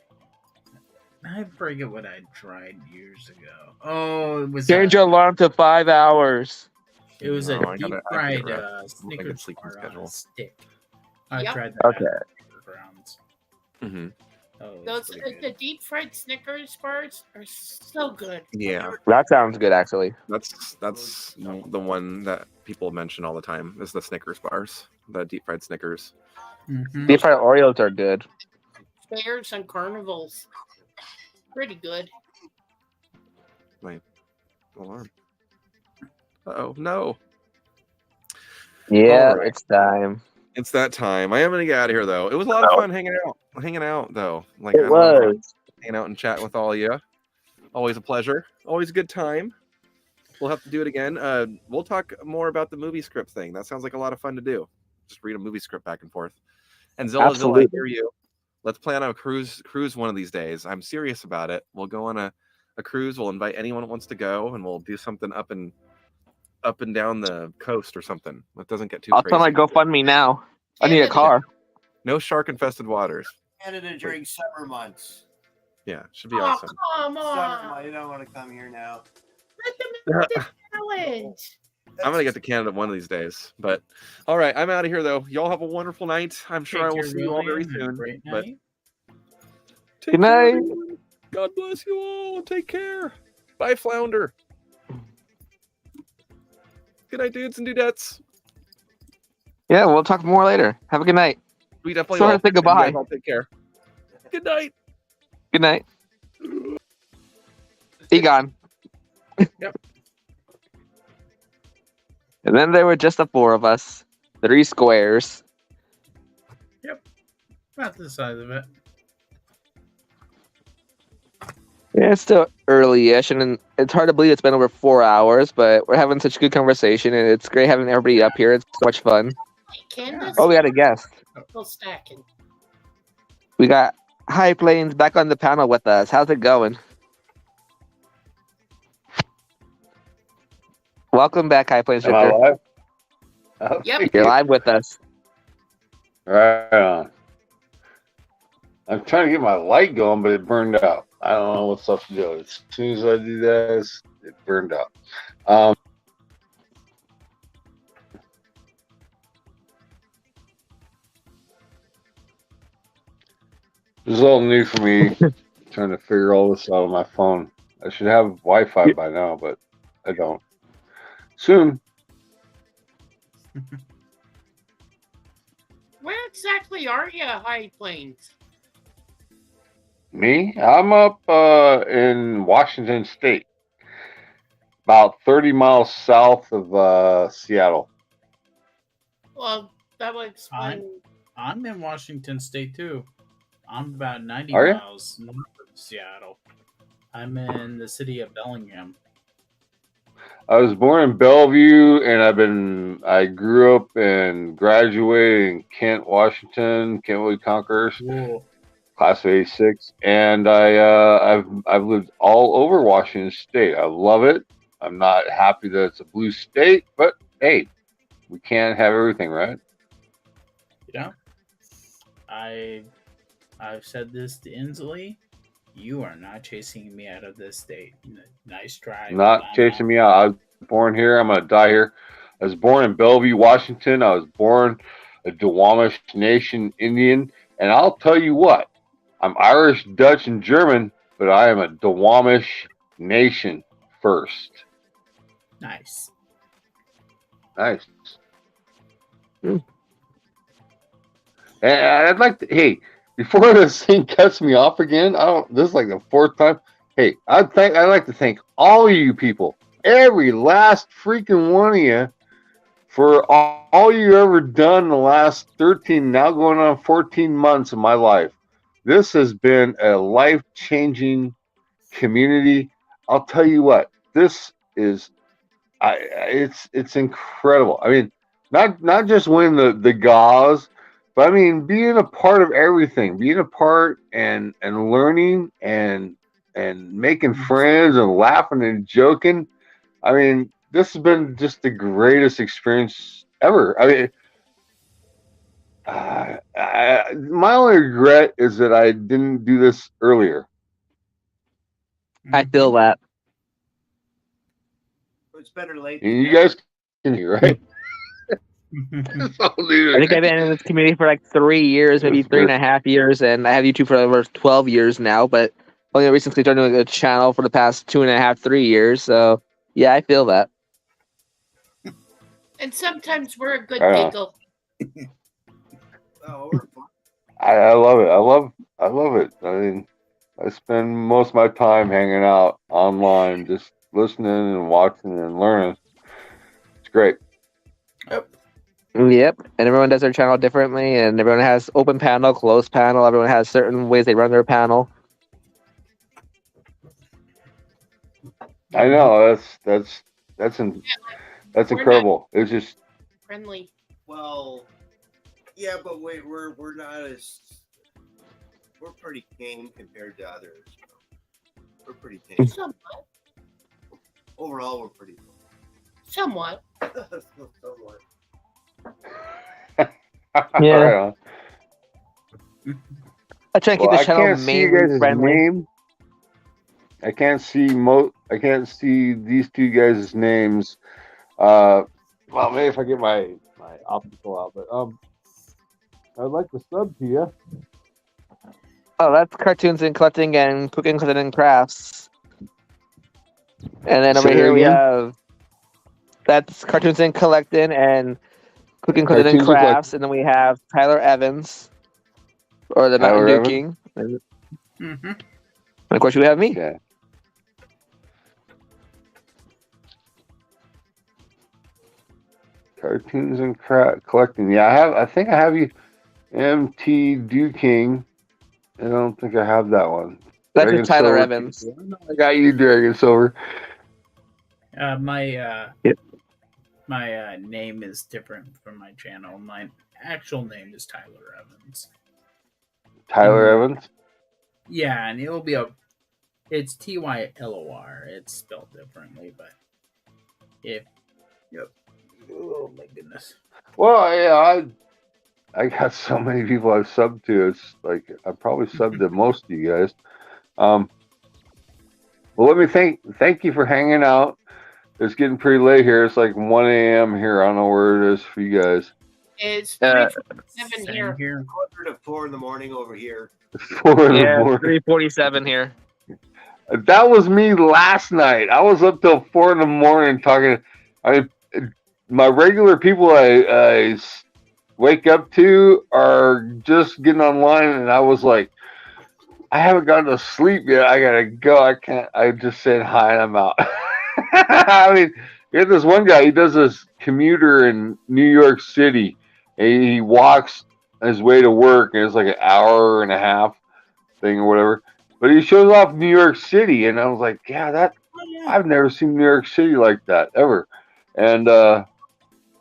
forget what I tried years ago. Oh, it was Change your alarm to 5 hours. it was No, a I deep gotta fried get a good Snickers sleeping bar on schedule. a stick. I Yep. tried that. Okay. Rounds. Mm-hmm. Oh, it was Those pretty the good. deep fried Snickers bars are so good. Yeah, That sounds good, actually. that's the one that people mention all the time is the Snickers bars, the deep fried Snickers. Mhm. Deep fried Oreos are good. Fairs and carnivals. Pretty good. Alarm. Uh-oh, no. Yeah, Alright. it's time. It's that time. I am gonna get out of here though. It was a lot of fun hanging out though. Like I It love was. hanging out and chatting with all of you. Always a pleasure. Always a good time. We'll have to do it again. We'll talk more about the movie script thing. That sounds like a lot of fun to do. Just read a movie script back and forth. And Zilla, I Absolutely. hear you. Let's plan on a cruise one of these days. I'm serious about it. We'll go on a cruise. We'll invite anyone who wants to go, and we'll do something up and down the coast or something. It doesn't get too I'll crazy. tell my GoFundMe now. I need a car. No shark infested waters. Canada during summer months. Yeah, should be Oh, awesome. come Summer on. months. You don't want to come here now. Let them have the challenge. I'm gonna get to Canada one of these days. But all right, I'm out of here though. Y'all have a wonderful night. I'm sure I will see you all very soon. Great But night. take Good care, night. everyone. God bless you all. Take care. Bye, Flounder. Good night, dudes and dudettes. Yeah, we'll talk more later. Have a good night. We definitely Sorry will. to say And you goodbye. guys all take care. Good night. Good night. Egon. Yep. And then there were just the four of us. 3 squares. About the size of it. Yeah, it's still early-ish, and it's hard to believe it's been over 4 hours, but we're having such good conversation, and it's great having everybody up here. It's so much fun. Candace Oh, we had a guest. still stacking. We got High Plains back on the panel with us. How's it going? Welcome back, High Plains Am I Victor. live? Oh, Yep. thank You're you. live with us. Right on. I'm trying to get my light going, but it burned out. I don't know what's up to do. As soon as I do this, it burned out. This is all new for me. Trying to figure all this out on my phone. I should have Wi-Fi by now, but I don't. Soon. Where exactly are you, High Plains? Me? I'm up in Washington State, about 30 miles south of Seattle. Well, that would explain. I'm in Washington State too. I'm about 90 Are you? miles north of Seattle. I'm in the city of Bellingham. I was born in Bellevue, and I grew up and graduated in Kent, Washington, Kent Wood Conquerors, Cool. class of '86, and I've lived all over Washington State. I love it. I'm not happy that it's a blue state, but hey, we can't have everything, right? You know, I've said this to Inslee. You are not chasing me out of this state. Nice try. Not chasing me out. I was born here. I'm gonna die here. I was born in Bellevue, Washington. I was born a Duwamish Nation Indian, and I'll tell you what, I'm Irish, Dutch, and German, but I am a Duwamish Nation first. Nice. Nice. And I'd like to, hey, before this thing cuts me off again, this is like the fourth time. Hey, I'd like to thank all of you people, every last freaking one of you, for all you ever done in the last 13, now going on 14 months of my life. This has been a life-changing community. I'll tell you what, this is, it's incredible. I mean, not just winning the gauze, but I mean, being a part of everything, being a part and learning and making friends and laughing and joking. I mean, this has been just the greatest experience ever. I mean, my only regret is that I didn't do this earlier. I feel that. It's better late. And you guys can hear, right? I think I've been in this community for like 3 years, maybe 3.5 years, and I have YouTube for over 12 years now, but only recently started doing a channel for the past 2.5, 3 years. So yeah, I feel that. And sometimes we're a good I know. giggle. Oh, we're fine. I love it. I love it. I mean, I spend most of my time hanging out online, just listening and watching and learning. It's great. Yep, and everyone does their channel differently, and everyone has open panel, closed panel. Everyone has certain ways they run their panel. I know that's incredible. It's just Friendly. Well, yeah, but wait, we're not as we're pretty tame compared to others. We're pretty tame. Somewhat. Overall, we're pretty. Somewhat. Somewhat. Yeah. Right on. I try and keep Well, the I channel can't see you mainly guys' friendly. name. I can't see these two guys' names. Well, maybe if I get my optical out, but I'd like to sub to you. Oh, that's Cartoons and Collecting and Cooking, Collecting and Crafts. And then over Say here that we again? have that's Cartoons and Collecting and Cooking, Collecting and Cartoons and Crafts, and then we have Tyler Evans, or the Tyler Mountain Dew Evans? King. Mm-hmm. And of course, you have me. Okay. Cartoons and Collecting. Yeah, I think I have you, MT Dew King. I don't think I have that one. That's Dragon with Tyler Silver. Evans. I got you, Dragon Silver. My Yep. my name is different from my channel. My actual name is Tyler Evans. Tyler Evans. Yeah, and it's Tylor. It's spelled differently, but yep. Oh my goodness. Well, yeah, I got so many people I've subbed to. It's like I probably subbed to most of you guys. Well, let me thank you for hanging out. It's getting pretty late here. It's like 1 a.m. here. I don't know where it is for you guys. It's 3:47 here. Quarter to 4 in the morning over here. 4 in the Yeah, morning. 3:47 here. That was me last night. I was up till 4 in the morning talking. I mean, my regular people I wake up to are just getting online, and I was like, I haven't gotten to sleep yet. I gotta go. I can't. I just said hi and I'm out. I mean, there's this one guy. He does this commuter in New York City. He walks his way to work, and it's like an hour and a half thing or whatever. But he shows off New York City, and I was like, yeah, I've never seen New York City like that ever. And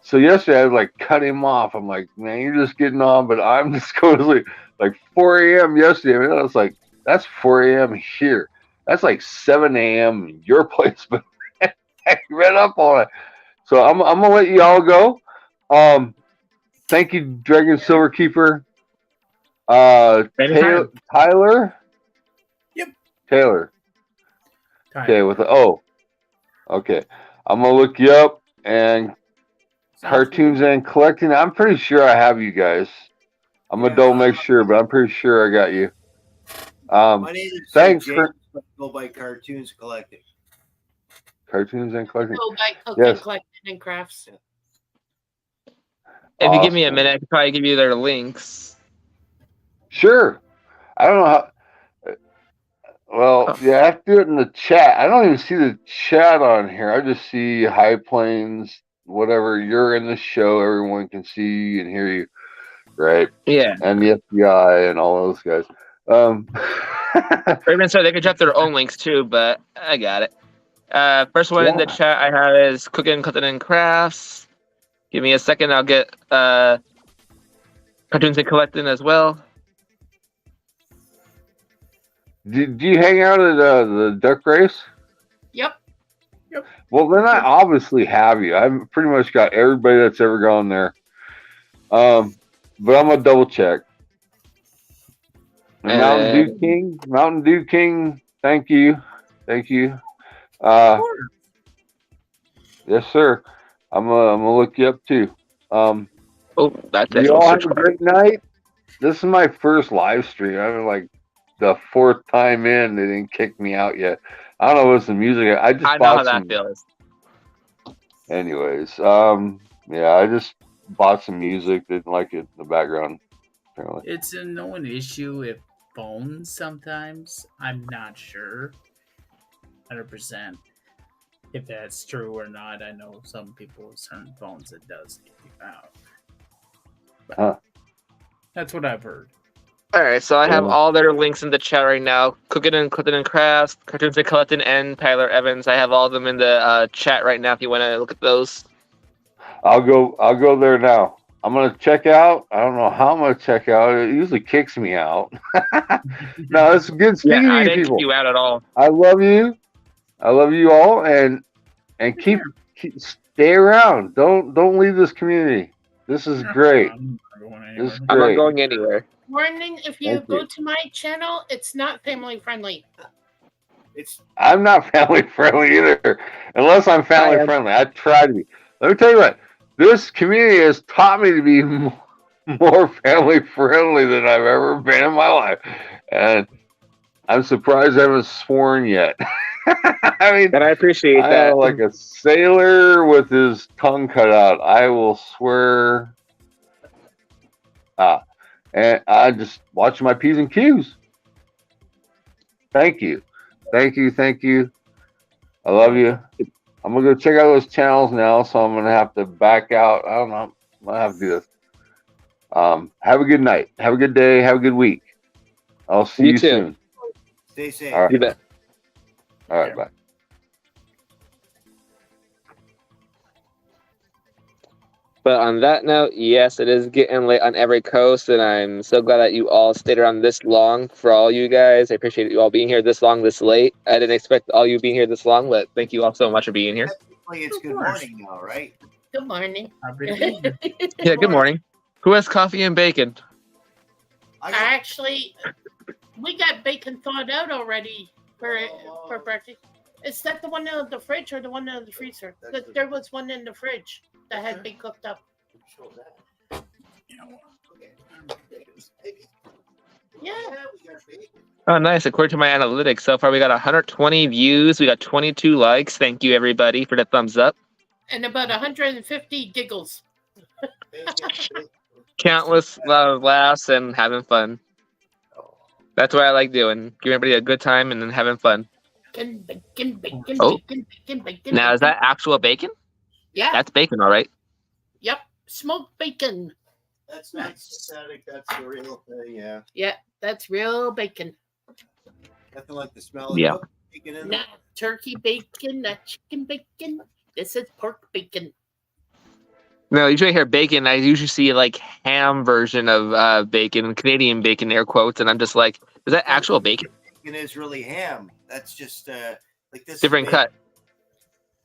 so yesterday I was like, cut him off. I'm like, man, you're just getting on, but I'm just going to sleep. Like 4 a.m. yesterday. I mean, I was like, that's 4 a.m. here. That's like 7 a.m. in your place, but I read up on it. So I'm gonna let you all go. Thank you, Dragon Silverkeeper. Tyler. Yep. Taylor. Okay, with the O. Okay, I'm gonna look you up and Cartoons and Collecting. I'm pretty sure I have you guys. I'm gonna double make sure, but I'm pretty sure I got you. My name is Thanks James. Go by Cartoons Collecting. Cartoons and Collecting. Go by Cooking, Yes. Collecting, and Crafts. If you give me a Awesome. minute, I could probably give you their links. Sure. I don't know how. Well, yeah, I have to do it in the chat. I don't even see the chat on here. I just see High Plains, whatever. You're in the show. Everyone can see you and hear you, right? Yeah. And the FBI and all those guys. Raven said they could drop their own links too, but I got it. First one in the Yeah. chat I have is Cooking, Collecting, and Crafts. Give me a second. I'll get Cartoons and Collecting as well. Do you hang out at the duck race? Yep. Well, then I obviously have you. I've pretty much got everybody that's ever gone there. But I'm gonna double check. And Mountain Dew King, thank you. Yes, sir. I'm gonna look you up too. Oh, that's You all have a great night. This is my first live stream. I'm like the fourth time in. They didn't kick me out yet. I don't know what's the music. I just I know bought how that some. feels. Anyways, yeah, I just bought some music. Didn't like it in the background. Apparently, It's a known issue with phones sometimes. I'm not sure 100% if that's true or not. I know some people with certain phones it does kick you out. But Huh. that's what I've heard. All right, so I have Yeah. all their links in the chat right now. Cooking and Collecting and Crafts, Cartoons and Collecting, and Tyler Evans. I have all of them in the chat right now if you want to look at those. I'll go there now. I'm gonna check out. I don't know how I'm gonna check out. It usually kicks me out. No, it's good speaking Yeah, I to you didn't people. kick you out at all. I love you. I love you all, and keep stay around. Don't leave this community. This is great. This is I'm not great. going anywhere. Warning, if you Thank go you. to my channel, it's not family friendly. It's I'm not family friendly either, unless I'm I family am. friendly. I try to be. Let me tell you what. This community has taught me to be more family friendly than I've ever been in my life, and I'm surprised I haven't sworn yet. I mean, And I appreciate I that. am like a sailor with his tongue cut out. I will swear. And I just watch my P's and Q's. Thank you. I love you. I'm gonna go check out those channels now, so I'm gonna have to back out. I don't know. I'm gonna have to do this. Have a good night. Have a good day. Have a good week. I'll see You you too. soon. stay safe. All right. You bet. All right. Bye. But on that note, yes, it is getting late on every coast, and I'm so glad that you all stayed around this long for all you guys. I appreciate you all being here this long, this late. I didn't expect all you being here this long, but thank you all so much for being here. Like it's Of good course. morning now, right? Good morning. Yeah, good morning. Who has coffee and bacon? Actually, we got bacon thawed out already for breakfast. Is that the one in the fridge or the one in the freezer? There was one in the fridge that had been cooked up. Yeah. Oh, nice. According to my analytics, so far we got 120 views. We got 22 likes. Thank you, everybody, for the thumbs up. and about 150 giggles. Countless lot of laughs and having fun. That's what I like doing. Giving everybody a good time and then having fun. Bacon, bacon, bacon, Oh. bacon, bacon, bacon. Now, is bacon. that actual bacon? Yeah. That's bacon, all right. Yep. Smoked bacon. That's not synthetic. That's the real thing. Yeah. Yeah, that's real bacon. Nothing like the smell of Yeah. cooked bacon in Not there. turkey bacon, not chicken bacon. This is pork bacon. No, usually I hear bacon. I usually see like ham version of bacon, Canadian bacon, air quotes, and I'm just like, is that actual bacon? Bacon is really ham. That's just like this. Different cut.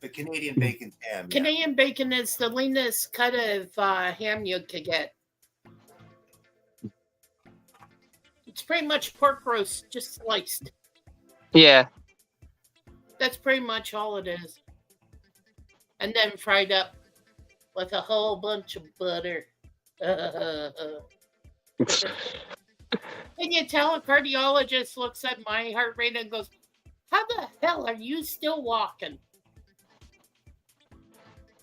The Canadian bacon's ham. Yeah. Canadian bacon is the leanest cut of ham you could get. It's pretty much pork roast, just sliced. Yeah. That's pretty much all it is. And then fried up with a whole bunch of butter. Can you tell a cardiologist looks at my heart rate and goes, how the hell are you still walking?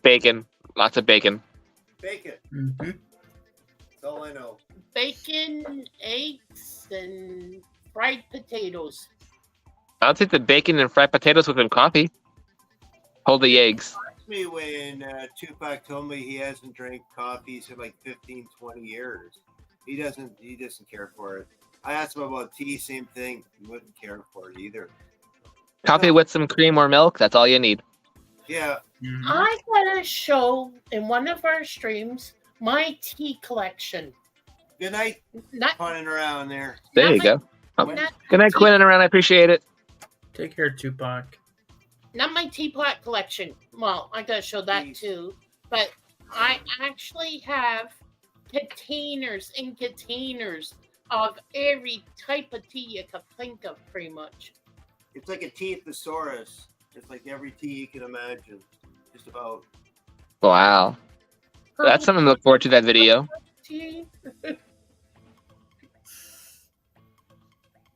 Bacon. Lots of bacon. Bacon. Mm-hmm. That's all I know. Bacon, eggs, and fried potatoes. I'll take the bacon and fried potatoes with some coffee. Hold the eggs. Me when Tupac told me he hasn't drank coffee in like 15, 20 years. He doesn't care for it. I asked him about tea, same thing. He wouldn't care for it either. Coffee with some cream or milk. That's all you need. Yeah. Mm-hmm. I want to show in one of our streams my tea collection. Good night. Not Punning around there. There you my- go. Oh. not Good night, tea- Quinn and around. I appreciate it. Take care, Tupac. Not my teapot collection. Well, I gotta show that Please. too. But I actually have containers and containers of every type of tea you could think of, pretty much. It's like a tea thesaurus. It's like every tea you can imagine. Just about. Wow. That's something to look forward to, that video. Tea.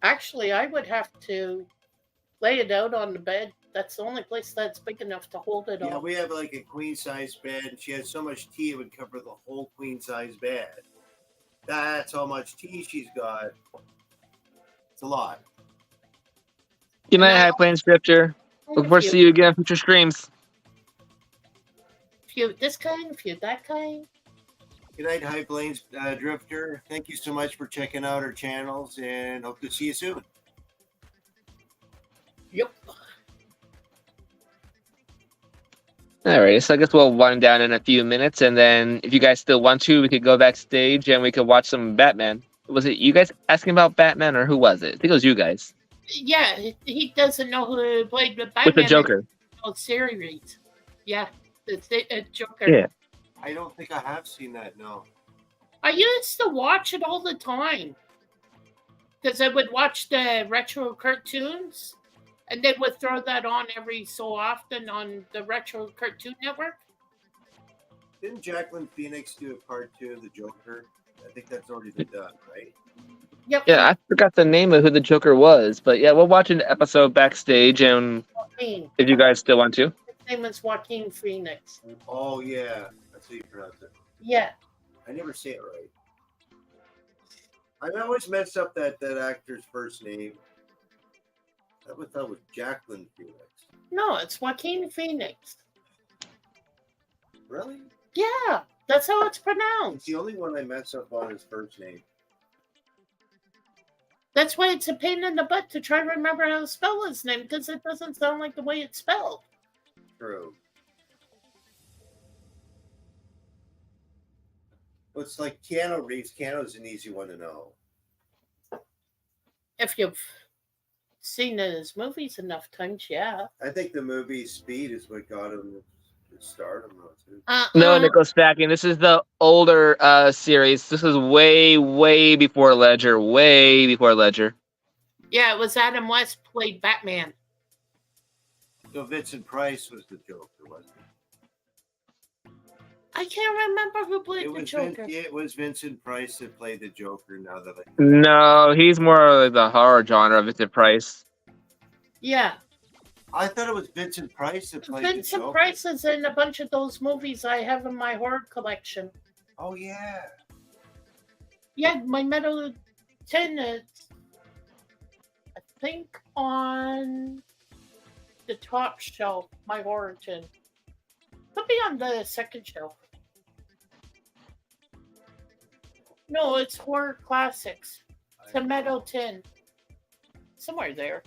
Actually, I would have to lay it out on the bed. That's the only place that's big enough to hold it Yeah, on. we have like a queen size bed, and she has so much tea it would cover the whole queen size bed. That's how much tea she's got. It's a lot. Good night, High Plains Drifter. Look forward to see you again on future streams. Few this kind, few that kind. Good night, High Plains Drifter. Thank you so much for checking out our channels, and hope to see you soon. Yep. Alright, so I guess we'll wind down in a few minutes, and then if you guys still want to, we could go backstage and we could watch some Batman. Was it you guys asking about Batman, or who was it? I think it was you guys. Yeah, he doesn't know who played the Batman. With the Joker. Series. Yeah, it's the Joker. Yeah. I don't think I have seen that, no. I used to watch it all the time because I would watch the retro cartoons, and they would throw that on every so often on the Retro Cartoon Network. Didn't Jacqueline Phoenix do a cartoon of the Joker? I think that's already been done, right? Yep. Yeah, I forgot the name of who the Joker was, but yeah, we'll watch an episode backstage, and Joaquin. if you guys still want to. His name is Joaquin Phoenix. Oh, yeah. That's how you pronounce it. Yeah. I never say it right. I always mess up that actor's first name. I thought it was Jacqueline Phoenix. No, it's Joaquin Phoenix. Really? Yeah, that's how it's It's pronounced. the only one I mess up on his first name. That's why it's a pain in the butt to try to remember how to spell his name because it doesn't sound like the way it's spelled. True. Well, it's like Keanu Reeves. Keanu's an easy one to know. If you've seen his movies enough times, yeah. I think the movie Speed is what got him to stardom, though, too. No, Nicholas Stacking. This is the older series. This is way, way before Ledger. Way before Ledger. Yeah, it was Adam West played Batman. So Vincent Price was the Joker, wasn't it? I can't remember who played It the was, Joker. it was Vincent Price that played the Joker. Now that I No, he's more of the horror genre of Vincent Price. Yeah. I thought it was Vincent Price that played the Vincent Joker. Price is in a bunch of those movies I have in my horror collection. Oh yeah. Yeah, my Metal 10 is, I think, on the top shelf, my horror 10. Could be on the second shelf. No, it's horror classics. It's a Metal 10. Somewhere there.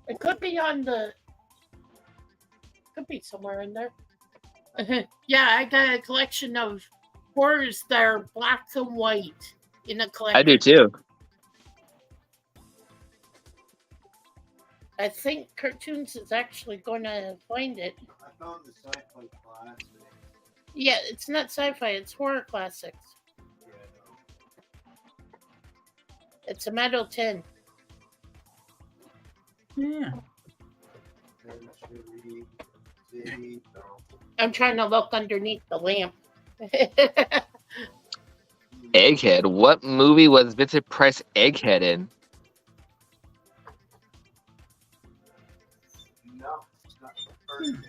It could be on the. Could be somewhere in there. Yeah, I got a collection of horrors that are black and white in a collection. I do too. I think Cartoons is actually going to find it. I found the sci-fi classic. Yeah, it's not sci-fi. It's horror classics. Yeah, I know. It's a Metal 10. Yeah. I'm trying to look underneath the lamp. Egghead. What movie was Vincent Price Egghead in? No, it's not the first one.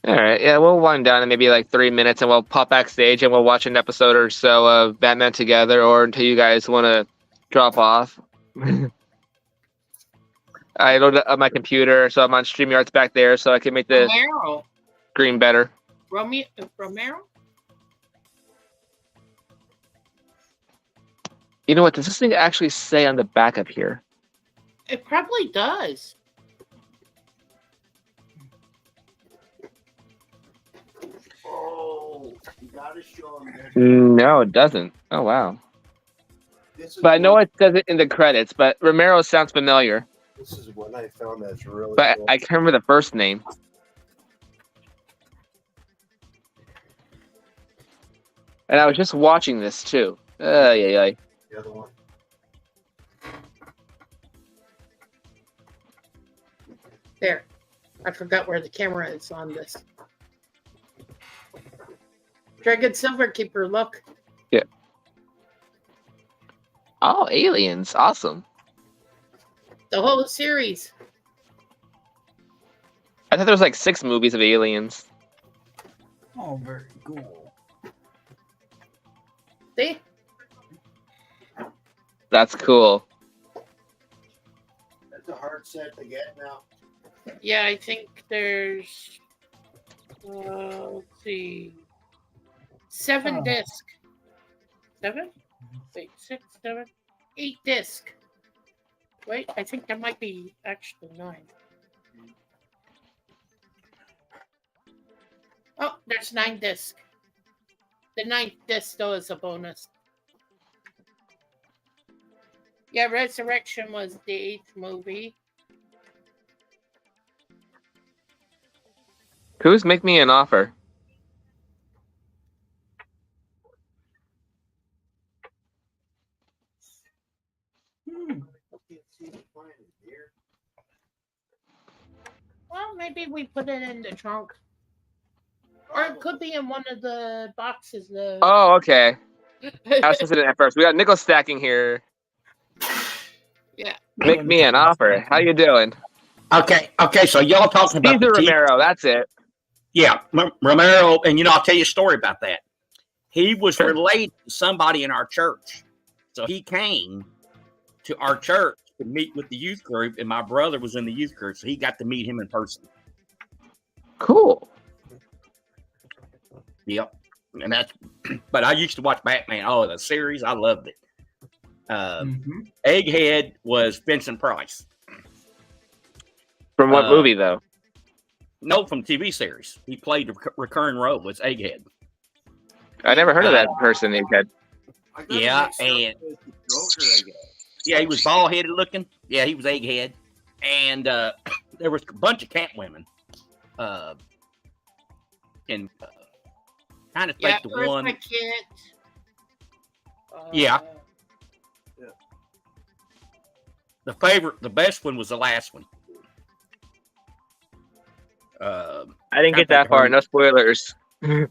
All right, yeah, we'll wind down in maybe like 3 minutes, and we'll pop backstage and we'll watch an episode or so of Batman together, or until you guys want to drop off. I loaded up my computer, so I'm on StreamYard's back there, so I can make the Romero. screen better. Romero? You know what? Does this thing actually say on the back of here? It probably does. Oh, you gotta show him this. No, it doesn't. Oh wow! This is But I know one- it says it in the credits. But Romero sounds familiar, This is one I found that's really but cool. I can't remember the first name. And I was just watching this too. Yeah. The other one. There. I forgot where the camera is on this. Dragon Silverkeeper, look. Oh, aliens! Awesome. The whole series. I thought there was like 6 movies of aliens. Oh, very cool. See? That's cool. That's a hard set to get now. Yeah, I think there's. Let's see. 7 Oh. disc. 7? Wait, 6, 7, 8 disc. Wait, I think there might be actually 9. Oh, there's 9 disc. The 9th disc though is a bonus. Yeah, Resurrection was the 8th movie. Who's Make Me an Offer? Well, maybe we put it in the trunk. Or it could be in one of the boxes though. Oh, okay. I was listening at first. We got nickel stacking here. Yeah. Make me an offer. How you doing? Okay, so y'all talking about Caesar the TV Romero. That's it. Yeah, Romero, and I'll tell you a story about that. He was related to somebody in our church, so he came to our church to meet with the youth group, and my brother was in the youth group, so he got to meet him in person. Cool. Yep, and that's. But I used to watch Batman. Oh, the series, I loved it. Egghead was Vincent Price. From what movie though? No, from TV series. He played the recurring role. Was Egghead. I never heard of that person. Egghead. Yeah, and yeah, he was bald headed looking. Yeah, he was Egghead, and there was a bunch of cat women. And kind of think the Earthquake one. Kit. Yeah. The best one was the last one. I didn't get that far. No spoilers. I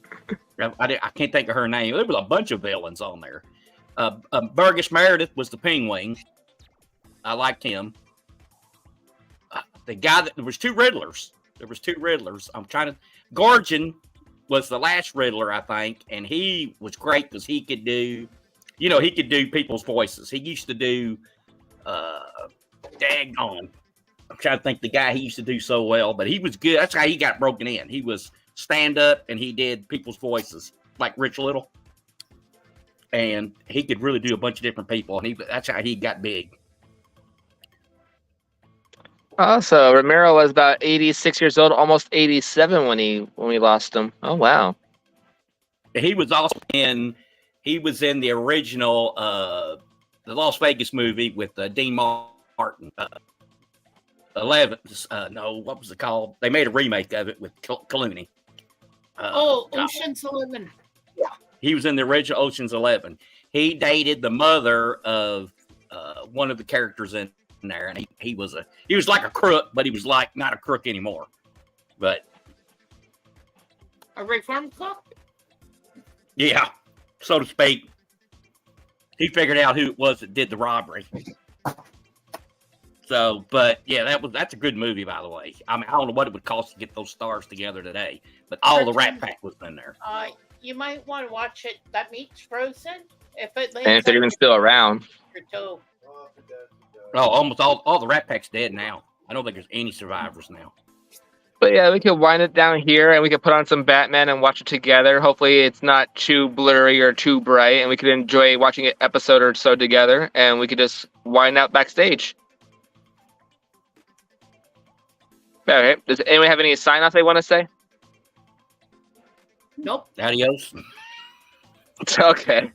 can't think of her name. There was a bunch of villains on there. Burgess Meredith was the Penguin. I liked him. The guy there was two Riddlers. I'm trying to. Gorgon was the last Riddler, I think, and he was great because he could do, he could do people's voices. He used to do, daggone. I'm trying to think the guy he used to do so well, but he was good. That's how he got broken in. He was stand up and he did people's voices like Rich Little, and he could really do a bunch of different people, and that's how he got big. So Romero was about 86 years old, almost 87 when we lost him. Oh wow! He was also in the original the Las Vegas movie with Dean Martin. 11. No, what was it called? They made a remake of it with Clooney. Ocean's 11. Yeah, he was in the original Ocean's 11. He dated the mother of one of the characters in there, and he was like a crook, but he was like not a crook anymore. But A reformed cook? yeah, so to speak. He figured out who it was that did the robbery. So, but yeah, that's a good movie, by the way. I mean, I don't know what it would cost to get those stars together today, but all the Rat Pack was in there. You might want to watch it. That meat's frozen. If they're even still around. Oh, almost all the Rat Pack's dead now. I don't think there's any survivors now. But yeah, we could wind it down here, and we could put on some Batman and watch it together. Hopefully, it's not too blurry or too bright, and we could enjoy watching an episode or so together, and we could just wind out backstage. All right. Does anyone have any sign-offs they want to say? Nope. Adios. Okay.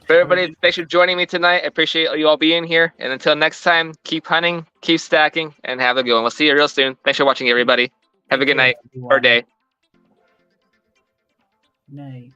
For everybody, thanks for joining me tonight. I appreciate you all being here. And until next time, keep hunting, keep stacking, and have a good one. We'll see you real soon. Thanks for watching, everybody. Have a good night or day. Night.